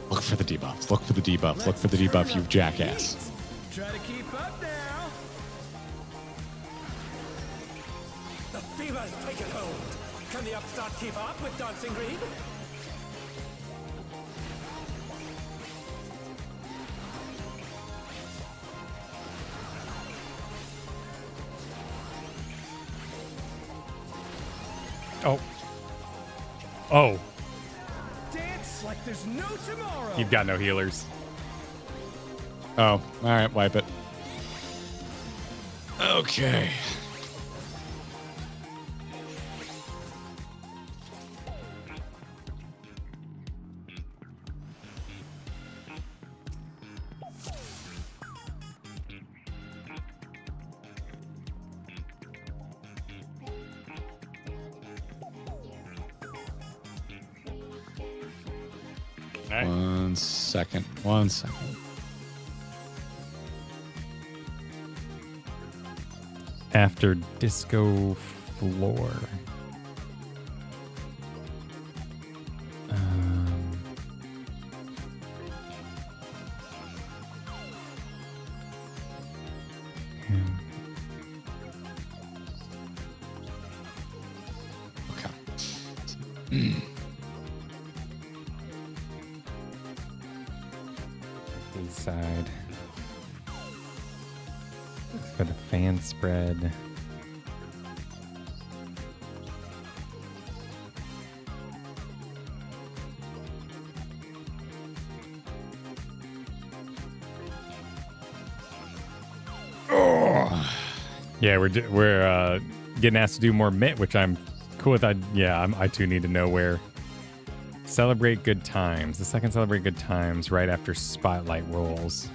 Look for the debuffs. Look for the debuff. Look for the debuff, you jackass. Try to keep up now. The fever's taken hold. Can the upstart keep up with Dancing Green? Oh. Oh. Dance like there's no tomorrow. You've got no healers. Oh, all right, wipe it. Okay. All right. 1 second. 1 second. After Disco Floor. Okay. Side for the fan spread. Yeah, we're getting asked to do more Mitt, which I'm cool with. I too need to know where. Celebrate good times. The second celebrate good times right after Spotlight rolls.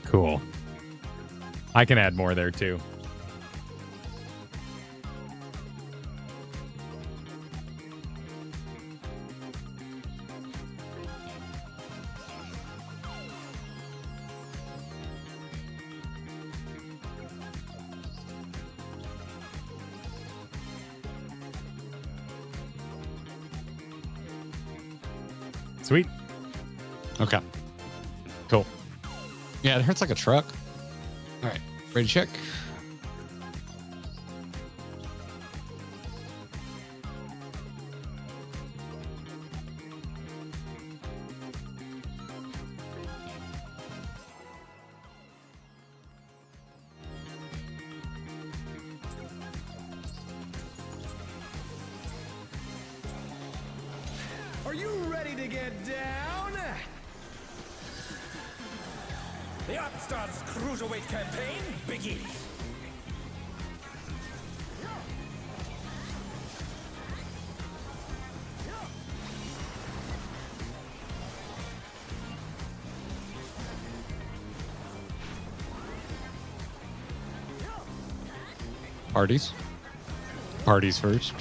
Cool. I can add more there too. Sweet. Okay. Cool. Yeah, it hurts like a truck. All right. Ready to check? Are you ready to get down? The Upstart's Cruiserweight campaign begins. Parties. Parties first.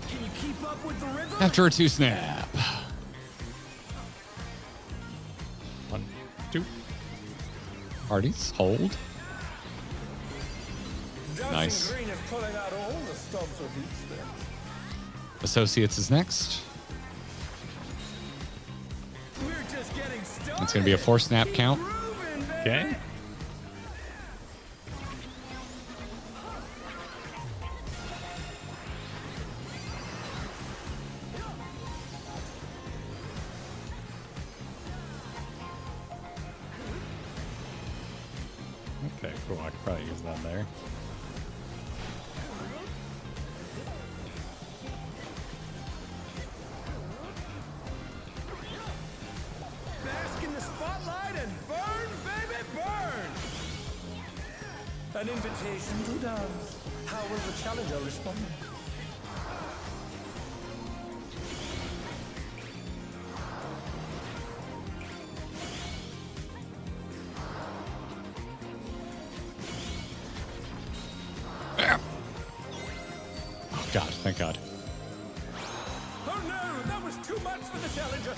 Can you keep up with the rhythm? After a 2 snap. 1, 2. Parties. Hold. Dancing Nice. Green is pulling out all the stops or beats there. Associates is next. We're just getting started. It's going to be a 4 snap Keep count. grooving, baby. Okay. Okay, cool. I could probably use that there. Bask in the spotlight and burn, baby, burn! An invitation to dance. How will the challenger respond? Oh, God. Thank God. Oh no, that was too much for the challenger.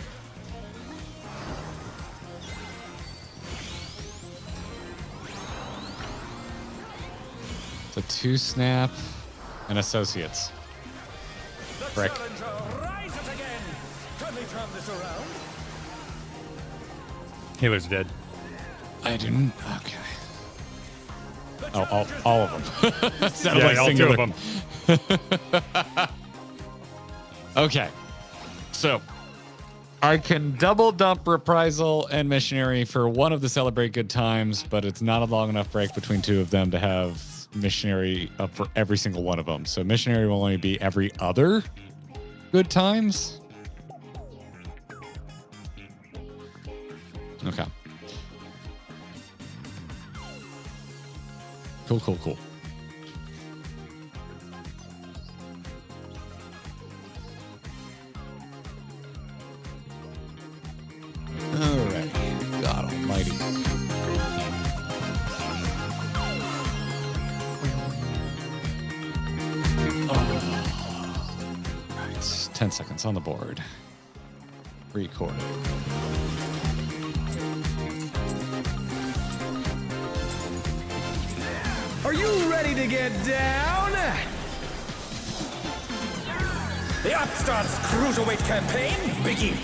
It's a 2 snap. and associates. The Frick. challenger rises again. Can they turn this around? Healer's dead. I didn't. Okay. The Oh, challenger's all down. of them. Sounded Yeah, like all two singular. of them. Okay. So I can double dump Reprisal and Missionary for one of the Celebrate Good Times, but it's not a long enough break between two of them to have Missionary up for every single one of them. So Missionary will only be every other Good Times. Okay. Cool, cool, cool. All right. God almighty. Right. 10 seconds on the board. Recording. Are you ready to get down? The Upstart's Cruiserweight campaign begins.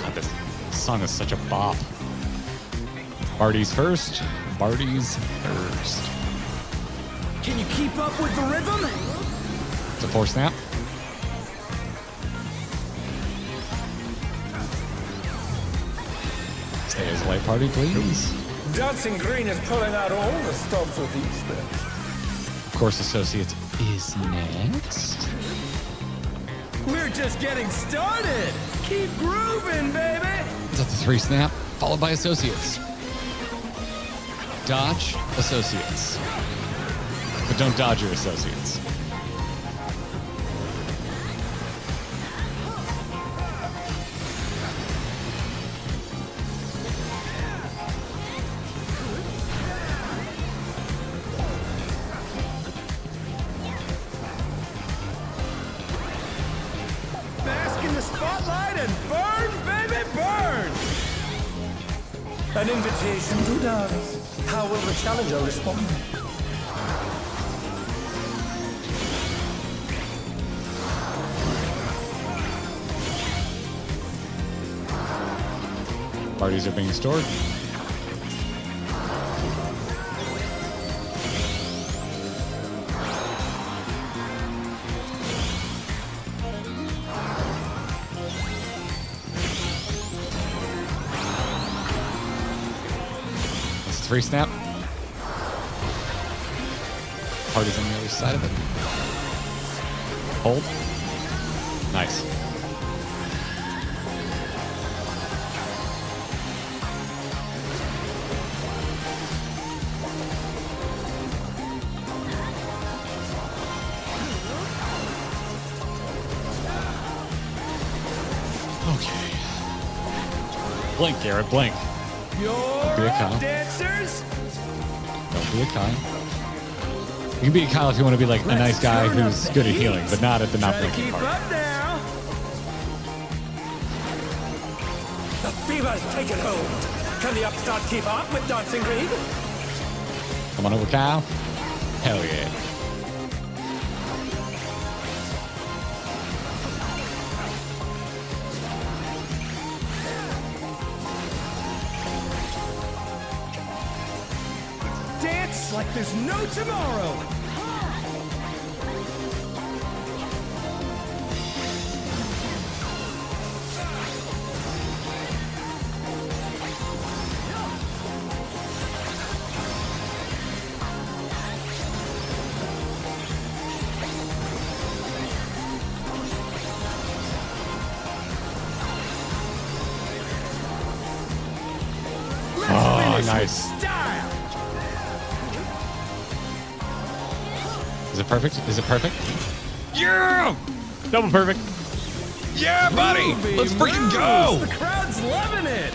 God, this song is such a bop. Barty's first. Barty's first. Can you keep up with the rhythm? It's a 4-snap. Stay as light party, please. Dancing Green is pulling out all the stops with these steps. Of course, Associates is next. We're just getting started. Keep grooving, baby. Is that the 3-snap? Followed by Associates. Dodge Associates. But don't dodge your Associates. Bask in the spotlight and burn, baby, burn. An invitation to dance. How will the challenger respond? Parties are being stored. That's a 3-snap. Party's on the other side of it. Hold. Nice. Okay. Blink, Garrett, blink. You're be a cow. up, dancers. Don't be a Kyle. You can be a Kyle if you want to be like a nice guy turn up who's the good at heat. healing, but not at the not Try to blinking keep part. up now. The fever's taken hold. Can the Upstart keep up with Dancing Green? Come on over, Kyle. Hell yeah. Dance like there's no tomorrow. Oh, nice. Style. Is it perfect? Is it perfect? Yeah! Double perfect. Yeah, buddy! Groovy Let's freaking Moves. go! The crowd's loving it.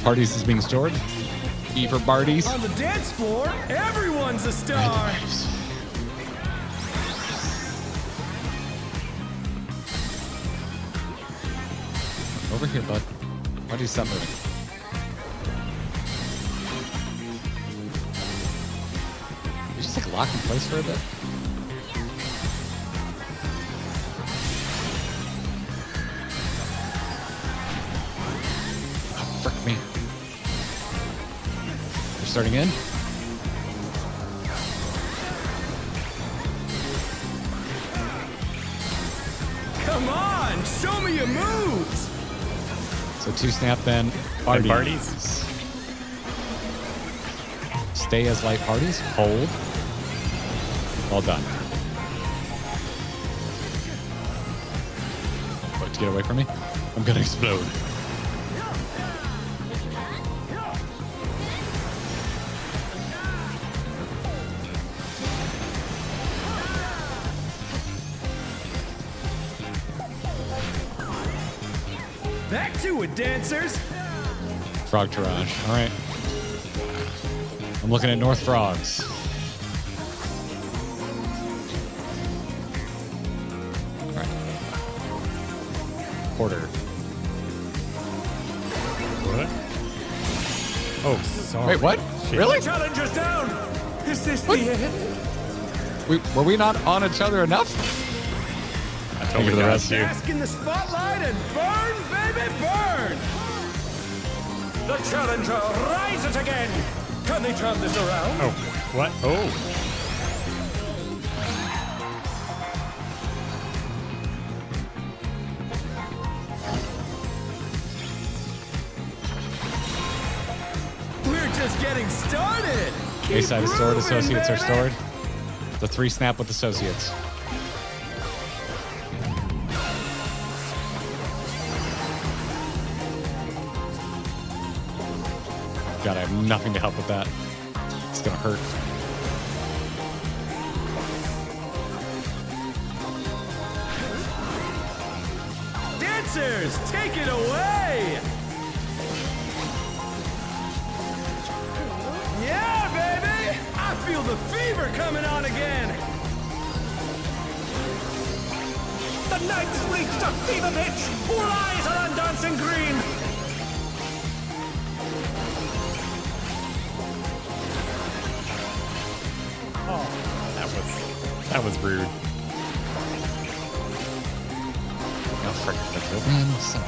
Parties is being stored. E for Barties. On the dance floor, everyone's a star. Over here, bud. Why do you stop moving? You just like lock in place for a bit. Oh, frick me. We're starting in. Come on, show me your moves. So 2 snap then. And parties. Stay as light parties. Hold. Well done. What, to get away from me? I'm gonna explode. Back to it, dancers. Frog Tarage. All right. I'm looking at North Frogs. All right. Porter. What? Oh, sorry. Wait, what? Shit. Really? Challenger's down. Is this What? the end? Were we not on each other enough? I totally for the got rest. you. Bask in the spotlight and burn, baby, burn. The challenger rises again. Can they turn this around? Oh, what? Oh. We're just getting started. A side is stored, grooving, associates are baby. stored. The 3 snap with associates. God, I have nothing to help with that. It's gonna hurt. Dancers, take it away. Yeah, baby. I feel the fever coming on again. The night's reached a fever pitch. All eyes are on dancing green. That was rude. Oh, frick. Man, son.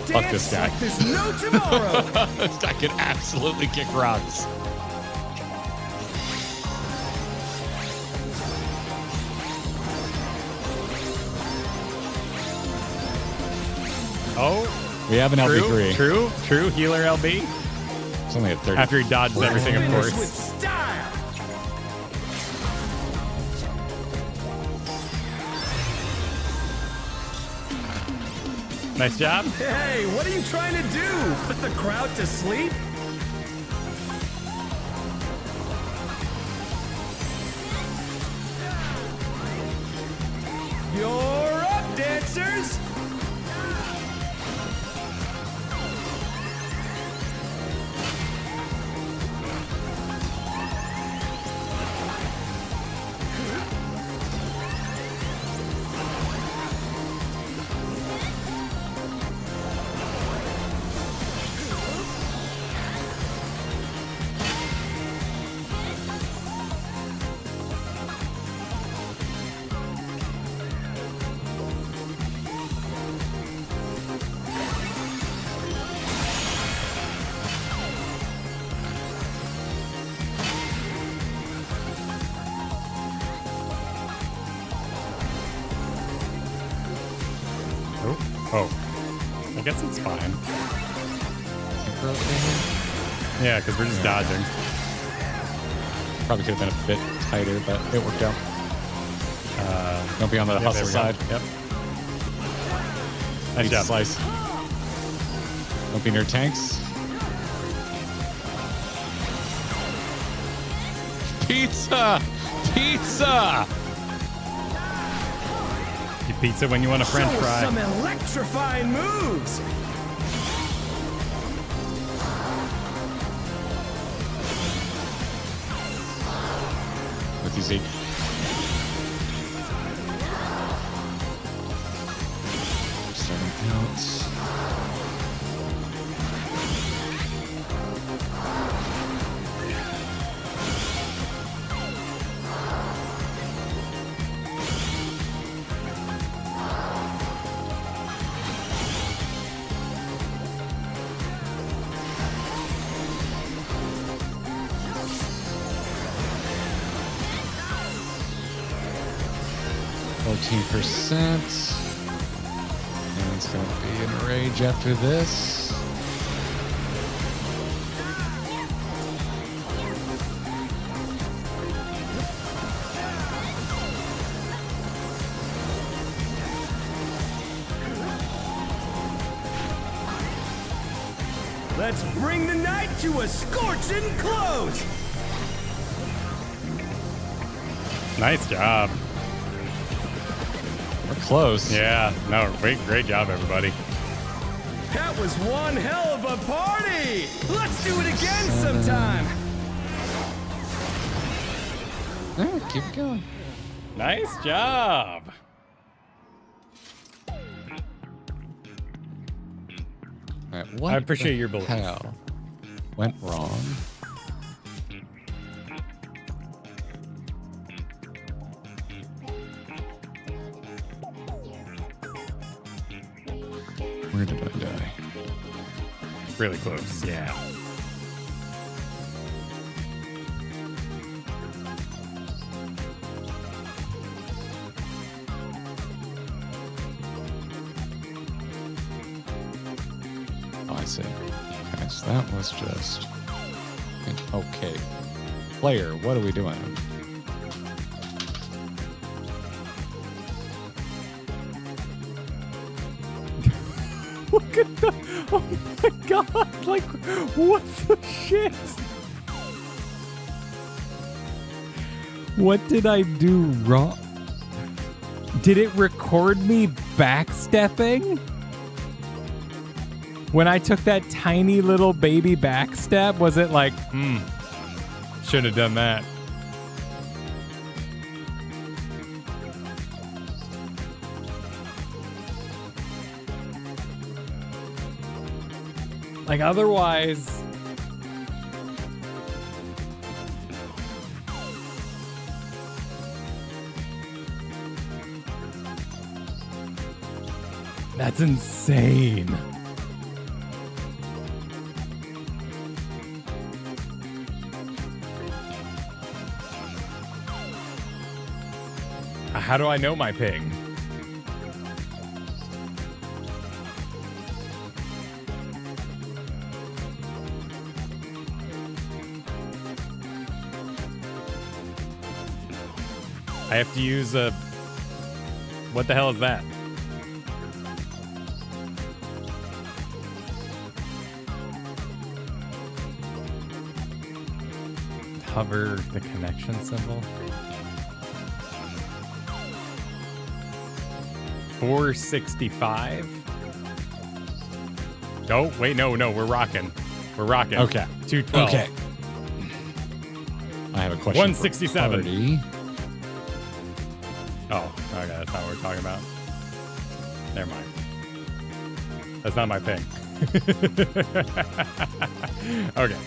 Fuck this guy. Like there's no tomorrow. This guy can absolutely kick rocks. Oh, We have an LB3. True healer LB. It's only at 30. After he dodges everything, of Finish with course. style. Nice job. Hey, what are you trying to do? Put the crowd to sleep? You're up, dancers! Oh. I guess it's fine. Yeah, because we're just dodging. Probably could have been a bit tighter, but it worked out. Don't be on the Yep, hustle there we side. go. Yep. Nice Pizza job. slice. Don't be near tanks. Pizza! Pizza! You pizza when you want a French Show us fry. some electrifying moves. you, Zeke. Starting out. %. And it's going to be in a rage after this. Let's bring the night to a scorching close. Nice job. We're close. Yeah, no, great job, everybody. That was one hell of a party. Let's do it again sometime. All right, keep it going. Nice job. All right, what I appreciate the your belief. hell went wrong? Where did I die? Really close. Yeah. Oh, I see. Okay, so that was just... Okay. Player, what are we doing? Look at the... Oh my god! Like, what the shit? What did I do wrong? Did it record me backstepping? When I took that tiny little baby backstep, was it like, should have done that? Like, otherwise... That's insane. How do I know my ping? I have to use a... What the hell is that? Hover the connection symbol. 465. Oh, wait, no, we're rocking. We're rocking. Okay. 212. Okay. I have a question. 167. Oh, okay, that's not what we're talking about. Never mind. That's not my thing. Okay.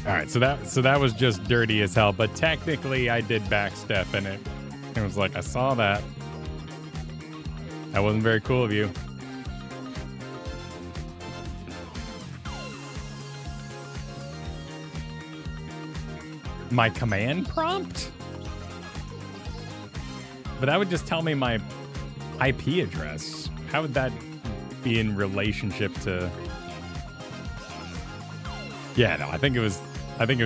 All right, so that was just dirty as hell, but technically I did backstep and it was like, I saw that. That wasn't very cool of you. My command prompt? But that would just tell me my IP address. How would that be in relationship to... Yeah, no, I think it was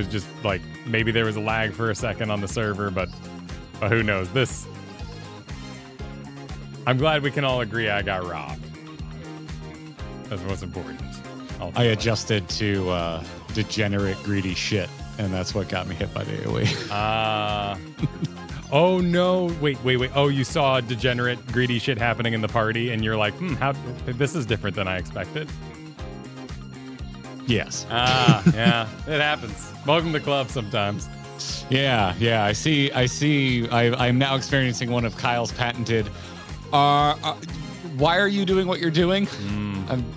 just like maybe there was a lag for a second on the server, but who knows? I'm glad we can all agree I got robbed. That's what's important. I adjusted to degenerate greedy shit, and that's what got me hit by the AoE. Oh no! Wait. Oh, you saw degenerate, greedy shit happening in the party, and you're like, how? This is different than I expected. Yes. Yeah, it happens. Welcome to the club sometimes. Yeah. I see. I'm now experiencing one of Kyle's patented. Why are you doing what you're doing?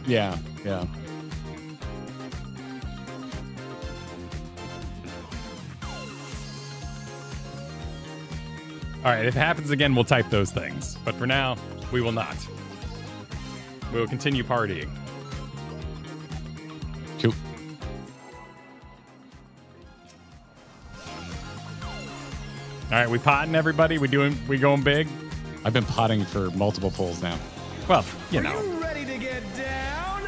Yeah. All right, if it happens again, we'll type those things. But for now, we will not. We will continue partying. Cool. All right, we potting everybody. We going big. I've been potting for multiple pulls now. Well, you know, You ready to get down?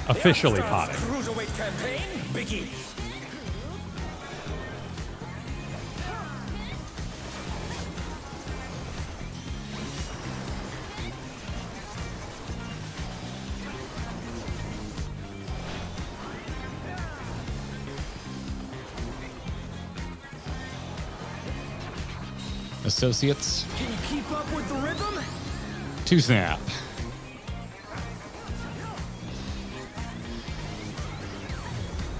officially potting. Cruiserweight campaign begin. Associates. Can you keep up with the rhythm? 2 snap.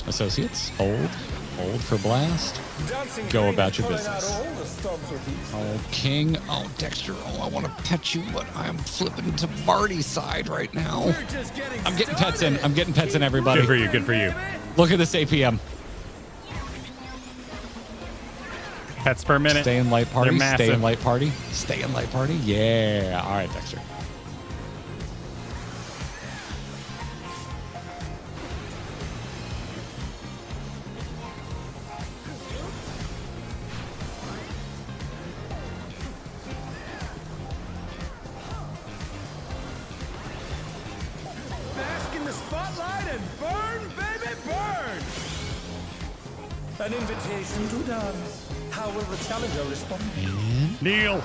Associates. Hold for blast. Dancing Go Queen about is your pulling out business. all the stops with these. Oh, King. Oh, Dexter. Oh, I want to pet you, but I'm flipping to Marty's side right now. We're just getting I'm getting pets in. I'm getting pets in, everybody. Good for you. Good for you. Look at this APM. Pets per minute. Stay in light party. They're massive. Stay in light party. Stay in light party. Yeah. All right, Dexter. Bask in the spotlight and burn, baby, burn! An invitation to dance. How will the challenger respond? Kneel.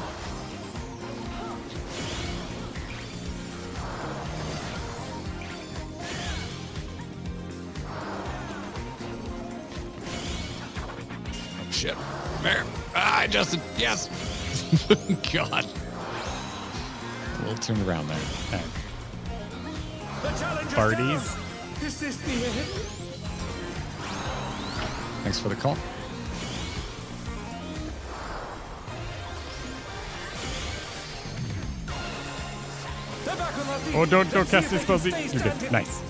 Oh, shit. There. Justin. Yes. God. A little turned around there. Okay. The challenger's Parties. down. Is this the end? Thanks for the call. They're back on their feet. Oh, don't Let's see cast if this they can fuzzy. stay You're good. standing. Nice.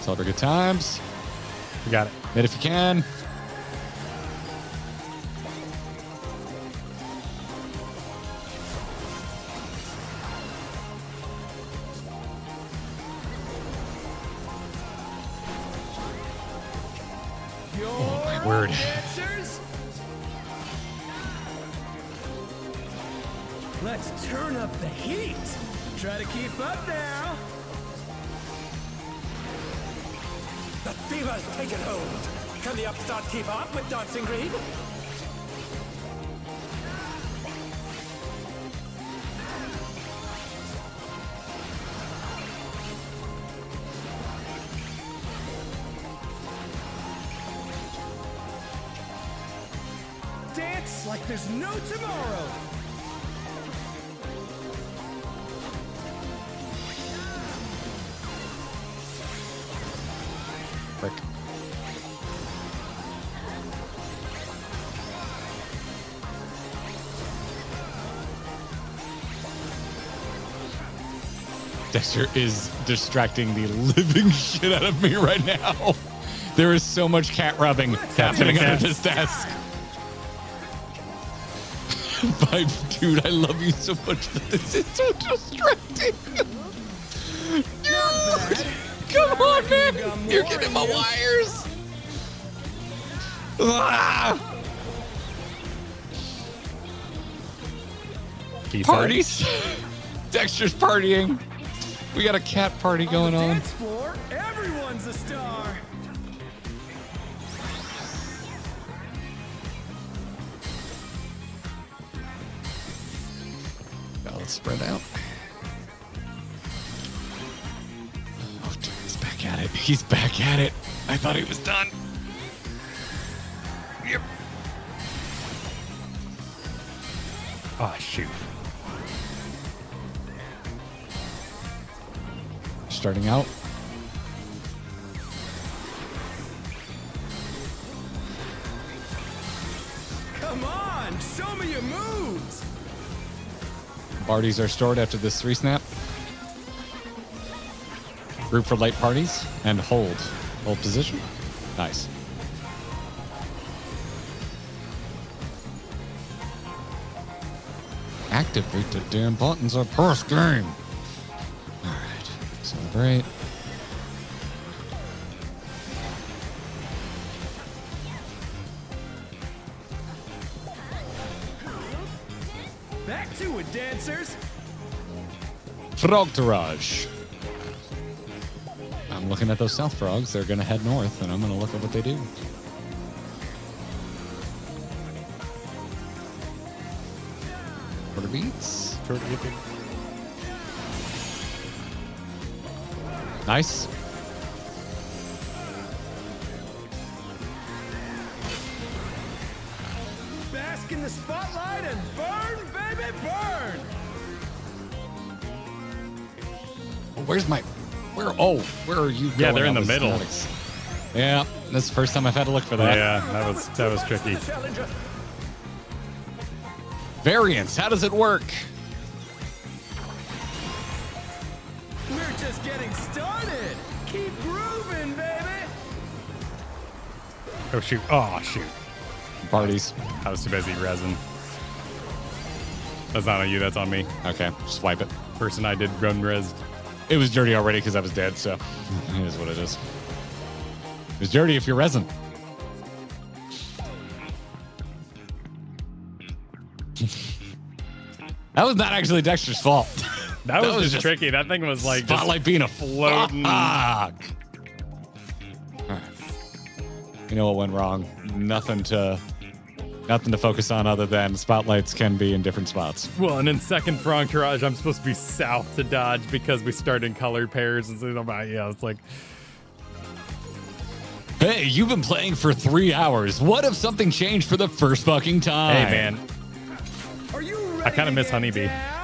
Celebrate good times. We got it. Hit if you can. Oh, my word. Dancers? Let's turn up the heat. Try to keep up now. The fever's taken hold. Can the upstart keep up with Dancing Green? Dance like there's no tomorrow. Frick. Dexter is distracting the living shit out of me right now. There is so much cat rubbing happening under this desk. Dude, I love you so much, but this is so distracting. Dude, come on, man. You're getting my wires. Ah. Peace Parties. Dexter's partying. We got a cat party going on. Dance floor, everyone's a star. Now let's spread out. Oh, dude, he's back at it. He's back at it. I thought he was done. Yep. Oh, shoot. Starting out. Come on, show me your moves. Parties are stored after this 3-snap. Group for light parties and hold. Hold position. Nice. Activate the damn buttons of first game. All right. Celebrate. Back to it, dancers. Frog Tourage. I'm looking at those south frogs. They're going to head north, and I'm going to look at what they do. Quarter beats. Nice. Bask in the spotlight and burn, baby, burn. Where's my... Where are you going? Yeah, they're in the with middle. schematics? Yeah, this is the first time I've had to look for that. Yeah, that was tricky. Variance, how does it work? We're just getting started. Keep grooving, baby. Oh, shoot. Oh, shoot. Parties. I was too busy resin. That's not on you, that's on me. Okay, just wipe it. Person I did run res. It was dirty already because I was dead, so it is what it is. It was dirty if you're resin. That was not actually Dexter's fault. That was just tricky. That thing was like Spotlight being a floating. fuck. Alright. You know what went wrong? Nothing to focus on other than spotlights can be in different spots. Well, and in second frog Tourage, I'm supposed to be south to dodge because we start in colored pairs. And so, yeah, it's like, Hey, you've been playing for 3 hours. What if something changed for the first fucking time? hey, man. Are you ready I kind of to miss get Honeybee. down?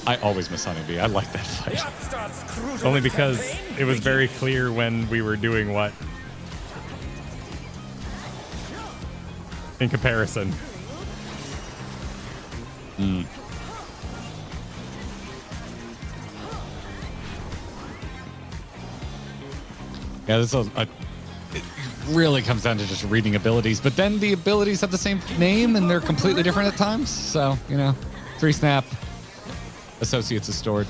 I always miss Honeybee. I like that fight. Starts cruising Only with because campaign. it was very clear when we were doing what. In comparison. Yeah, this is it really comes down to just reading abilities, but then the abilities have the same name and they're completely different at times. So, 3-snap, Associates is stored.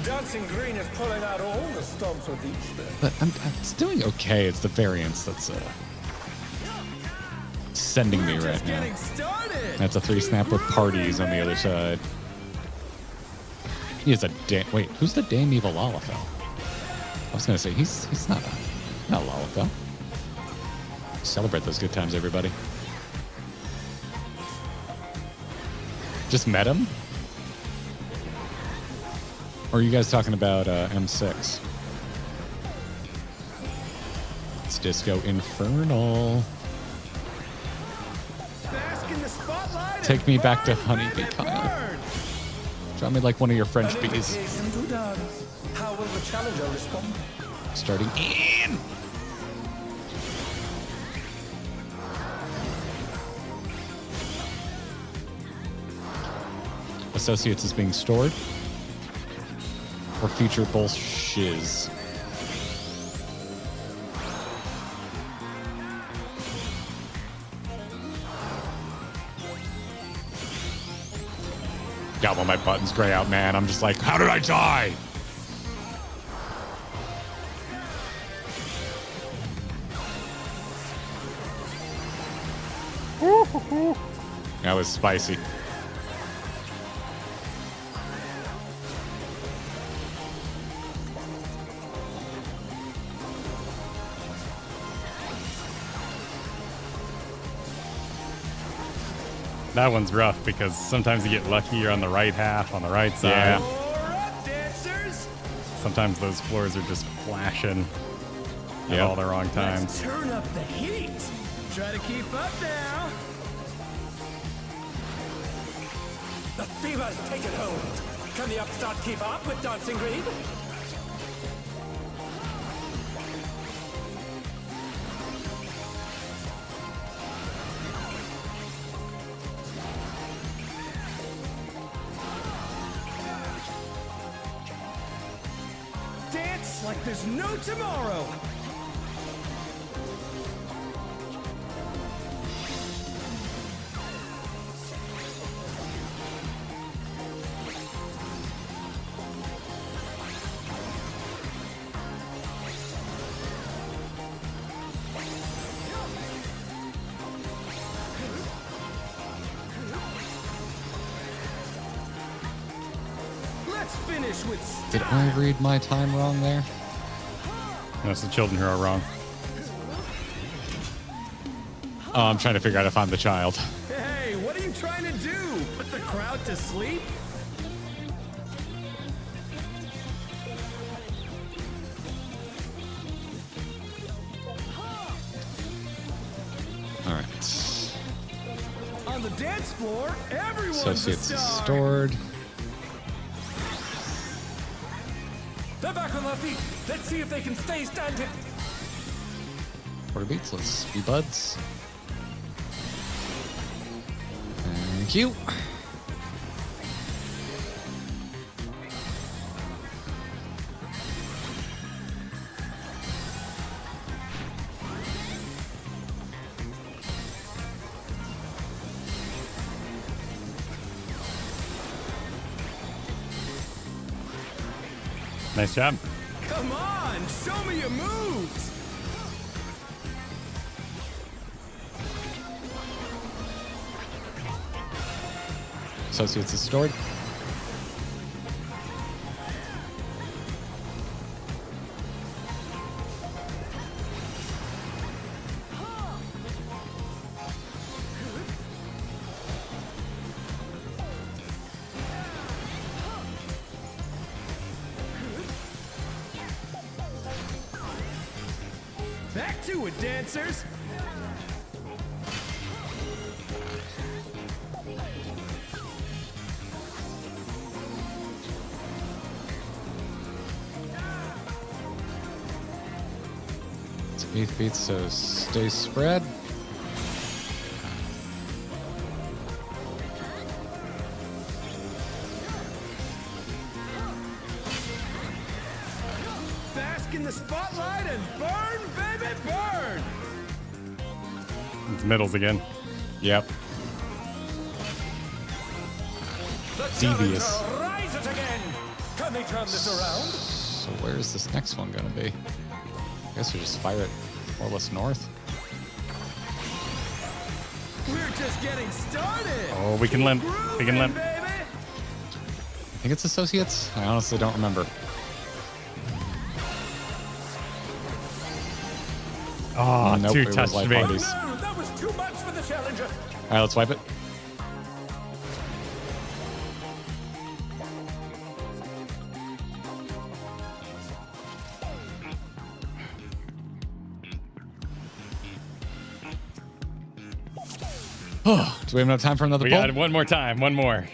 Dancing Green is pulling out all the stops with each step. But it's doing okay. It's the variance that's sending me right Just now. getting started. That's a 3-snap with parties on the other side. He is a wait, who's the Dame Evil Lalafell? I was gonna say he's not a Lalafell. Celebrate those good times, everybody. Just met him? Or are you guys talking about M6? It's Disco Infernal. Bask in the spotlight and Take me back to burn, Honeybee, baby, Kyle. burn. Draw me like one of your French An bees. invitation to dance. How will the challenger respond? Starting in. Associates is being stored. Or feature both shiz. God, when my buttons gray out, man, I'm just like, how did I die? That was spicy. That one's rough because sometimes you get lucky. You're on the right half, on the right side. All right, dancers. Sometimes those floors are just flashing. at all the wrong times. Let's turn up the heat. Try to keep up now. The fever's taken hold. Can the upstart keep up with Dancing Green? Dance like there's no tomorrow. Let's finish with style. Did I read my time wrong there? That's the children who are wrong. Oh, I'm trying to figure out if I'm the child. Hey, what are you trying to do? Put the crowd to sleep? All right. On the dance floor, everyone's Associates a is star. stored. They're back on their feet. Let's see if they can stay standing. Quarter beats. Let's be buds. Thank you. Nice job. Come on, show me your moves. Associates is stored. Back to it, dancers. It's 8th beat, so stay spread. Bask in the spotlight and burn, baby, burn. It's middles again. Yep. The Devious. challenger rises again. Can they turn this around? So where's this next one gonna be? I guess we just fire it more or less north. We're just getting started. Oh, we can limp. We can limp. Baby. I think it's associates. I honestly don't remember. Oh, Nope, two it was touched like me. parties. No, that was too much for the challenger. All right, let's wipe it. Oh, do we have enough time for another We pull? got it one more time. One more.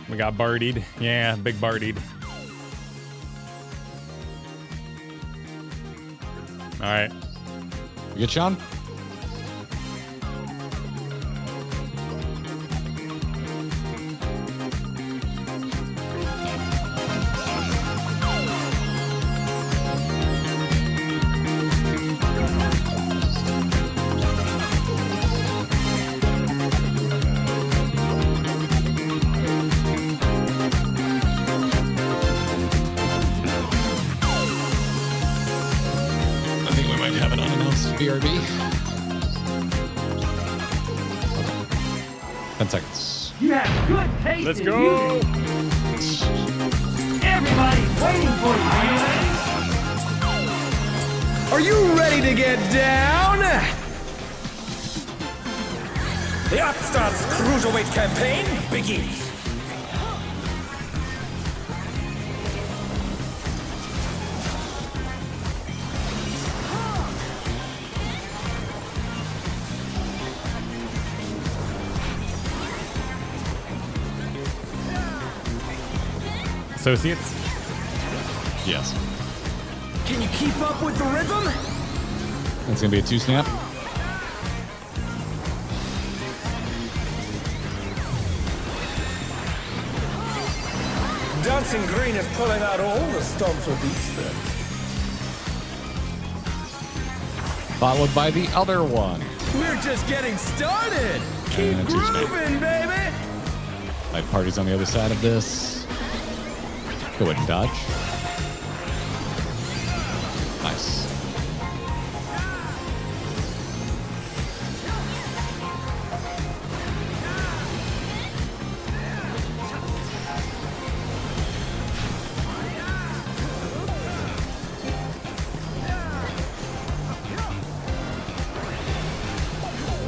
We got bardied. Yeah, big bardied. All right. You good, Sean? I think we might have an unannounced BRB. 10 seconds. You have good taste. Let's in go. music. Everybody's waiting for you. Are you ready to get down? The Upstart's Cruiserweight campaign begins. Associates? Yes. Can you keep up with the rhythm? It's gonna be a 2-snap. Dancing Green is pulling out all the stops with these steps. Followed by the other one. We're just getting started. Keep And a 2-snap. grooving, baby. My party's on the other side of this. Go ahead and dodge. Nice.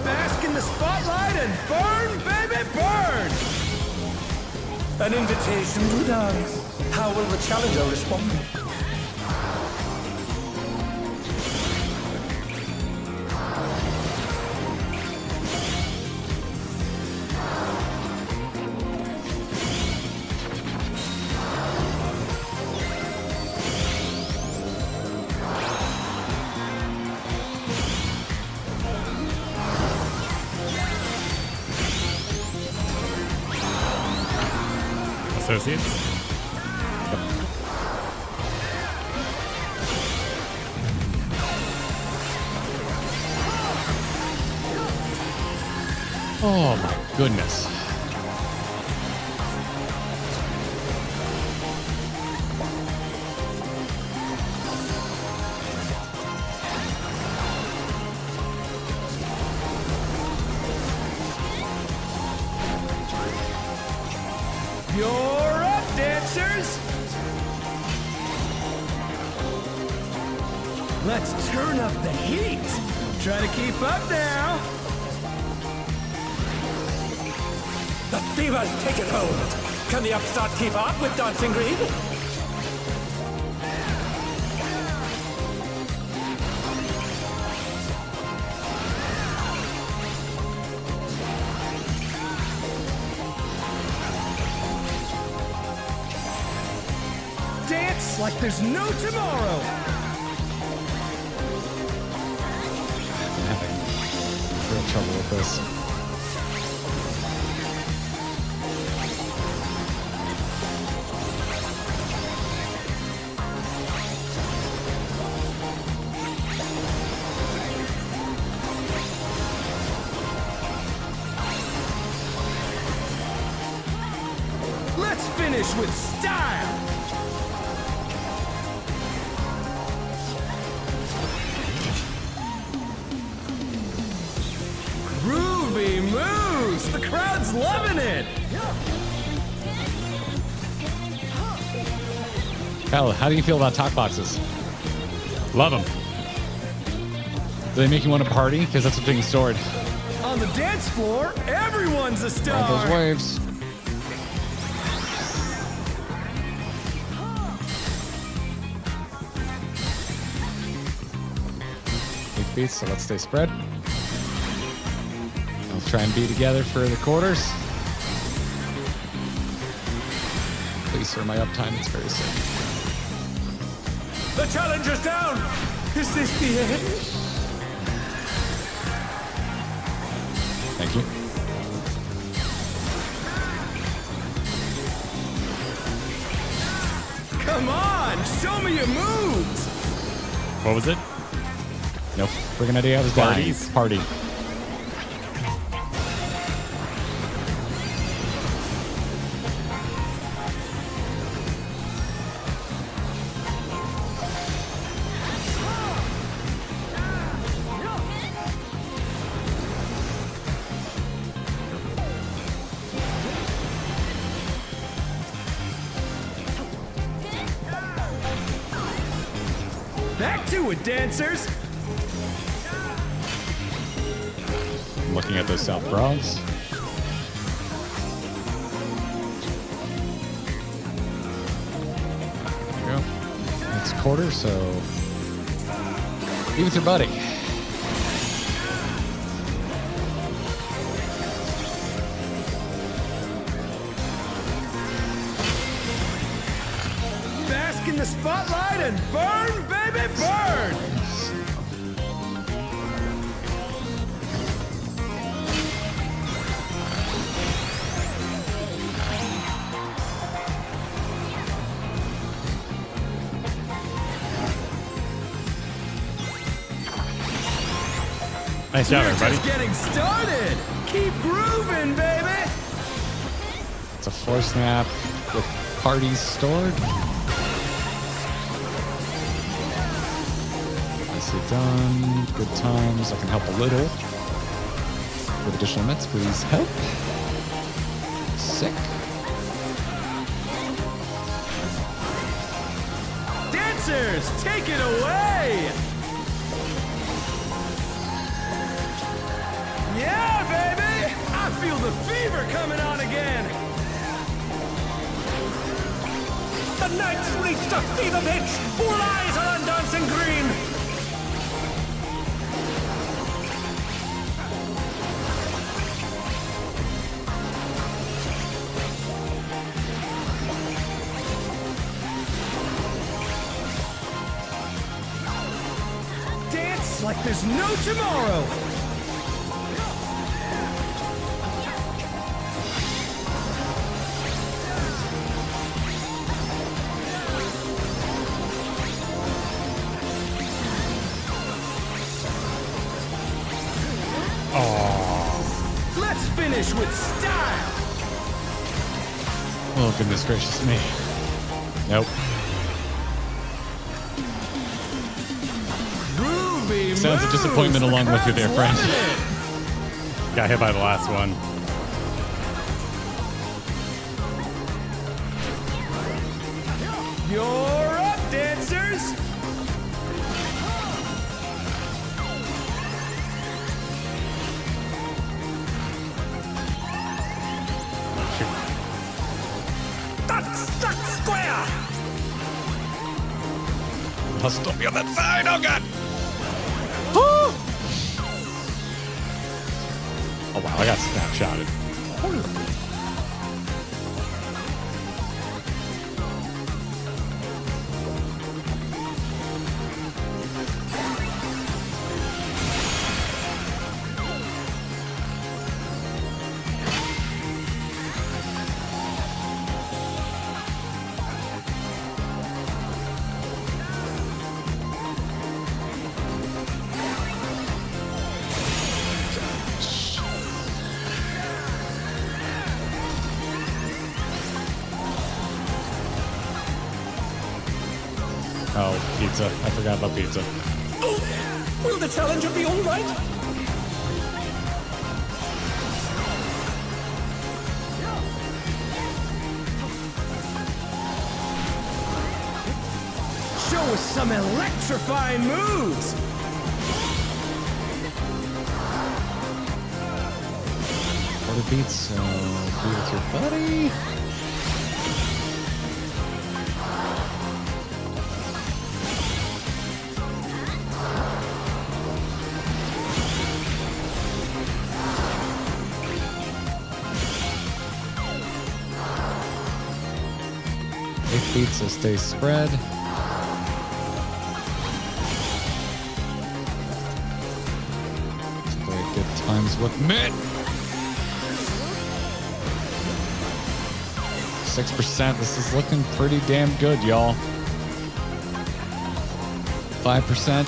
Bask in the spotlight and burn, baby, burn. An invitation to dance. How will the challenger respond? Associates? Oh my goodness. You're up, dancers. Let's turn up the heat. Try to keep up now. The fever's taken hold. Can the Upstart keep up with Dancing Green? Dance like there's no tomorrow. I'm having real trouble with this. Let's finish with style. Groovy Moves! The crowd's loving it! Kyle, how do you feel about talk boxes? Love them. Do they make you want to party? Because that's what's being stored. On the dance floor, everyone's a star! Ride those waves. Big beats, so let's stay spread. Let's try and be together for the quarters. Please, sir, my uptime is very sick. The challenger's down! Is this the end? Thank you. Come on, show me your moves! What was it? No friggin' idea I was dying. Parties? Party. Back to it, dancers! looking at those South Bronx. There you go. It's quarter, so be with your buddy. Bask in the spotlight and burn, baby, burn! Nice job, We're everybody. just getting started! Keep grooving, baby! It's a 4-snap with parties stored. Nicely done. Good times. I can help a little. With additional mets, please help. Sick. Dancers, take it away! Yeah, baby! I feel the fever coming on again! The night's reached a fever pitch! All eyes are on dancing green! Dance like there's no tomorrow! Let's finish with style! Oh, goodness gracious me. Nope. Groovy Sounds a disappointment moves. along with you there, friend. Loving it. Got hit by the last one. You're up, dancers! That's square! I'll stop you on that side. Oh, God. Oh, wow. I got snapshotted. Oh, pizza. I forgot about pizza. Will the challenger be all right? Show us some electrifying moves! Quarter beats, so be with your buddy. Feet, so stay spread. Very good times with mitt. 6%. This is looking pretty damn good, y'all. 5%.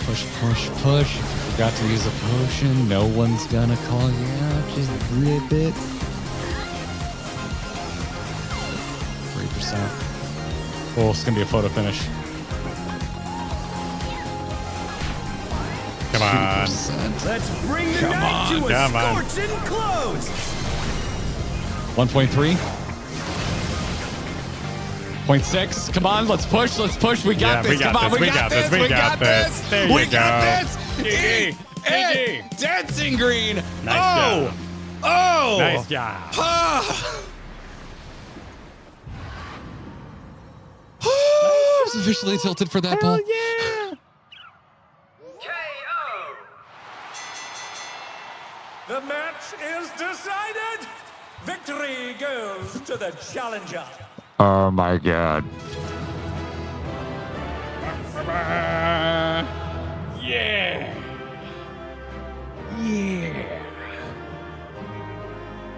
Push, push, push. If you forgot to use a potion, no one's gonna call you out. Just rip it. 3%. Oh, it's gonna be a photo finish. Come on. 2%. Let's bring the night to a scorching close! 1.3. 0.6. Come on, let's push. Let's push. We got this. Come on, we got this. We got this. There We you got go. this. There We you got go. this. GG. Dancing green. Nice job. Oh. Nice job. Ah. I was officially tilted for that ball. Yeah. The match is decided. Victory goes to the challenger. Oh my god. Yeah. Yeah.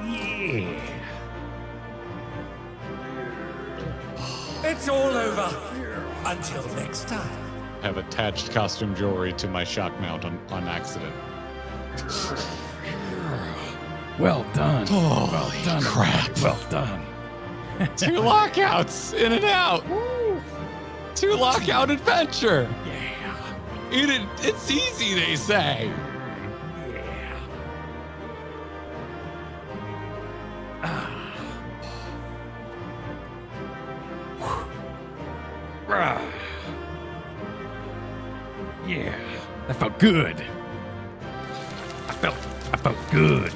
Yeah. It's all over. Until next time. I have attached costume jewelry to my shock mount on accident. Well done. Oh, well done. crap. Well done. 2 lockouts in and out. 2 lockout adventure. Yeah. It's easy, they say. Yeah. Yeah. That felt good. I felt good.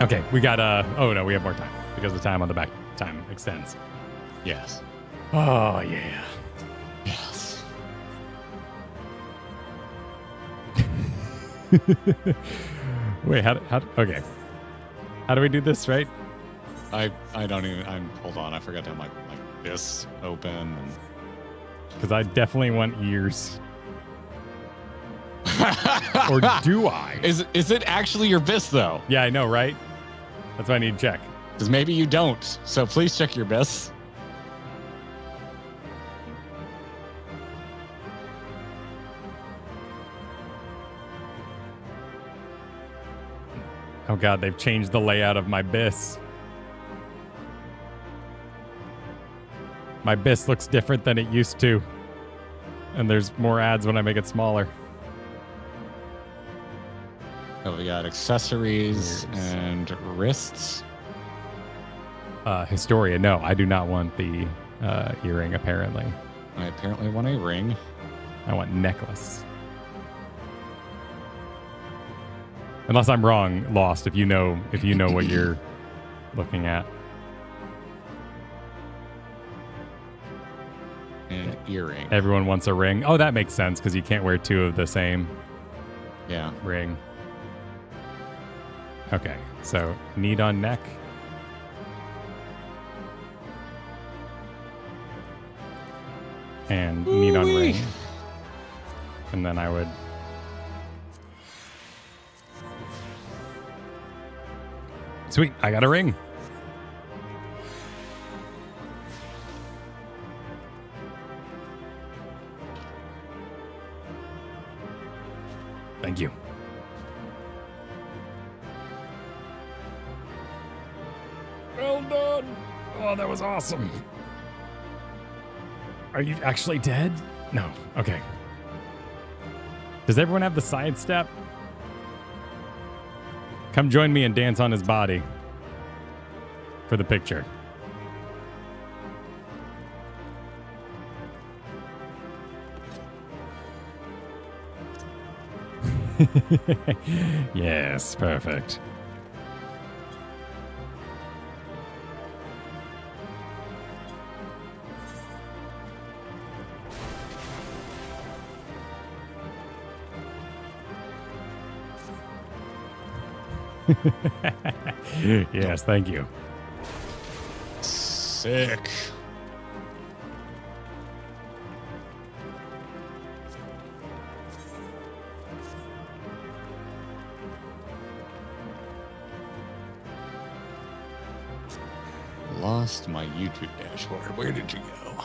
Okay, we got oh no, we have more time because the time on the back time extends. Yes. Oh yeah. Yes. Wait, how okay. How do we do this, right? I don't even. Hold on. I forgot to have my this open. And... Because I definitely want ears. Or do I? Is it actually your bis though? Yeah, I know, right? That's why I need to check. Because maybe you don't. So please check your bis. Oh god, they've changed the layout of my bis. My bis looks different than it used to. And there's more ads when I make it smaller. Oh, we got accessories and wrists. Historia, no, I do not want the earring, apparently. I apparently want a ring. I want necklace. Unless I'm wrong, Lost, if you know what you're looking at. And earring. Everyone wants a ring. Oh, that makes sense because you can't wear 2 of the same Yeah. ring. Okay, so need on neck. And need on ring. And then I would... Sweet, I got a ring. Thank you. Well done. Oh, that was awesome. Are you actually dead? No. Okay. Does everyone have the side step? Come join me and dance on his body for the picture. Yes, perfect. Yes, thank you. Sick. Lost my YouTube dashboard. Where did you go?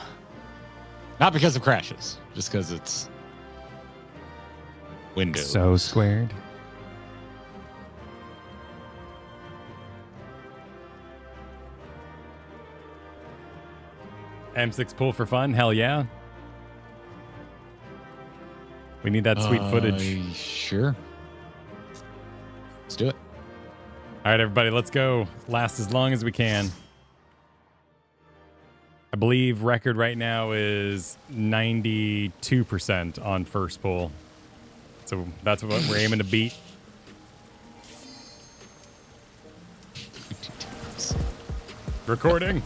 Not because of crashes, just because it's Windows. So squared. M6 pull for fun? Hell yeah. We need that sweet footage. Sure. Let's do it. All right, everybody, let's go. Last as long as we can. I believe record right now is 92% on first pull. So that's what we're aiming to beat. Recording.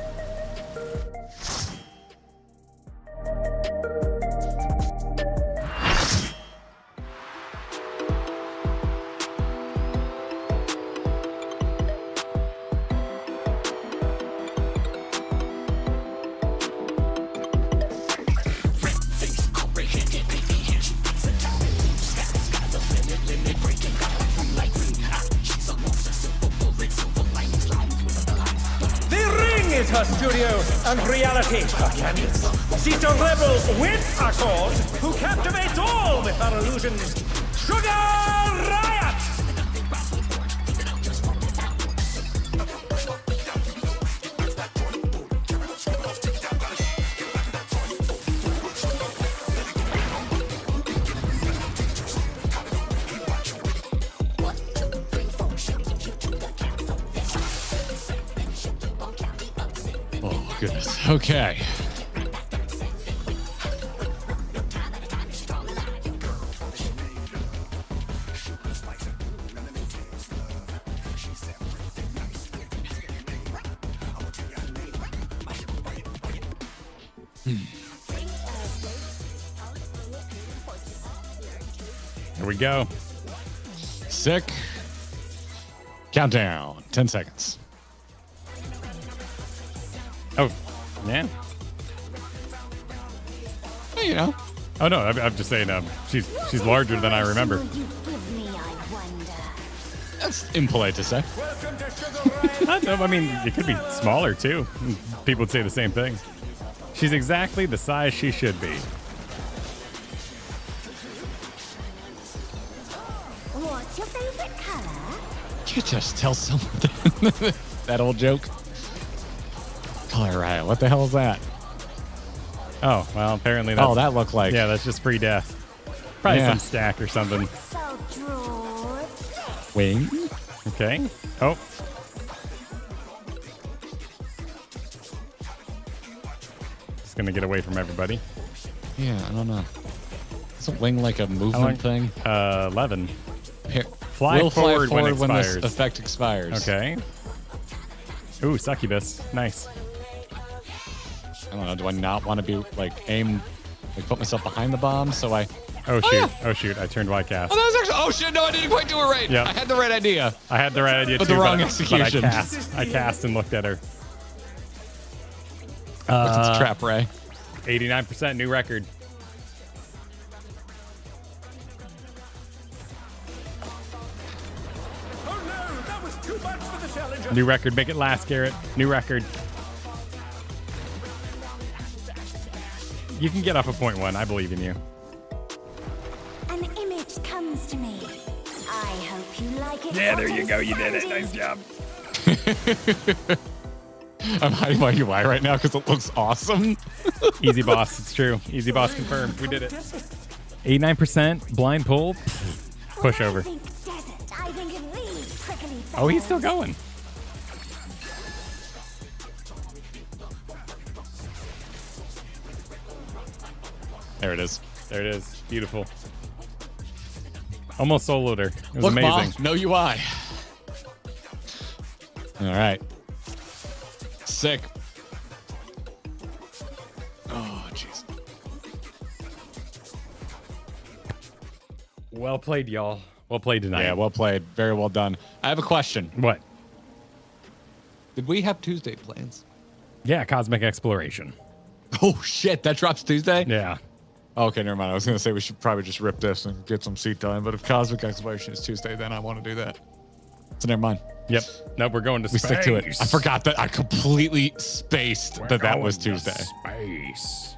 Her studio and reality her canvas. She's a rebel with a cause who captivates all with her illusions. Sugar Riot! Goodness. Okay. Here we go. Sick. Countdown. 10 seconds. Oh, man. Well, you know. Oh no, I'm just saying. She's larger than I remember. That's impolite to say. I mean, it could be smaller too. People would say the same thing. She's exactly the size she should be. What's your favorite color? You just tell someone that old joke. Color Riot. What the hell is that? Oh, well, apparently that's... Oh, that looked like... Yeah, that's just free death. Probably some stack or something. Wing. Okay. Oh. Just gonna get away from everybody. Yeah, I don't know. Isn't wing like a movement thing? 11. Here. Fly forward when this expires. effect expires. Okay. Ooh, succubus. Nice. I don't know. Do I not want to be like aim, like put myself behind the bomb? So I. Oh shoot! yeah. Oh shoot! I turned Y cast. Oh, that was actually. Oh shit! No, I didn't quite do it right. Yep. I had the right idea. I had the right idea But too, the wrong but execution. I cast and looked at her. What's its trap ray? 89% new record. Oh no, that was too much for the challenger. New record. Make it last, Garrett. New record. You can get off a 0.1. I believe in you. An image comes to me. I hope you like it. Yeah, there you go. You did it. Nice job. I'm hiding my UI right now because it looks awesome. Easy boss. It's true. Easy boss confirmed. We did it. 89% blind pull. Push over. Oh, he's still going. There it is. There it is. Beautiful. Almost soloed her. It was Look, amazing. Ma, no UI. All right. Sick. Oh, jeez. Well played, y'all. Well played tonight. Yeah, well played. Very well done. I have a question. What? Did we have Tuesday plans? Yeah, Cosmic Exploration. Oh, shit. That drops Tuesday? Yeah. Okay, never mind. I was going to say we should probably just rip this and get some seat time. But if Cosmic Exploration is Tuesday, then I want to do that. So never mind. Yep. No, we're going to We space. stick to it. I forgot that. I completely spaced We're that going was to Tuesday. Space.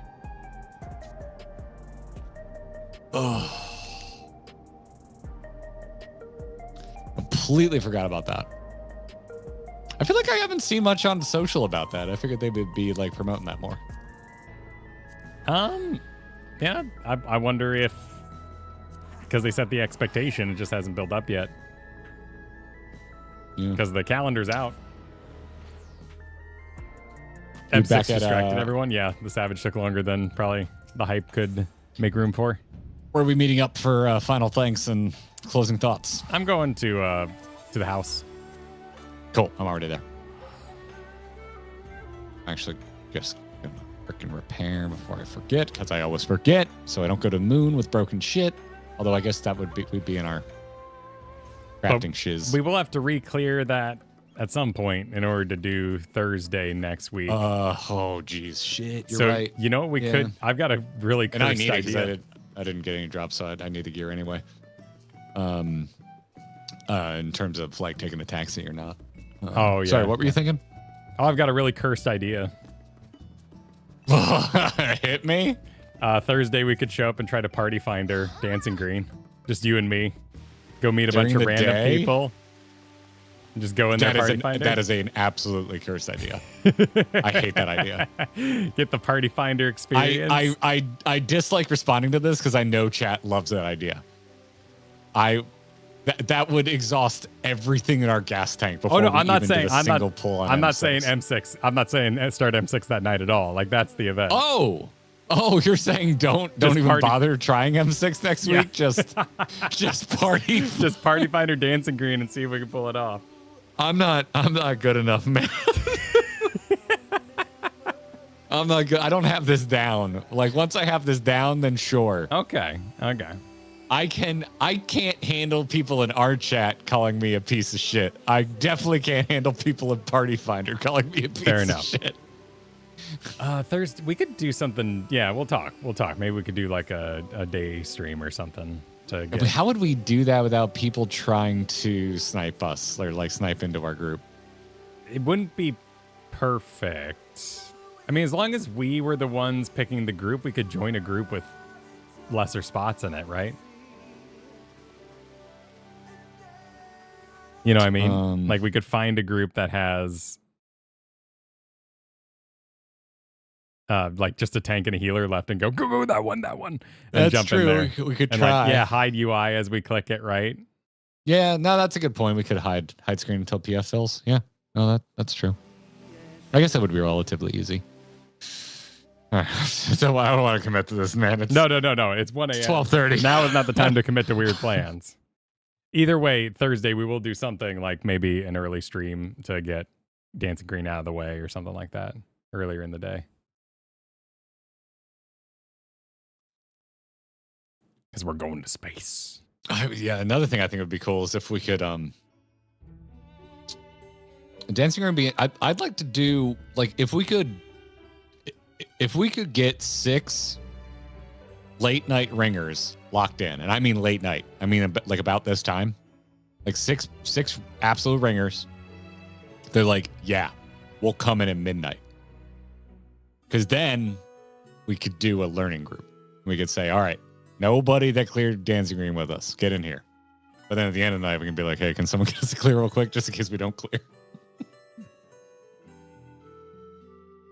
Completely forgot about that. I feel like I haven't seen much on social about that. I figured they would be like promoting that more. Yeah, I wonder if because they set the expectation, it just hasn't built up yet. Because the calendar's out. You M6 back at, distracted everyone. Yeah, the Savage took longer than probably the hype could make room for. Where are we meeting up for final thanks and closing thoughts? I'm going to the house. Cool. I'm already there. Actually, just gonna freaking repair before I forget, because I always forget, so I don't go to the moon with broken shit. Although I guess that would be in our crafting shiz. We will have to re-clear that at some point in order to do Thursday next week. Oh, geez, shit. You're so right. You know what we could? I've got a really and I cursed need it idea. because I didn't get any drops, so I need the gear anyway. In terms of like taking the taxi or not. Oh yeah. Sorry, what were you thinking? Oh, I've got a really cursed idea. Hit me. Thursday we could show up and try to party finder Dancing Green. Just you and me. Go meet a During bunch of the random day? people. And just go in there party finder. That is an absolutely cursed idea. I hate that idea. Get the party finder experience. I dislike responding to this because I know chat loves that idea. That would exhaust everything in our gas tank before I'm not even saying did a single pull on I'm not M6. saying M6. I'm not saying start M6 that night at all. Like that's the event. Oh, you're saying don't even party. bother trying M6 next Yeah. week. Just party. Just party finder Dancing Green and see if we can pull it off. I'm not good enough, man. I'm not good. I don't have this down. Like once I have this down, then sure. Okay. I can't handle people in our chat calling me a piece of shit. I definitely can't handle people in Party Finder calling me a piece Fair of enough. shit. Thursday we could do something. Yeah, we'll talk. Maybe we could do like a day stream or something to get. How would we do that without people trying to snipe us or like snipe into our group? It wouldn't be perfect. I mean, as long as we were the ones picking the group, we could join a group with lesser spots in it, right? You know what I mean? Like we could find a group that has like just a tank and a healer left and go that one. And That's jump true. in there. We could and try. like, hide UI as we click it, right? Yeah, no, that's a good point. We could hide screen until PF fills. Yeah, no, that's true. I guess that would be relatively easy. All right. So I don't want to commit to this, man. No. It's 1 a.m. It's 12:30. Now is not the time to commit to weird plans. Either way, Thursday we will do something like maybe an early stream to get Dancing Green out of the way or something like that earlier in the day. Because we're going to space. Yeah, another thing I think would be cool is if we could Dancing Green be I'd like to do like if we could get 6 late night ringers locked in, and I mean late night. I mean like about this time, like six absolute ringers. They're like, yeah, we'll come in at midnight, because then we could do a learning group. We could say, all right, nobody that cleared Dancing Green with us, get in here. But then at the end of the night, we can be like, hey, can someone get us a clear real quick, just in case we don't clear?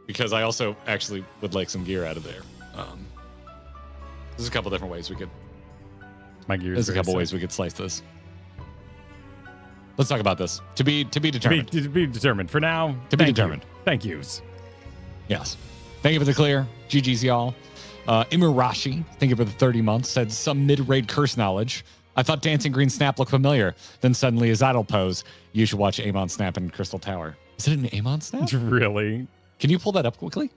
Because I also actually would like some gear out of there. There's a couple different ways we could. My gear. There's a couple ways we could slice this. Let's talk about this. To be determined. To be determined. For now, To be determined. Thank yous. Yes. Thank you for the clear. GG's, y'all. Imurashi, thank you for the 30 months, said some mid-raid curse knowledge. I thought Dancing Green Snap looked familiar. Then suddenly his idle pose. You should watch Amon Snap in Crystal Tower. Is it an Amon Snap? Really? Can you pull that up quickly?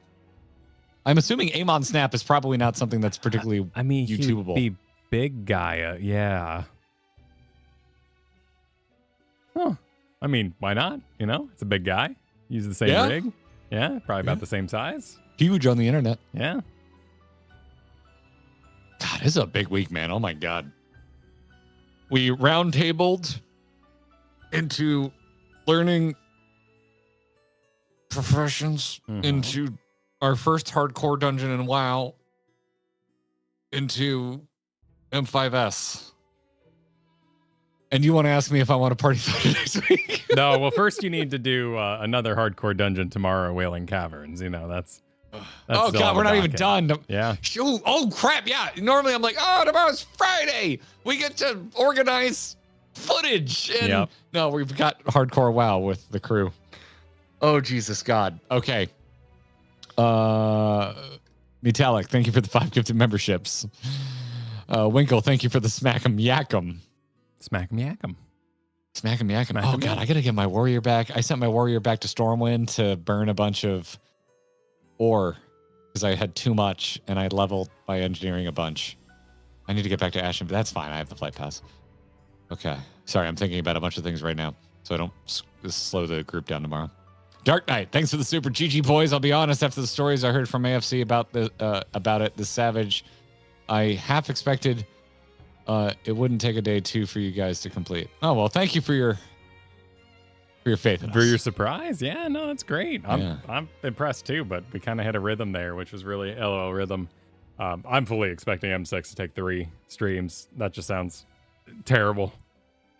I'm assuming Amon Snap is probably not something that's particularly YouTubeable. He'd be big Gaia, yeah. Huh. I mean, why not? You know, it's a big guy. Use the same rig. Yeah, probably about the same size. Huge on the internet. Yeah. God, this is a big week, man. Oh my God. We roundtabled into learning professions, into our first hardcore dungeon in WoW, into M5S. And you want to ask me if I want to party fight next week? No, well, first you need to do another hardcore dungeon tomorrow, Wailing Caverns. You know, that's oh still God, on we're the not even docket. done. Yeah. Shoot. Oh crap. Yeah. Normally I'm like, oh, tomorrow's Friday. We get to organize footage. And no, we've got hardcore WoW with the crew. Oh, Jesus God. Okay. Metallic, thank you for the 5 gifted memberships. Winkle, thank you for the smack'em yak'em. Smack 'em yak'em. Smack'em yak'em. Smack Oh 'em god, yak'em. I gotta get my warrior back. I sent my warrior back to Stormwind to burn a bunch of ore because I had too much and I leveled by engineering a bunch. I need to get back to Ashen, but that's fine. I have the flight pass. Okay. Sorry, I'm thinking about a bunch of things right now, so I don't slow the group down tomorrow. Dark Knight, thanks for the super. GG boys. I'll be honest, after the stories I heard from AFC about the Savage, I half expected it wouldn't take a day 2 for you guys to complete. Oh well, thank you for your faith in us. For your surprise? Yeah, no, that's great. I'm impressed too, but we kind of had a rhythm there, which was really LOL rhythm. I'm fully expecting M6 to take 3 streams. That just sounds terrible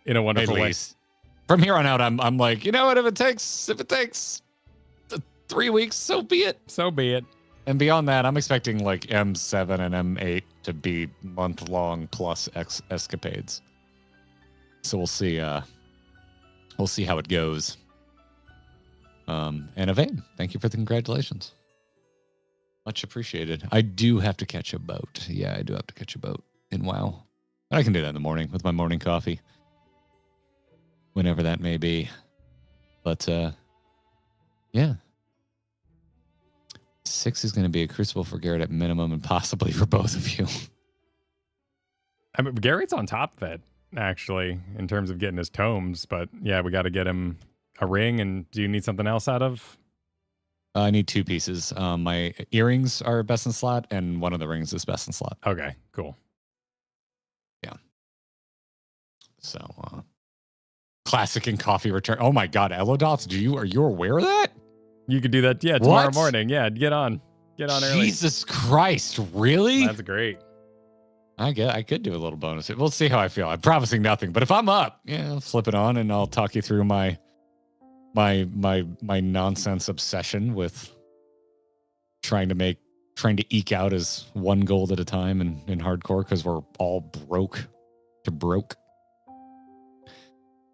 in a wonderful way. From here on out, I'm like, you know what? If it takes 3 weeks, so be it. So be it. And beyond that, I'm expecting like M7 and M8 to be month-long plus escapades. So we'll see. We'll see how it goes. And Evane, thank you for the congratulations. Much appreciated. I do have to catch a boat. Yeah, I do have to catch a boat in WoW. But I can do that in the morning with my morning coffee. Whenever that may be. But, yeah. 6 is going to be a crucible for Garrett at minimum and possibly for both of you. I mean, Garrett's on top of it, actually, in terms of getting his tomes. But, yeah, we got to get him a ring. And do you need something else out of? I need 2 pieces. My earrings are best in slot, and one of the rings is best in slot. Okay, cool. Yeah. So, classic and coffee return. Oh my God, Elodots, are you aware of that? You could do that, yeah, tomorrow What? morning. Yeah, get on early. Jesus Christ, really? That's great. I could do a little bonus. We'll see how I feel. I'm promising nothing, but if I'm up, yeah, I'll flip it on and I'll talk you through my nonsense obsession with trying to eke out as one gold at a time in hardcore because we're all broke.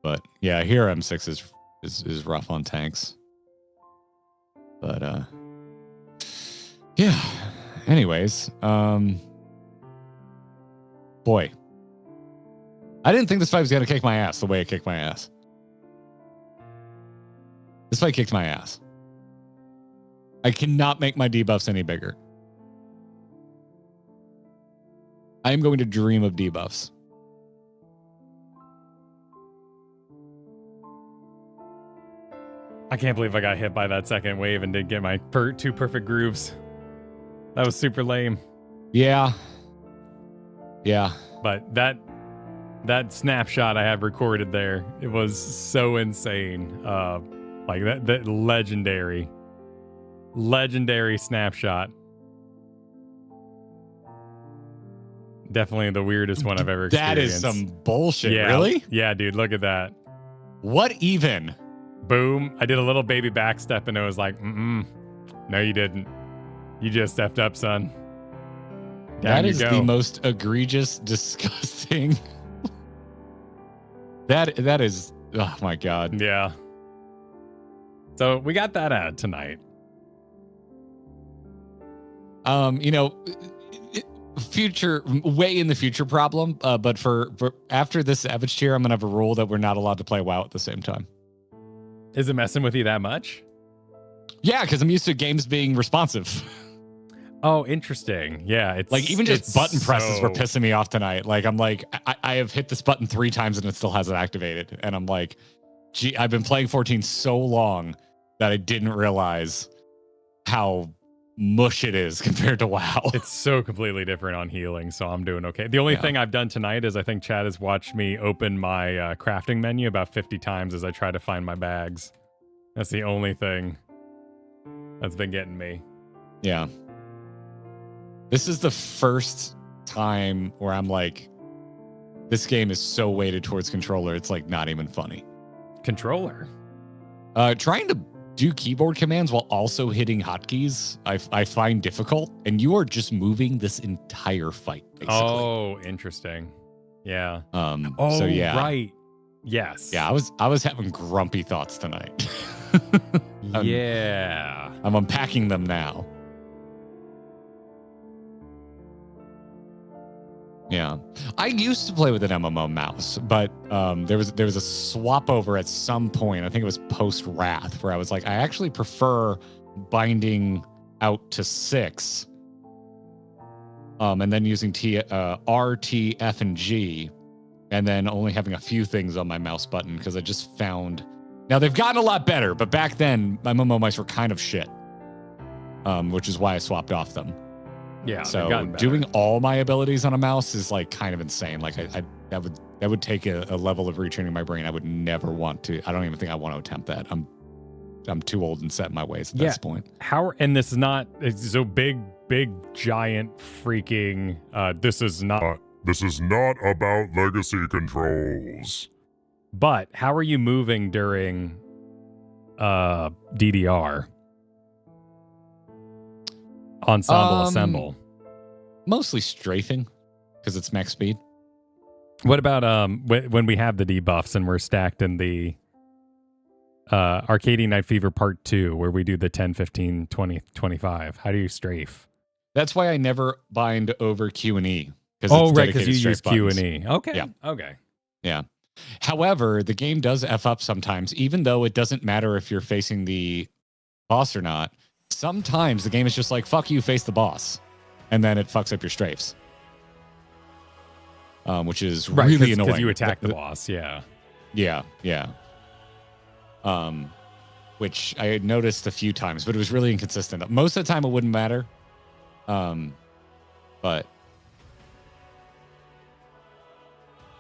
But yeah, here M6 is rough on tanks. But yeah. Anyways, boy, I didn't think this fight was gonna kick my ass the way it kicked my ass. This fight kicked my ass. I cannot make my debuffs any bigger. I am going to dream of debuffs. I can't believe I got hit by that second wave and didn't get my 2 perfect grooves. That was super lame. Yeah. But that snapshot I have recorded there, it was so insane. Like that legendary snapshot. Definitely the weirdest one I've ever experienced. That is some bullshit, yeah, really? Yeah, dude, look at that. What even? Boom. I did a little baby backstep and it was like, no, you didn't. You just stepped up, son. Down that is you go. the most egregious, disgusting. That is, oh my God. Yeah. So we got that out tonight. Way in the future problem. But for after this Savage tier, I'm gonna have a rule that we're not allowed to play WoW at the same time. Is it messing with you that much? Yeah, because I'm used to games being responsive. Oh, interesting. Yeah, it's like even just button presses were pissing me off tonight. Like I'm like, I have hit this button 3 times and it still hasn't activated. And I'm like, gee, I've been playing 14 so long that I didn't realize how mush it is compared to WoW. It's so completely different on healing, so I'm doing okay. The only thing I've done tonight is I think Chad has watched me open my crafting menu about 50 times as I try to find my bags. That's the only thing that's been getting me. Yeah. This is the first time where I'm like, this game is so weighted towards controller, it's like not even funny. Controller? Trying to do keyboard commands while also hitting hotkeys, I find difficult, and you are just moving this entire fight, basically. Oh, interesting. Yeah. So yeah. Right. Yes. Yeah, I was having grumpy thoughts tonight. Yeah. I'm unpacking them now. Yeah, I used to play with an MMO mouse, but there was a swap over at some point. I think it was post Wrath, where I was like, I actually prefer binding out to 6, and then using R, T, F, and G, and then only having a few things on my mouse button because I just found. Now they've gotten a lot better, but back then my MMO mice were kind of shit, which is why I swapped off them. Yeah. So doing all my abilities on a mouse is like kind of insane. Like that would take a level of retraining my brain. I would never want to. I don't even think I want to attempt that. I'm too old and set in my ways at this point. And this is not so big, giant freaking. This is not about legacy controls. But how are you moving during DDR? Ensemble assemble. Mostly strafing because it's max speed. What about when we have the debuffs and we're stacked in the Arcadian Night Fever Part 2 where we do the 10, 15, 20, 25? How do you strafe? That's why I never bind over Q and E. Oh, right, because you use Q and E. Okay. Yeah. Okay. Yeah. However, the game does F up sometimes, even though it doesn't matter if you're facing the boss or not. Sometimes the game is just like, fuck you, face the boss. And then it fucks up your strafes. Which is really annoying. Because you attack the boss, yeah. Yeah. Which I had noticed a few times, but it was really inconsistent. Most of the time it wouldn't matter. But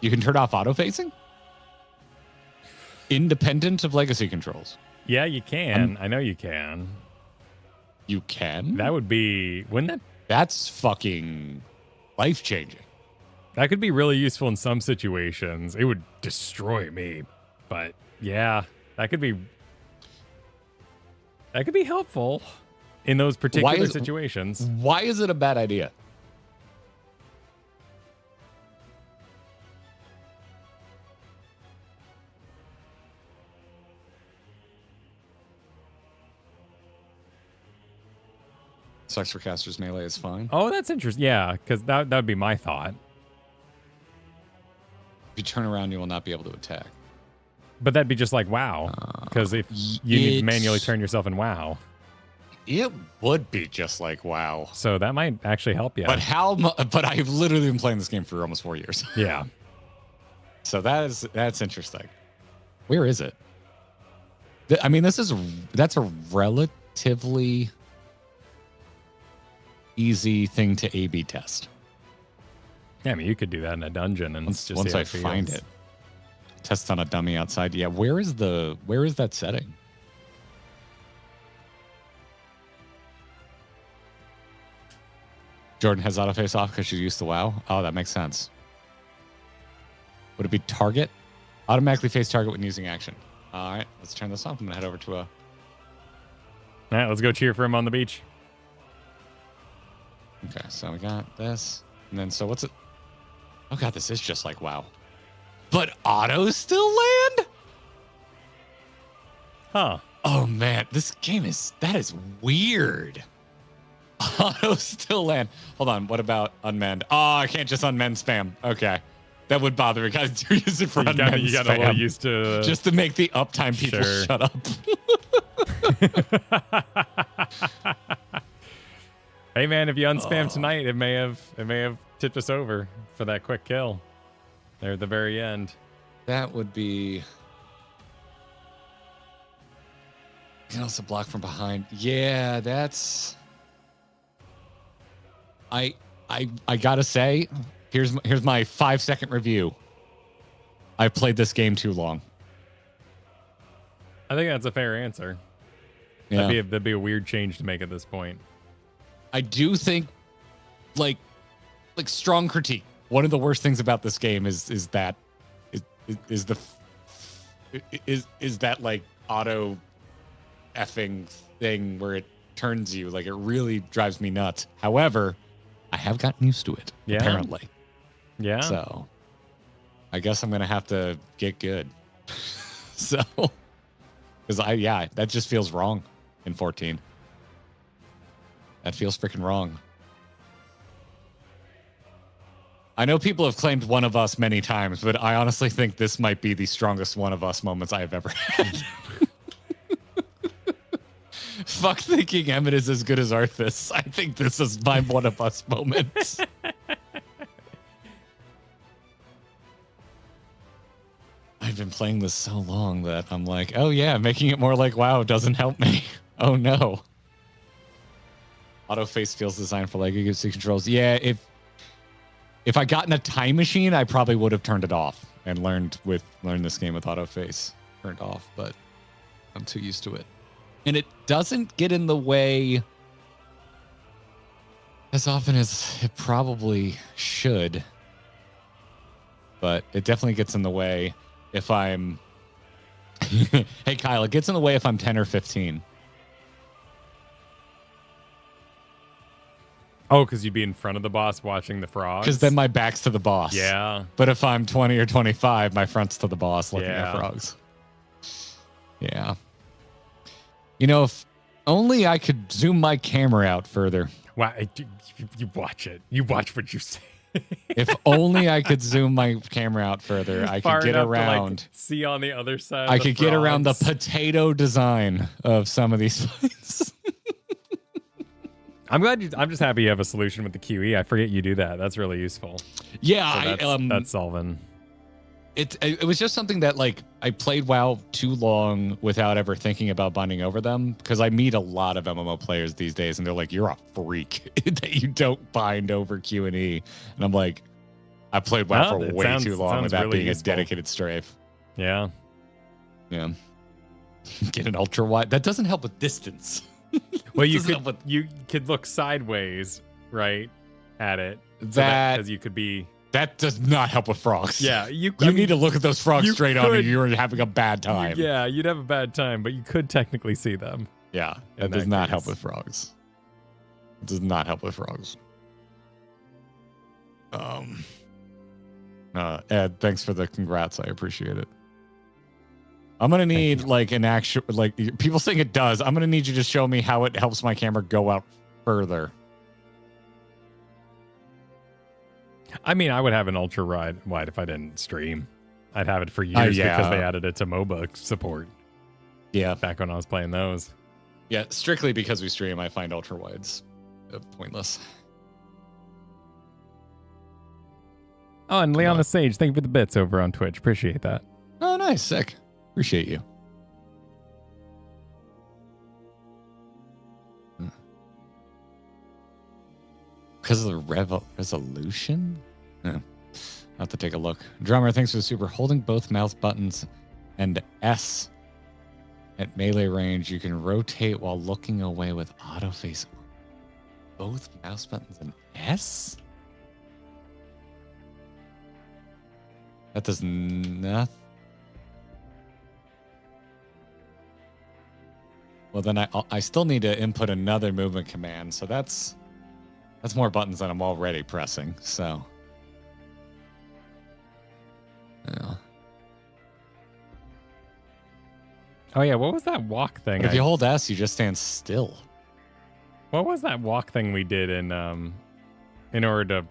you can turn off auto-facing? Independent of legacy controls. Yeah, you can. I know you can. You can? That would be, wouldn't that? That's fucking life-changing. That could be really useful in some situations. It would destroy me. But yeah, that could be helpful in those particular situations. Why is it a bad idea? Sucks for casters melee is fine. Oh, that's interesting. Yeah, because that would be my thought. If you turn around, you will not be able to attack. But that'd be just like WoW. Because if you need to manually turn yourself in WoW. It would be just like WoW. So that might actually help you. But but I've literally been playing this game for almost 4 years. Yeah. So that's interesting. Where is it? I mean, that's a relatively easy thing to A/B test. Yeah, I mean, you could do that in a dungeon and once I find it. Test on a dummy outside. Yeah, where is that setting? Jordan has autoface off because she's used to WoW. Oh, that makes sense. Would it be target? Automatically face target when using action. All right, let's turn this off. I'm gonna head over to a. All right, let's go cheer for him on the beach. Okay, so we got this, and then so what's it? Oh god, this is just like WoW. But autos still land? Huh. Oh man, this game is weird. Autos still land. Hold on, what about unmend? Oh, I can't just unmend spam. Okay. That would bother me. Guys, do use it for unmend spam. You got a little used to just to make the uptime people shut up. Hey man, if you unspam tonight, it may have tipped us over for that quick kill. There at the very end. That would be. You can also block from behind. Yeah, that's. I gotta say, here's my 5-second review. I've played this game too long. I think that's a fair answer. Yeah. That'd be a weird change to make at this point. I do think, like strong critique. One of the worst things about this game is that like auto effing thing where it turns you. Like, it really drives me nuts. However, I have gotten used to it. Yeah. Apparently. Yeah. So I guess I'm gonna have to get good. So because that just feels wrong in 14. That feels freaking wrong. I know people have claimed One of Us many times, but I honestly think this might be the strongest One of Us moments I have ever had. Fuck thinking Emmett is as good as Arthas. I think this is my One of Us moment. I've been playing this so long that I'm like, oh yeah, making it more like WoW doesn't help me. Oh no. Auto face feels designed for legacy controls. Yeah, if I got in a time machine, I probably would have turned it off and learned this game with auto face turned off, but I'm too used to it. And it doesn't get in the way as often as it probably should. But it definitely gets in the way if I'm hey Kyle, it gets in the way if I'm 10 or 15. Oh, because you'd be in front of the boss watching the frogs? Because then my back's to the boss. Yeah. But if I'm 20 or 25, my front's to the boss looking at frogs. Yeah. You know, if only I could zoom my camera out further. Wow, you watch it. You watch what you say. If only I could zoom my camera out further, I could get around. To, like, see on the other side. I could get around the potato design of some of these fights. I'm just happy you have a solution with the QE. I forget you do that. That's really useful. Yeah, so that's solving. It was just something that, like, I played WoW too long without ever thinking about binding over them, because I meet a lot of MMO players these days and they're like, you're a freak that you don't bind over Q and E. And I'm like, I played WoW for way too long without really being useful. A dedicated strafe. Yeah. Yeah. Get an ultra wide. That doesn't help with distance. Well, you could look sideways, right, at it. Because you could be. That does not help with frogs. Yeah, you need to look at those frogs straight on you. You're having a bad time. Yeah, you'd have a bad time, but you could technically see them. Yeah, that does not help with frogs. It does not help with frogs. Ed, thanks for the congrats. I appreciate it. I'm gonna need like an actual, like, people saying it does. I'm gonna need you to show me how it helps my camera go out further. I mean, I would have an ultra wide if I didn't stream. I'd have it for years because they added it to MOBA support. Yeah, back when I was playing those. Yeah, strictly because we stream, I find ultra wides pointless. Oh, and Leon the Sage, thank you for the bits over on Twitch. Appreciate that. Oh, nice, sick. Appreciate you. Because of the resolution? Yeah. I'll have to take a look. Drummer, thanks for the super. Holding both mouse buttons and S at melee range, you can rotate while looking away with autoface. Both mouse buttons and S? That does nothing. Well, then I still need to input another movement command, so that's more buttons than I'm already pressing, so. Yeah. Oh, yeah, what was that walk thing? If you hold S, you just stand still. What was that walk thing we did in order to...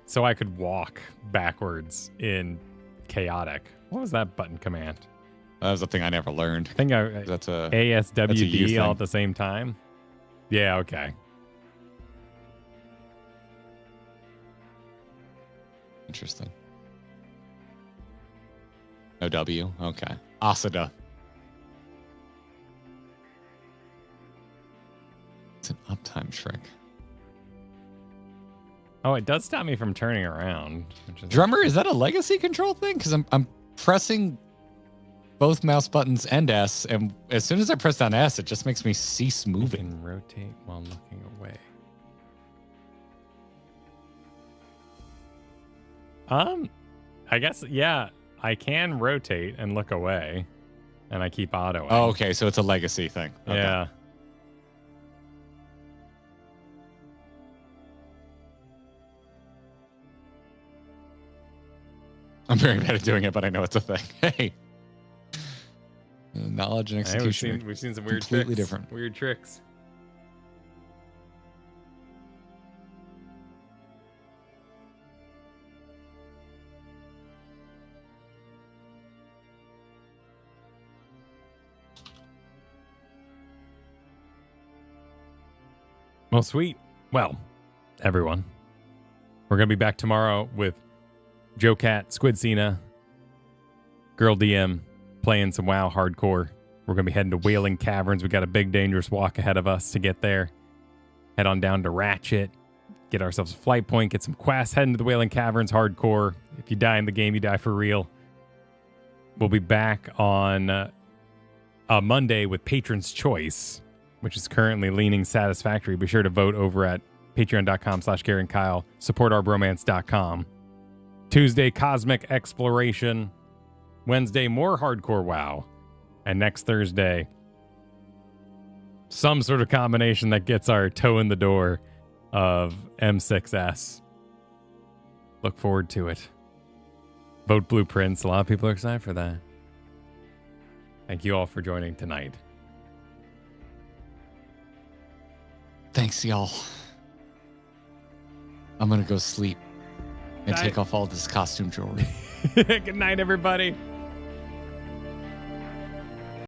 So I could walk backwards in Chaotic. What was that button command? That was the thing I never learned. I think that's a ASWD all at the same time. Yeah, okay. Interesting. No W. Okay. Asada. It's an uptime trick. Oh, it does stop me from turning around. Drummer, is that a legacy control thing? Because I'm pressing both mouse buttons and S, and as soon as I press down S, it just makes me cease moving. You can rotate while looking away. I guess, yeah, I can rotate and look away, and I keep autoing. Oh, okay, so it's a legacy thing. Okay. Yeah. I'm very bad at doing it, but I know it's a thing. Hey. Knowledge and execution. We've seen some weird completely tricks. Different. Weird tricks. Well, sweet. Well, everyone, we're going to be back tomorrow with Joe Cat, Squid Cena, Girl DM, playing some WoW hardcore. We're going to be heading to Wailing Caverns. We got a big, dangerous walk ahead of us to get there. Head on down to Ratchet, get ourselves a flight point, get some quests, head into the Wailing Caverns hardcore. If you die in the game, you die for real. We'll be back on Monday with Patron's Choice, which is currently leaning satisfactory. Be sure to vote over at patreon.com/Gary and Kyle, supportourbromance.com. Tuesday, Cosmic Exploration. Wednesday, more hardcore WoW. And next Thursday, some sort of combination that gets our toe in the door of M6S. Look forward to it. Vote Blueprints. A lot of people are excited for that. Thank you all for joining tonight. Thanks, y'all. I'm going to go sleep and take off all this costume jewelry. Good night, everybody.